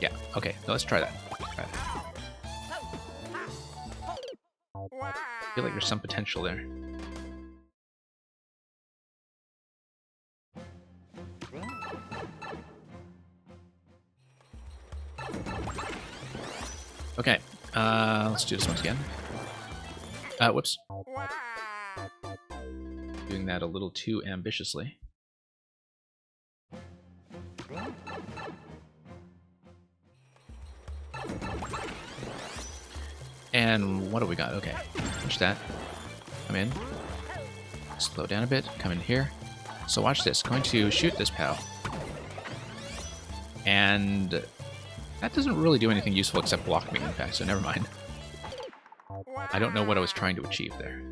Yeah, okay, now let's try that. Try that. I feel like there's some potential there. Okay, let's do this once again. Whoops. Doing that a little too ambitiously. And what do we got? Okay, watch that. Come in. Slow down a bit. Come in here. So watch this. Going to shoot this POW. And that doesn't really do anything useful except block me, in fact, so never mind. I don't know what I was trying to achieve there.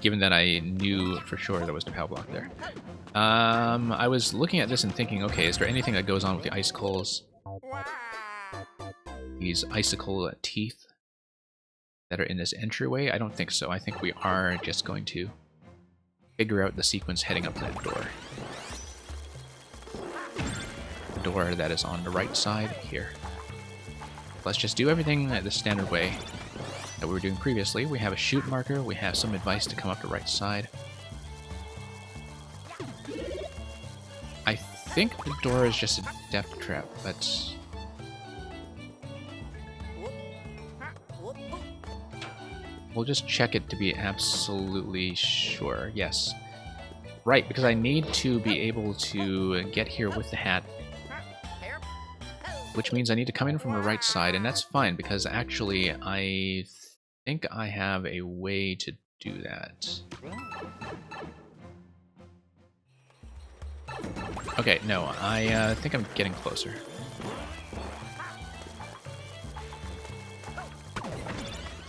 Given that I knew for sure there was no POW block there. I was looking at this and thinking, okay, is there anything that goes on with the icicles? These icicle teeth that are in this entryway? I don't think so. I think we are just going to figure out the sequence heading up to that door. The door that is on the right side here. Let's just do everything the standard way that we were doing previously. We have a shoot marker. We have some advice to come up the right side. I think the door is just a death trap, but we'll just check it to be absolutely sure. Yes. Right, because I need to be able to get here with the hat, which means I need to come in from the right side, and that's fine, because actually I think I have a way to do that. Okay, no, I think I'm getting closer.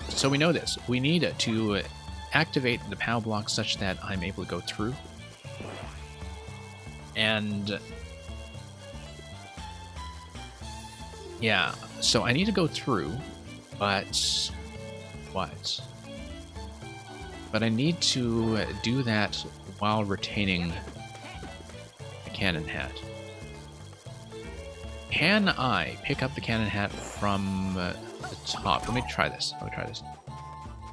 So we know this. We need to activate the POW block such that I'm able to go through. And yeah, so I need to go through, but what? But I need to do that while retaining the cannon hat. Can I pick up the cannon hat from the top? Let me try this. Let me try this.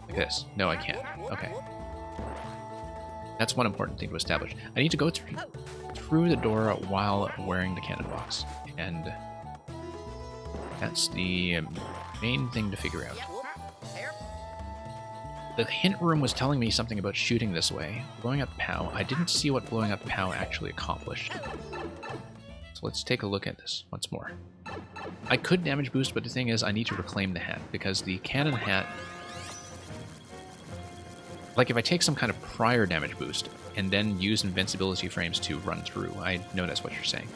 Like this. No, I can't. Okay. That's one important thing to establish. I need to go through the door while wearing the cannon box. And that's the main thing to figure out. The hint room was telling me something about shooting this way. Blowing up POW. I didn't see what blowing up POW actually accomplished. So let's take a look at this once more. I could damage boost, but the thing is I need to reclaim the hat, because the cannon hat... Like, if I take some kind of prior damage boost and then use invincibility frames to run through, I know that's what you're saying.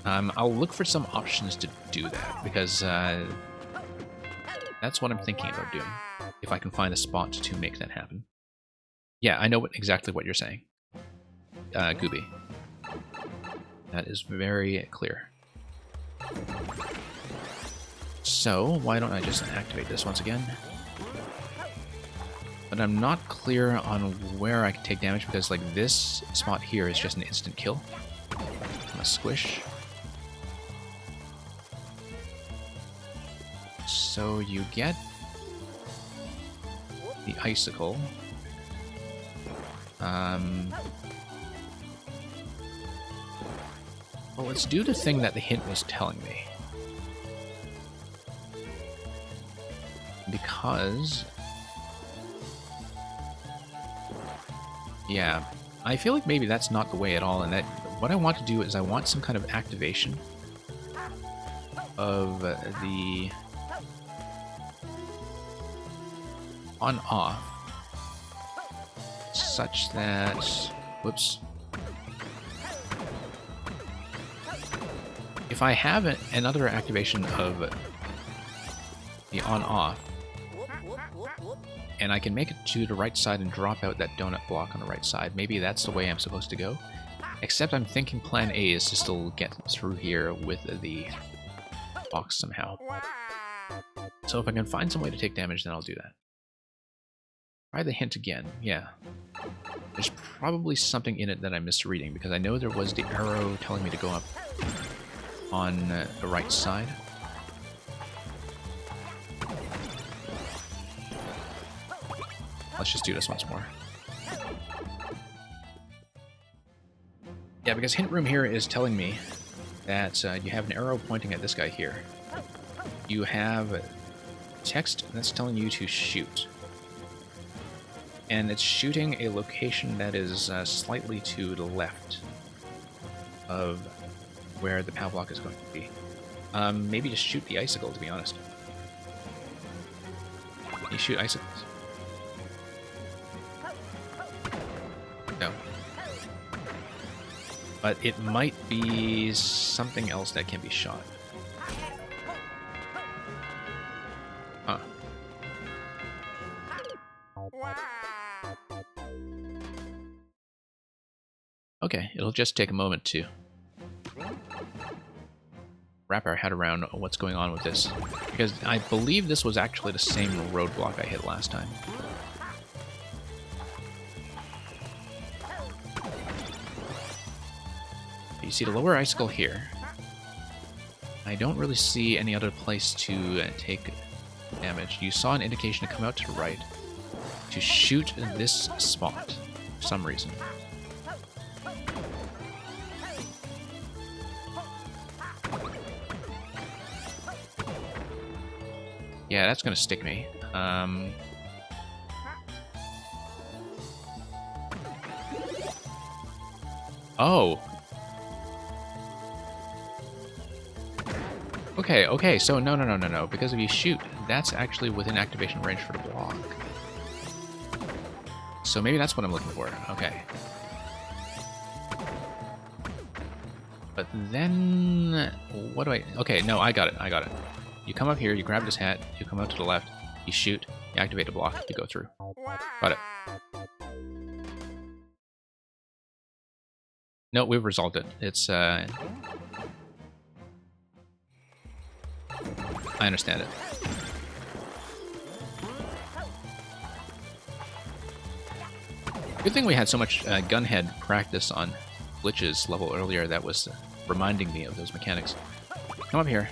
I'll look for some options to do that, because that's what I'm thinking about doing, if I can find a spot to make that happen. Yeah, I know exactly what you're saying, Gooby. That is very clear. So, why don't I just activate this once again? But I'm not clear on where I can take damage, because like this spot here is just an instant kill. A squish. So you get the icicle. Well, let's do the thing that the hint was telling me. Because... yeah, I feel like maybe that's not the way at all, and that what I want to do is I want some kind of activation of the on-off such that... Whoops. If I have another activation of the on-off, and I can make it to the right side and drop out that donut block on the right side, maybe that's the way I'm supposed to go. Except I'm thinking plan A is to still get through here with the box somehow. So if I can find some way to take damage, then I'll do that. Try the hint again. Yeah. There's probably something in it that I'm misreading, because I know there was the arrow telling me to go up on the right side. Let's just do this once more. Yeah, because hint room here is telling me that you have an arrow pointing at this guy here. You have text that's telling you to shoot. And it's shooting a location that is slightly to the left of where the POW block is going to be. Maybe just shoot the icicle, to be honest. Can you shoot icicles? No. But it might be something else that can be shot. Huh. Okay, it'll just take a moment to wrap our head around what's going on with this. Because I believe this was actually the same roadblock I hit last time. You see the lower icicle here. I don't really see any other place to take damage. You saw an indication to come out to the right to shoot this spot for some reason. Yeah, that's gonna stick me. Oh. Okay, so no, because if you shoot, that's actually within activation range for the block. So maybe that's what I'm looking for, okay. But then, what do I, okay, no, I got it. You come up here, you grab this hat, you come out to the left, you shoot, you activate a block, you go through. Got it. No, we've resolved it. It's, I understand it. Good thing we had so much gunhead practice on glitches level earlier that was reminding me of those mechanics. Come up here.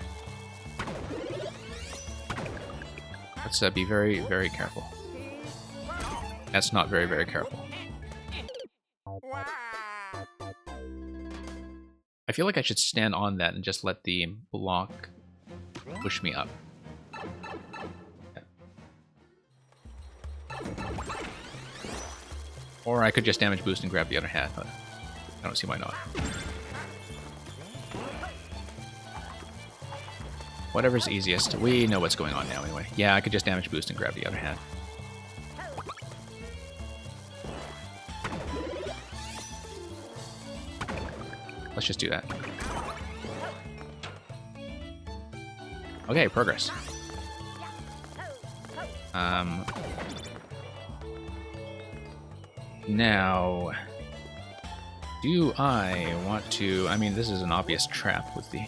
Let's be very, very careful. That's not very, very careful. I feel like I should stand on that and just let the block push me up. Or I could just damage boost and grab the other hat, but I don't see why not. Whatever's easiest. We know what's going on now anyway. Yeah, I could just damage boost and grab the other hat. Let's just do that. Okay, progress. Now, do I want to... I mean, this is an obvious trap with the...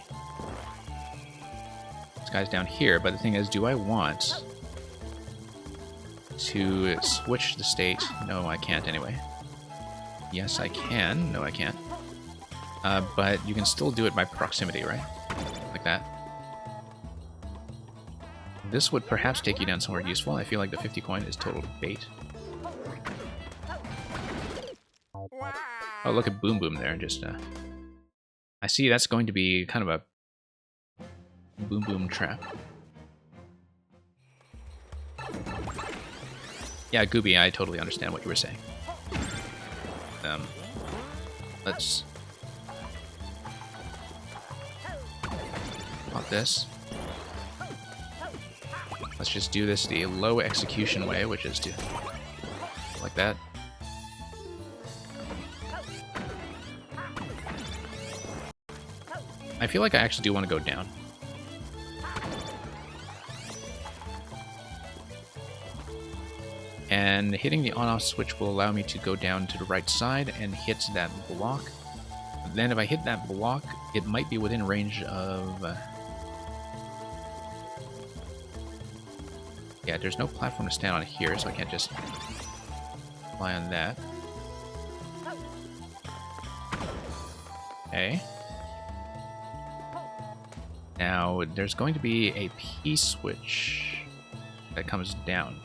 This guy's down here, but the thing is, do I want to switch the state? No, I can't anyway. Yes, I can. No, I can't. But you can still do it by proximity, right? Like that. This would perhaps take you down somewhere useful. I feel like the 50 coin is total bait. Oh, look at Boom Boom there. Just, I see that's going to be kind of a Boom Boom trap. Yeah, Gooby, I totally understand what you were saying. let's pop this. Let's just do this the low execution way, which is to like that. I feel like I actually do want to go down. And hitting the on-off switch will allow me to go down to the right side and hit that block. Then if I hit that block, it might be within range of... yeah, there's no platform to stand on here, so I can't just fly on that. Okay. Now, there's going to be a P-switch that comes down.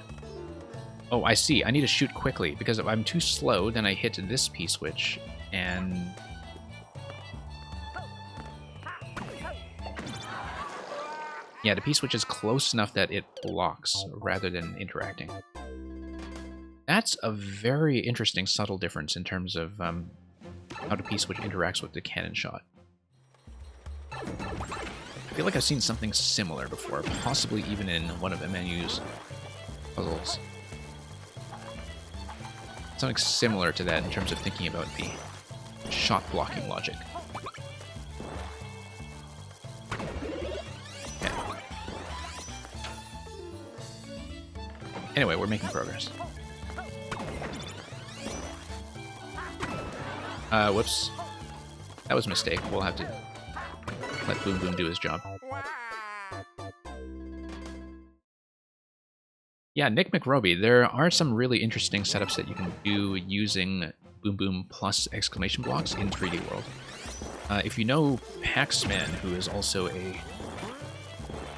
Oh, I see. I need to shoot quickly, because if I'm too slow, then I hit this P-switch, and... yeah, the P-switch is close enough that it blocks, rather than interacting. That's a very interesting, subtle difference in terms of how the P-switch interacts with the cannon shot. I feel like I've seen something similar before, possibly even in one of MNU's puzzles. Something similar to that in terms of thinking about the shot blocking logic. Yeah. Anyway, we're making progress. Whoops. That was a mistake. We'll have to let Boom Boom do his job. Yeah, Nick McRoby, there are some really interesting setups that you can do using Boom Boom plus exclamation blocks in 3D World. If you know Paxman, who is also a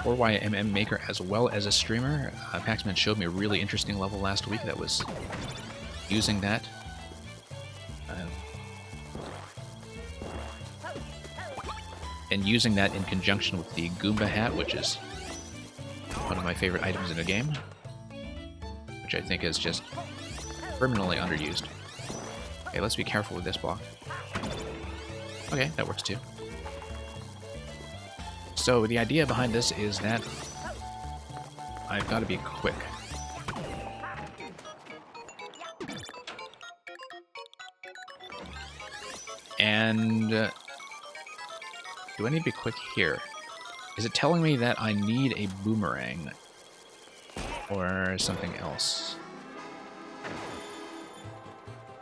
4YMM maker as well as a streamer, Paxman showed me a really interesting level last week that was using that. And using that in conjunction with the Goomba hat, which is one of my favorite items in the game, which I think is just criminally underused. Okay, let's be careful with this block. Okay, that works too. So the idea behind this is that I've got to be quick. And do I need to be quick here? Is it telling me that I need a boomerang? Or something else?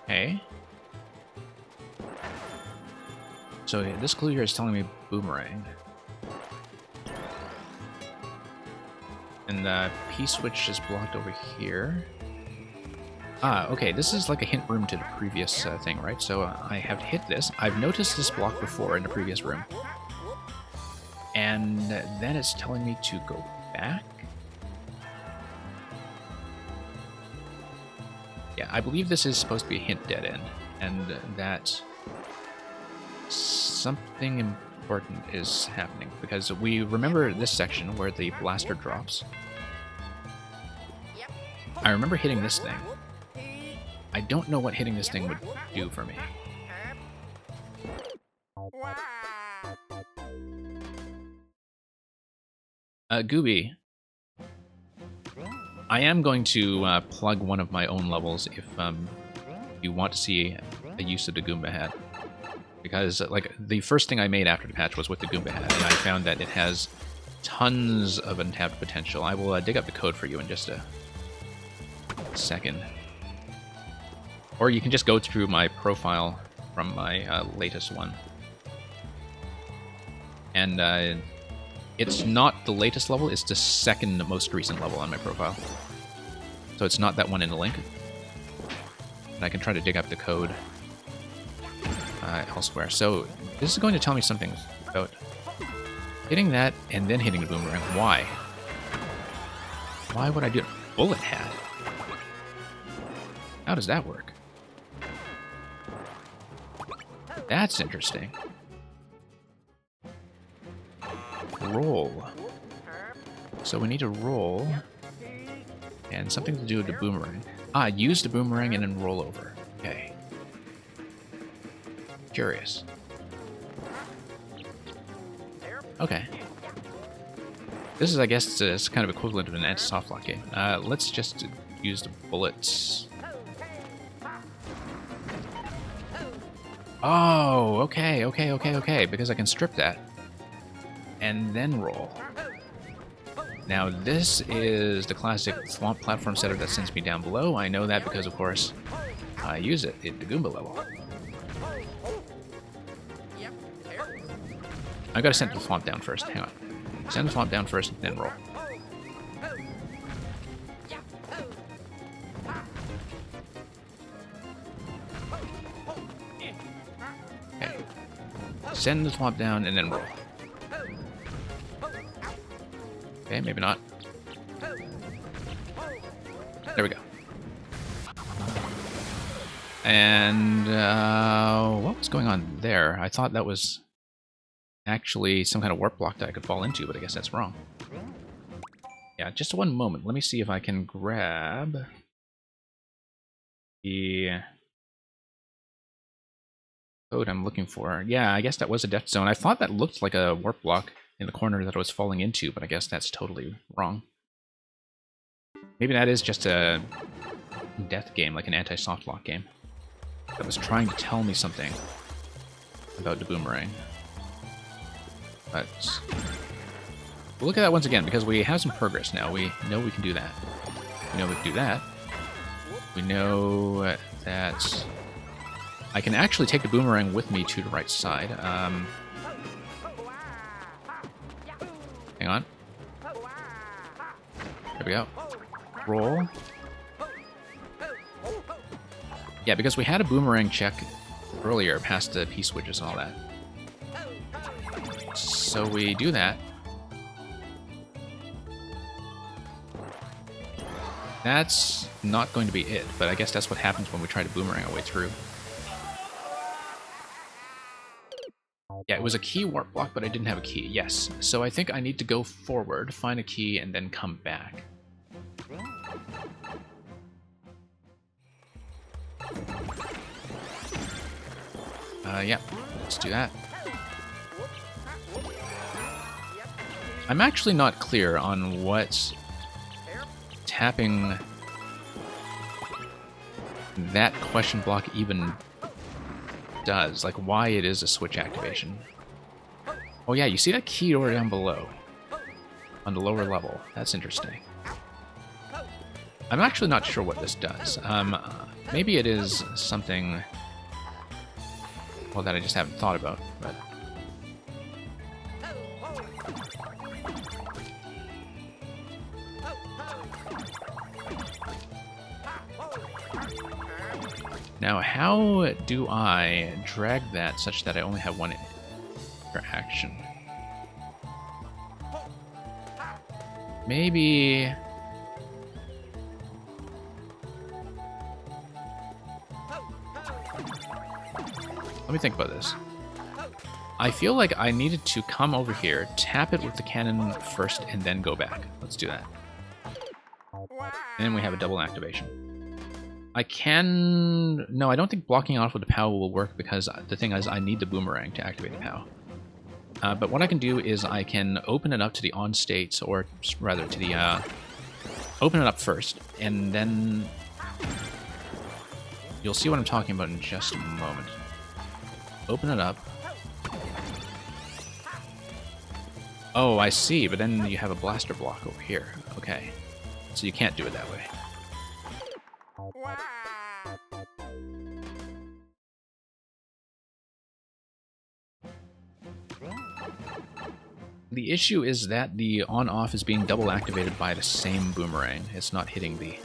Okay. So this clue here is telling me boomerang. And the P-switch is blocked over here. Ah, okay, this is like a hint room to the previous thing, right? So I have to hit this. I've noticed this block before in the previous room. And then it's telling me to go back. Yeah, I believe this is supposed to be a hint dead end, and that something important is happening, because we remember this section where the blaster drops. I remember hitting this thing. I don't know what hitting this thing would do for me. Gooby, I am going to plug one of my own levels if you want to see a use of the Goomba hat. Because, like, the first thing I made after the patch was with the Goomba hat, and I found that it has tons of untapped potential. I will dig up the code for you in just a second. Or you can just go through my profile from my latest one. And it's not the latest level, it's the second most recent level on my profile. So it's not that one in the link. And I can try to dig up the code elsewhere. So this is going to tell me something about hitting that and then hitting the boomerang. Why? Why would I do it? Bullet hat? How does that work? That's interesting. Roll. So we need to roll. And something to do with the boomerang. Ah, use the boomerang and then roll over. Okay. Curious. Okay. This is, I guess, it's kind of equivalent of an anti-softlock game. Let's just use the bullets. Oh, okay, because I can strip that. And then roll. Now, this is the classic swamp platform setup that sends me down below. I know that because, of course, I use it at the Goomba level. I've got to send the swamp down first. Hang on. Send the swamp down first, then roll. Okay. Send the swamp down and then roll. Okay, maybe not. There we go. And what was going on there? I thought that was actually some kind of warp block that I could fall into, but I guess that's wrong. Yeah, just one moment. Let me see if I can grab the code I'm looking for. Yeah, I guess that was a death zone. I thought that looked like a warp block in the corner that I was falling into, but I guess that's totally wrong. Maybe that is just a death game, like an anti-softlock game, that was trying to tell me something about the boomerang. But we'll look at that once again, because we have some progress now. We know we can do that. We know we can do that. We know that I can actually take the boomerang with me to the right side. Hang on. There we go. Roll. Yeah, because we had a boomerang check earlier past the P-switches and all that. So we do that. That's not going to be it, but I guess that's what happens when we try to boomerang our way through. Yeah, it was a key warp block, but I didn't have a key. Yes, so I think I need to go forward, find a key, and then come back. Yeah, let's do that. I'm actually not clear on what tapping that question block even does, like why it is a switch activation. Oh yeah, you see that key door down below on the lower level. That's interesting. I'm actually not sure what this does. Maybe it is something, well, that I just haven't thought about, but now, how do I drag that such that I only have one interaction? Maybe... Let me think about this. I feel like I needed to come over here, tap it with the cannon first, and then go back. Let's do that. And then we have a double activation. I can... No, I don't think blocking off with the POW will work, because the thing is I need the boomerang to activate the POW. But what I can do is I can open it up to the on states, or rather to the... open it up first, and then... You'll see what I'm talking about in just a moment. Open it up. Oh, I see, but then you have a blaster block over here. Okay. So you can't do it that way. The issue is that the on-off is being double activated by the same boomerang. It's not hitting the...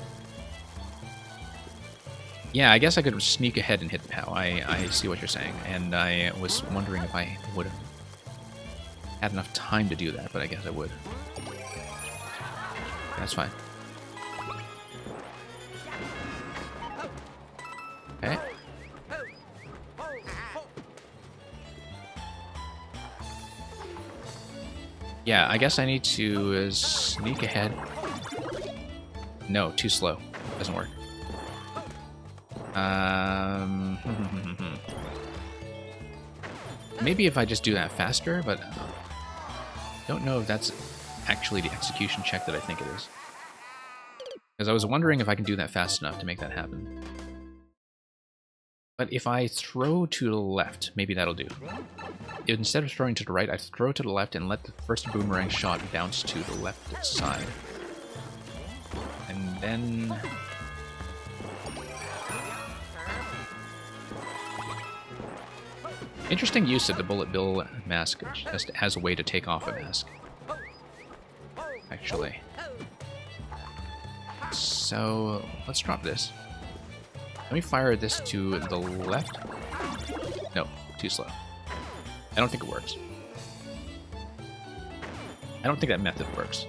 Yeah, I guess I could sneak ahead and hit the POW. I see what you're saying, and I was wondering if I would have had enough time to do that, but I guess I would. That's fine. Okay. Yeah, I guess I need to sneak ahead. No, too slow. Doesn't work. Maybe if I just do that faster, but don't know if that's actually the execution check that I think it is. Because I was wondering if I can do that fast enough to make that happen. But if I throw to the left, maybe that'll do. Instead of throwing to the right, I throw to the left and let the first boomerang shot bounce to the left side. And then... Interesting use of the Bullet Bill mask just as a way to take off a mask. Actually. So, let's drop this. Let me fire this to the left. No, too slow. I don't think it works. I don't think that method works.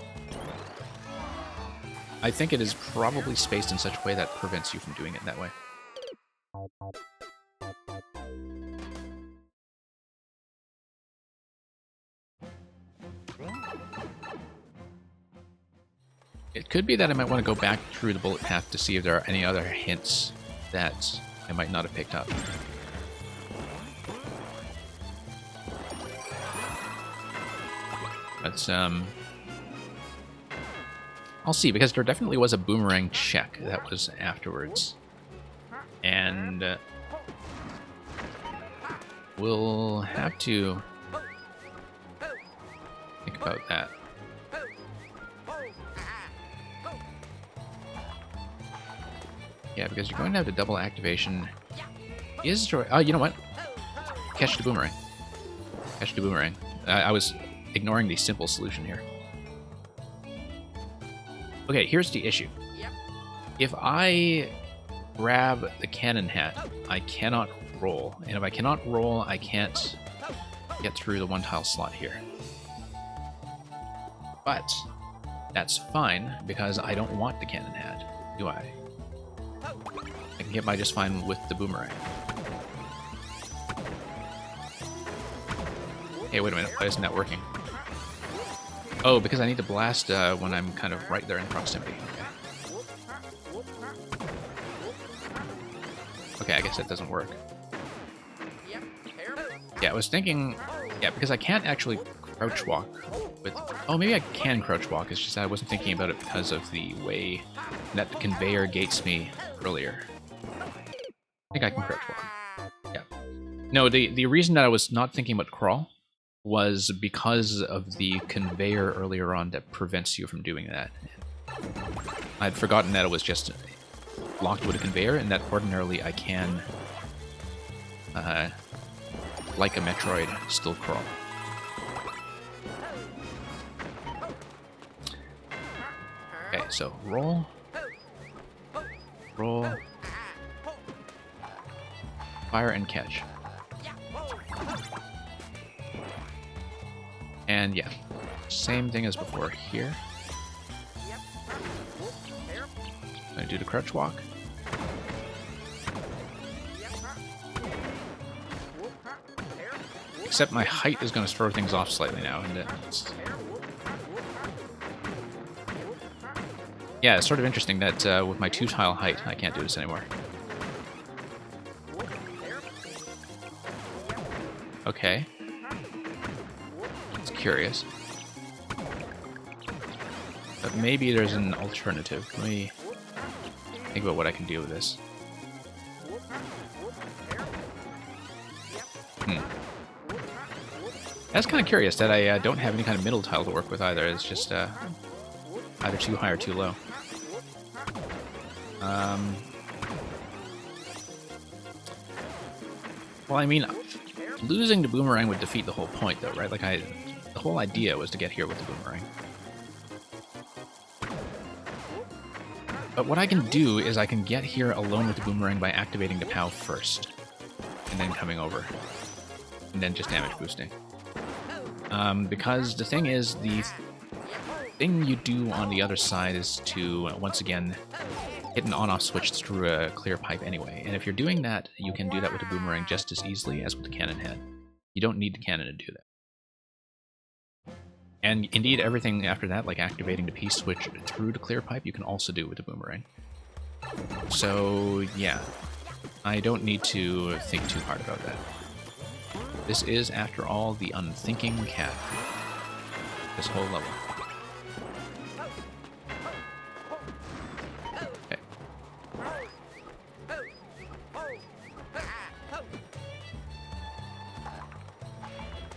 I think it is probably spaced in such a way that prevents you from doing it that way. It could be that I might want to go back through the bullet path to see if there are any other hints that I might not have picked up. But, I'll see, because there definitely was a boomerang check that was afterwards. And we'll have to think about that. Yeah, because you're going to have the double activation. Is there... Oh, you know what? Catch the boomerang. Catch the boomerang. I was ignoring the simple solution here. Okay, here's the issue. If I grab the cannon hat, I cannot roll. And if I cannot roll, I can't get through the one-tile slot here. But that's fine, because I don't want the cannon hat, do I? I can get by just fine with the boomerang. Hey, wait a minute. Why isn't that working? Oh, because I need to blast when I'm kind of right there in proximity. Okay, I guess that doesn't work. Yeah, I was thinking... Yeah, because I can't actually crouch walk with... Oh, maybe I can crouch walk. It's just that I wasn't thinking about it because of the way that the conveyor gates me earlier. I think I can crouch walk. Yeah. No, the reason that I was not thinking about crawl was because of the conveyor earlier on that prevents you from doing that. I'd forgotten that it was just locked with a conveyor, and that ordinarily I can, like a Metroid, still crawl. Okay, so roll. Roll. Fire and catch. And yeah, same thing as before here. I'm gonna do the crouch walk. Except my height is gonna throw things off slightly now, and yeah, it's sort of interesting that with my 2-tile height, I can't do this anymore. Okay. It's curious. But maybe there's an alternative. Let me think about what I can do with this. That's kind of curious that I don't have any kind of middle tile to work with either. It's just either too high or too low. Well, I mean, losing the boomerang would defeat the whole point, though, right? Like, the whole idea was to get here with the boomerang. But what I can do is I can get here alone with the boomerang by activating the POW first, and then coming over, and then just damage boosting. Because the thing is, the thing you do on the other side is to, once again, hit an on-off switch through a clear pipe anyway. And if you're doing that, you can do that with the boomerang just as easily as with the cannon head. You don't need the cannon to do that. And indeed, everything after that, like activating the P switch through the clear pipe, you can also do with the boomerang. So, yeah. I don't need to think too hard about that. This is, after all, the unthinking cat. This whole level. Okay.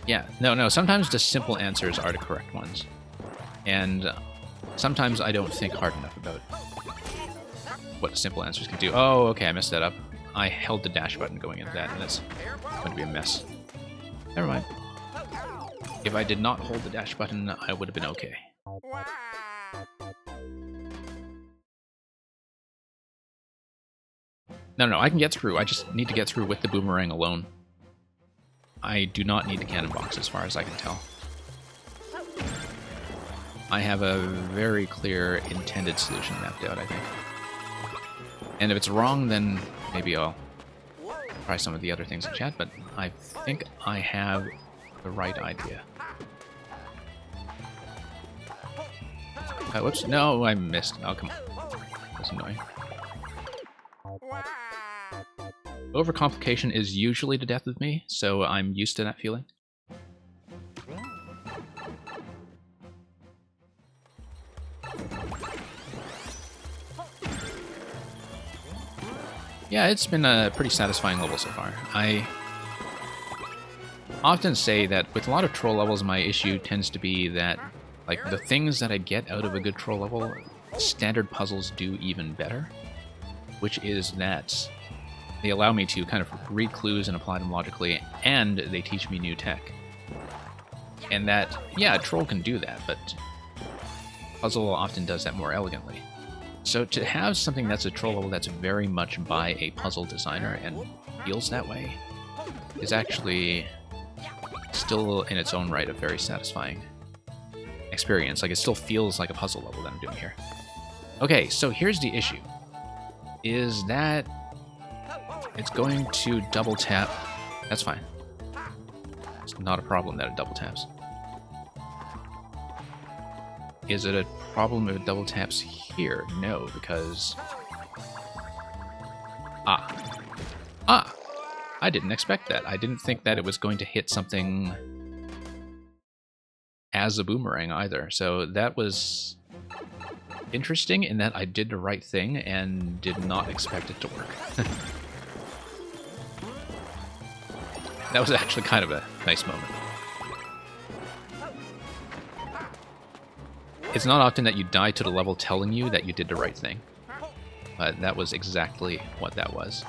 Yeah, no, sometimes the simple answers are the correct ones. And sometimes I don't think hard enough about what the simple answers can do. Oh, okay, I messed that up. I held the dash button going into that, and that's going to be a mess. Never mind. If I did not hold the dash button, I would have been okay. No, I can get through. I just need to get through with the boomerang alone. I do not need the cannon box as far as I can tell. I have a very clear intended solution mapped out, I think. And if it's wrong, then maybe I'll try some of the other things in chat, but I think I have the right idea. Whoops, no, I missed. Oh, come on. That's annoying. Overcomplication is usually the death of me, so I'm used to that feeling. Yeah, it's been a pretty satisfying level so far. I often say that with a lot of troll levels, my issue tends to be that, like, the things that I get out of a good troll level, standard puzzles do even better. Which is that they allow me to kind of read clues and apply them logically, and they teach me new tech. And that, yeah, a troll can do that, but puzzle often does that more elegantly. So to have something that's a troll level that's very much by a puzzle designer and feels that way is actually still in its own right a very satisfying experience. Like, it still feels like a puzzle level that I'm doing here. Okay, so here's the issue. Is that it's going to double tap. That's fine. It's not a problem that it double taps. Is it a problem if it double taps here? No, because... I didn't expect that. I didn't think that it was going to hit something as a boomerang either. So that was interesting in that I did the right thing and did not expect it to work. That was actually kind of a nice moment. It's not often that you die to the level telling you that you did the right thing, but that was exactly what that was.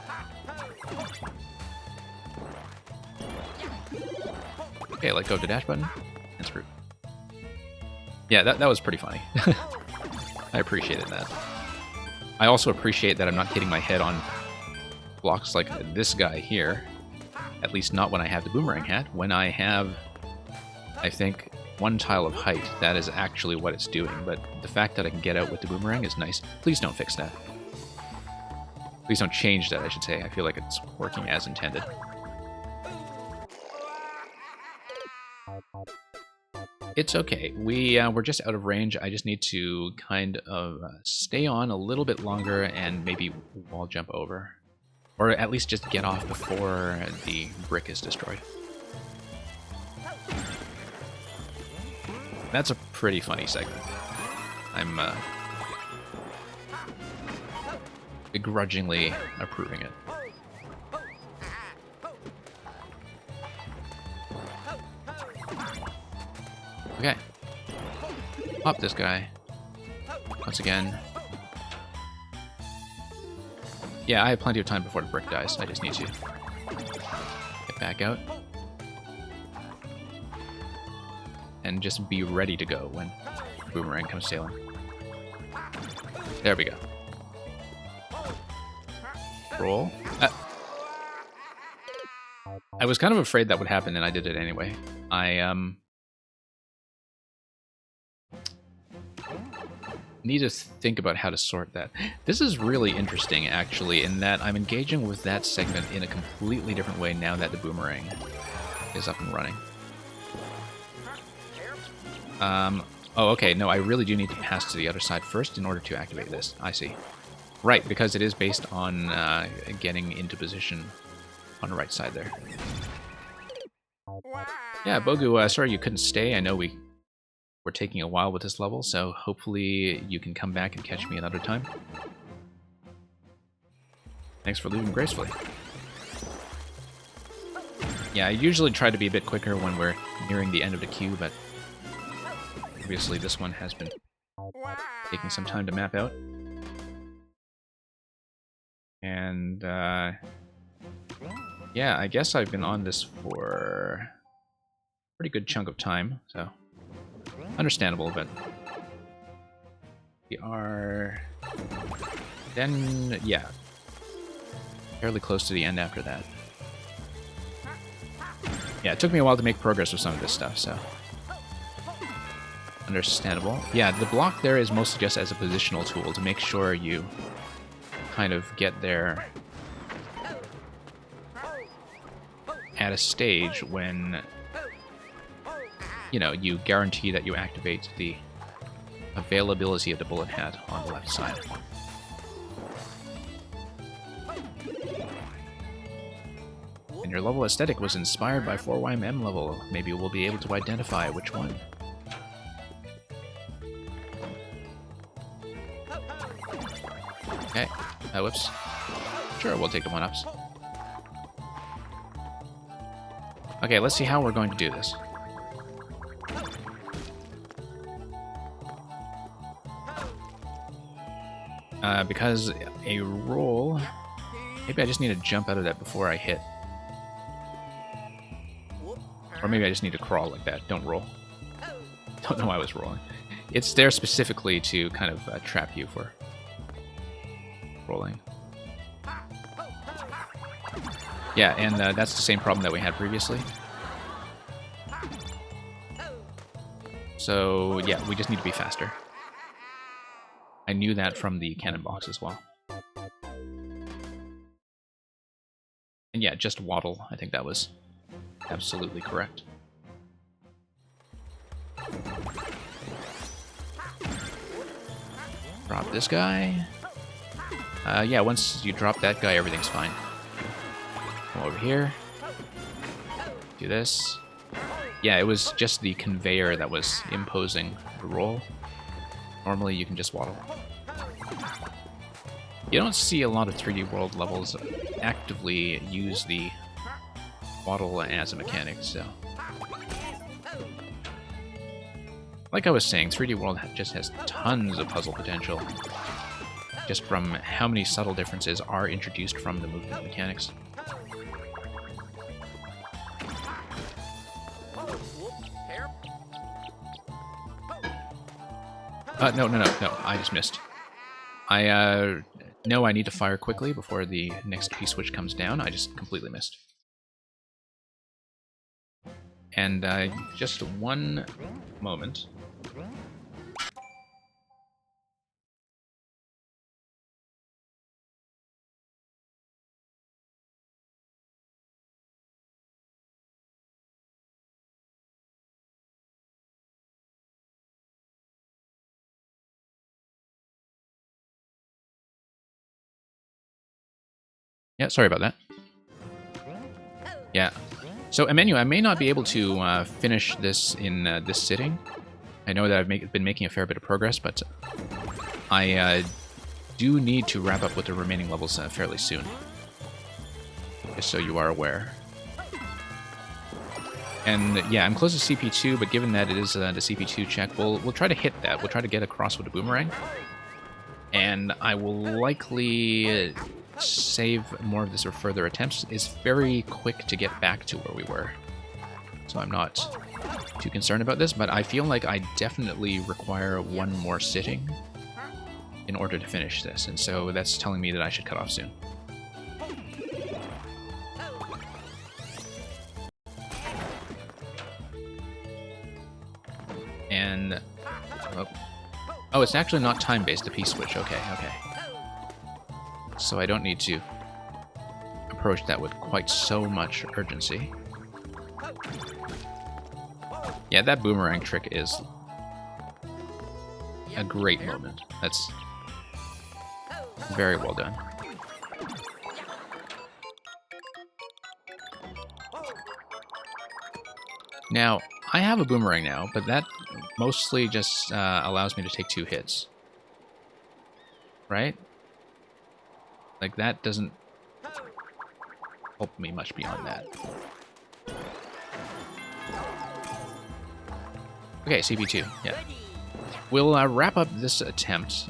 Okay, let go of the dash button, and screw. Yeah, that was pretty funny. I appreciated that. I also appreciate that I'm not hitting my head on blocks like this guy here. At least not when I have the boomerang hat. When I have, I think, one tile of height, that is actually what it's doing. But the fact that I can get out with the boomerang is nice. Please don't fix that. Please don't change that, I should say. I feel like it's working as intended. It's okay. We're just out of range. I just need to kind of stay on a little bit longer and maybe wall jump over. Or at least just get off before the brick is destroyed. That's a pretty funny segment. I'm begrudgingly approving it. Okay. Pop this guy. Once again. Yeah, I have plenty of time before the brick dies. I just need to get back out. And just be ready to go when the boomerang comes sailing. There we go. Roll. I was kind of afraid that would happen, and I did it anyway. I need to think about how to sort that. This is really interesting, actually, in that I'm engaging with that segment in a completely different way now that the boomerang is up and running. Oh, okay, no, I really do need to pass to the other side first in order to activate this. I see. Right, because it is based on getting into position on the right side there. Yeah, Bogu, sorry you couldn't stay. I know we're taking a while with this level, so hopefully you can come back and catch me another time. Thanks for leaving gracefully. Yeah, I usually try to be a bit quicker when we're nearing the end of the queue, but obviously this one has been taking some time to map out. And, yeah, I guess I've been on this for a pretty good chunk of time, so understandable, but we are then, yeah, fairly close to the end after that. Yeah, it took me a while to make progress with some of this stuff, so understandable. Yeah, the block there is mostly just as a positional tool to make sure you kind of get there at a stage when, you know, you guarantee that you activate the availability of the bullet hat on the left side. And your level aesthetic was inspired by 4YMM level. Maybe we'll be able to identify which one. Okay. Whoops. Sure, we'll take the 1-ups. Okay, let's see how we're going to do this. Because a roll... Maybe I just need to jump out of that before I hit. Or maybe I just need to crawl like that. Don't roll. Don't know why I was rolling. It's there specifically to kind of trap you for rolling. Yeah, and that's the same problem that we had previously. So, yeah, we just need to be faster. I knew that from the cannon box as well. And yeah, just waddle. I think that was absolutely correct. Drop this guy. Yeah, once you drop that guy, everything's fine. Come over here. Do this. Yeah, it was just the conveyor that was imposing the roll. Normally, you can just waddle. You don't see a lot of 3D World levels actively use the waddle as a mechanic, so... Like I was saying, 3D World just has tons of puzzle potential, just from how many subtle differences are introduced from the movement mechanics. No, I just missed. I know I need to fire quickly before the next P-switch comes down. I just completely missed. And just one moment. Yeah, sorry about that. Yeah. So, Emmanuel, I may not be able to finish this in this sitting. I know that I've been making a fair bit of progress, but I do need to wrap up with the remaining levels fairly soon. Just so you are aware. And yeah, I'm close to CP2, but given that it is the CP2 check, we'll try to hit that. We'll try to get across with a boomerang. And I will likely save more of this for further attempts. It's very quick to get back to where we were. So I'm not too concerned about this, but I feel like I definitely require one more sitting in order to finish this, and so that's telling me that I should cut off soon. And... oh, it's actually not time-based, the P-switch. Okay. So I don't need to approach that with quite so much urgency. Yeah, that boomerang trick is a great moment. That's very well done. Now, I have a boomerang now, but that mostly just allows me to take 2 hits. Right? Like, that doesn't help me much beyond that. Okay, CP2, yeah. We'll wrap up this attempt.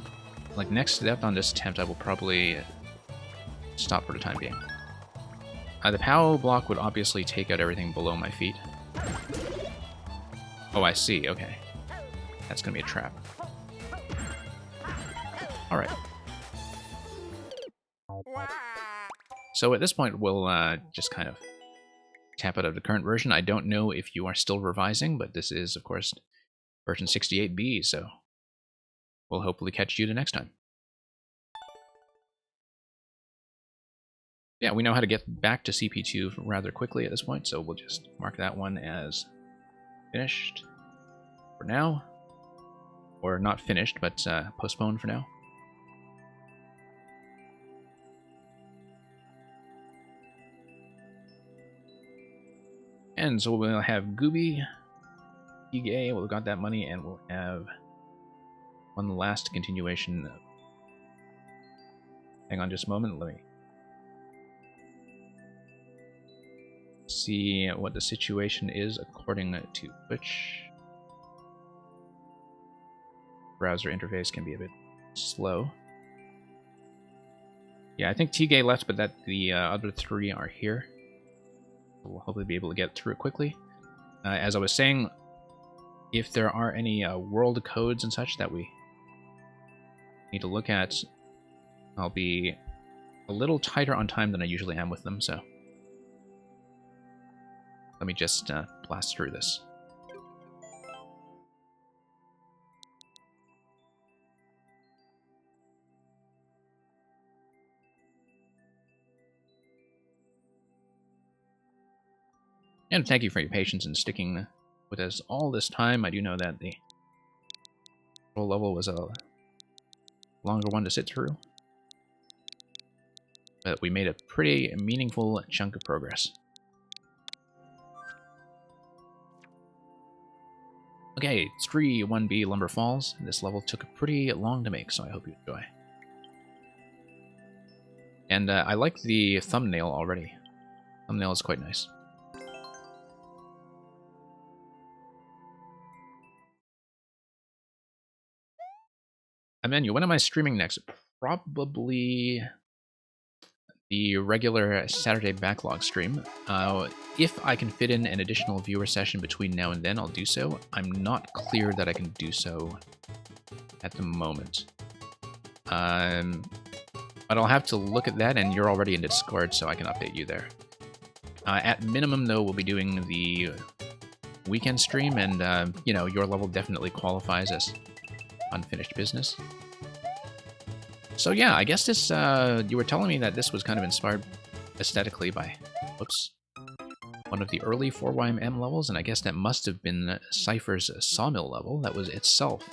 Like, next step on this attempt, I will probably stop for the time being. The POW block would obviously take out everything below my feet. Oh, I see, okay. That's gonna be a trap. Alright. So at this point, we'll just kind of tap out of the current version. I don't know if you are still revising, but this is, of course, version 68B, so we'll hopefully catch you the next time. Yeah, we know how to get back to CP2 rather quickly at this point, so we'll just mark that one as finished for now. Or not finished, but postponed for now. And so we'll have Gooby, Ige, we've got that money, and we'll have one last continuation. Hang on just a moment, let me see what the situation is according to Twitch. Browser interface can be a bit slow. Yeah, I think Tige left, but that the other 3 are here. We'll hopefully be able to get through it quickly. As I was saying, if there are any world codes and such that we need to look at, I'll be a little tighter on time than I usually am with them, so let me just blast through this. And thank you for your patience in sticking with us all this time. I do know that the control level was a longer one to sit through, but we made a pretty meaningful chunk of progress. Okay, 3-1B Lumber Falls. This level took pretty long to make, so I hope you enjoy. And I like the thumbnail already. Thumbnail is quite nice. Menu, when am I streaming next? Probably the regular Saturday backlog stream. If I can fit in an additional viewer session between now and then, I'll do so. I'm not clear that I can do so at the moment. But I'll have to look at that, and you're already in Discord, so I can update you there. At minimum, though, we'll be doing the weekend stream, and, you know, your level definitely qualifies as unfinished business. So yeah, I guess this, you were telling me that this was kind of inspired aesthetically by, whoops, one of the early 4YMM levels, and I guess that must have been Cypher's Sawmill level. That was itself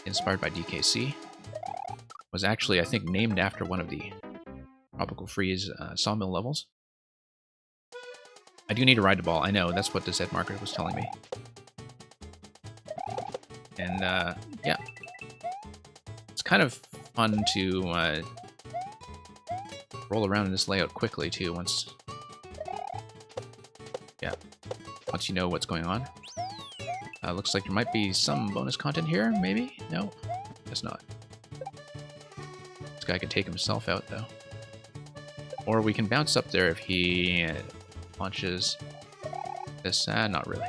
inspired by DKC. Was actually, I think, named after one of the Tropical Freeze Sawmill levels. I do need to ride the ball, I know, that's what the Z marker was telling me. And, yeah. It's kind of fun to roll around in this layout quickly, too, once you know what's going on. Looks like there might be some bonus content here, maybe? No? Guess not. This guy can take himself out, though. Or we can bounce up there if he launches this. Not really.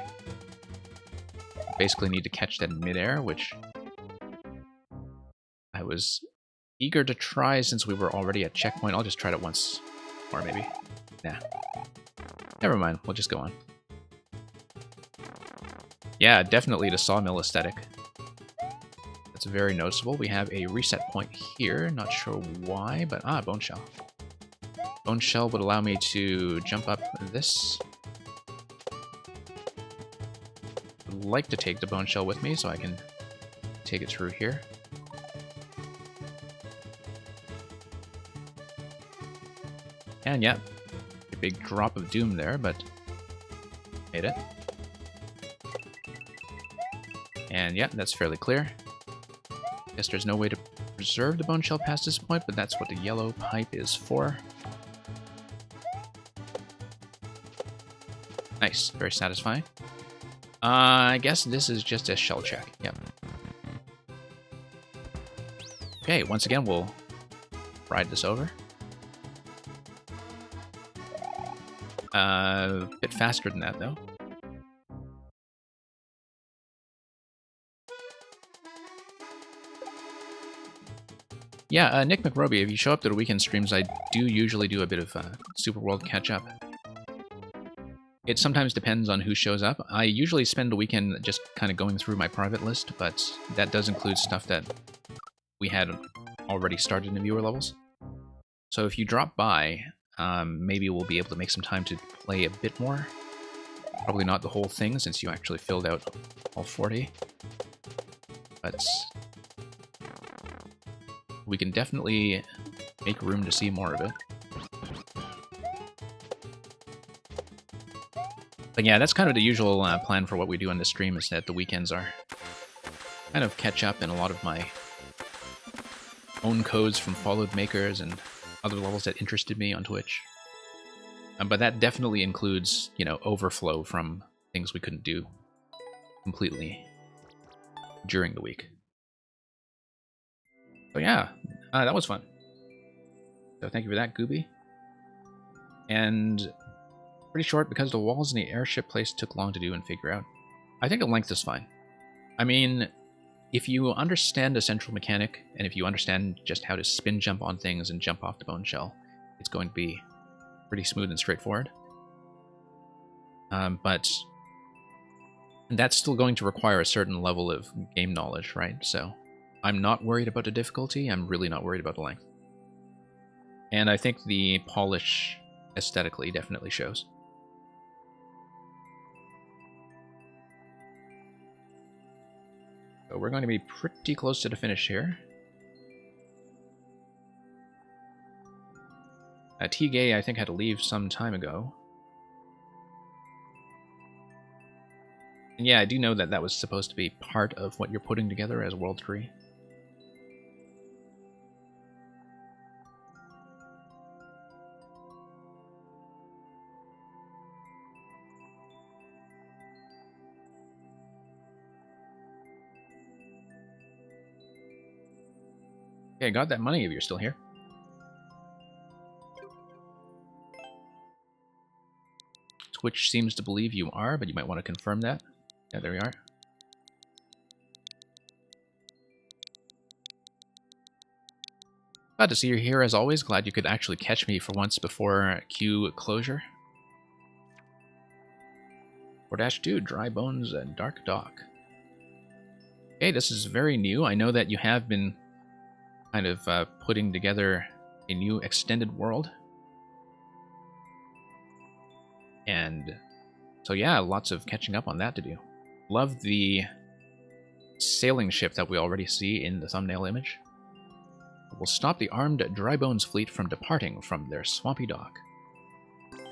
Basically need to catch that in midair, which I was eager to try since we were already at checkpoint. I'll just try it once. Or maybe. Nah. Never mind. We'll just go on. Yeah, definitely the sawmill aesthetic. That's very noticeable. We have a reset point here. Not sure why, but bone shell. Bone shell would allow me to jump up this. I'd like to take the bone shell with me so I can take it through here. And yeah, a big drop of doom there, but made it. And yeah, that's fairly clear. Guess there's no way to preserve the bone shell past this point, but that's what the yellow pipe is for. Nice, very satisfying. I guess this is just a shell check. Yep. Okay, once again, we'll ride this over. A bit faster than that, though. Yeah, Nick McRoby, if you show up to the weekend streams, I do usually do a bit of Super World catch-up. It sometimes depends on who shows up. I usually spend the weekend just kind of going through my private list, but that does include stuff that we had already started in the viewer levels. So if you drop by, maybe we'll be able to make some time to play a bit more. Probably not the whole thing, since you actually filled out all 40. But we can definitely make room to see more of it. But yeah, that's kind of the usual plan for what we do on the stream, is that the weekends are kind of catch up in a lot of my own codes from followed makers and other levels that interested me on Twitch. But that definitely includes, you know, overflow from things we couldn't do completely during the week. So yeah, that was fun. So thank you for that, Gooby. And pretty short because the walls in the airship place took long to do and figure out. I think the length is fine. I mean, if you understand the central mechanic, and if you understand just how to spin jump on things and jump off the bone shell, it's going to be pretty smooth and straightforward. But that's still going to require a certain level of game knowledge, right? So I'm not worried about the difficulty, I'm really not worried about the length. And I think the polish aesthetically definitely shows. So we're going to be pretty close to the finish here. T-Gay, I think, had to leave some time ago. And yeah, I do know that that was supposed to be part of what you're putting together as World 3. Okay, got that money if you're still here. Twitch seems to believe you are, but you might want to confirm that. Yeah, there we are. Glad to see you here as always. Glad you could actually catch me for once before queue closure. 4-2, Dry Bones and Dark Dock. Okay, this is very new. I know that you have been kind of putting together a new extended world. And so yeah, lots of catching up on that to do. Love the sailing ship that we already see in the thumbnail image. We'll stop the armed Dry Bones fleet from departing from their swampy dock.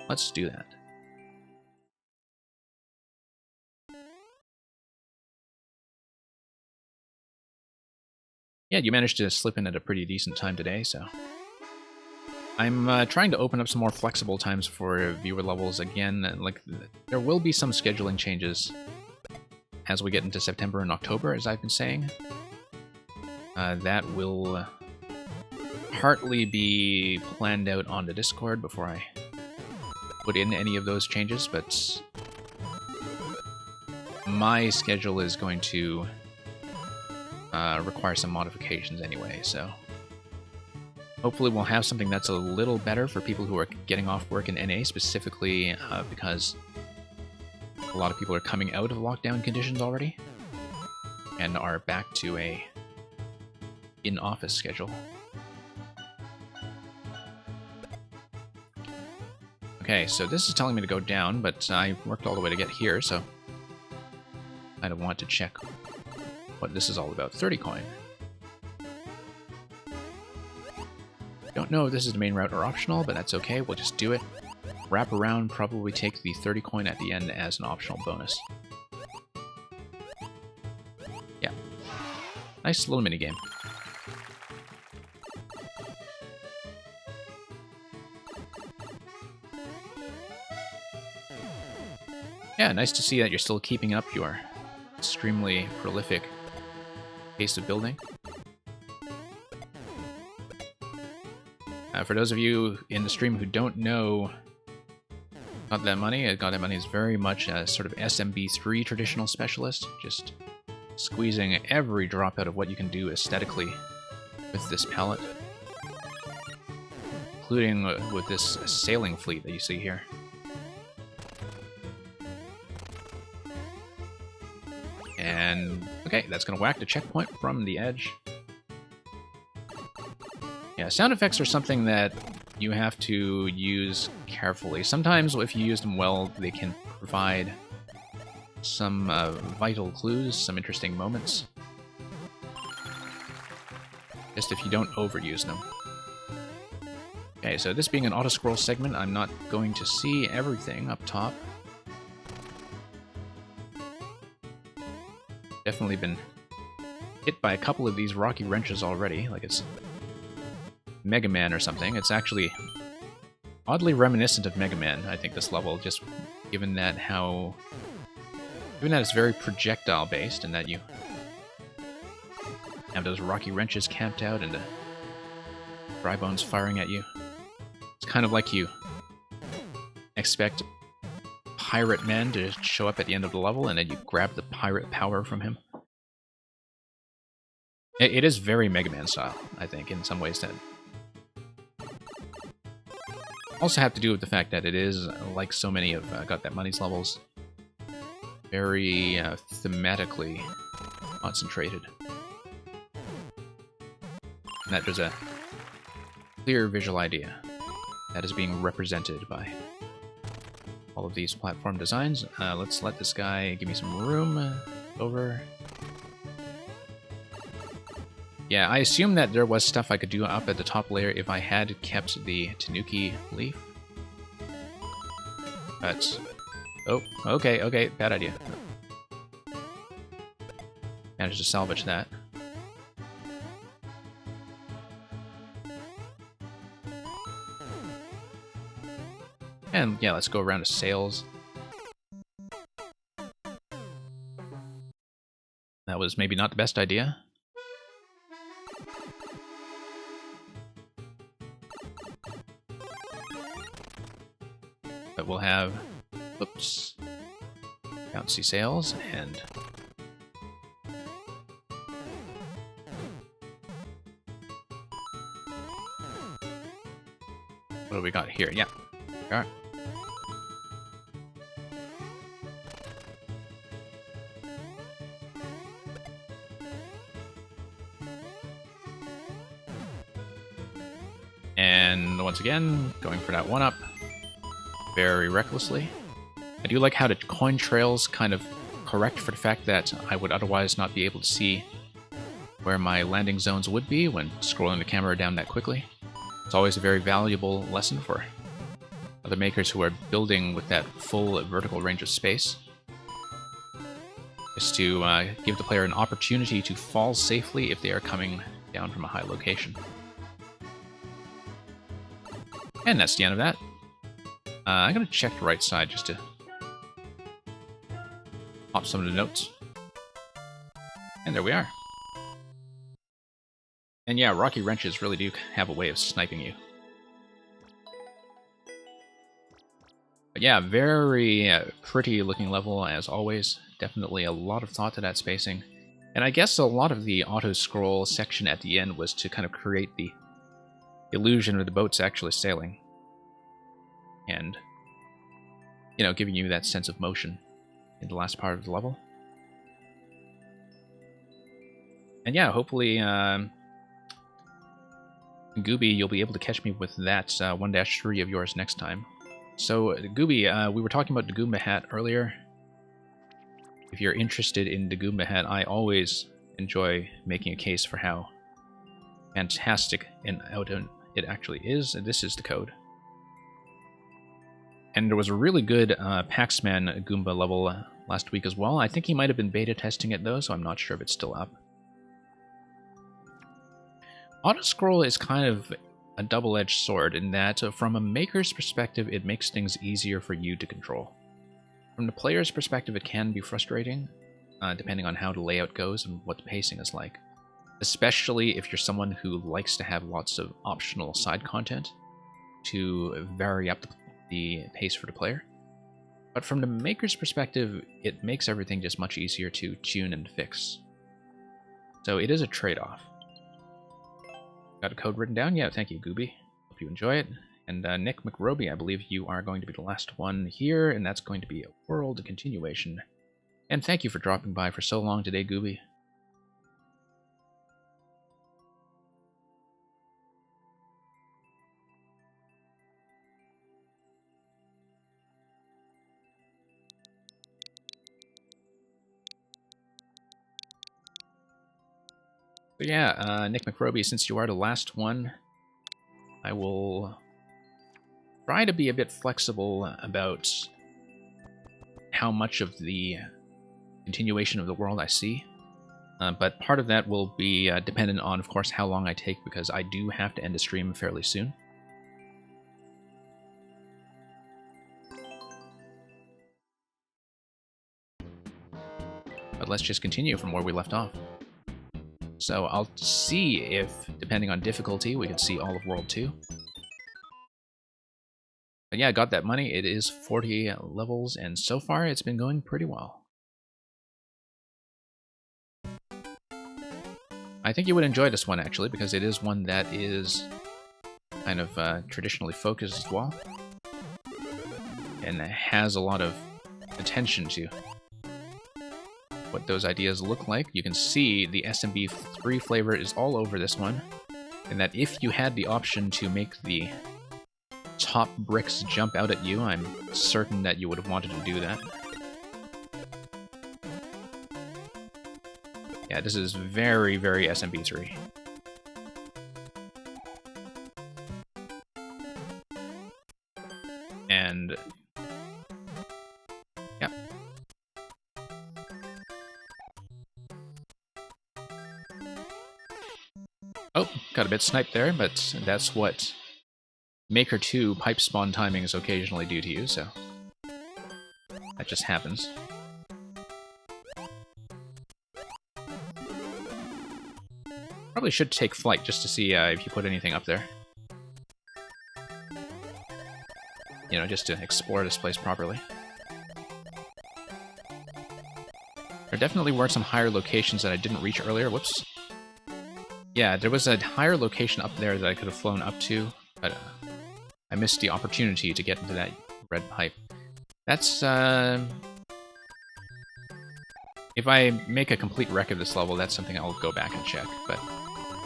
Let's do that. Yeah, you managed to slip in at a pretty decent time today, so... I'm trying to open up some more flexible times for viewer levels again. Like, there will be some scheduling changes as we get into September and October, as I've been saying. That will partly be planned out on the Discord before I put in any of those changes, but my schedule is going to require some modifications anyway, so... Hopefully we'll have something that's a little better for people who are getting off work in NA, specifically because a lot of people are coming out of lockdown conditions already and are back to a in-office schedule. Okay, so this is telling me to go down, but I worked all the way to get here, so I kind of want to check what this is all about. 30 coin. Don't know if this is the main route or optional, but that's okay, we'll just do it. Wrap around, probably take the 30 coin at the end as an optional bonus. Nice little minigame. Yeah, nice to see that you're still keeping up your extremely prolific pace of building. For those of you in the stream who don't know Got That Money, Got That Money is very much a sort of SMB3 traditional specialist, just squeezing every drop out of what you can do aesthetically with this palette, including with this sailing fleet that you see here. And, okay, that's going to whack the checkpoint from the edge. Yeah, sound effects are something that you have to use carefully. Sometimes, if you use them well, they can provide some vital clues, some interesting moments. Just if you don't overuse them. Okay, so this being an auto-scroll segment, I'm not going to see everything up top. Definitely been hit by a couple of these rocky wrenches already, like it's Mega Man or something. It's actually oddly reminiscent of Mega Man, I think, this level, just given that it's very projectile based and that you have those rocky wrenches camped out and the dry bones firing at you. It's kind of like you expect Pirate Man to show up at the end of the level and then you grab the pirate power from him. It is very Mega Man style, I think, in some ways. That also have to do with the fact that it is, like so many of Got That Money's levels, very thematically concentrated. And that there's a clear visual idea that is being represented by all of these platform designs. Let's let this guy give me some room over. Yeah, I assume that there was stuff I could do up at the top layer if I had kept the Tanuki leaf. But... oh, okay, bad idea. Managed to salvage that. And yeah, let's go around to sails. That was maybe not the best idea. But we'll have, oops, bouncy sails and what do we got here? Yeah, all right. And once again, going for that one-up very recklessly. I do like how the coin trails kind of correct for the fact that I would otherwise not be able to see where my landing zones would be when scrolling the camera down that quickly. It's always a very valuable lesson for other makers who are building with that full vertical range of space. Is to give the player an opportunity to fall safely if they are coming down from a high location. And that's the end of that. I'm going to check the right side just to pop some of the notes. And there we are. And yeah, rocky wrenches really do have a way of sniping you. But yeah, very pretty looking level as always. Definitely a lot of thought to that spacing. And I guess a lot of the auto-scroll section at the end was to kind of create the illusion of the boats actually sailing. And, you know, giving you that sense of motion in the last part of the level. And yeah, hopefully, Gooby, you'll be able to catch me with that 1-3 of yours next time. So, Gooby, we were talking about the Goomba hat earlier. If you're interested in the Goomba hat, I always enjoy making a case for how fantastic and out it actually is, and this is the code. And there was a really good Paxman Goomba level last week as well. I think he might have been beta testing it though, so I'm not sure if it's still up. Auto-scroll is kind of a double-edged sword in that from a maker's perspective, it makes things easier for you to control. From the player's perspective, it can be frustrating, depending on how the layout goes and what the pacing is like. Especially if you're someone who likes to have lots of optional side content to vary up the pace for the player. But from the maker's perspective, it makes everything just much easier to tune and fix. So it is a trade-off. Got a code written down? Yeah, thank you, Gooby. Hope you enjoy it. And Nick McRoby, I believe you are going to be the last one here, and that's going to be a world continuation. And thank you for dropping by for so long today, Gooby. So yeah, Nick McRoby, since you are the last one, I will try to be a bit flexible about how much of the continuation of the world I see. But part of that will be dependent on, of course, how long I take, because I do have to end the stream fairly soon. But let's just continue from where we left off. So I'll see if, depending on difficulty, we can see all of World 2. But yeah, I got that money. It is 40 levels, and so far it's been going pretty well. I think you would enjoy this one, actually, because it is one that is kind of traditionally focused as well. And has a lot of attention to what those ideas look like. You can see the SMB3 flavor is all over this one, and that if you had the option to make the top bricks jump out at you, I'm certain that you would have wanted to do that. Yeah, this is very, very SMB3. And yeah. Oh, got a bit sniped there, but that's what Maker 2 pipe spawn timings occasionally do to you, so that just happens. Probably should take flight just to see if you put anything up there. You know, just to explore this place properly. There definitely were some higher locations that I didn't reach earlier. Whoops. Yeah, there was a higher location up there that I could have flown up to, but I missed the opportunity to get into that red pipe. That's, if I make a complete wreck of this level, that's something I'll go back and check, but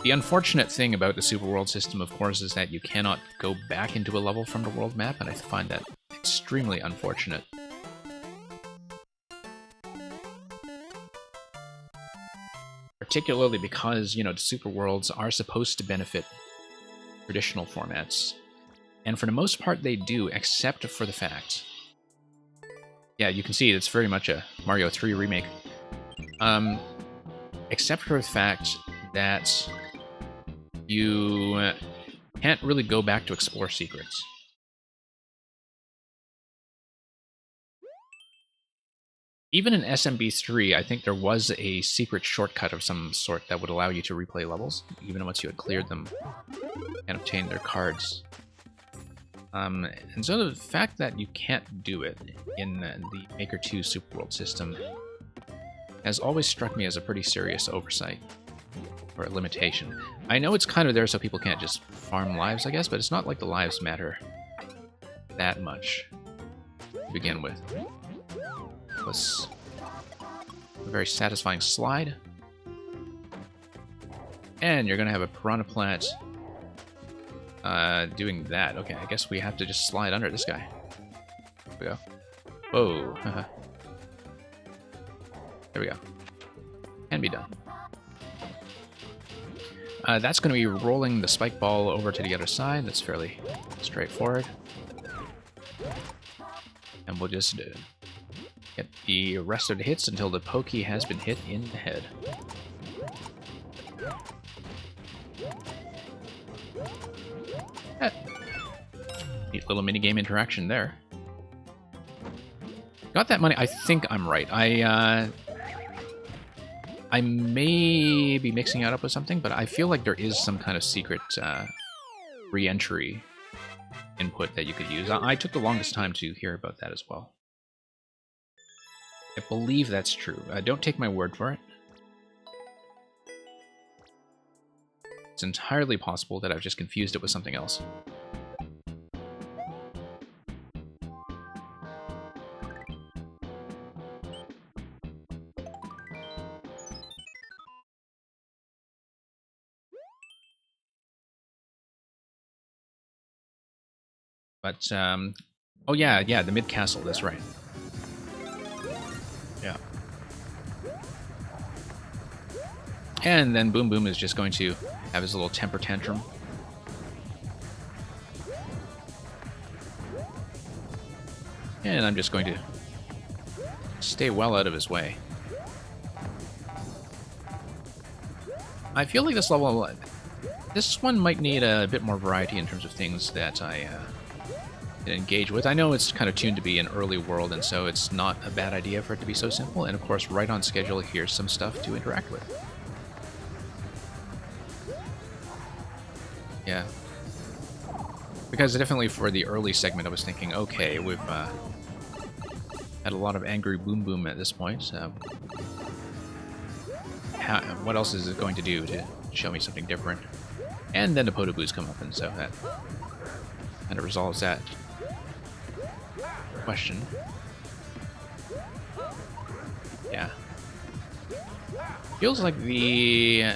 the unfortunate thing about the Super World system, of course, is that you cannot go back into a level from the world map, and I find that extremely unfortunate. Particularly because, you know, the Super Worlds are supposed to benefit traditional formats. And for the most part, they do, except for the fact... Yeah, you can see it's very much a Mario 3 remake. Except for the fact that you can't really go back to explore secrets. Even in SMB3, I think there was a secret shortcut of some sort that would allow you to replay levels, even once you had cleared them and obtained their cards. And so the fact that you can't do it in the Maker 2 Super World system has always struck me as a pretty serious oversight, or a limitation. I know it's kind of there so people can't just farm lives, I guess, but it's not like the lives matter that much to begin with. Was a very satisfying slide. And you're gonna have a Piranha Plant doing that. Okay, I guess we have to just slide under this guy. There we go. Whoa. There we go. Can be done. That's going to be rolling the spike ball over to the other side. That's fairly straightforward. And we'll just get the rest of the hits until the Pokey has been hit in the head. Eh, neat little minigame interaction there. Got that money. I think I'm right. I may be mixing it up with something, but I feel like there is some kind of secret re-entry input that you could use. I took the longest time to hear about that as well. I believe that's true. Don't take my word for it. It's entirely possible that I've just confused it with something else. But, oh yeah, the mid-castle, that's right. Yeah. And then Boom Boom is just going to have his little temper tantrum. And I'm just going to stay well out of his way. I feel like this level, this one might need a bit more variety in terms of things that I can engage with. I know it's kind of tuned to be an early world, and so it's not a bad idea for it to be so simple. And of course, right on schedule, here's some stuff to interact with. Yeah. Because definitely for the early segment, I was thinking, okay, we've had a lot of angry Boom Boom at this point. What else is it going to do to show me something different? And then the Podoboos come up, and so that kind of resolves that question. Yeah. Feels like the...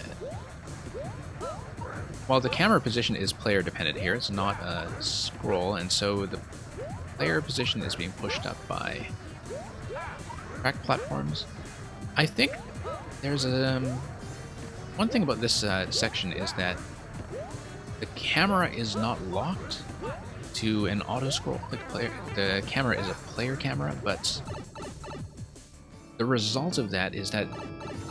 While the camera position is player dependent here, it's not a scroll, and so the player position is being pushed up by track platforms. I think there's a... one thing about this section is that the camera is not locked to an auto-scroll. The camera is a player camera, but the result of that is that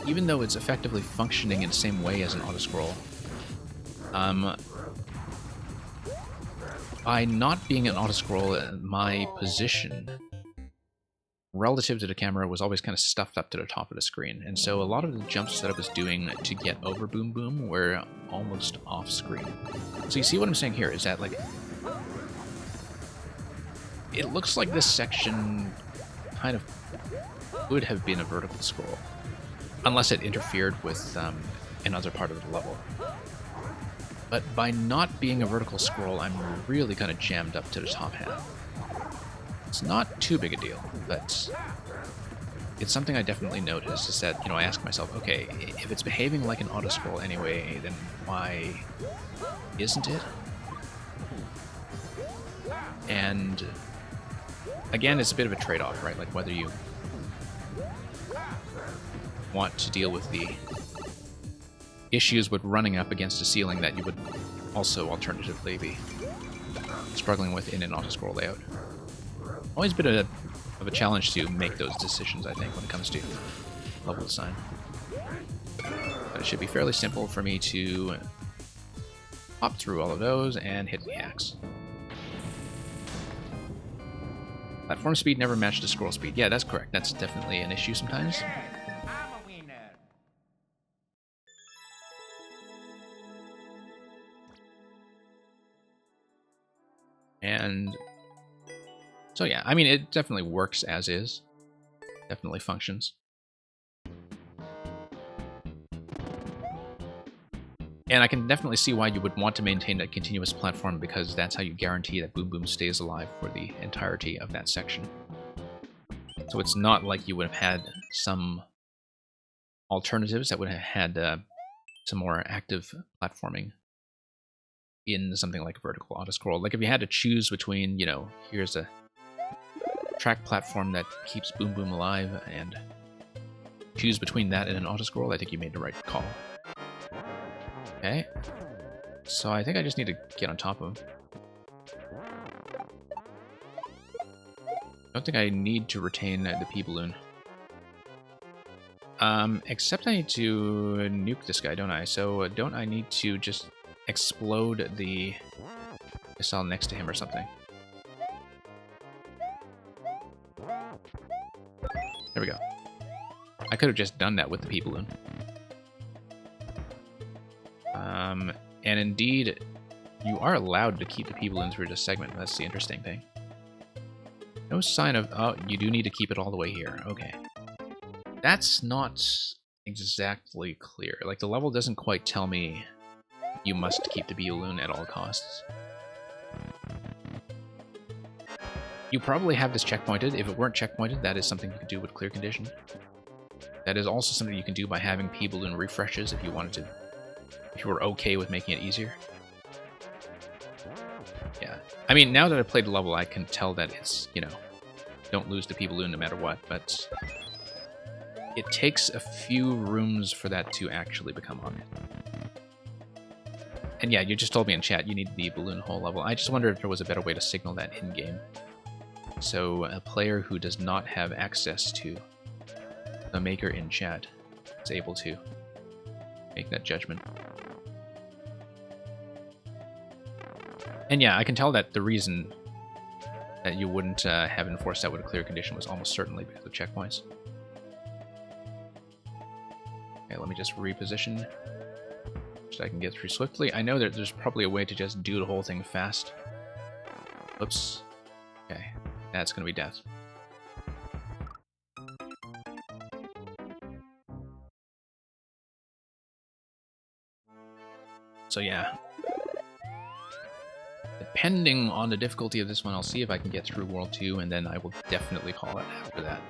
even though it's effectively functioning in the same way as an auto-scroll, by not being an auto-scroll, my position relative to the camera was always kind of stuffed up to the top of the screen, and so a lot of the jumps that I was doing to get over Boom Boom were almost off-screen. So you see what I'm saying here is that, like, it looks like this section kind of would have been a vertical scroll, unless it interfered with another part of the level. But by not being a vertical scroll, I'm really kind of jammed up to the top half. It's not too big a deal, but it's something I definitely noticed, is that, you know, I ask myself, okay, if it's behaving like an auto-scroll anyway, then why isn't it? And again, it's a bit of a trade-off, right? Like whether you want to deal with the issues with running up against a ceiling that you would also alternatively be struggling with in an auto-scroll layout. Always been of a challenge to make those decisions, I think, when it comes to level design. But it should be fairly simple for me to hop through all of those and hit the axe. Platform speed never matched the scroll speed. Yeah, that's correct. That's definitely an issue sometimes. And so yeah, I mean, it definitely works as is. Definitely functions. And I can definitely see why you would want to maintain that continuous platform, because that's how you guarantee that Boom Boom stays alive for the entirety of that section. So it's not like you would have had some alternatives that would have had some more active platforming in something like vertical auto-scroll. Like if you had to choose between, you know, here's a track platform that keeps Boom Boom alive, and choose between that and an auto-scroll, I think you made the right call. Okay. So I think I just need to get on top of him. I don't think I need to retain the P-Balloon. Except I need to nuke this guy, don't I? So don't I need to just explode the missile next to him or something. There we go. I could have just done that with the P-Balloon. And indeed, you are allowed to keep the P-Balloon through this segment. That's the interesting thing. No sign of... Oh, you do need to keep it all the way here. Okay. That's not exactly clear. Like, the level doesn't quite tell me you must keep the P-Balloon at all costs. You probably have this checkpointed. If it weren't checkpointed, that is something you could do with clear condition. That is also something you can do by having P-Balloon refreshes if you wanted to. If you were okay with making it easier. Yeah. I mean, now that I've played the level, I can tell that it's, you know, don't lose the P-Balloon no matter what, but it takes a few rooms for that to actually become on it. And yeah, you just told me in chat you need the balloon hole level. I just wondered if there was a better way to signal that in-game. So a player who does not have access to the maker in chat is able to make that judgment. And yeah, I can tell that the reason that you wouldn't have enforced that with a clear condition was almost certainly because of checkpoints. Okay, let me just reposition so I can get through swiftly. I know that there's probably a way to just do the whole thing fast. Oops. Okay, that's going to be death. So yeah. Depending on the difficulty of this one, I'll see if I can get through World 2, and then I will definitely call it after that.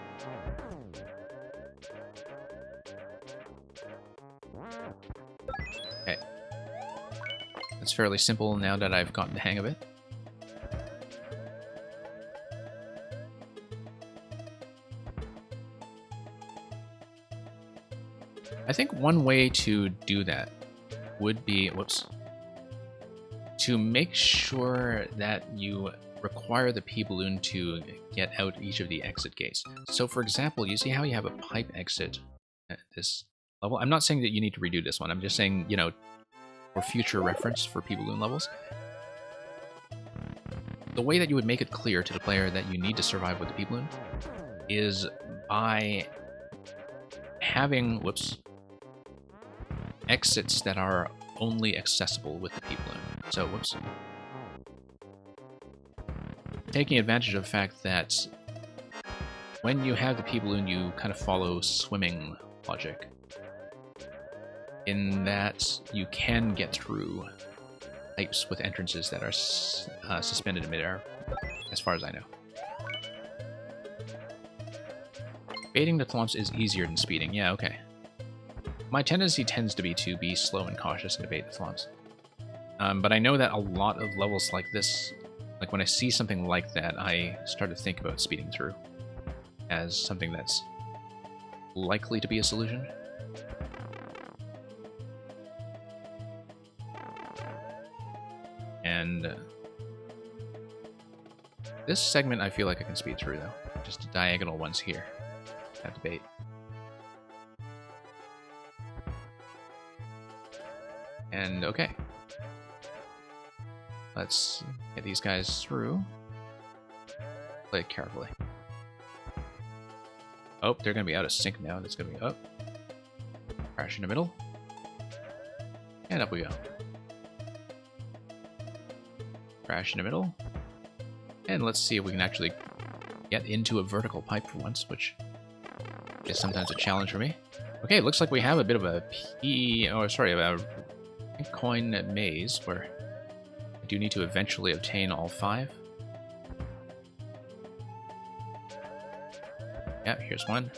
Okay. It's fairly simple now that I've gotten the hang of it. I think one way to do that would be... Whoops. To make sure that you require the P-Balloon to get out each of the exit gates. So for example, you see how you have a pipe exit at this level? I'm not saying that you need to redo this one. I'm just saying, you know, for future reference for P-Balloon levels. The way that you would make it clear to the player that you need to survive with the P-Balloon is by having, whoops, exits that are only accessible with the P-Balloon. So, whoops. Taking advantage of the fact that when you have the P-Balloon, you kind of follow swimming logic. In that you can get through pipes with entrances that are suspended in midair, as far as I know. Baiting the thwomps is easier than speeding. Yeah, okay. My tendency tends to be slow and cautious and debate the thwomps. But I know that a lot of levels like this, like when I see something like that, I start to think about speeding through as something that's likely to be a solution. And this segment I feel like I can speed through though. Just the diagonal ones here. That debate. And okay. Let's get these guys through. Play it carefully. Oh, they're going to be out of sync now. That's going to be up. Crash in the middle. And up we go. Crash in the middle. And let's see if we can actually get into a vertical pipe for once, which is sometimes a challenge for me. Okay, it looks like we have a bit of a coin maze where I do need to eventually obtain all 5. Yeah, here's one.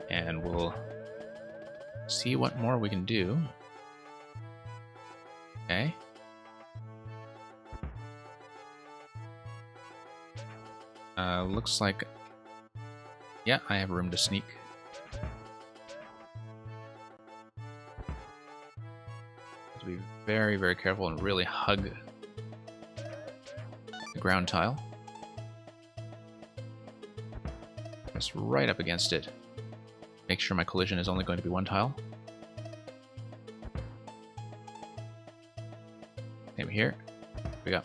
And we'll see what more we can do. Okay. Looks like... Yeah, I have room to sneak. Have to be very, very careful and really hug the ground tile. Press right up against it. Make sure my collision is only going to be 1 tile. we go.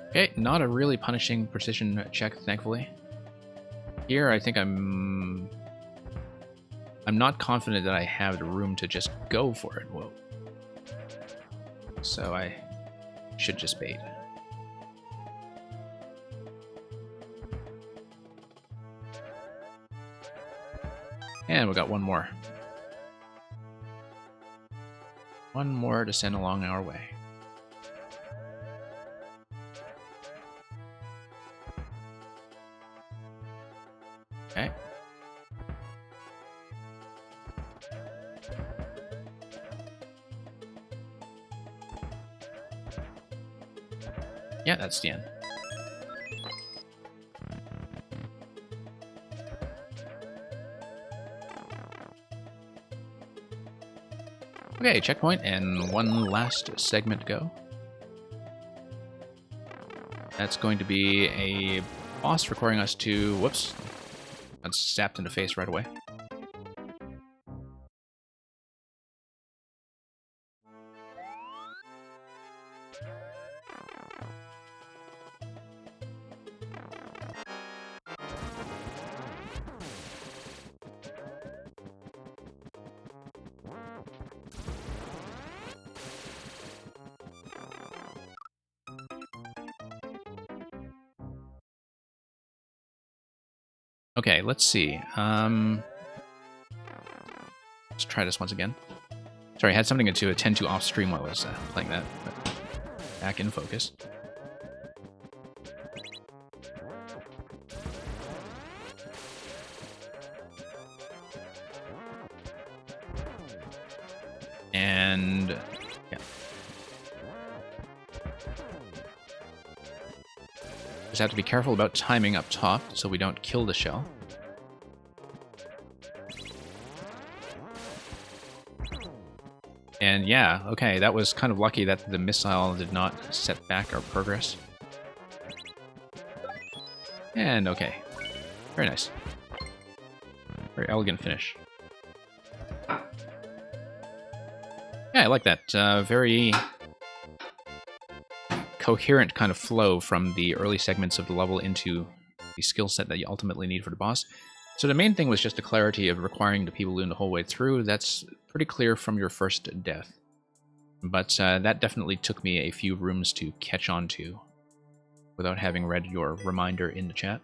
Okay, not a really punishing precision check, thankfully. Here, I think I'm not confident that I have the room to just go for it. Whoa. So I should just bait. And we got one more. One more to send along our way. Okay. Yeah, that's the end. Okay, checkpoint and one last segment to go. That's going to be a boss requiring us to... Whoops. Got zapped in the face right away. Okay, let's see. Let's try this once again. Sorry, I had something to attend to off stream while I was playing that. But back in focus. And yeah. Just have to be careful about timing up top so we don't kill the shell. And yeah, okay, that was kind of lucky that the missile did not set back our progress. And okay. Very nice. Very elegant finish. Yeah, I like that. Very coherent kind of flow from the early segments of the level into the skill set that you ultimately need for the boss. So the main thing was just the clarity of requiring the P-Balloon the whole way through. That's pretty clear from your first death. But that definitely took me a few rooms to catch on to without having read your reminder in the chat.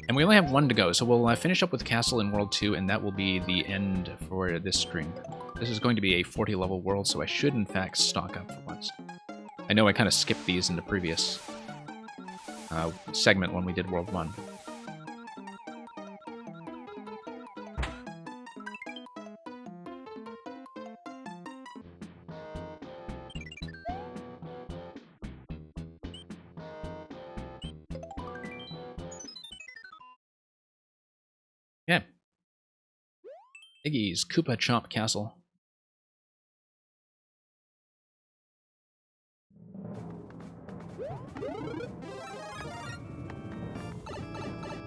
And we only have one to go, so we'll finish up with Castle in World 2, and that will be the end for this stream. This is going to be a 40-level world, so I should, in fact, stock up for once. I know I kind of skipped these in the previous segment when we did World 1. Yeah. Iggy's Koopa Chomp Castle.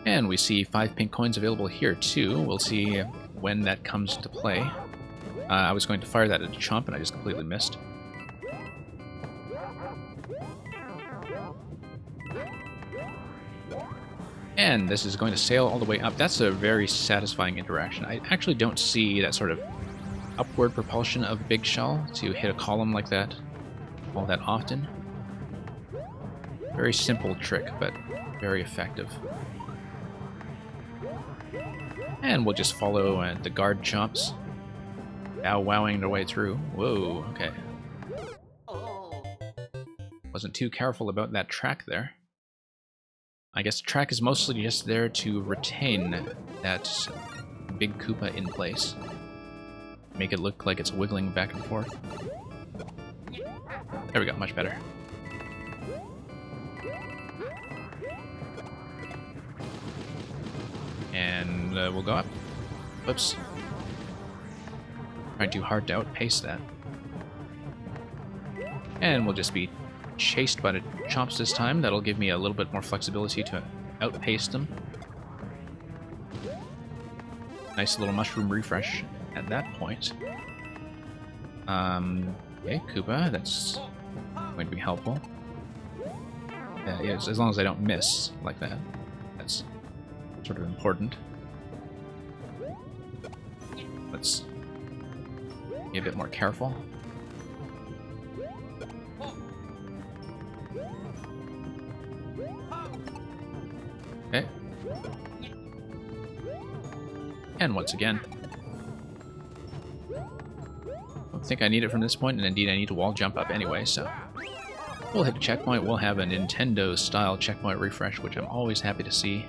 And we see 5 pink coins available here too. We'll see when that comes into play. I was going to fire that at Chomp and I just completely missed. And this is going to sail all the way up. That's a very satisfying interaction. I actually don't see that sort of upward propulsion of Big Shell to hit a column like that all that often. Very simple trick, but very effective. And we'll just follow the guard chomps, bow-wowing their way through. Whoa, okay. Wasn't too careful about that track there. I guess the track is mostly just there to retain that big Koopa in place. Make it look like it's wiggling back and forth. There we go, much better. And we'll go up. Whoops. Trying too hard to outpace that. And we'll just be chased by the chomps this time. That'll give me a little bit more flexibility to outpace them. Nice little mushroom refresh at that point. Okay, Koopa, that's going to be helpful. As long as I don't miss like that. That's sort of important. Let's be a bit more careful. Okay. And once again. I don't think I need it from this point, and indeed I need to wall jump up anyway, so we'll hit a checkpoint. We'll have a Nintendo-style checkpoint refresh, which I'm always happy to see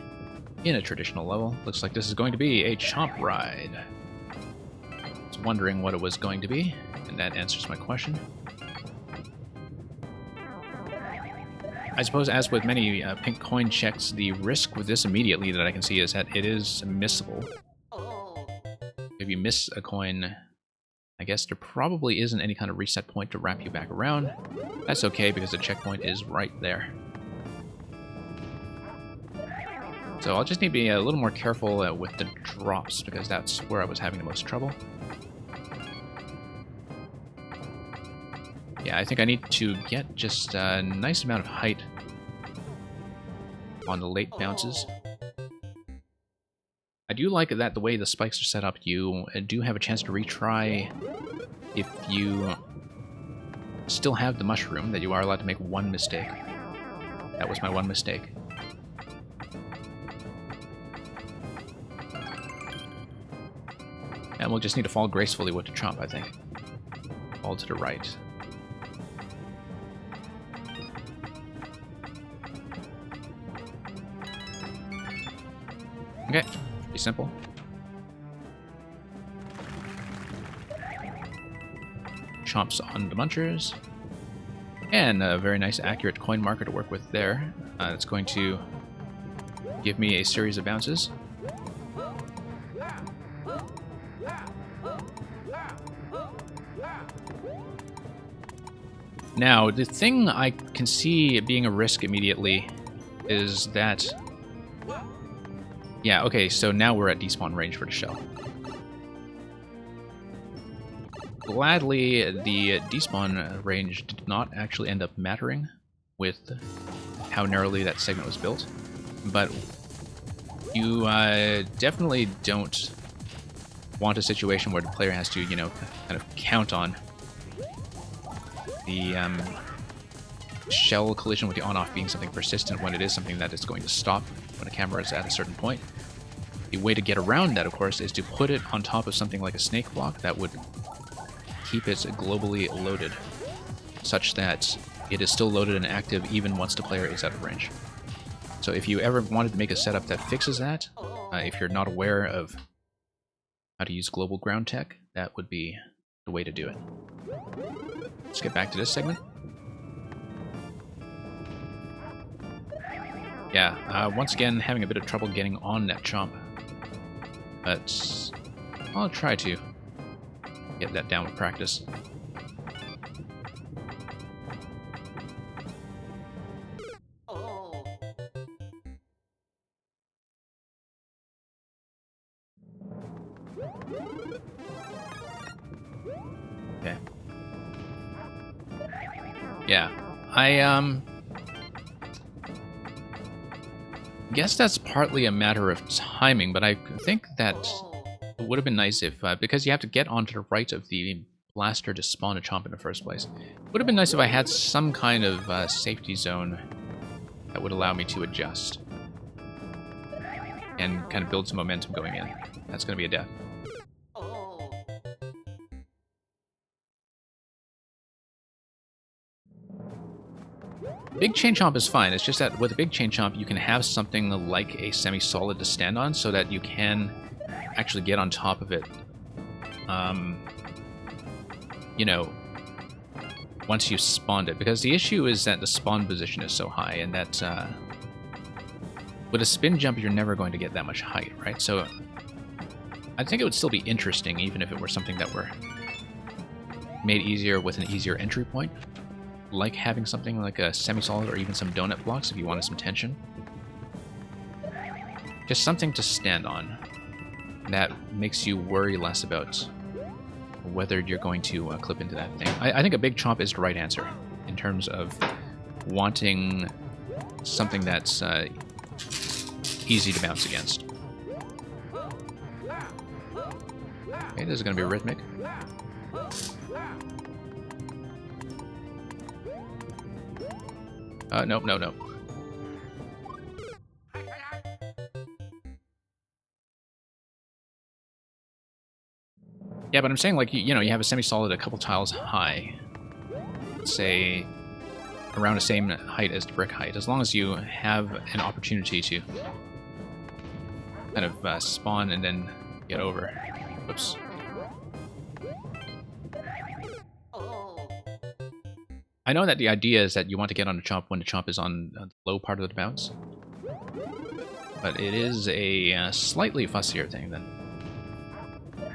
in a traditional level. Looks like this is going to be a Chomp Ride. I was wondering what it was going to be, and that answers my question. I suppose, as with many pink coin checks, the risk with this immediately that I can see is that it is missable. If you miss a coin, I guess there probably isn't any kind of reset point to wrap you back around. That's okay, because the checkpoint is right there. So I'll just need to be a little more careful with the drops, because that's where I was having the most trouble. Yeah, I think I need to get just a nice amount of height on the late bounces. I do like that the way the spikes are set up, you do have a chance to retry if you still have the mushroom, that you are allowed to make one mistake. That was my one mistake. And we'll just need to fall gracefully with the chomp, I think. Fall to the right. Okay, pretty simple. Chomps on the munchers. And a very nice accurate coin marker to work with there. It's going to give me a series of bounces. Now, the thing I can see being a risk immediately is that... Yeah, okay, so now we're at despawn range for the shell. Gladly, the despawn range did not actually end up mattering with how narrowly that segment was built, but you definitely don't want a situation where the player has to, you know, kind of count on the shell collision with the on-off being something persistent when it is something that is going to stop when a camera is at a certain point. The way to get around that, of course, is to put it on top of something like a snake block that would keep it globally loaded, such that it is still loaded and active even once the player is out of range. So if you ever wanted to make a setup that fixes that, if you're not aware of how to use global ground tech, that would be the way to do it. Let's get back to this segment. Yeah, once again, having a bit of trouble getting on that chomp. But I'll try to get that down with practice. Okay. Yeah, I guess that's partly a matter of timing, but I think that it would have been nice if, because you have to get onto the right of the blaster to spawn a chomp in the first place, it would have been nice if I had some kind of safety zone that would allow me to adjust and kind of build some momentum going in. That's going to be a death. Big chain chomp is fine, it's just that with a big chain chomp you can have something like a semi-solid to stand on so that you can actually get on top of it, you know, once you spawned it. Because the issue is that the spawn position is so high, and that with a spin jump you're never going to get that much height, right? So I think it would still be interesting even if it were something that were made easier with an easier entry point. Like having something like a semi-solid or even some donut blocks if you wanted some tension. Just something to stand on that makes you worry less about whether you're going to clip into that thing. I think a big chomp is the right answer in terms of wanting something that's easy to bounce against. Okay, this is going to be rhythmic. Nope, no, no. Yeah, but I'm saying, like, you know, you have a semi-solid a couple tiles high. Say, around the same height as the brick height. As long as you have an opportunity to kind of spawn and then get over. Whoops. I know that the idea is that you want to get on the chomp when the chomp is on the low part of the bounce. But it is a slightly fussier thing than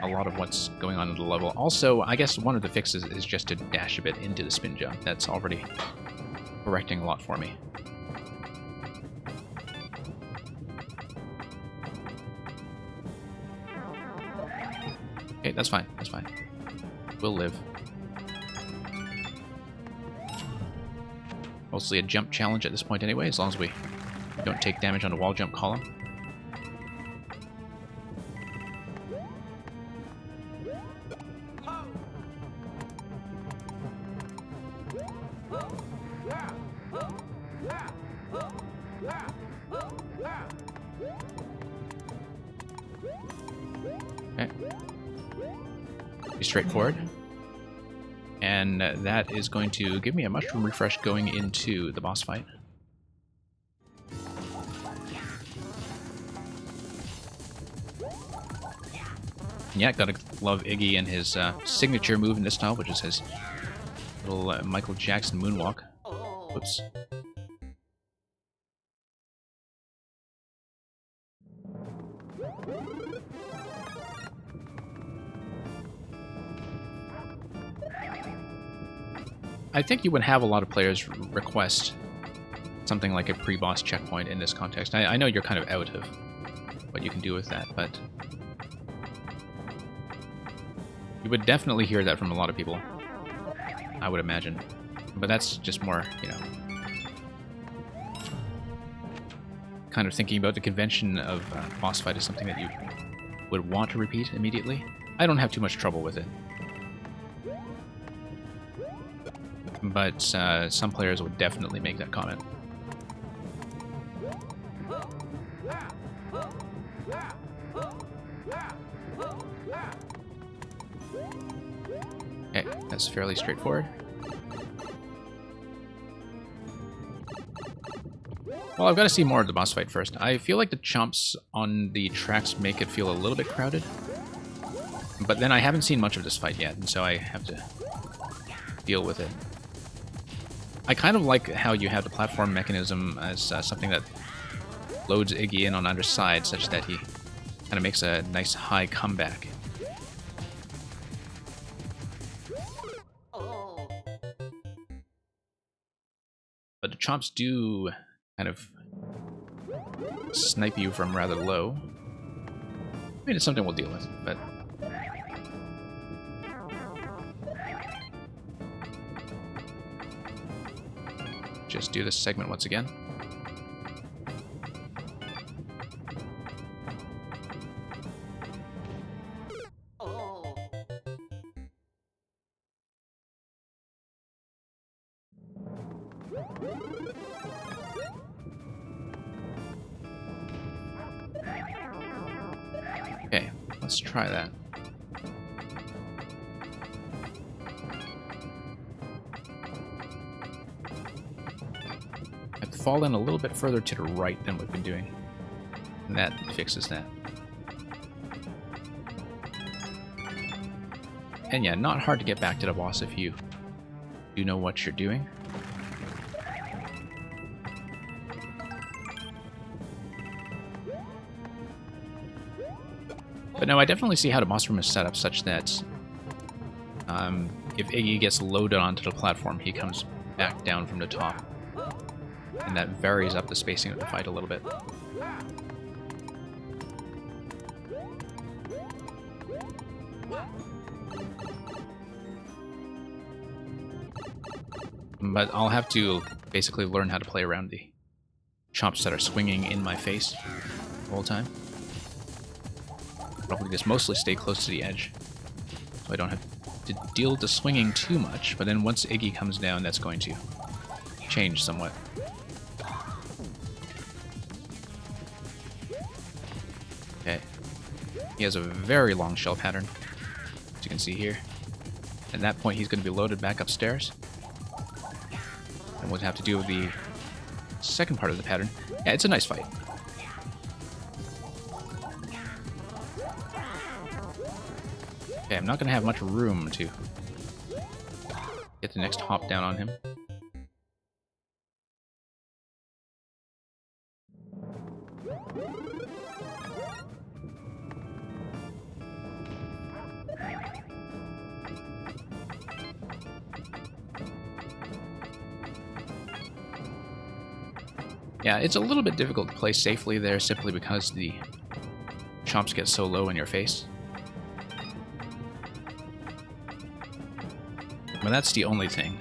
a lot of what's going on in the level. Also, I guess one of the fixes is just to dash a bit into the spin jump. That's already correcting a lot for me. Okay, that's fine. That's fine. We'll live. Mostly a jump challenge at this point anyway, as long as we don't take damage on the wall jump column. Okay. Pretty straightforward. And that is going to give me a mushroom refresh going into the boss fight. Yeah, gotta love Iggy and his signature move in this style, which is his little Michael Jackson moonwalk. Whoops. I think you would have a lot of players request something like a pre-boss checkpoint in this context. I know you're kind of out of what you can do with that, but you would definitely hear that from a lot of people, I would imagine. But that's just more, you know, kind of thinking about the convention of boss fight as something that you would want to repeat immediately. I don't have too much trouble with it. But some players would definitely make that comment. Okay, that's fairly straightforward. Well, I've got to see more of the boss fight first. I feel like the chomps on the tracks make it feel a little bit crowded. But then I haven't seen much of this fight yet, and so I have to deal with it. I kind of like how you have the platform mechanism as something that loads Iggy in on either side, such that he kind of makes a nice high comeback. But the chomps do kind of snipe you from rather low. I mean, it's something we'll deal with, but just do this segment once again. Okay, let's try that. I'd fall in a little bit further to the right than we've been doing, and that fixes that. And yeah, not hard to get back to the boss if you do know what you're doing. But no, I definitely see how the boss room is set up such that if Iggy gets loaded onto the platform, he comes back down from the top. And that varies up the spacing of the fight a little bit. But I'll have to basically learn how to play around the chomps that are swinging in my face the whole time. Probably just mostly stay close to the edge, so I don't have to deal with the swinging too much, but then once Iggy comes down, that's going to change somewhat. Okay. He has a very long shell pattern, as you can see here. At that point, he's going to be loaded back upstairs. And we'll have to deal with the second part of the pattern. Yeah, it's a nice fight. Okay, I'm not going to have much room to get the next hop down on him. Yeah, it's a little bit difficult to play safely there simply because the chomps get so low in your face. But that's the only thing.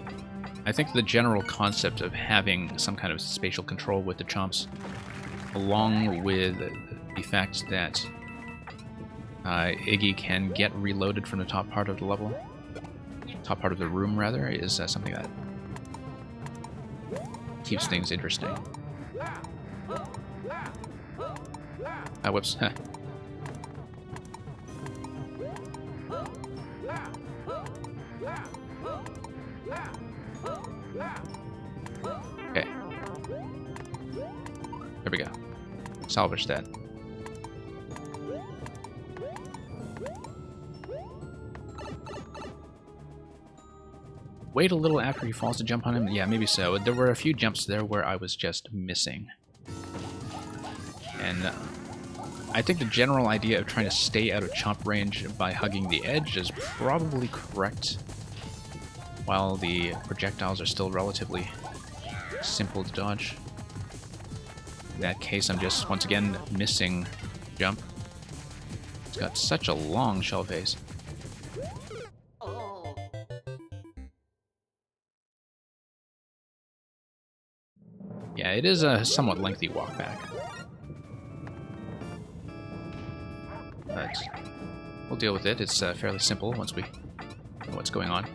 I think the general concept of having some kind of spatial control with the chomps, along with the fact that Iggy can get reloaded from the top part of the level, top part of the room rather, is something that keeps things interesting. Whoops. Okay. There we go. Salvage that. Wait a little after he falls to jump on him? Yeah, maybe so. There were a few jumps there where I was just missing. And I think the general idea of trying to stay out of chomp range by hugging the edge is probably correct, while the projectiles are still relatively simple to dodge. In that case, I'm just, once again, missing jump. It's got such a long shell phase. Yeah, it is a somewhat lengthy walk back. But we'll deal with it. It's fairly simple once we know what's going on.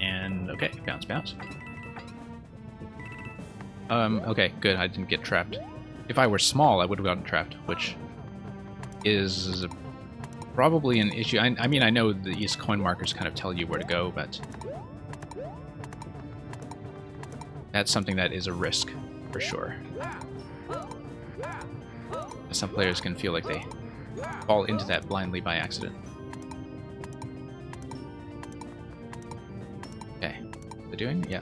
And okay, bounce, bounce. Okay, good, I didn't get trapped. If I were small, I would have gotten trapped, which is probably an issue. I mean, I know these coin markers kind of tell you where to go, but that's something that is a risk, for sure. Some players can feel like they fall into that blindly by accident. Okay, they're doing? Yeah.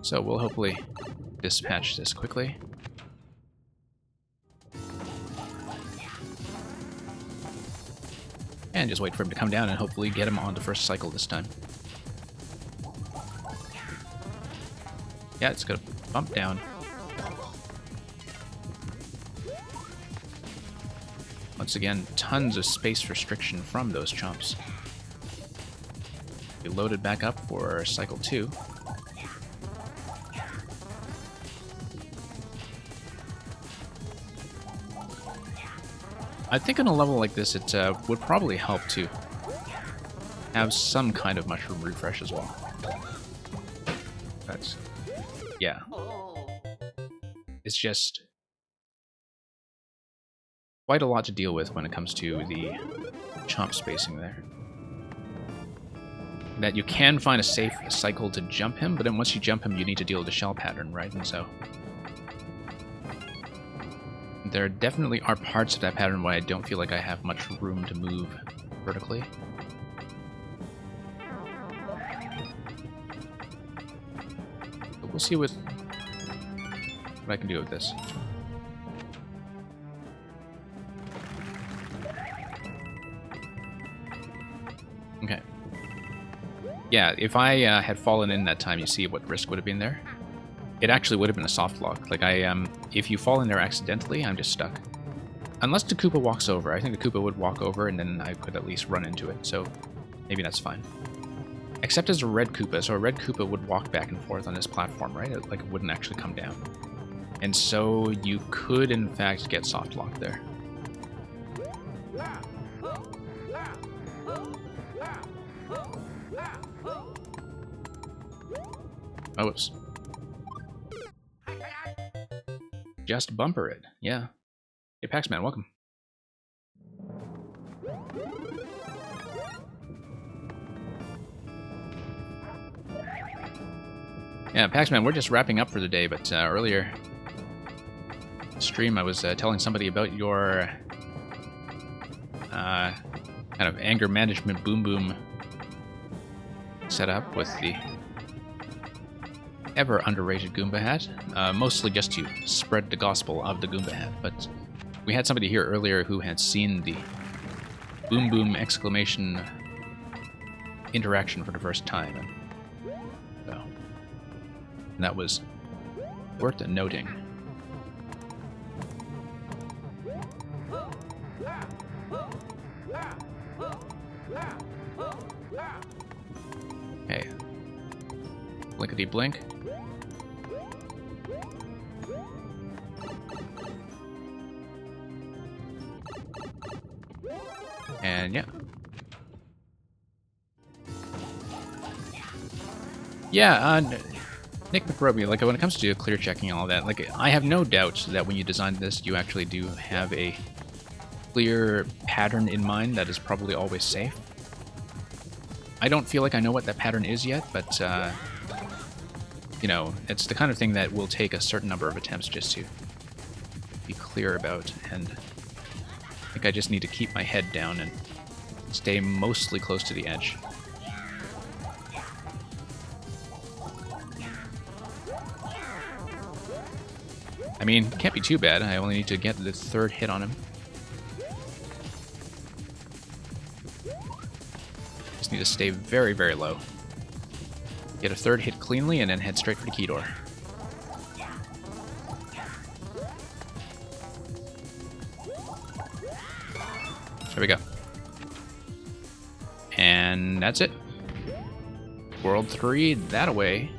So we'll hopefully dispatch this quickly. And just wait for him to come down and hopefully get him on the first cycle this time. Yeah, it's gonna bump down. Once again, tons of space restriction from those chomps. We loaded back up for cycle 2. I think on a level like this, it would probably help to have some kind of mushroom refresh as well. That's... yeah. It's just quite a lot to deal with when it comes to the chomp spacing there. That you can find a safe cycle to jump him, but then once you jump him, you need to deal with the shell pattern, right? And so there definitely are parts of that pattern where I don't feel like I have much room to move vertically. But we'll see what I can do with this. Okay. Yeah, if I had fallen in that time, you see what risk would have been there? It actually would have been a soft lock. Like, if you fall in there accidentally, I'm just stuck. Unless the Koopa walks over. I think the Koopa would walk over, and then I could at least run into it, so maybe that's fine. Except as a red Koopa, so a red Koopa would walk back and forth on this platform, right? Like, it wouldn't actually come down. And so you could, in fact, get soft locked there. Oh, oops. Just bumper it, yeah. Hey, Paxman, welcome. Yeah, Paxman, we're just wrapping up for the day, but earlier stream I was telling somebody about your kind of anger management boom boom setup with the ever underrated Goomba hat, mostly just to spread the gospel of the Goomba hat, but we had somebody here earlier who had seen the boom boom exclamation interaction for the first time, and so that was worth noting. Hey, blinkety blink. And yeah. Yeah, Nick McRoby, like when it comes to clear checking and all that, like I have no doubt that when you designed this, you actually do have a clear pattern in mind that is probably always safe. I don't feel like I know what that pattern is yet, but you know, it's the kind of thing that will take a certain number of attempts just to be clear about, and I think I just need to keep my head down and stay mostly close to the edge. I mean, can't be too bad. I only need to get the third hit on him. Just need to stay very, very low. Get a third hit cleanly and then head straight for the key door. There we go. And that's it. World 3, that away.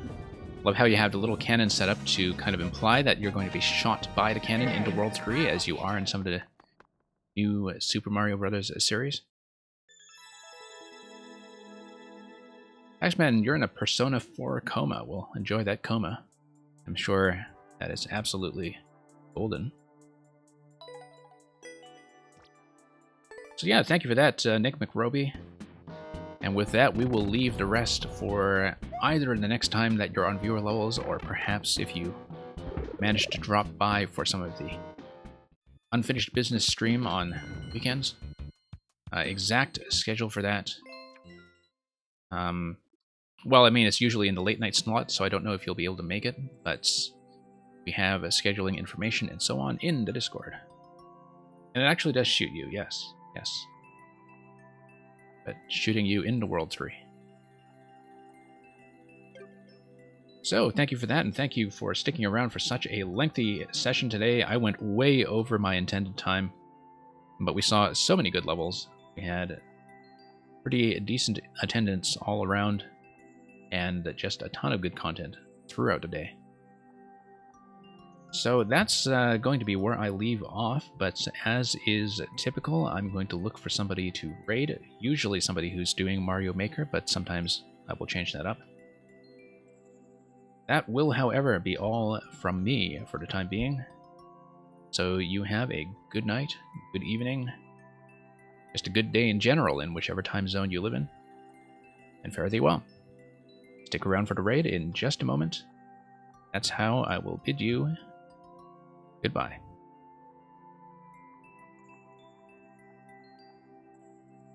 Love how you have the little cannon set up to kind of imply that you're going to be shot by the cannon into World 3, as you are in some of the new Super Mario Bros. Series. Axman, you're in a Persona 4 coma. Well, enjoy that coma. I'm sure that is absolutely golden. So yeah, thank you for that, Nick McRoby. And with that, we will leave the rest for either the next time that you're on viewer levels, or perhaps if you manage to drop by for some of the unfinished business stream on weekends. Exact schedule for that. Well, I mean, it's usually in the late night slot, so I don't know if you'll be able to make it, but we have scheduling information and so on in the Discord. And it actually does shoot you, yes, yes. But shooting you into World 3. So, thank you for that, and thank you for sticking around for such a lengthy session today. I went way over my intended time, but we saw so many good levels. We had pretty decent attendance all around, and just a ton of good content throughout the day. So that's going to be where I leave off, but as is typical, I'm going to look for somebody to raid, usually somebody who's doing Mario Maker, but sometimes I will change that up. That will, however, be all from me for the time being. So you have a good night, good evening, just a good day in general in whichever time zone you live in, and fare thee well. Stick around for the raid in just a moment. That's how I will bid you goodbye.